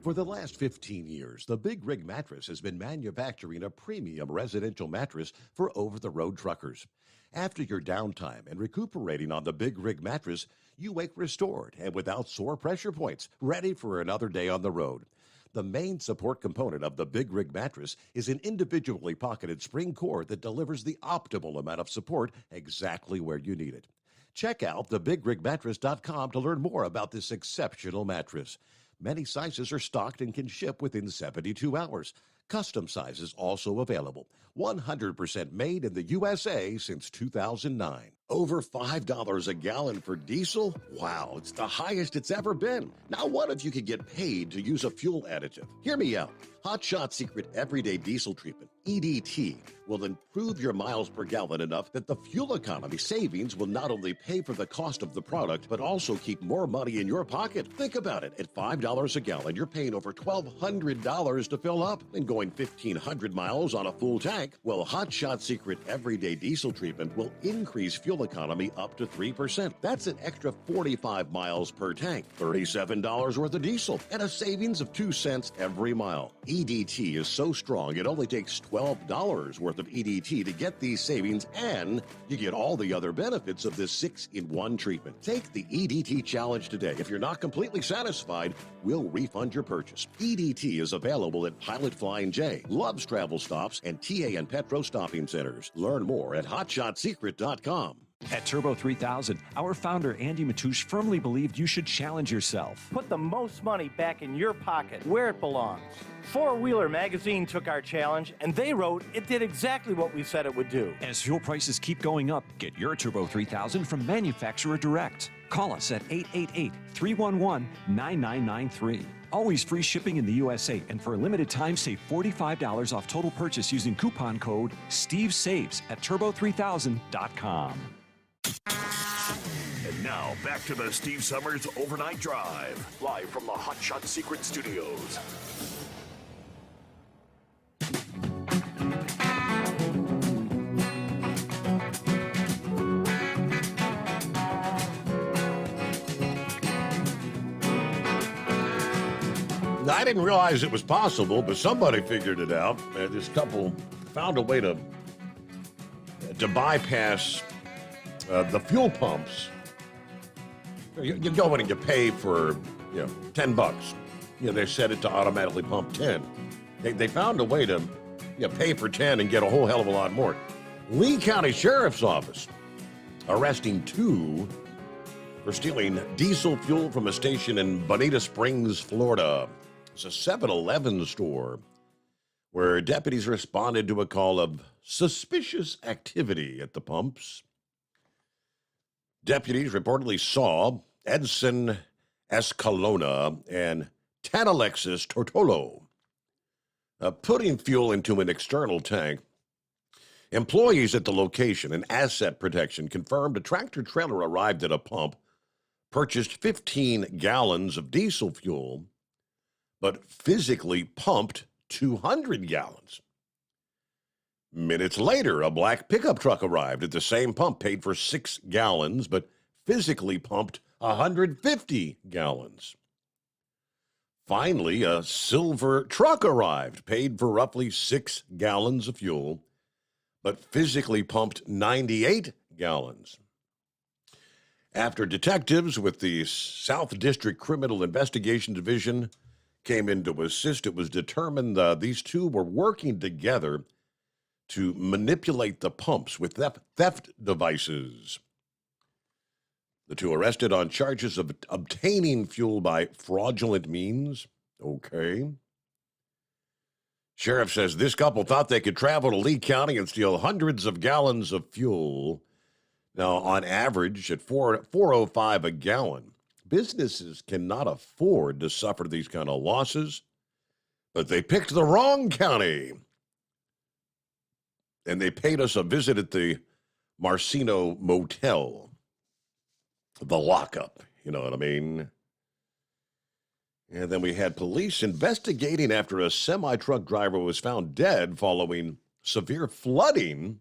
For the last 15 years, the Big Rig Mattress has been manufacturing a premium residential mattress for over-the-road truckers. After your downtime and recuperating on the Big Rig Mattress, you wake restored and without sore pressure points, ready for another day on the road. The main support component of the Big Rig Mattress is an individually pocketed spring cord that delivers the optimal amount of support exactly where you need it. Check out thebigrigmattress.com to learn more about this exceptional mattress. Many sizes are stocked and can ship within 72 hours. Custom sizes also available. 100% made in the USA since 2009. Over $5 a gallon for diesel? Wow, it's the highest it's ever been. Now what if you could get paid to use a fuel additive? Hear me out. Hot Shot Secret Everyday Diesel Treatment, EDT, will improve your miles per gallon enough that the fuel economy savings will not only pay for the cost of the product, but also keep more money in your pocket. Think about it. At $5 a gallon, you're paying over $1,200 to fill up and going 1,500 miles on a full tank. Well, Hot Shot Secret Everyday Diesel Treatment will increase fuel economy up to 3%. That's an extra 45 miles per tank, $37 worth of diesel, and a savings of 2 cents every mile. EDT is so strong, it only takes $12 worth of EDT to get these savings, and you get all the other benefits of this 6-in-1 treatment. Take the EDT challenge today. If you're not completely satisfied, we'll refund your purchase. EDT is available at Pilot Flying J, Love's Travel Stops, and TA and Petro Stopping Centers. Learn more at hotshotsecret.com. At Turbo 3000, our founder Andy Matouche firmly believed you should challenge yourself. Put the most money back in your pocket, where it belongs. Four Wheeler magazine took our challenge, and they wrote it did exactly what we said it would do. As fuel prices keep going up, get your Turbo 3000 from manufacturer direct. Call us at 888-311-9993. Always free shipping in the USA, and for a limited time, save $45 off total purchase using coupon code STEVESAVES at turbo3000.com. And now, back to the Steve Sommers Overnight Drive, live from the Hot Shot Secret Studios. I didn't realize it was possible, but somebody figured it out. This couple found a way to bypass the fuel pumps. You go in and you pay for $10. They set it to automatically pump 10. They found a way to pay for 10 and get a whole hell of a lot more. Lee County Sheriff's Office arresting 2 for stealing diesel fuel from a station in Bonita Springs, Florida. It's a 7-Eleven store where deputies responded to a call of suspicious activity at the pumps. Deputies reportedly saw Edson Escalona and Tanalexis Tortolo putting fuel into an external tank. Employees at the location and asset protection confirmed a tractor-trailer arrived at a pump, purchased 15 gallons of diesel fuel, but physically pumped 200 gallons. Minutes later, a black pickup truck arrived at the same pump, paid for 6 gallons, but physically pumped 150 gallons. Finally, a silver truck arrived, paid for roughly 6 gallons of fuel, but physically pumped 98 gallons. After detectives with the South District Criminal Investigation Division came in to assist, it was determined these 2 were working together to manipulate the pumps with theft devices. The 2 arrested on charges of obtaining fuel by fraudulent means. Okay. Sheriff says this couple thought they could travel to Lee County and steal hundreds of gallons of fuel. Now, on average, at $4.05 a gallon, businesses cannot afford to suffer these kind of losses, but they picked the wrong county. And they paid us a visit at the Marcino Motel, the lockup, you know what I mean? And then we had police investigating after a semi-truck driver was found dead following severe flooding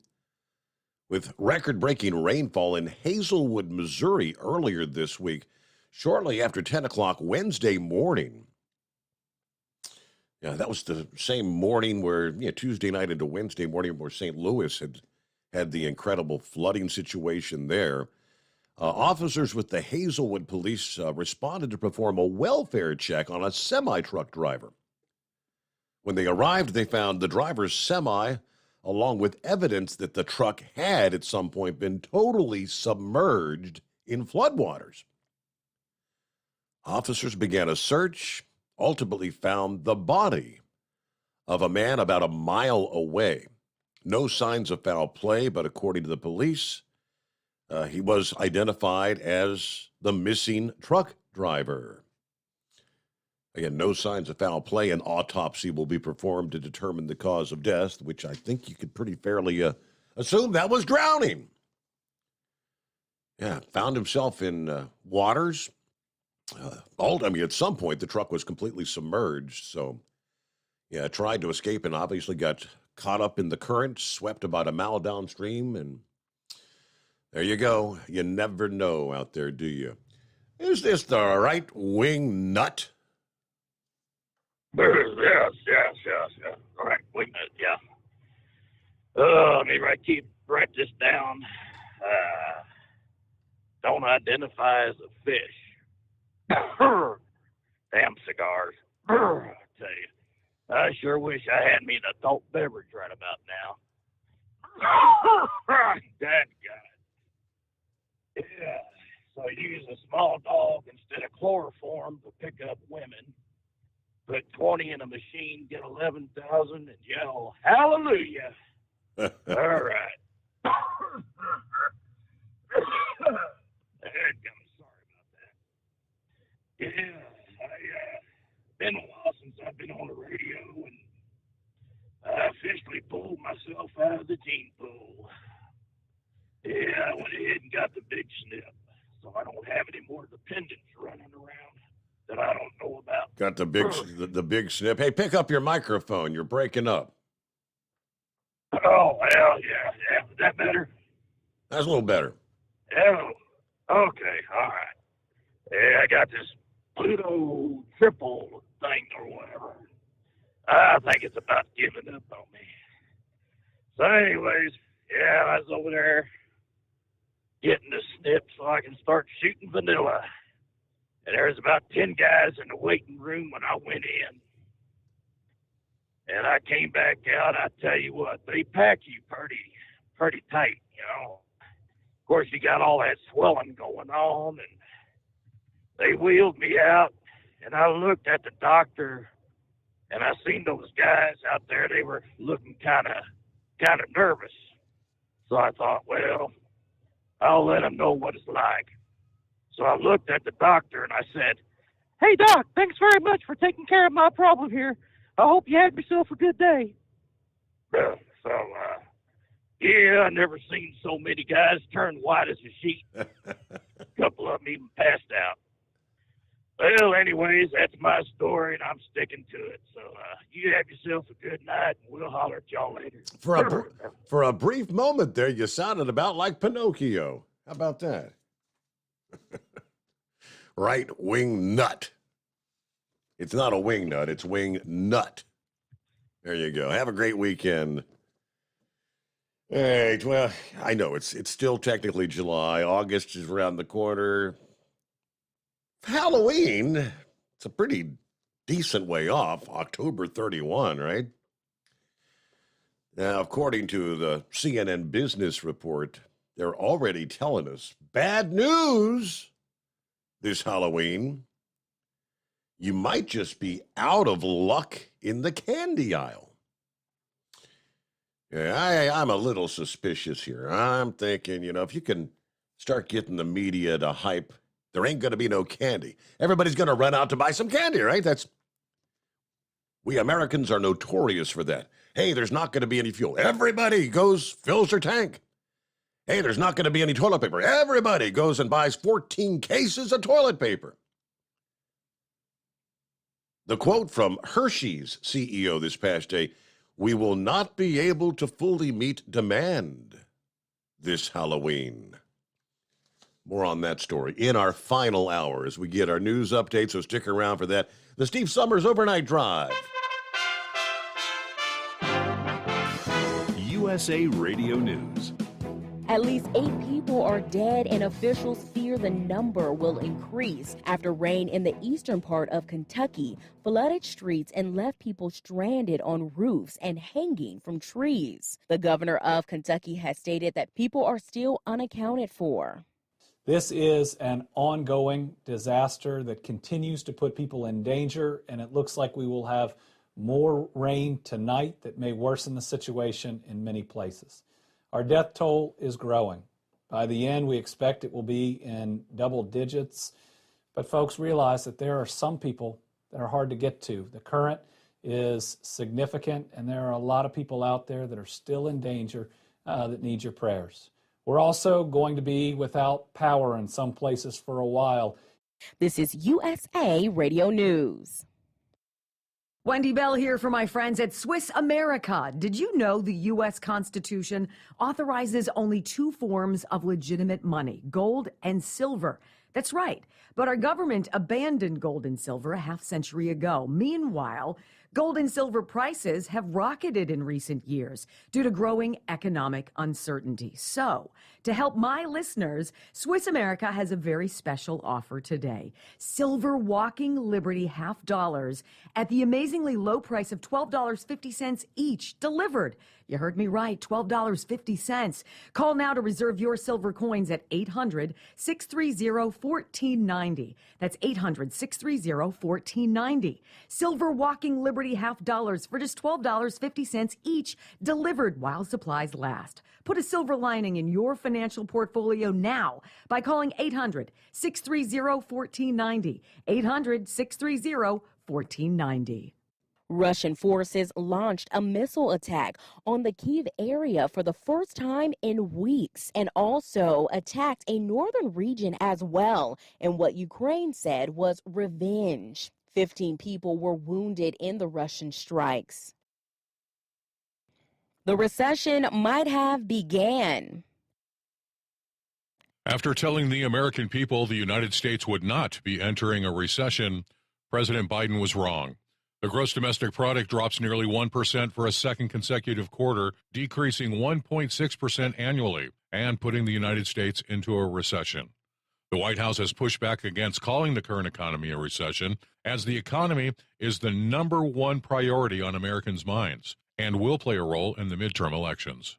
with record-breaking rainfall in Hazelwood, Missouri earlier this week. Shortly after 10 o'clock Wednesday morning, Yeah, that was the same morning where, Tuesday night into Wednesday morning where St. Louis had the incredible flooding situation there. Officers with the Hazelwood Police responded to perform a welfare check on a semi-truck driver. When they arrived, they found the driver's semi, along with evidence that the truck had at some point been totally submerged in floodwaters. Officers began a search, ultimately found the body of a man about a mile away. No signs of foul play, but according to the police, he was identified as the missing truck driver. Again, no signs of foul play. An autopsy will be performed to determine the cause of death, which I think you could pretty fairly assume that was drowning. Yeah, found himself in waters. At some point, the truck was completely submerged. So, tried to escape and obviously got caught up in the current, swept about a mile downstream, and there you go. You never know out there, do you? Is this the right wing nut? Yes. All right, wait a minute, yeah. Let me write this down. Don't identify as a fish. Damn cigars. I tell you, I sure wish I had me an adult beverage right about now. That guy. Yeah, so use a small dog instead of chloroform to pick up women. Put 20 in a machine, get 11,000, and yell, hallelujah. All right. Sorry about that. Yeah, been a while since I've been on the radio, and I officially pulled myself out of the gene pool. Yeah, I went ahead and got the big snip, so I don't have any more dependents running around that I don't know about. Got the big snip. Hey, pick up your microphone. You're breaking up. Oh, well, yeah. Is that better? That's a little better. Oh, okay, all right. Yeah, I got this Pluto triple thing or whatever. I think it's about giving up on me. So anyways, yeah, I was over there getting the snip so I can start shooting vanilla. And there was about 10 guys in the waiting room when I went in. And I came back out, I tell you what, they pack you pretty tight, you know. Of course, you got all that swelling going on, and they wheeled me out, and I looked at the doctor, and I seen those guys out there, they were looking kind of nervous. So I thought, well, I'll let them know what it's like. So I looked at the doctor and I said, "Hey, Doc, thanks very much for taking care of my problem here. I hope you have yourself a good day." Yeah, I never seen so many guys turn white as a sheet. A couple of them even passed out. Well, anyways, that's my story, and I'm sticking to it. So you have yourself a good night, and we'll holler at y'all later. For a brief moment there, you sounded about like Pinocchio. How about that? Right-wing nut. It's not a wing nut, it's wing nut. There you go. Have a great weekend. All right, well, I know it's still technically July. August is around the corner. Halloween, it's a pretty decent way off. October 31, right? Now, according to the CNN Business Report, they're already telling us bad news this Halloween. You might just be out of luck in the candy aisle. Yeah, I'm a little suspicious here. I'm thinking, if you can start getting the media to hype, there ain't going to be no candy. Everybody's going to run out to buy some candy, right? We Americans are notorious for that. Hey, there's not going to be any fuel. Everybody fills their tank. Hey, there's not going to be any toilet paper. Everybody goes and buys 14 cases of toilet paper. The quote from Hershey's CEO this past day, "We will not be able to fully meet demand this Halloween." More on that story in our final hour as we get our news update, so stick around for that. The Steve Sommers Overnight Drive. USA Radio News. At least 8 people are dead, and officials fear the number will increase after rain in the eastern part of Kentucky flooded streets and left people stranded on roofs and hanging from trees. The governor of Kentucky has stated that people are still unaccounted for. This is an ongoing disaster that continues to put people in danger, and it looks like we will have more rain tonight that may worsen the situation in many places. Our death toll is growing. By the end, we expect it will be in double digits. But folks, realize that there are some people that are hard to get to. The current is significant, and there are a lot of people out there that are still in danger that need your prayers. We're also going to be without power in some places for a while. This is USA Radio News. Wendy Bell here for my friends at Swiss America. Did you know the U.S. Constitution authorizes only 2 forms of legitimate money, gold and silver? That's right. But our government abandoned gold and silver a half-century ago. Meanwhile, gold and silver prices have rocketed in recent years due to growing economic uncertainty. So, to help my listeners, Swiss America has a very special offer today. Silver Walking Liberty $half at the amazingly low price of $12.50 each, delivered. You heard me right, $12.50. Call now to reserve your silver coins at 800-630-1490. That's 800-630-1490. Silver Walking Liberty $half for just $12.50 each, delivered while supplies last. Put a silver lining in your financial portfolio now by calling 800-630-1490. 800-630-1490. Russian forces launched a missile attack on the Kyiv area for the first time in weeks and also attacked a northern region as well in what Ukraine said was revenge. 15 people were wounded in the Russian strikes. The recession might have began. After telling the American people the United States would not be entering a recession, President Biden was wrong. The gross domestic product drops nearly 1% for a second consecutive quarter, decreasing 1.6% annually and putting the United States into a recession. The White House has pushed back against calling the current economy a recession, as the economy is the number one priority on Americans' minds and will play a role in the midterm elections.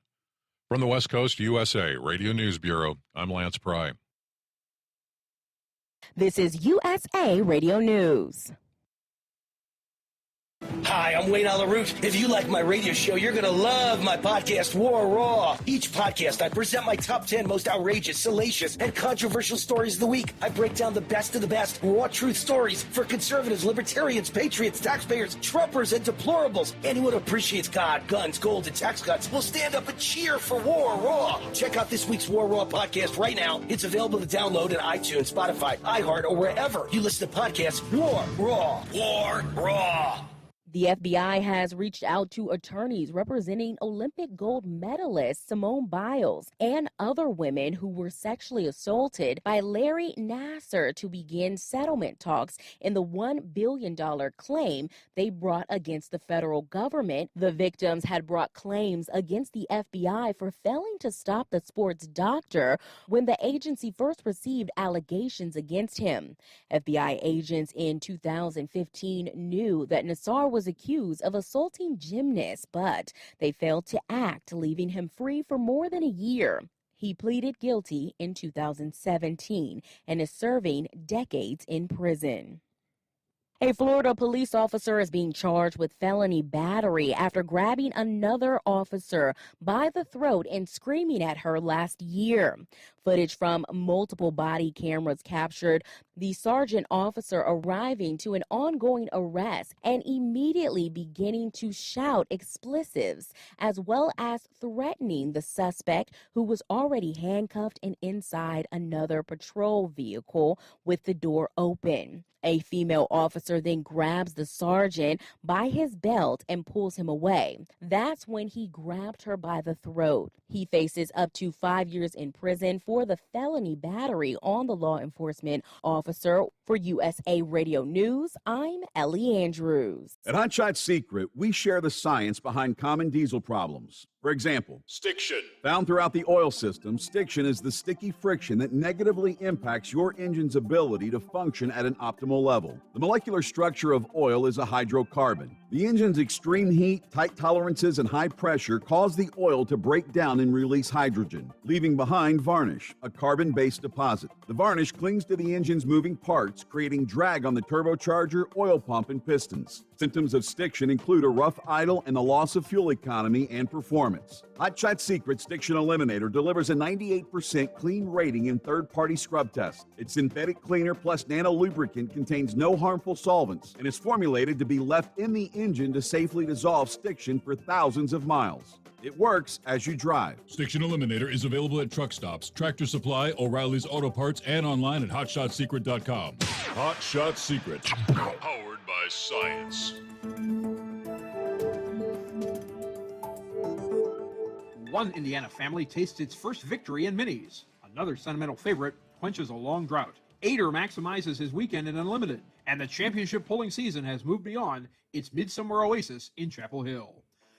From the West Coast USA Radio News Bureau, I'm Lance Pry. This is USA Radio News. Hi, I'm Wayne Alaroot. If you like my radio show, you're going to love my podcast, War Raw. Each podcast, I present my top 10 most outrageous, salacious, and controversial stories of the week. I break down the best of the best, raw truth stories for conservatives, libertarians, patriots, taxpayers, Trumpers, and deplorables. Anyone who appreciates God, guns, gold, and tax cuts will stand up and cheer for War Raw. Check out this week's War Raw podcast right now. It's available to download at iTunes, Spotify, iHeart, or wherever you listen to podcasts. War Raw. War Raw. The FBI has reached out to attorneys representing Olympic gold medalist Simone Biles and other women who were sexually assaulted by Larry Nassar to begin settlement talks in the $1 billion claim they brought against the federal government. The victims had brought claims against the FBI for failing to stop the sports doctor when the agency first received allegations against him. FBI agents in 2015 knew that Nassar was accused of assaulting gymnasts, but they failed to act, leaving him free for more than a year. He pleaded guilty in 2017 and is serving decades in prison. A Florida police officer is being charged with felony battery after grabbing another officer by the throat and screaming at her last year. Footage from multiple body cameras captured the sergeant officer arriving to an ongoing arrest and immediately beginning to shout expletives, as well as threatening the suspect, who was already handcuffed and inside another patrol vehicle with the door open. A female officer then grabs the sergeant by his belt and pulls him away. That's when he grabbed her by the throat. He faces up to 5 years in prison for the felony battery on the law enforcement officer officer. For USA Radio News, I'm Ellie Andrews. At Hot Shot Secret, we share the science behind common diesel problems. For example, Stiction. Found throughout the oil system, stiction is the sticky friction that negatively impacts your engine's ability to function at an optimal level. The molecular structure of oil is a hydrocarbon. The engine's extreme heat, tight tolerances, and high pressure cause the oil to break down and release hydrogen, leaving behind varnish, a carbon-based deposit. The varnish clings to the engine's moving parts, creating drag on the turbocharger, oil pump, and pistons. Symptoms of stiction include a rough idle and the loss of fuel economy and performance. Hot Shot Secret Stiction Eliminator delivers a 98% clean rating in third-party scrub tests. Its synthetic cleaner plus nano lubricant contains no harmful solvents and is formulated to be left in the engine to safely dissolve stiction for thousands of miles. It works as you drive. Stiction Eliminator is available at truck stops, Tractor Supply, O'Reilly's Auto Parts, and online at HotShotSecret.com. Hot Shot Secret. Powered by science. One Indiana family tastes its first victory in minis. Another sentimental favorite quenches a long drought. Ader maximizes his weekend in Unlimited, and the championship pulling season has moved beyond its midsummer oasis in Chapel Hill.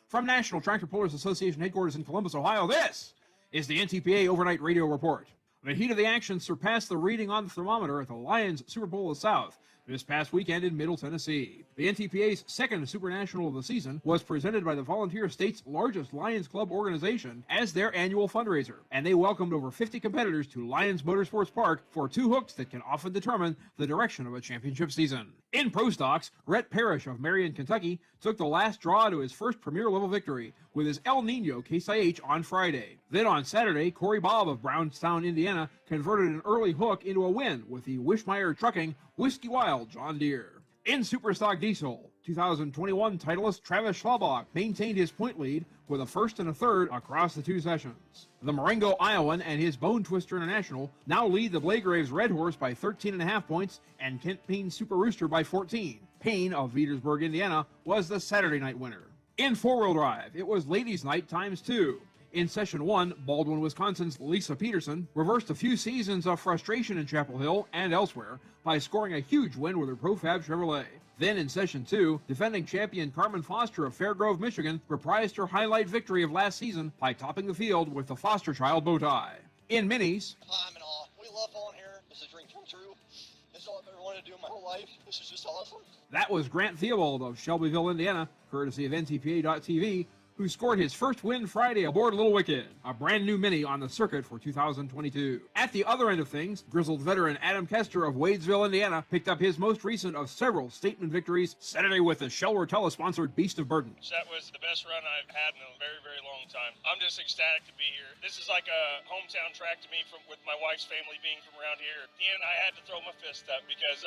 From National Tractor Pullers Association headquarters in Columbus, Ohio, this is the NTPA Overnight Radio Report. The heat of the action surpassed the reading on the thermometer at the Lions Super Bowl of the South this past weekend in Middle Tennessee. The NTPA's second Super National of the season was presented by the Volunteer State's largest Lions Club organization as their annual fundraiser, and they welcomed over 50 competitors to Lions Motorsports Park for two hooks that can often determine the direction of a championship season. In Pro Stocks, Rhett Parrish of Marion, Kentucky, took the last draw to his first Premier level victory with his El Nino Case IH on Friday. Then on Saturday, Corey Bob of Brownstown, Indiana, converted an early hook into a win with the Wishmeyer Trucking Whiskey Wild John Deere. In Superstock Diesel, 2021 titleist Travis Schlabach maintained his point lead with a first and a third across the two sessions. The Marengo Iowan and his Bone Twister International now lead the Blagraves Red Horse by 13.5 points and Kent Payne's Super Rooster by 14. Payne of Veedersburg, Indiana, was the Saturday night winner. In four-wheel drive, it was ladies' night times two. In Session 1, Baldwin, Wisconsin's Lisa Peterson reversed a few seasons of frustration in Chapel Hill and elsewhere by scoring a huge win with her Profab Chevrolet. Then in Session 2, defending champion Carmen Foster of Fairgrove, Michigan, reprised her highlight victory of last season by topping the field with the Foster Child bow tie. In Minis, I'm in awe. We love falling here. This is a dream come true. This is all I've ever wanted to do in my whole life. This is just awesome. that was Grant Theobald of Shelbyville, Indiana, courtesy of NTPA.TV, who scored his first win Friday aboard Little Wicked, a brand new Mini on the circuit for 2022. At the other end of things, grizzled veteran Adam Kester of Wadesville, Indiana, picked up his most recent of several statement victories Saturday with the Shell Rotella-sponsored Beast of Burden. That was the best run I've had in a very, very long time. I'm just ecstatic to be here. This is like a hometown track to me with my wife's family being from around here. And I had to throw my fist up because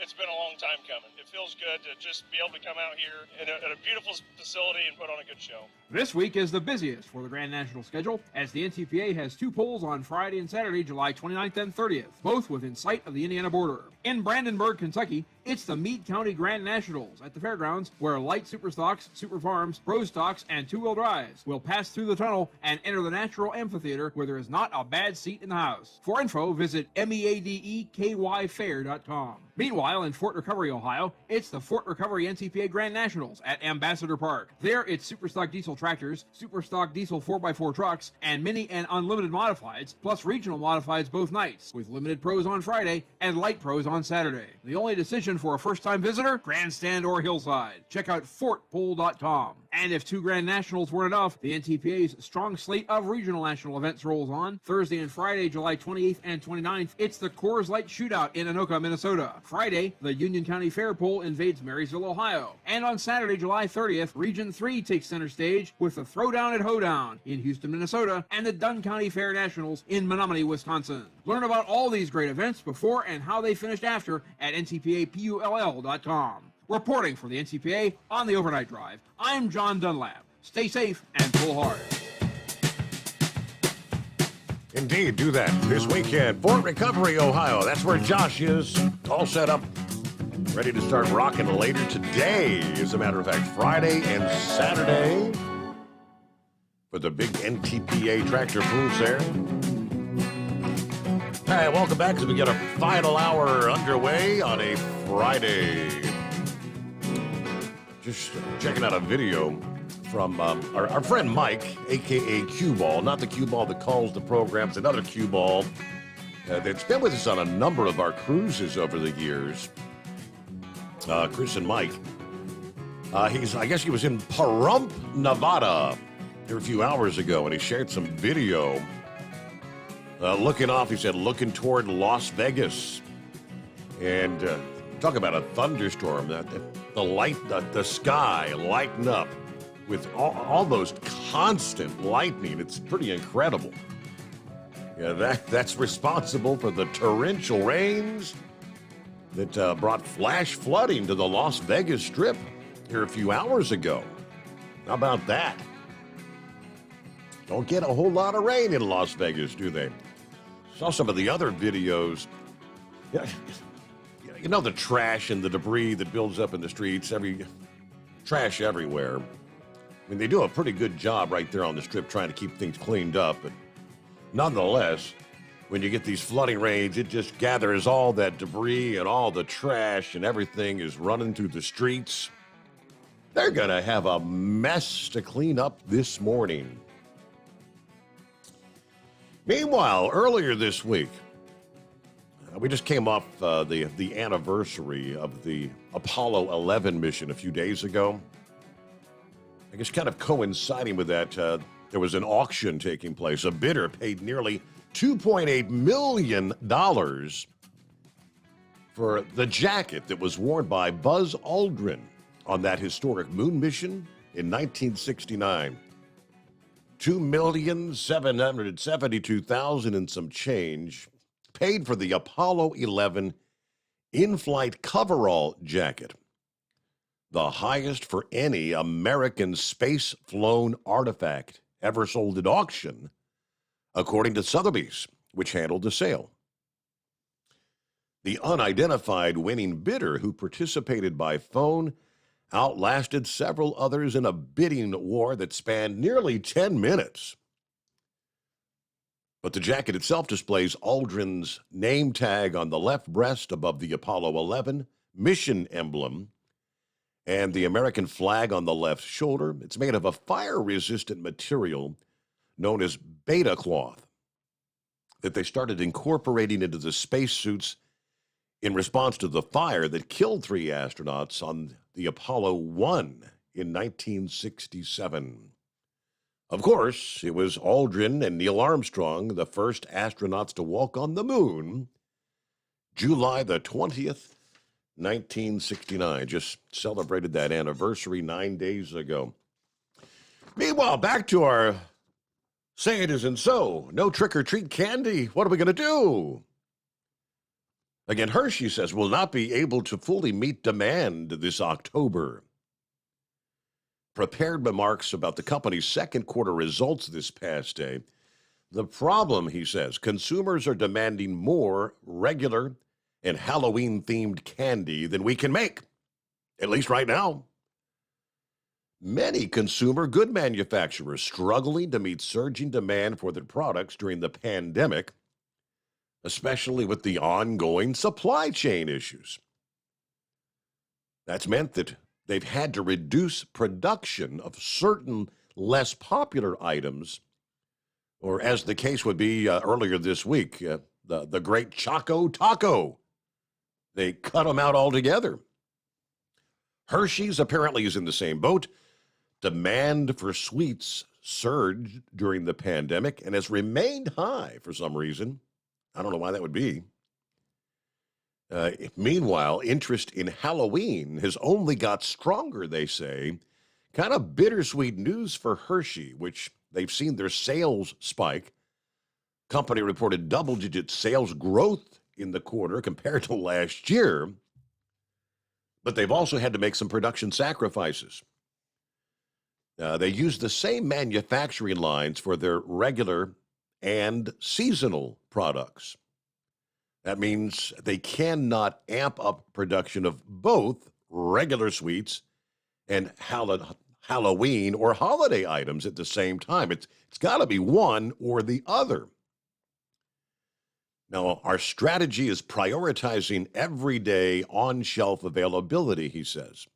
it's been a long time coming. It feels good to just be able to come out here at a beautiful facility and put on a good show. This week is the busiest for the Grand National schedule, as the NTPA has two polls on Friday and Saturday, July 29th and 30th, both within sight of the Indiana border. In Brandenburg, Kentucky, it's the Meade County Grand Nationals at the fairgrounds, where light superstocks, super farms, pro stocks, and two-wheel drives will pass through the tunnel and enter the natural amphitheater where there is not a bad seat in the house. For info, visit meadekyfair.com. Meanwhile, in Fort Recovery, Ohio, it's the Fort Recovery NTPA Grand Nationals at Ambassador Park. There, it's Superstock diesel tractors, Superstock diesel 4x4 trucks, and mini and unlimited modifieds, plus regional modifieds both nights, with limited pros on Friday and light pros on Saturday. The only decision for a first-time visitor, Grandstand or Hillside. Check out fortpool.com. And if two Grand Nationals weren't enough, the NTPA's strong slate of regional national events rolls on. Thursday and Friday, July 28th and 29th, it's the Coors Light Shootout in Anoka, Minnesota. Friday, the Union County Fair Pool invades Marysville, Ohio. And on Saturday, July 30th, Region 3 takes center stage with the Throwdown at Hoedown in Houston, Minnesota, and the Dunn County Fair Nationals in Menominee, Wisconsin. Learn about all these great events before and how they finished after at ntpapull.com. Reporting for the NTPA on the Overnight Drive, I'm John Dunlap. Stay safe and pull hard. Indeed, do that this weekend. Fort Recovery, Ohio. That's where Josh is. All set up, ready to start rocking later today. As a matter of fact, Friday and Saturday for the big NTPA tractor pools there. All right, welcome back as we get our final hour underway on a Friday. Just checking out a video from our friend Mike, a.k.a. Cue Ball, not the cue ball that calls the programs, another cue ball that's been with us on a number of our cruises over the years. Chris and Mike. I guess he was in Pahrump, Nevada here a few hours ago, and he shared some video looking off, he said, looking toward Las Vegas. And talk about a thunderstorm. The sky lighting up with almost constant lightning. It's pretty incredible. Yeah, that's responsible for the torrential rains that brought flash flooding to the Las Vegas Strip here a few hours ago. How about that? Don't get a whole lot of rain in Las Vegas, do they? Saw some of the other videos. Yeah, you know, the trash and the debris that builds up in the streets, trash everywhere. I mean, they do a pretty good job right there on the Strip trying to keep things cleaned up, but nonetheless, when you get these flooding rains, it just gathers all that debris and all the trash, and everything is running through the streets. They're going to have a mess to clean up this morning. Meanwhile, earlier this week, we just came off the anniversary of the Apollo 11 mission a few days ago. I guess kind of coinciding with that, there was an auction taking place. A bidder paid nearly $2.8 million for the jacket that was worn by Buzz Aldrin on that historic moon mission in 1969. $2,772,000 and some change paid for the Apollo 11 in-flight coverall jacket, the highest for any American space-flown artifact ever sold at auction, according to Sotheby's, which handled the sale. The unidentified winning bidder, who participated by phone, outlasted several others in a bidding war that spanned nearly 10 minutes. But the jacket itself displays Aldrin's name tag on the left breast above the Apollo 11 mission emblem and the American flag on the left shoulder. It's made of a fire-resistant material known as beta cloth that they started incorporating into the spacesuits in response to the fire that killed 3 astronauts on the Apollo 1 in 1967. Of course, it was Aldrin and Neil Armstrong, the first astronauts to walk on the moon, July the 20th, 1969. Just celebrated that anniversary 9 days ago. Meanwhile, back to our Say It Isn't So. No trick-or-treat candy. What are we going to do? Again, Hershey says will not be able to fully meet demand this October. Prepared remarks about the company's second quarter results this past day. The problem, he says, consumers are demanding more regular and Halloween-themed candy than we can make, at least right now. Many consumer good manufacturers struggling to meet surging demand for their products during the pandemic, especially with the ongoing supply chain issues. That's meant that they've had to reduce production of certain less popular items, or as the case would be earlier this week, the Great Choco Taco. They cut them out altogether. Hershey's apparently is in the same boat. Demand for sweets surged during the pandemic and has remained high for some reason. I don't know why that would be. Meanwhile, interest in Halloween has only got stronger, they say. Kind of bittersweet news for Hershey, which they've seen their sales spike. Company reported double-digit sales growth in the quarter compared to last year, but they've also had to make some production sacrifices. They use the same manufacturing lines for their regular and seasonal products. That means they cannot amp up production of both regular sweets and Halloween or holiday items at the same time. It's got to be one or the other. Now, our strategy is prioritizing everyday on-shelf availability, he says.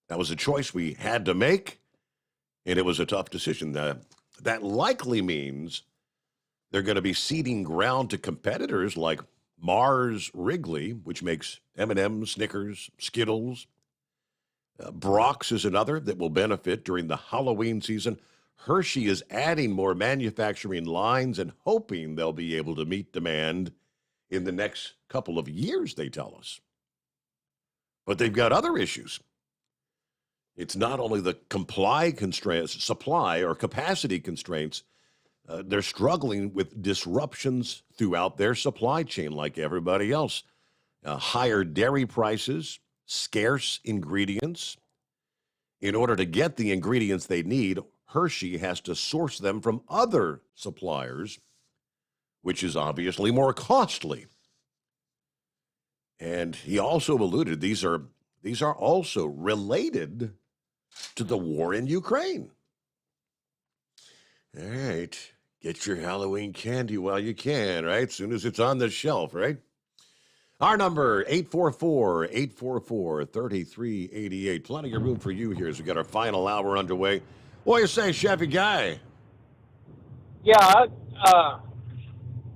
That was a choice we had to make, and it was a tough decision. That likely means they're going to be ceding ground to competitors like Mars Wrigley, which makes M&M's, Snickers, Skittles. Brock's is another that will benefit during the Halloween season. Hershey is adding more manufacturing lines and hoping they'll be able to meet demand in the next couple of years, they tell us. But they've got other issues. It's not only the supply or capacity constraints. They're struggling with disruptions throughout their supply chain like everybody else. Higher dairy prices, scarce ingredients. In order to get the ingredients they need, Hershey has to source them from other suppliers, which is obviously more costly. And he also alluded these are also related to the war in Ukraine. All right, get your Halloween candy while you can, right? As soon as it's on the shelf, right? Our number, 844-844-3388. Plenty of room for you here as we got our final hour underway. What do you say, Chevy Guy? Yeah,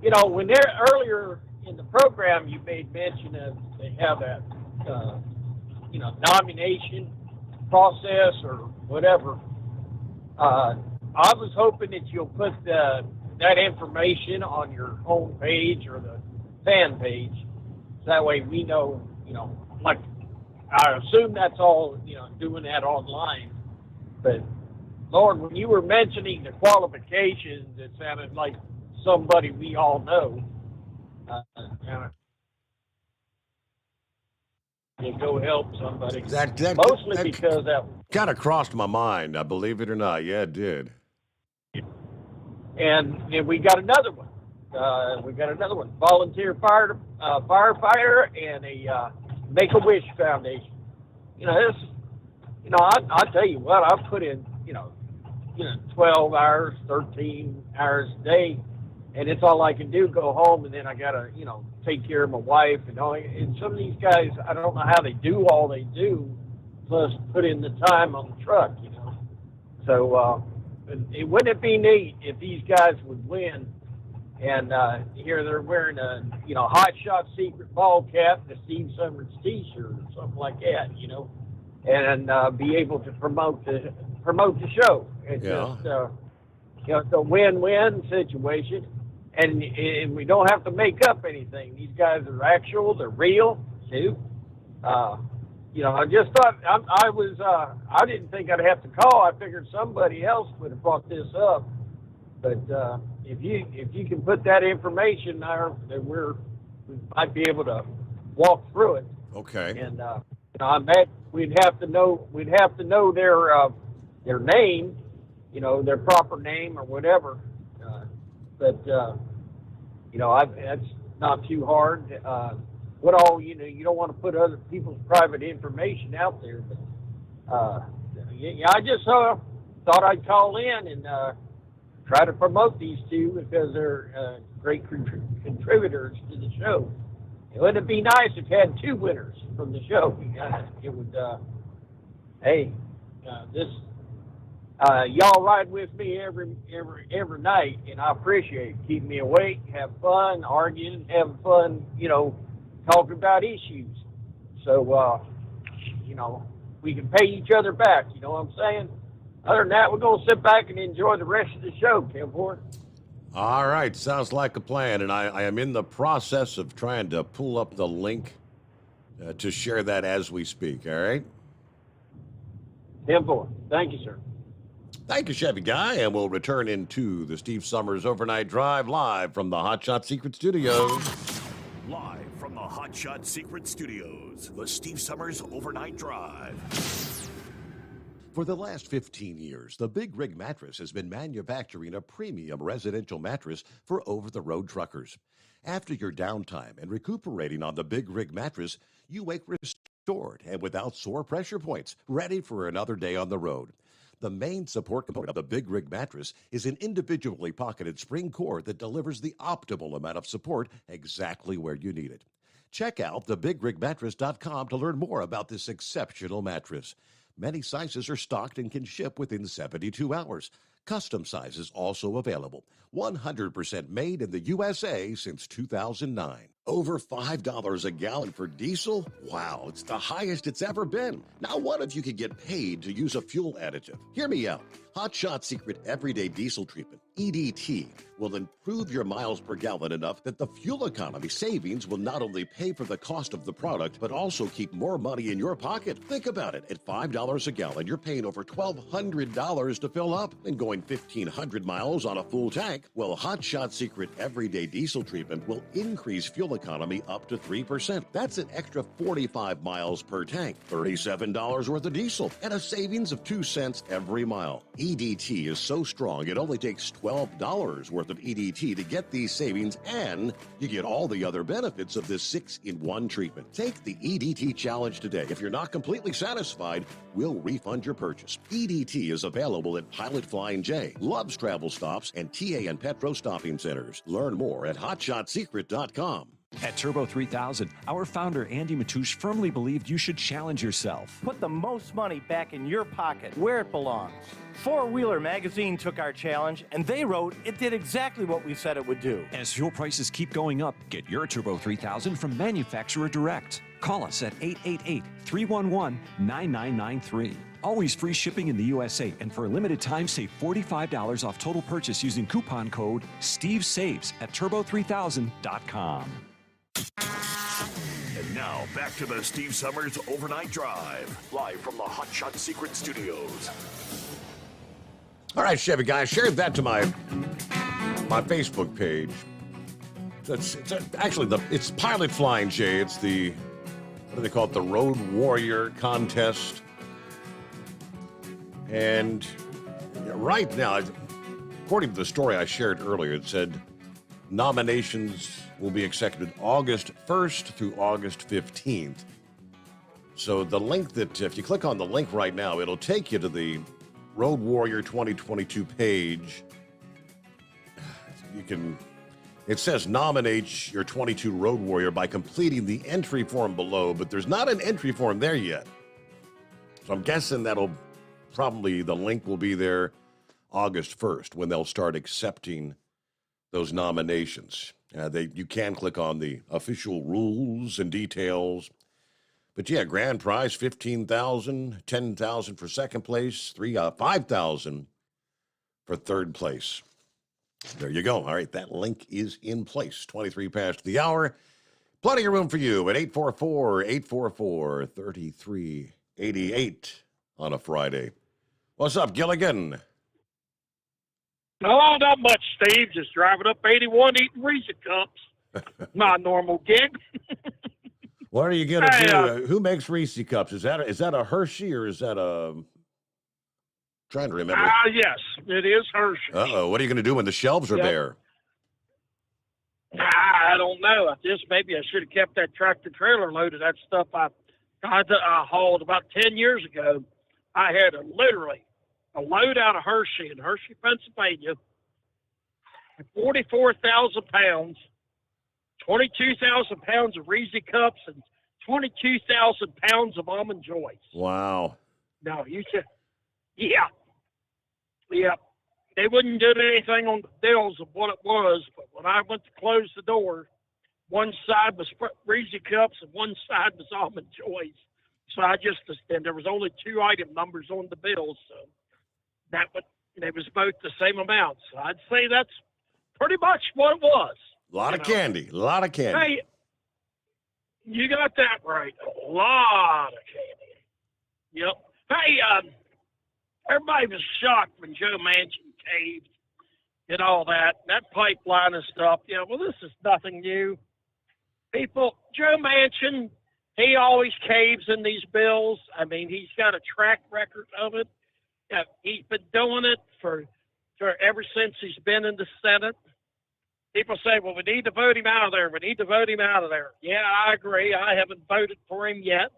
when they're earlier in the program, you made mention of they have that, nomination process or whatever. I was hoping that you'll put that information on your home page or the fan page. So that way we know, like, I assume that's all, doing that online. But, Lord, when you were mentioning the qualifications, it sounded like somebody we all know. You go help somebody. Mostly because that kind of crossed my mind, I believe it or not. Yeah, it did. And we got another one. Volunteer firefighter and a Make-A-Wish Foundation. I'll tell you what, I've put in, 12 hours, 13 hours a day, and it's all I can do, go home, and then I got to, take care of my wife and all. And some of these guys, I don't know how they do all they do, plus put in the time on the truck, So wouldn't it be neat if these guys would win? And here they're wearing a, Hot Shot secret ball cap and a Steve Summers T-shirt or something like that, and be able to promote the show. It's just, it's a win-win situation, and we don't have to make up anything. These guys are actual; they're real too. I just thought I didn't think I'd have to call. I figured somebody else would have brought this up, but. If you can put that information there, then we might be able to walk through it. Okay. And I bet we'd have to know their name, their proper name or whatever. But that's not too hard. You don't want to put other people's private information out there. But I just thought I'd call in and. Try to promote these two because they're great contributors to the show. Wouldn't it be nice if you had two winners from the show? It would. Y'all ride with me every night, and I appreciate it. Keep me awake, have fun, arguing, having fun. Talking about issues. So we can pay each other back. You know what I'm saying? Other than that, we're going to sit back and enjoy the rest of the show, Kim Ford. All right, sounds like a plan, and I am in the process of trying to pull up the link to share that as we speak, all right? Kim Ford, thank you, sir. Thank you, Chevy Guy, and we'll return into the Steve Summers Overnight Drive live from the Hot Shot Secret Studios. Live from the Hot Shot Secret Studios, the Steve Summers Overnight Drive. For the last 15 years, the Big Rig Mattress has been manufacturing a premium residential mattress for over-the-road truckers. After your downtime and recuperating on the Big Rig Mattress, you wake restored and without sore pressure points, ready for another day on the road. The main support component of the Big Rig mattress is an individually pocketed spring core that delivers the optimal amount of support exactly where you need it. Check out thebigrigmattress.com to learn more about this exceptional mattress. Many sizes are stocked and can ship within 72 hours. Custom sizes also available. 100% made in the USA since 2009. Over $5 a gallon for diesel? Wow, it's the highest it's ever been. Now what if you could get paid to use a fuel additive? Hear me out. Hot Shot Secret Everyday Diesel Treatment, EDT, will improve your miles per gallon enough that the fuel economy savings will not only pay for the cost of the product, but also keep more money in your pocket. Think about it. At $5 a gallon, you're paying over $1,200 to fill up and going 1,500 miles on a full tank. Well, Hot Shot Secret Everyday Diesel Treatment will increase fuel economy up to 3%. That's an extra 45 miles per tank, $37 worth of diesel, and a savings of 2 cents every mile. EDT is so strong, it only takes $12 worth of EDT to get these savings, and you get all the other benefits of this 6-in-1 treatment. Take the EDT challenge today. If you're not completely satisfied, we'll refund your purchase. EDT is available at Pilot Flying J, Love's Travel Stops, and TA and Petro Stopping Centers. Learn more at hotshotsecret.com. At Turbo 3000, our founder Andy Matouche firmly believed you should challenge yourself. Put the most money back in your pocket, where it belongs. Four Wheeler Magazine took our challenge, and they wrote it did exactly what we said it would do. As fuel prices keep going up, get your Turbo 3000 from manufacturer direct. Call us at 888-311-9993. Always free shipping in the USA, and for a limited time, save $45 off total purchase using coupon code STEVESAVES at turbo3000.com. And now, back to the Steve Sommers Overnight Drive, live from the Hot Shot Secret Studios. All right, Chevy guys, shared that to my Facebook page. It's Pilot Flying J. It's the, what do they call it, the Road Warrior contest. And right now, according to the story I shared earlier, it said nominations will be accepted August 1st through August 15th. So the link that, if you click on the link right now, it'll take you to the Road Warrior 2022 page. It says nominate your 22 Road Warrior by completing the entry form below, but there's not an entry form there yet. So I'm guessing the link will be there August 1st when they'll start accepting those nominations. You can click on the official rules and details. But yeah, grand prize, $15,000, $10,000 for second place, $5,000 for third place. There you go. All right, that link is in place. 23 past the hour. Plenty of room for you at 844-844-3388 on a Friday. What's up, Gilligan? Oh, not much, Steve. Just driving up 81 eating Reese Cups. My normal gig. What are you going to do? Who makes Reese Cups? Is that a Hershey or is that a... Trying to remember. Yes, it is Hershey. Uh-oh. What are you going to do when the shelves are bare? I don't know. Maybe I should have kept that tractor trailer loaded. That stuff I hauled about 10 years ago. I had literally a load out of Hershey in Hershey, Pennsylvania, 44,000 pounds, 22,000 pounds of Reese Cups, and 22,000 pounds of Almond Joys. Wow. No, you should. Yeah. They wouldn't do anything on the bills of what it was, but when I went to close the door, one side was Reese Cups and one side was Almond Joys. So and there was only 2 item numbers on the bills, so it was both the same amount. So I'd say that's pretty much what it was. A lot of candy. Hey, you got that right. A lot of candy. Yep. Hey, everybody was shocked when Joe Manchin caved and all that pipeline and stuff. Yeah, well, this is nothing new. Joe Manchin, he always caves in these bills. I mean, he's got a track record of it. He's been doing it for ever since he's been in the Senate. People say, well, we need to vote him out of there. Yeah, I agree. I haven't voted for him yet.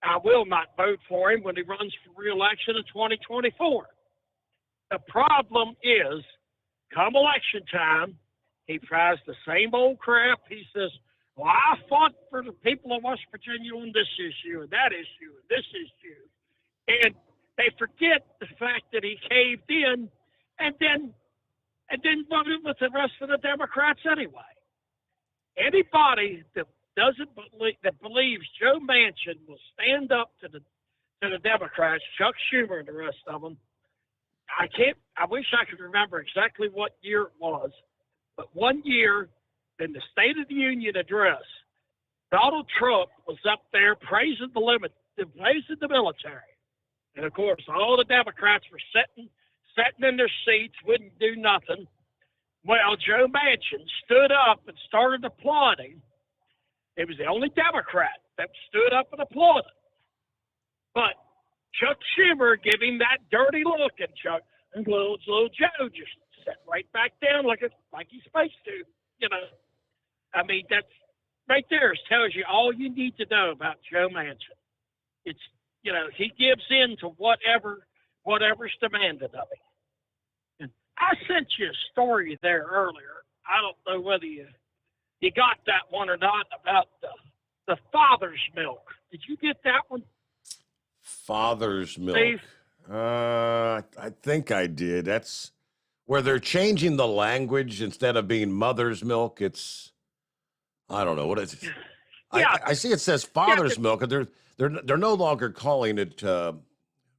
I will not vote for him when he runs for re-election in 2024. The problem is, come election time, he tries the same old crap. He says, well, I fought for the people of West Virginia on this issue and that issue and this issue. And they forget the fact that he caved in and then voted with the rest of the Democrats anyway. Anybody that believes Joe Manchin will stand up to the Democrats, Chuck Schumer and the rest of them, I wish I could remember exactly what year it was, but one year in the State of the Union address, Donald Trump was up there praising the military. And of course, all the Democrats were sitting in their seats, wouldn't do nothing. Well, Joe Manchin stood up and started applauding. It was the only Democrat that stood up and applauded. But Chuck Schumer gave him that dirty look, and little Joe just sat right back down like he's supposed to. You know, I mean, that's right there. Tells you all you need to know about Joe Manchin. It's, you know, he gives in to whatever's demanded of him. And I sent you a story there earlier. I don't know whether you got that one or not, about the father's milk. Did you get that one? Father's milk. Steve? I think I did. That's where they're changing the language. Instead of being mother's milk, it's, I don't know what it's. Yeah. I see it says father's milk, and they're no longer calling it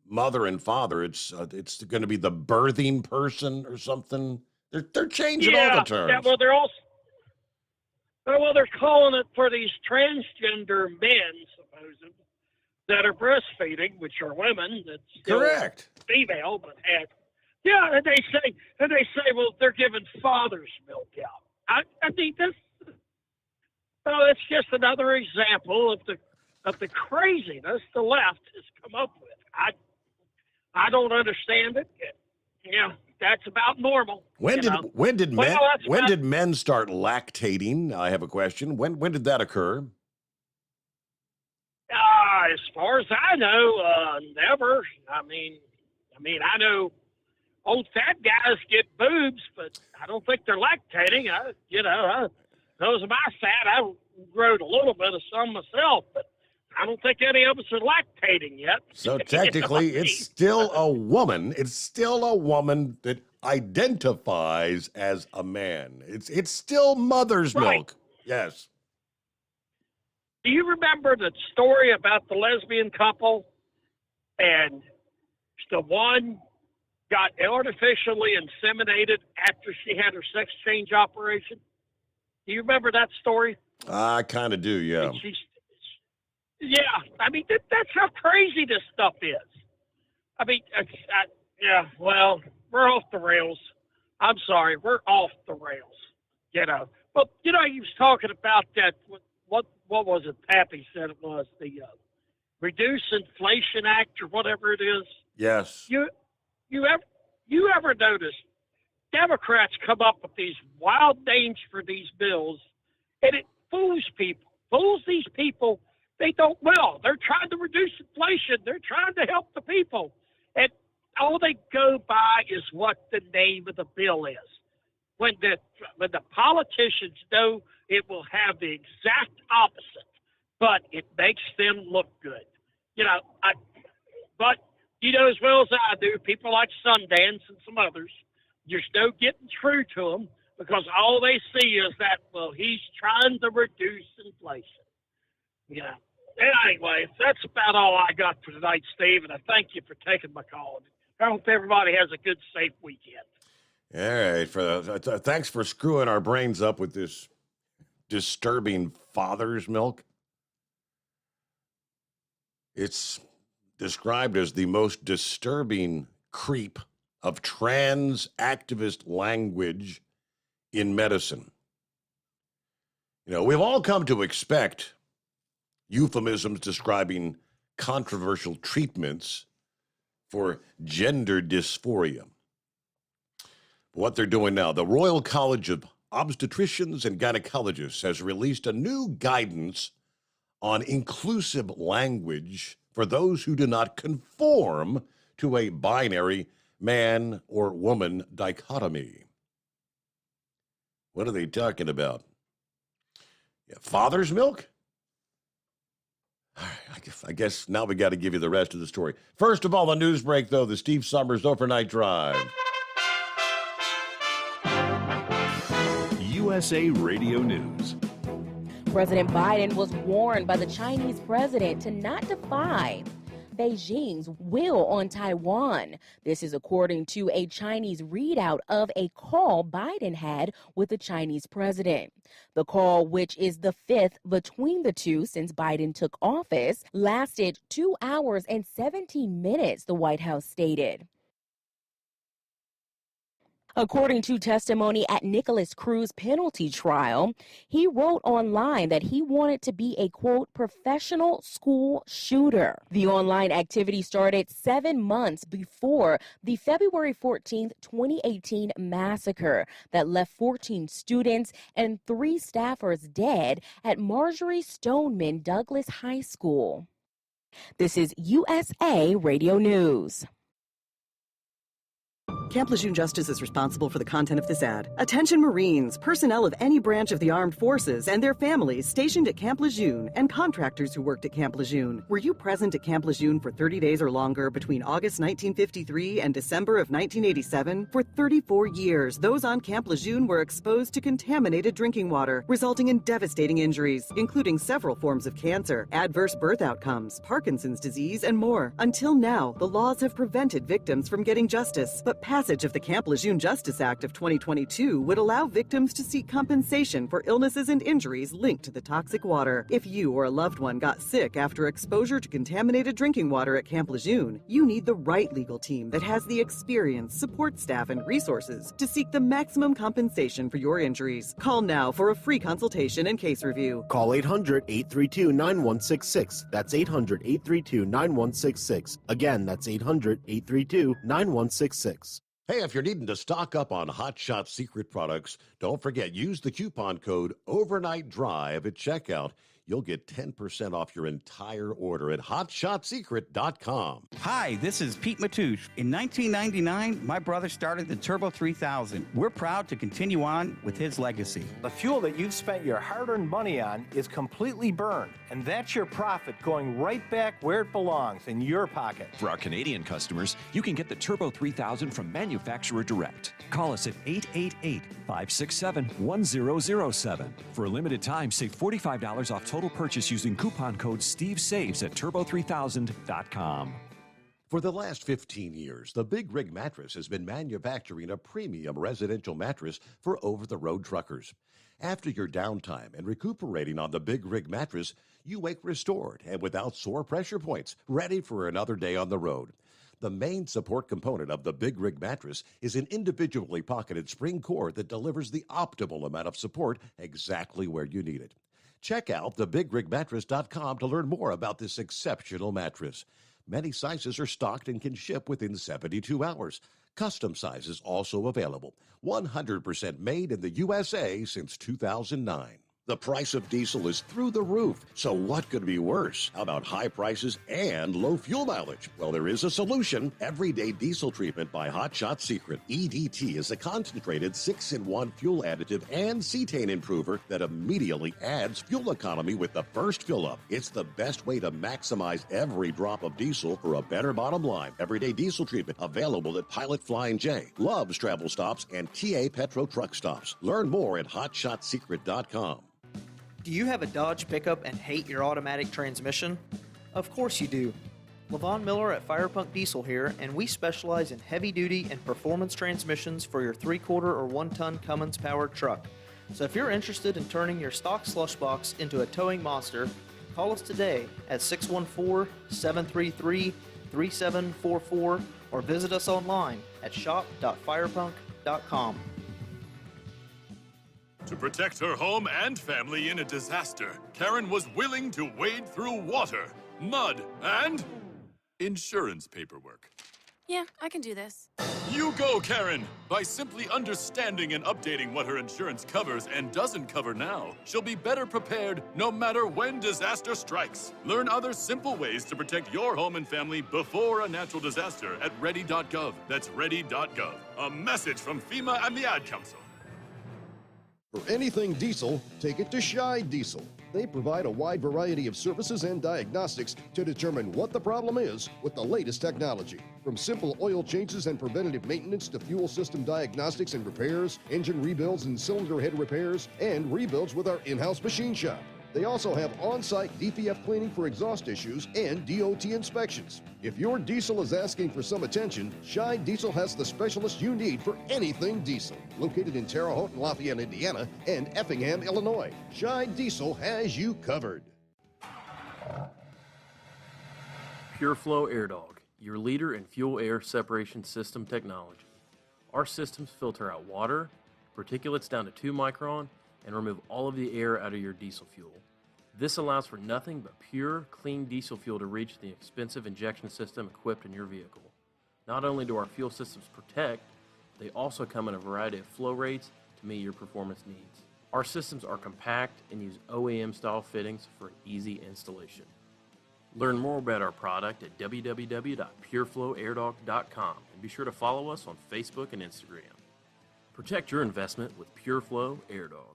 mother and father. It's going to be the birthing person or something. They're changing all the terms. Yeah, well, they're calling it for these transgender men, supposedly, that are breastfeeding, which are women. That's still correct. Female, but yeah, and they say, well, they're giving father's milk out. I think it's just another example of the craziness the left has come up with. I don't understand it. Yeah, that's about normal. When did men start lactating? I have a question. When did that occur? As far as I know, never. I mean, I know old fat guys get boobs, but I don't think they're lactating. Those of my fat, I growed a little bit of some myself, but I don't think any of us are lactating yet. So technically, it's still a woman. It's still a woman that identifies as a man. It's still mother's milk. Yes. Do you remember the story about the lesbian couple, and the one got artificially inseminated after she had her sex change operation? Do you remember that story? I kind of do, yeah. Yeah, I mean, that's how crazy this stuff is. I mean, well, we're off the rails. I'm sorry, we're off the rails, you know. But, you know, he was talking about that, what was it Pappy said it was, the Reduce Inflation Act or whatever it is. Yes. You ever notice Democrats come up with these wild names for these bills, and it fools these people. They don't, they're trying to reduce inflation. They're trying to help the people. And all they go by is what the name of the bill is. When the politicians know it will have the exact opposite, but it makes them look good. You know, but you know as well as I do, people like Sundance and some others, there's no getting through to them because all they see is that, well, he's trying to reduce inflation. You know. Anyway, that's about all I got for tonight, Steve, and I thank you for taking my call. I hope everybody has a good, safe weekend. All right. Thanks for screwing our brains up with this disturbing father's milk. It's described as the most disturbing creep of trans activist language in medicine. You know, we've all come to expect euphemisms describing controversial treatments for gender dysphoria. What they're doing now, the Royal College of Obstetricians and Gynecologists has released a new guidance on inclusive language for those who do not conform to a binary man or woman dichotomy. What are they talking about? Father's milk? I guess now we got to give you the rest of the story. First of all, the news break, though, the Steve Sommers Overnight Drive. USA Radio News. President Biden was warned by the Chinese president to not defy Beijing's will on Taiwan. This is according to a Chinese readout of a call Biden had with the Chinese president. The call, which is the fifth between the two since Biden took office, lasted 2 hours and 17 minutes, the White House stated. According to testimony at Nicholas Cruz's penalty trial, he wrote online that he wanted to be a, quote, professional school shooter. The online activity started 7 months before the February 14th, 2018 massacre that left 14 students and 3 staffers dead at Marjorie Stoneman Douglas High School. This is USA Radio News. Camp Lejeune Justice is responsible for the content of this ad. Attention Marines, personnel of any branch of the armed forces and their families stationed at Camp Lejeune and contractors who worked at Camp Lejeune. Were you present at Camp Lejeune for 30 days or longer between August 1953 and December of 1987? For 34 years, those on Camp Lejeune were exposed to contaminated drinking water, resulting in devastating injuries, including several forms of cancer, adverse birth outcomes, Parkinson's disease, and more. Until now, the laws have prevented victims from getting justice, but passage of the Camp Lejeune Justice Act of 2022 would allow victims to seek compensation for illnesses and injuries linked to the toxic water. If you or a loved one got sick after exposure to contaminated drinking water at Camp Lejeune, you need the right legal team that has the experience, support staff, and resources to seek the maximum compensation for your injuries. Call now for a free consultation and case review. Call 800-832-9166. That's 800-832-9166. Again, that's 800-832-9166. Hey, if you're needing to stock up on Hot Shot Secret products, don't forget, use the coupon code Overnight Drive at checkout. You'll get 10% off your entire order at hotshotsecret.com. Hi, this is Pete Matouche. In 1999, my brother started the Turbo 3000. We're proud to continue on with his legacy. The fuel that you've spent your hard-earned money on is completely burned, and that's your profit going right back where it belongs, in your pocket. For our Canadian customers, you can get the Turbo 3000 from manufacturer direct. Call us at 888-567-1007. For a limited time, save $45 off total purchase using coupon code SteveSaves at turbo3000.com. For the last 15 years, the Big Rig Mattress has been manufacturing a premium residential mattress for over-the-road truckers. After your downtime and recuperating on the Big Rig Mattress, you wake restored and without sore pressure points, ready for another day on the road. The main support component of the Big Rig Mattress is an individually pocketed spring core that delivers the optimal amount of support exactly where you need it. Check out thebigrigmattress.com to learn more about this exceptional mattress. Many sizes are stocked and can ship within 72 hours. Custom sizes also available. 100% made in the USA since 2009. The price of diesel is through the roof, so what could be worse? How about high prices and low fuel mileage? Well, there is a solution. Everyday Diesel Treatment by Hot Shot Secret. EDT is a concentrated 6-in-1 fuel additive and cetane improver that immediately adds fuel economy with the first fill-up. It's the best way to maximize every drop of diesel for a better bottom line. Everyday Diesel Treatment available at Pilot Flying J, Love's Travel Stops, and TA Petro Truck Stops. Learn more at hotshotsecret.com. Do you have a Dodge pickup and hate your automatic transmission? Of course you do. Levon Miller at Firepunk Diesel here, and we specialize in heavy-duty and performance transmissions for your 3-quarter or 1-ton Cummins-powered truck. So if you're interested in turning your stock slush box into a towing monster, call us today at 614-733-3744 or visit us online at shop.firepunk.com. To protect her home and family in a disaster, Karen was willing to wade through water, mud, and insurance paperwork. Yeah, I can do this. You go, Karen! By simply understanding and updating what her insurance covers and doesn't cover now, she'll be better prepared no matter when disaster strikes. Learn other simple ways to protect your home and family before a natural disaster at ready.gov. That's ready.gov. A message from FEMA and the Ad Council. For anything diesel, take it to Scheid Diesel. They provide a wide variety of services and diagnostics to determine what the problem is with the latest technology. From simple oil changes and preventative maintenance to fuel system diagnostics and repairs, engine rebuilds and cylinder head repairs, and rebuilds with our in-house machine shop. They also have on-site DPF cleaning for exhaust issues and DOT inspections. If your diesel is asking for some attention, Scheid Diesel has the specialist you need for anything diesel. Located in Terre Haute and Lafayette, Indiana, and Effingham, Illinois, Scheid Diesel has you covered. PureFlow Air Dog, your leader in fuel air separation system technology. Our systems filter out water, particulates down to 2 micron, and remove all of the air out of your diesel fuel. This allows for nothing but pure, clean diesel fuel to reach the expensive injection system equipped in your vehicle. Not only do our fuel systems protect, they also come in a variety of flow rates to meet your performance needs. Our systems are compact and use OEM-style fittings for easy installation. Learn more about our product at www.pureflowairdog.com and be sure to follow us on Facebook and Instagram. Protect your investment with PureFlow Air Dog.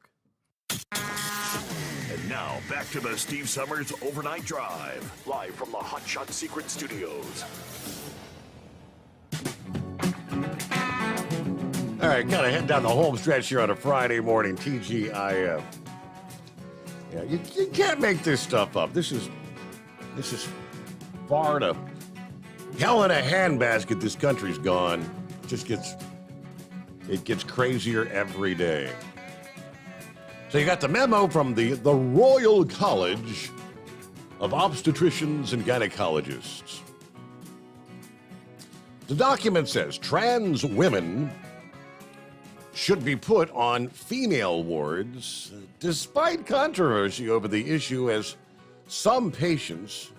And now, back to the Steve Sommers Overnight Drive, live from the Hot Shot Secret Studios. All right, kind of head down the home stretch here on a Friday morning. TGIF. You can't make this stuff up. This is far to hell in a handbasket. This country's gone. It gets crazier every day. So you got the memo from the Royal College of Obstetricians and Gynecologists. The document says trans women should be put on female wards despite controversy over the issue, as some patients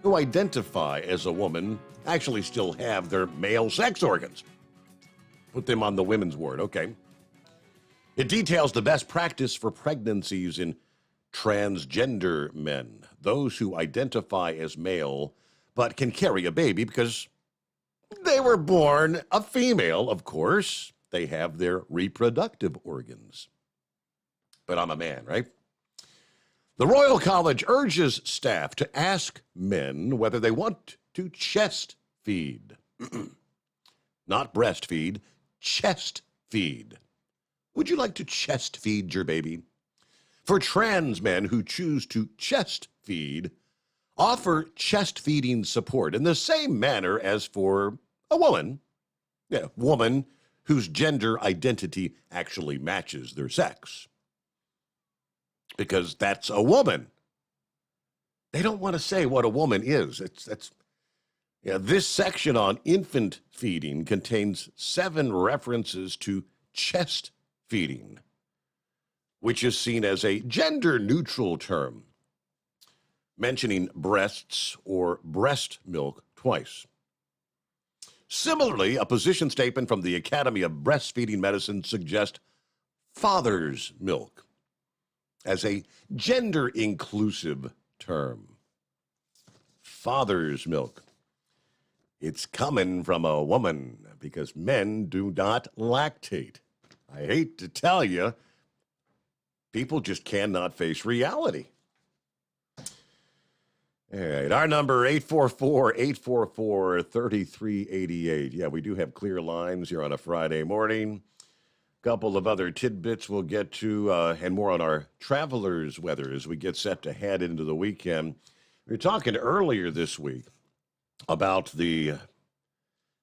who identify as a woman actually still have their male sex organs. Put them on the women's ward, okay. It details the best practice for pregnancies in transgender men, those who identify as male but can carry a baby because they were born a female. Of course, they have their reproductive organs. But I'm a man, right? The Royal College urges staff to ask men whether they want to chest feed. Not breastfeed, chest feed. Would you like to chest feed your baby? For trans men who choose to chest feed, offer chest feeding support in the same manner as for a woman. Yeah, woman whose gender identity actually matches their sex. Because that's a woman. They don't want to say what a woman is. This section on infant feeding contains 7 references to chest feeding, which is seen as a gender-neutral term, mentioning breasts or breast milk twice. Similarly, a position statement from the Academy of Breastfeeding Medicine suggests father's milk as a gender-inclusive term. Father's milk. It's coming from a woman because men do not lactate. I hate to tell you, people just cannot face reality. All right, our number, 844-844-3388. Yeah, we do have clear lines here on a Friday morning. A couple of other tidbits we'll get to, and more on our travelers' weather as we get set to head into the weekend. We were talking earlier this week about the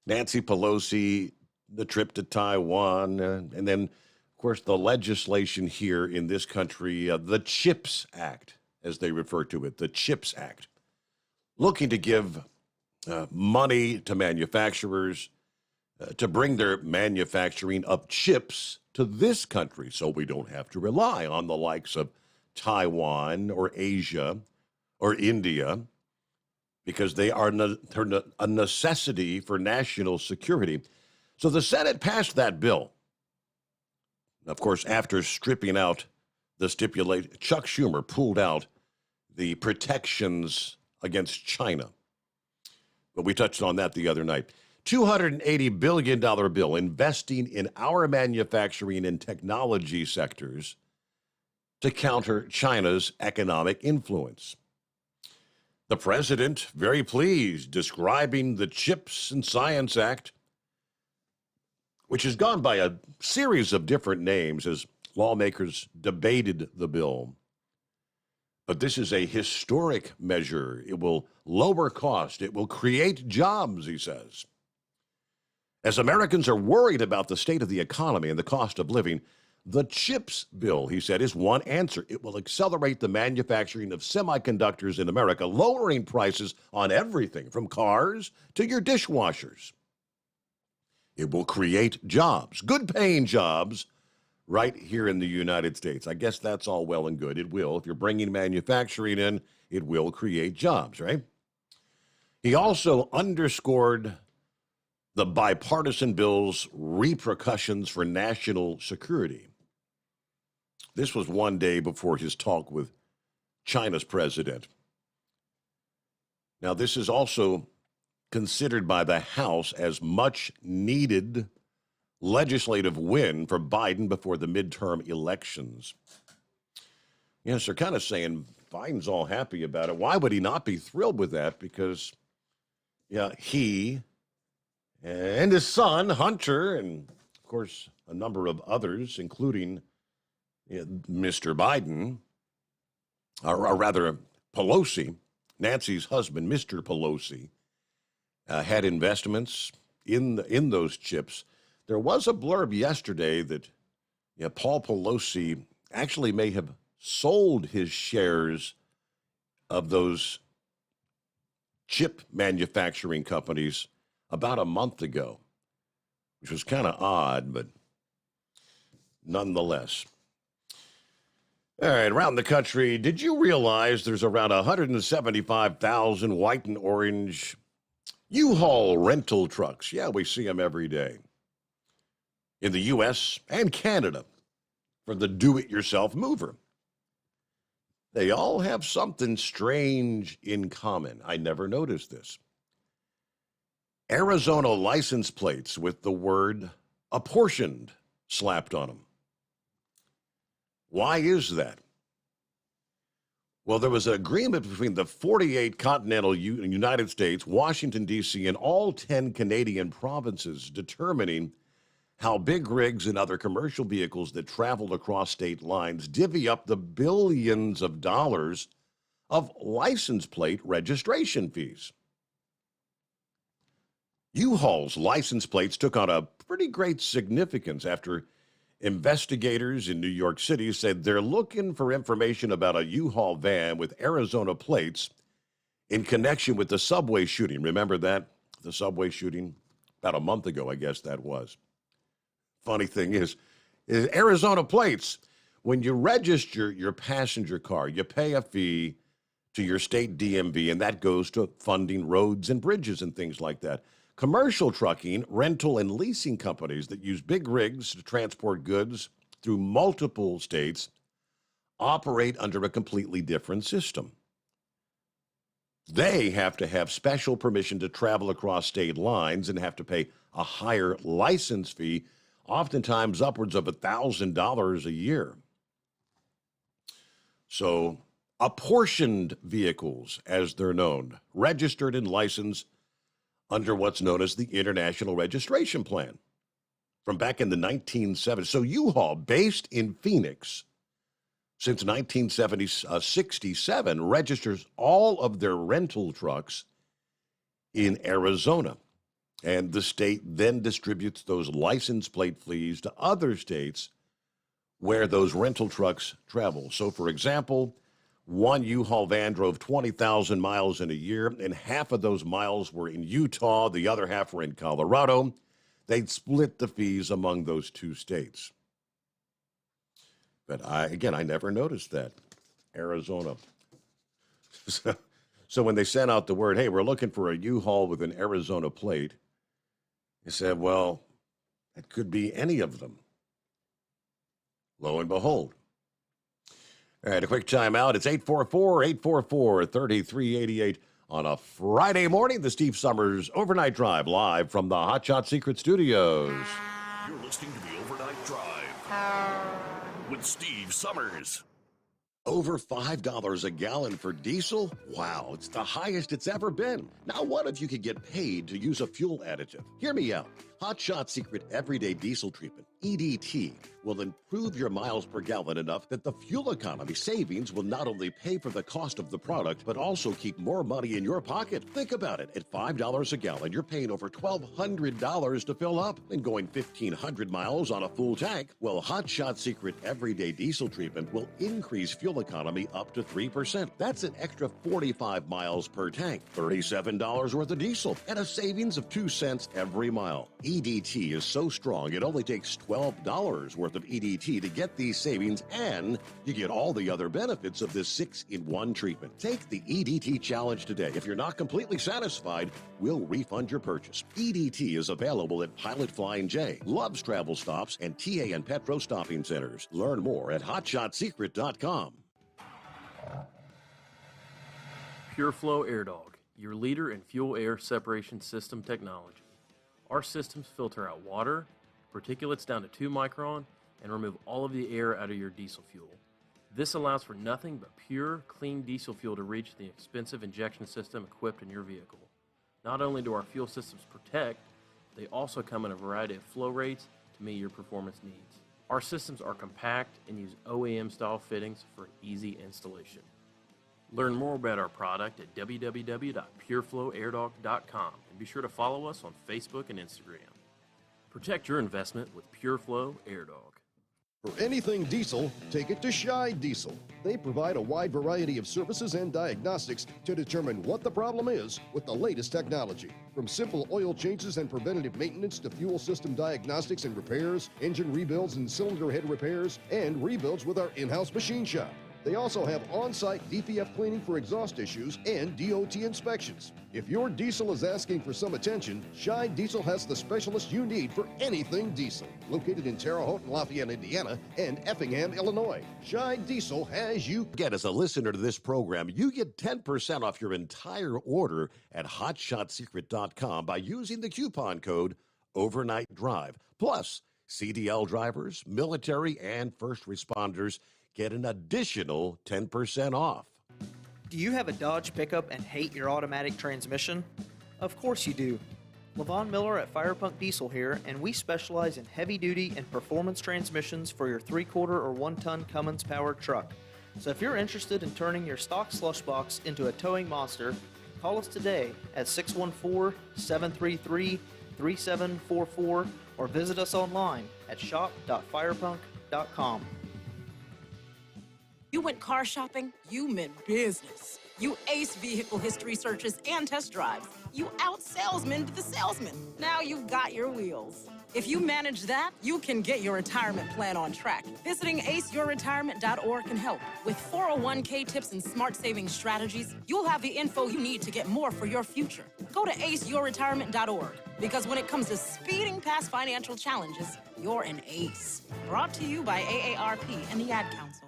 Nancy Pelosi, the trip to Taiwan, and then, of course, the legislation here in this country, the CHIPS Act, as they refer to it, the CHIPS Act, looking to give money to manufacturers to bring their manufacturing of chips to this country so we don't have to rely on the likes of Taiwan or Asia or India. because they are a necessity for national security. So the Senate passed that bill. Of course, after stripping out the stipulation, Chuck Schumer pulled out the protections against China. But we touched on that the other night. $280 billion bill investing in our manufacturing and technology sectors to counter China's economic influence. The president, very pleased, describing the CHIPS and Science Act, which has gone by a series of different names as lawmakers debated the bill. But this is a historic measure. It will lower cost. It will create jobs, he says. As Americans are worried about the state of the economy and the cost of living, the CHIPS bill, he said, is one answer. It will accelerate the manufacturing of semiconductors in America, lowering prices on everything from cars to your dishwashers. It will create jobs, good-paying jobs, right here in the United States. I guess that's all well and good. It will. If you're bringing manufacturing in, it will create jobs, right? He also underscored the bipartisan bill's repercussions for national security. This was one day before his talk with China's president. Now, this is also considered by the House as much needed legislative win for Biden before the midterm elections. Yes, they're kind of saying Biden's all happy about it. Why would he not be thrilled with that? Because, yeah, he and his son, Hunter, and, of course, a number of others, including Mr. Biden, or rather Pelosi, Nancy's husband, Mr. Pelosi, had investments in those chips. There was a blurb yesterday that Paul Pelosi actually may have sold his shares of those chip manufacturing companies about a month ago, which was kind of odd, but nonetheless. All right, around the country, did you realize there's around 175,000 white and orange U-Haul rental trucks? Yeah, we see them every day in the U.S. and Canada for the do-it-yourself mover. They all have something strange in common. I never noticed this. Arizona license plates with the word apportioned slapped on them. Why is that? Well, there was an agreement between the 48 continental United States, Washington, D.C., and all 10 Canadian provinces determining how big rigs and other commercial vehicles that traveled across state lines divvy up the billions of dollars of license plate registration fees. U-Haul's license plates took on a pretty great significance after investigators in New York City said they're looking for information about a U-Haul van with Arizona plates in connection with the subway shooting. Remember that? The subway shooting? About a month ago, I guess that was. Funny thing is Arizona plates. When you register your passenger car, you pay a fee to your state DMV, and that goes to funding roads and bridges and things like that. Commercial trucking, rental, and leasing companies that use big rigs to transport goods through multiple states operate under a completely different system. They have to have special permission to travel across state lines and have to pay a higher license fee, oftentimes upwards of $1,000 a year. So, apportioned vehicles, as they're known, registered and licensed under what's known as the International Registration Plan from back in the 1970s. So U-Haul, based in Phoenix since 1967, registers all of their rental trucks in Arizona. And the state then distributes those license plate fees to other states where those rental trucks travel. So, for example, one U-Haul van drove 20,000 miles in a year, and half of those miles were in Utah, the other half were in Colorado. They'd split the fees among those two states. But I never noticed that. Arizona. So when they sent out the word, hey, we're looking for a U-Haul with an Arizona plate, they said, well, it could be any of them. Lo and behold. All right, a quick time out. It's 844-844-3388 on a Friday morning. The Steve Sommers Overnight Drive live from the Hot Shot Secret Studios. You're listening to the Overnight Drive with Steve Sommers. Over $5 a gallon for diesel? Wow, it's the highest it's ever been. Now what if you could get paid to use a fuel additive? Hear me out. Hot Shot Secret Everyday Diesel Treatment, EDT, will improve your miles per gallon enough that the fuel economy savings will not only pay for the cost of the product, but also keep more money in your pocket. Think about it. At $5 a gallon, you're paying over $1,200 to fill up and going 1,500 miles on a full tank. Well, Hot Shot Secret Everyday Diesel Treatment will increase fuel economy up to 3%. That's an extra 45 miles per tank, $37 worth of diesel, and a savings of 2 cents every mile. EDT is so strong, it only takes $12 worth of EDT to get these savings, and you get all the other benefits of this 6-in-1 treatment. Take the EDT challenge today. If you're not completely satisfied, we'll refund your purchase. EDT is available at Pilot Flying J, Love's Travel Stops, and TA and Petro Stopping Centers. Learn more at hotshotsecret.com. PureFlow Air Dog, your leader in fuel air separation system technology. Our systems filter out water, particulates down to 2 micron, and remove all of the air out of your diesel fuel. This allows for nothing but pure, clean diesel fuel to reach the expensive injection system equipped in your vehicle. Not only do our fuel systems protect, they also come in a variety of flow rates to meet your performance needs. Our systems are compact and use OEM-style fittings for an easy installation. Learn more about our product at www.pureflowairdog.com and be sure to follow us on Facebook and Instagram. Protect your investment with PureFlow Air Dog. For anything diesel, take it to Shy Diesel. They provide a wide variety of services and diagnostics to determine what the problem is with the latest technology. From simple oil changes and preventative maintenance to fuel system diagnostics and repairs, engine rebuilds and cylinder head repairs, and rebuilds with our in-house machine shop. They also have on-site DPF cleaning for exhaust issues and DOT inspections. If your diesel is asking for some attention, Shy Diesel has the specialist you need for anything diesel. Located in Terre Haute and Lafayette, Indiana, and Effingham, Illinois, Shy Diesel has you. Again, as a listener to this program, you get 10% off your entire order at hotshotsecret.com by using the coupon code Overnight Drive. Plus, CDL drivers, military, and first responders get an additional 10% off. Do you have a Dodge pickup and hate your automatic transmission? Of course you do. Levon Miller at Firepunk Diesel here, and we specialize in heavy-duty and performance transmissions for your 3/4 or 1-ton Cummins-powered truck. So if you're interested in turning your stock slush box into a towing monster, call us today at 614-733-3744 or visit us online at shop.firepunk.com. You went car shopping, you meant business. You ace vehicle history searches and test drives. You out-salesman the salesman. Now you've got your wheels. If you manage that, you can get your retirement plan on track. Visiting aceyourretirement.org can help. With 401k tips and smart saving strategies, you'll have the info you need to get more for your future. Go to aceyourretirement.org, because when it comes to speeding past financial challenges, you're an ace. Brought to you by AARP and the Ad Council.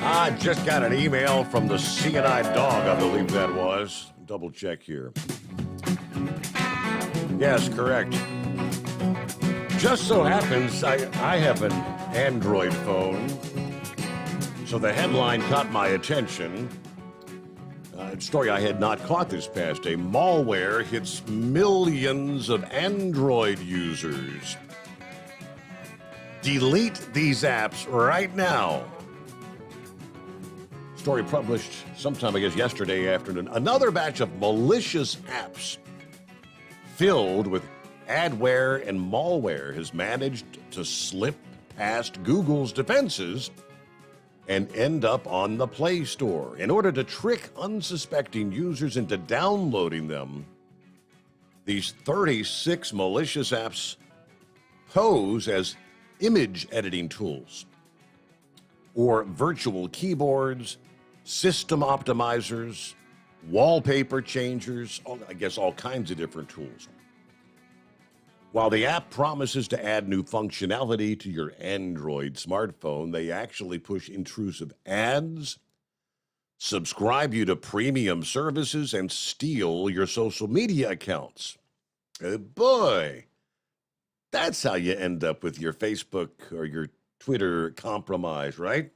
I just got an email from the CNI dog, I believe that was. Double check here. Yes, correct. Just so happens I have an Android phone, so the headline caught my attention. A story I had not caught this past day. Malware hits millions of Android users. Delete these apps right now. Story published sometime, I guess, yesterday afternoon. Another batch of malicious apps filled with adware and malware has managed to slip past Google's defenses and end up on the Play Store. In order to trick unsuspecting users into downloading them, These 36 malicious apps pose as image editing tools or virtual keyboards, system optimizers, wallpaper changers, I guess all kinds of different tools. While the app promises to add new functionality to your Android smartphone, they actually push intrusive ads, subscribe you to premium services, and steal your social media accounts. Boy, that's how you end up with your Facebook or your Twitter compromised, right?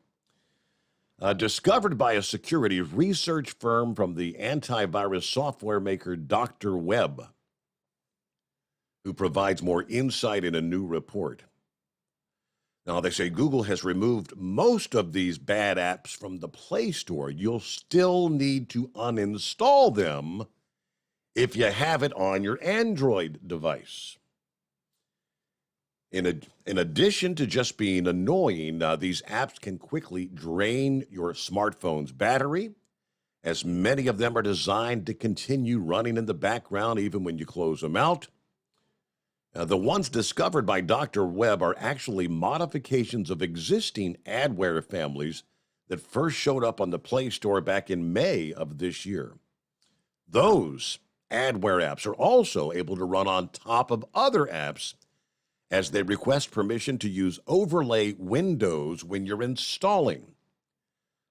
Discovered by a security research firm from the antivirus software maker Dr. Web, who provides more insight in a new report. Now, they say Google has removed most of these bad apps from the Play Store. You'll still need to uninstall them if you have it on your Android device. In addition to just being annoying, these apps can quickly drain your smartphone's battery, as many of them are designed to continue running in the background even when you close them out. The ones discovered by Dr. Webb are actually modifications of existing adware families that first showed up on the Play Store back in May of this year. Those adware apps are also able to run on top of other apps as they request permission to use overlay windows when you're installing.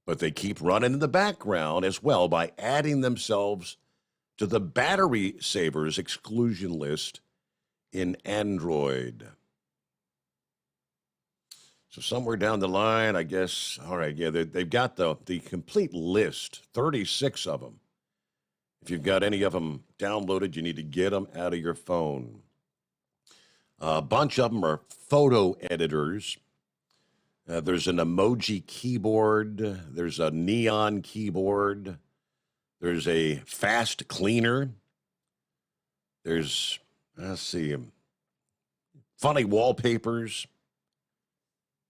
But they keep running in the background as well by adding themselves to the battery savers exclusion list in Android. So somewhere down the line, I guess, all right, yeah, they've got the complete list, 36 of them. If you've got any of them downloaded, you need to get them out of your phone. A bunch of them are photo editors. There's an emoji keyboard. There's a neon keyboard. There's a fast cleaner. There's, let's see, funny wallpapers.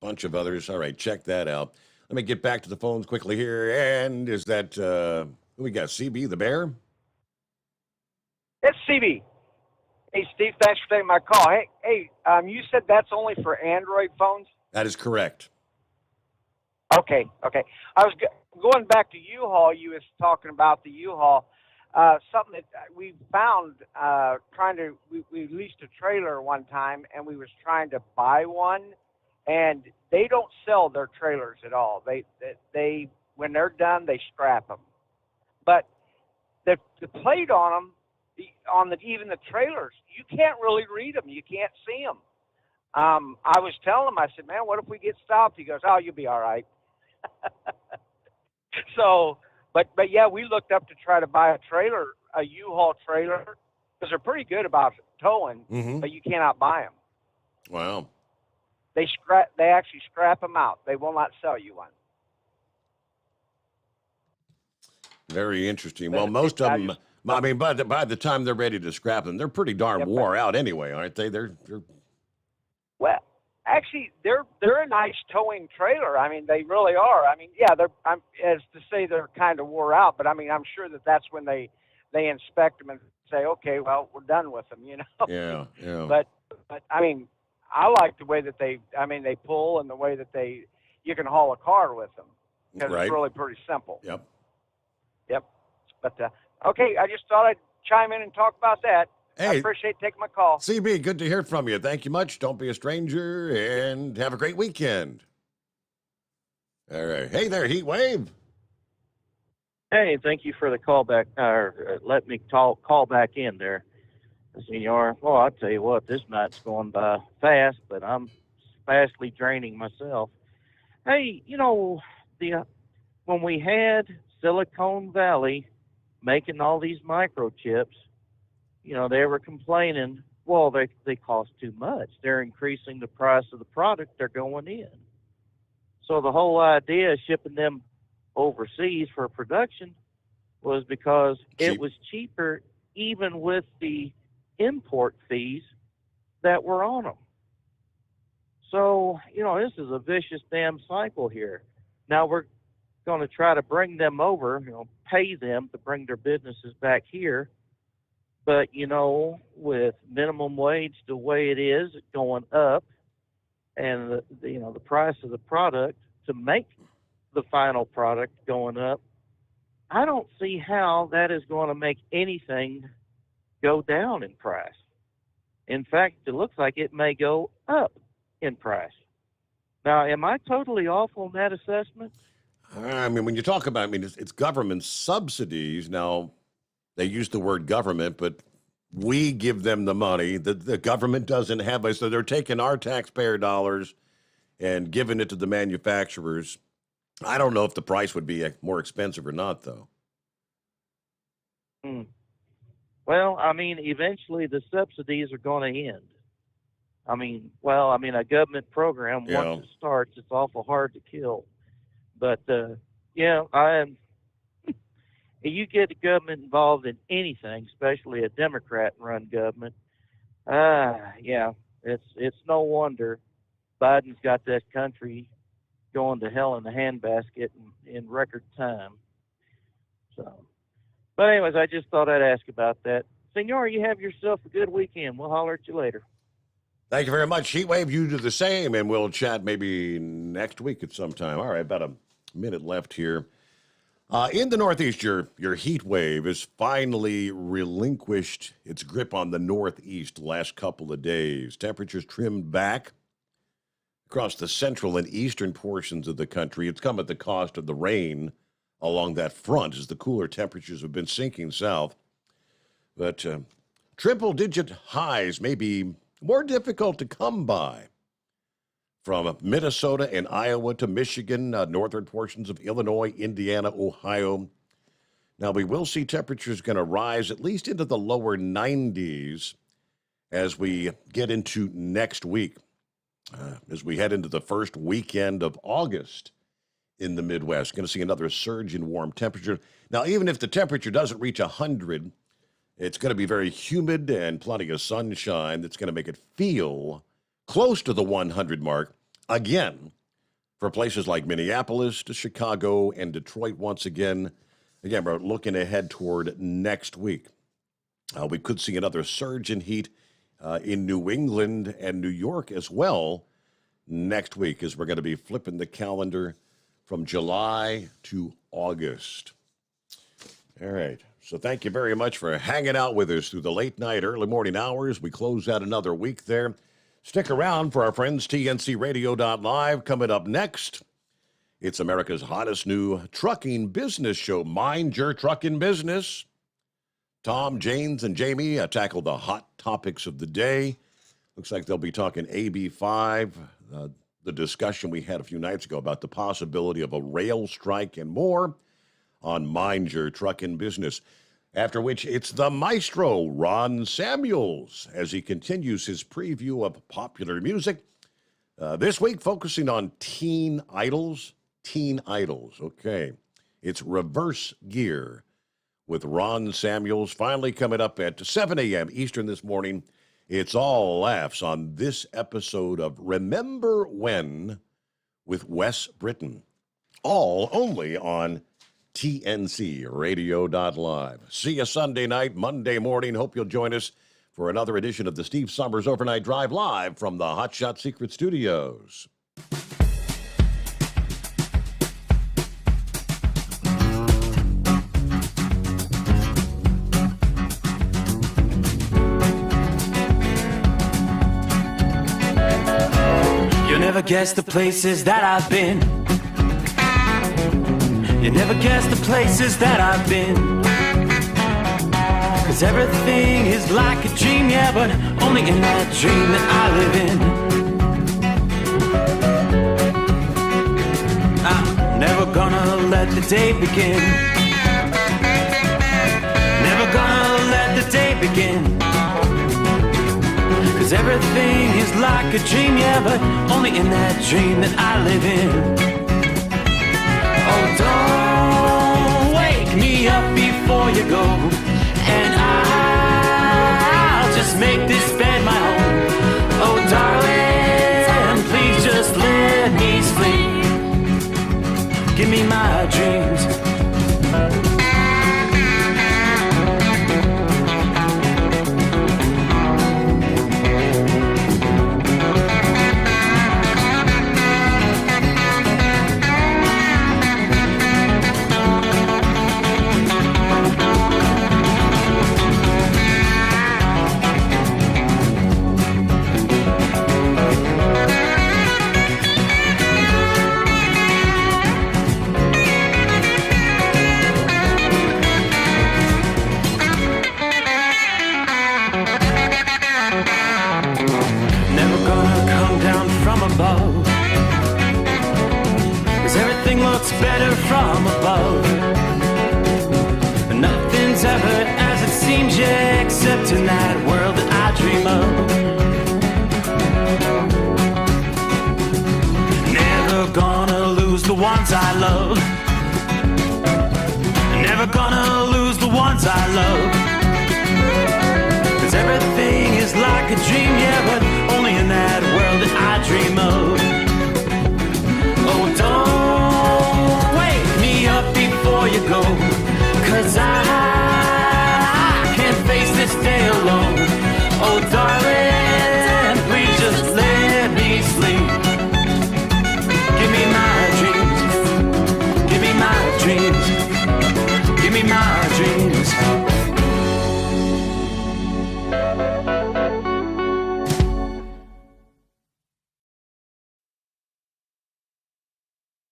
Bunch of others. All right, check that out. Let me get back to the phones quickly here. And is that, who we got, CB the Bear? It's CB. Hey, Steve, thanks for taking my call. Hey, you said that's only for Android phones? That is correct. Okay. I was going back to U-Haul. You was talking about the U-Haul. Something that we found we leased a trailer one time, and we was trying to buy one, and they don't sell their trailers at all. They when they're done, they scrap them. But the plate on them, even the trailers, you can't really read them. You can't see them. I was telling him, I said, man, what if we get stopped? He goes, oh, you'll be all right. So, but yeah, we looked up to try to buy a U-Haul trailer, because they're pretty good about towing, but you cannot buy them. Wow. They actually scrap them out. They will not sell you one. Very interesting. Well, most of them, I mean, by the time they're ready to scrap them, they're pretty darn wore out anyway, aren't they? They're Well, actually, they're a nice towing trailer. I mean, they really are. I mean, yeah, as to say they're kind of wore out, but I mean, I'm sure that's when they inspect them and say, okay, well, we're done with them, you know. Yeah. But I mean, I like the way that they pull, and the way that you can haul a car with them, because it's really pretty simple. Yep. But okay, I just thought I'd chime in and talk about that. Hey, I appreciate taking my call. CB, good to hear from you. Thank you much. Don't be a stranger, and have a great weekend. All right. Hey there, Heat Wave. Hey, thank you for the call back, or let me call back in there, Senor. Well, I'll tell you what, this night's going by fast, but I'm fastly draining myself. Hey, you know, when we had Silicon Valley making all these microchips, you know, they were complaining, well, they cost too much. They're increasing the price of the product they're going in. So the whole idea of shipping them overseas for production was because it was cheaper, even with the import fees that were on them. So, you know, this is a vicious damn cycle here. Now we're going to try to bring them over, you know, pay them to bring their businesses back here. But, you know, with minimum wage the way it is going up and, the price of the product to make the final product going up, I don't see how that is going to make anything go down in price. In fact, it looks like it may go up in price. Now, am I totally off on that assessment? I mean, when you talk about, it's government subsidies. Now, they use the word government, but we give them the money. The government doesn't have it, so they're taking our taxpayer dollars and giving it to the manufacturers. I don't know if the price would be more expensive or not, though. Well, I mean, eventually the subsidies are going to end. A government program, once it starts, it's awful hard to kill. But, you get the government involved in anything, especially a Democrat-run government, it's no wonder Biden's got that country going to hell in a handbasket in record time. So, but anyways, I just thought I'd ask about that. Senor, you have yourself a good weekend. We'll holler at you later. Thank you very much, Heatwave. You do the same, and we'll chat maybe next week at some time. All right, about a minute left here. In the Northeast, your heat wave has finally relinquished its grip on the Northeast the last couple of days. Temperatures trimmed back across the central and eastern portions of the country. It's come at the cost of the rain along that front as the cooler temperatures have been sinking south. But triple-digit highs may be more difficult to come by. From Minnesota and Iowa to Michigan, northern portions of Illinois, Indiana, Ohio. Now, we will see temperatures going to rise at least into the lower 90s as we get into next week, as we head into the first weekend of August in the Midwest. Going to see another surge in warm temperature. Now, even if the temperature doesn't reach 100, it's going to be very humid and plenty of sunshine that's going to make it feel close to the 100 mark. Again, for places like Minneapolis to Chicago and Detroit once again. Again, we're looking ahead toward next week. We could see another surge in heat in New England and New York as well next week, as we're going to be flipping the calendar from July to August. All right. So thank you very much for hanging out with us through the late night, early morning hours. We close out another week there. Stick around for our friends, TNCRadio.live. Coming up next, it's America's hottest new trucking business show, Mind Your Trucking Business. Tom, James, and Jamie tackle the hot topics of the day. Looks like they'll be talking AB5, the discussion we had a few nights ago about the possibility of a rail strike and more on Mind Your Trucking Business. After which, it's the maestro, Ron Samuels, as he continues his preview of popular music. This week, focusing on teen idols. Teen idols, okay. It's Reverse Gear with Ron Samuels, finally coming up at 7 a.m. Eastern this morning. It's all laughs on this episode of Remember When with Wes Britton. All only on TNCRadio.live. See you Sunday night, Monday morning. Hope you'll join us for another edition of the Steve Sommers Overnight Drive live from the Hot Shot Secret Studios. You'll never guess the places that I've been. You never guess the places that I've been. 'Cause everything is like a dream, yeah, but only in that dream that I live in. I'm never gonna let the day begin. Never gonna let the day begin. 'Cause everything is like a dream, yeah, but only in that dream that I live in. Oh, don't wake me up before you go, and I'll just make this bed my home. Oh, darling, please just let me sleep. Give me my dreams. seems you accept in that world that I dream of. Never gonna lose the ones I love. Never gonna lose the ones I love. 'Cause everything is like a dream, yeah, but only in that world that I dream of. Oh, don't wake me up before you go.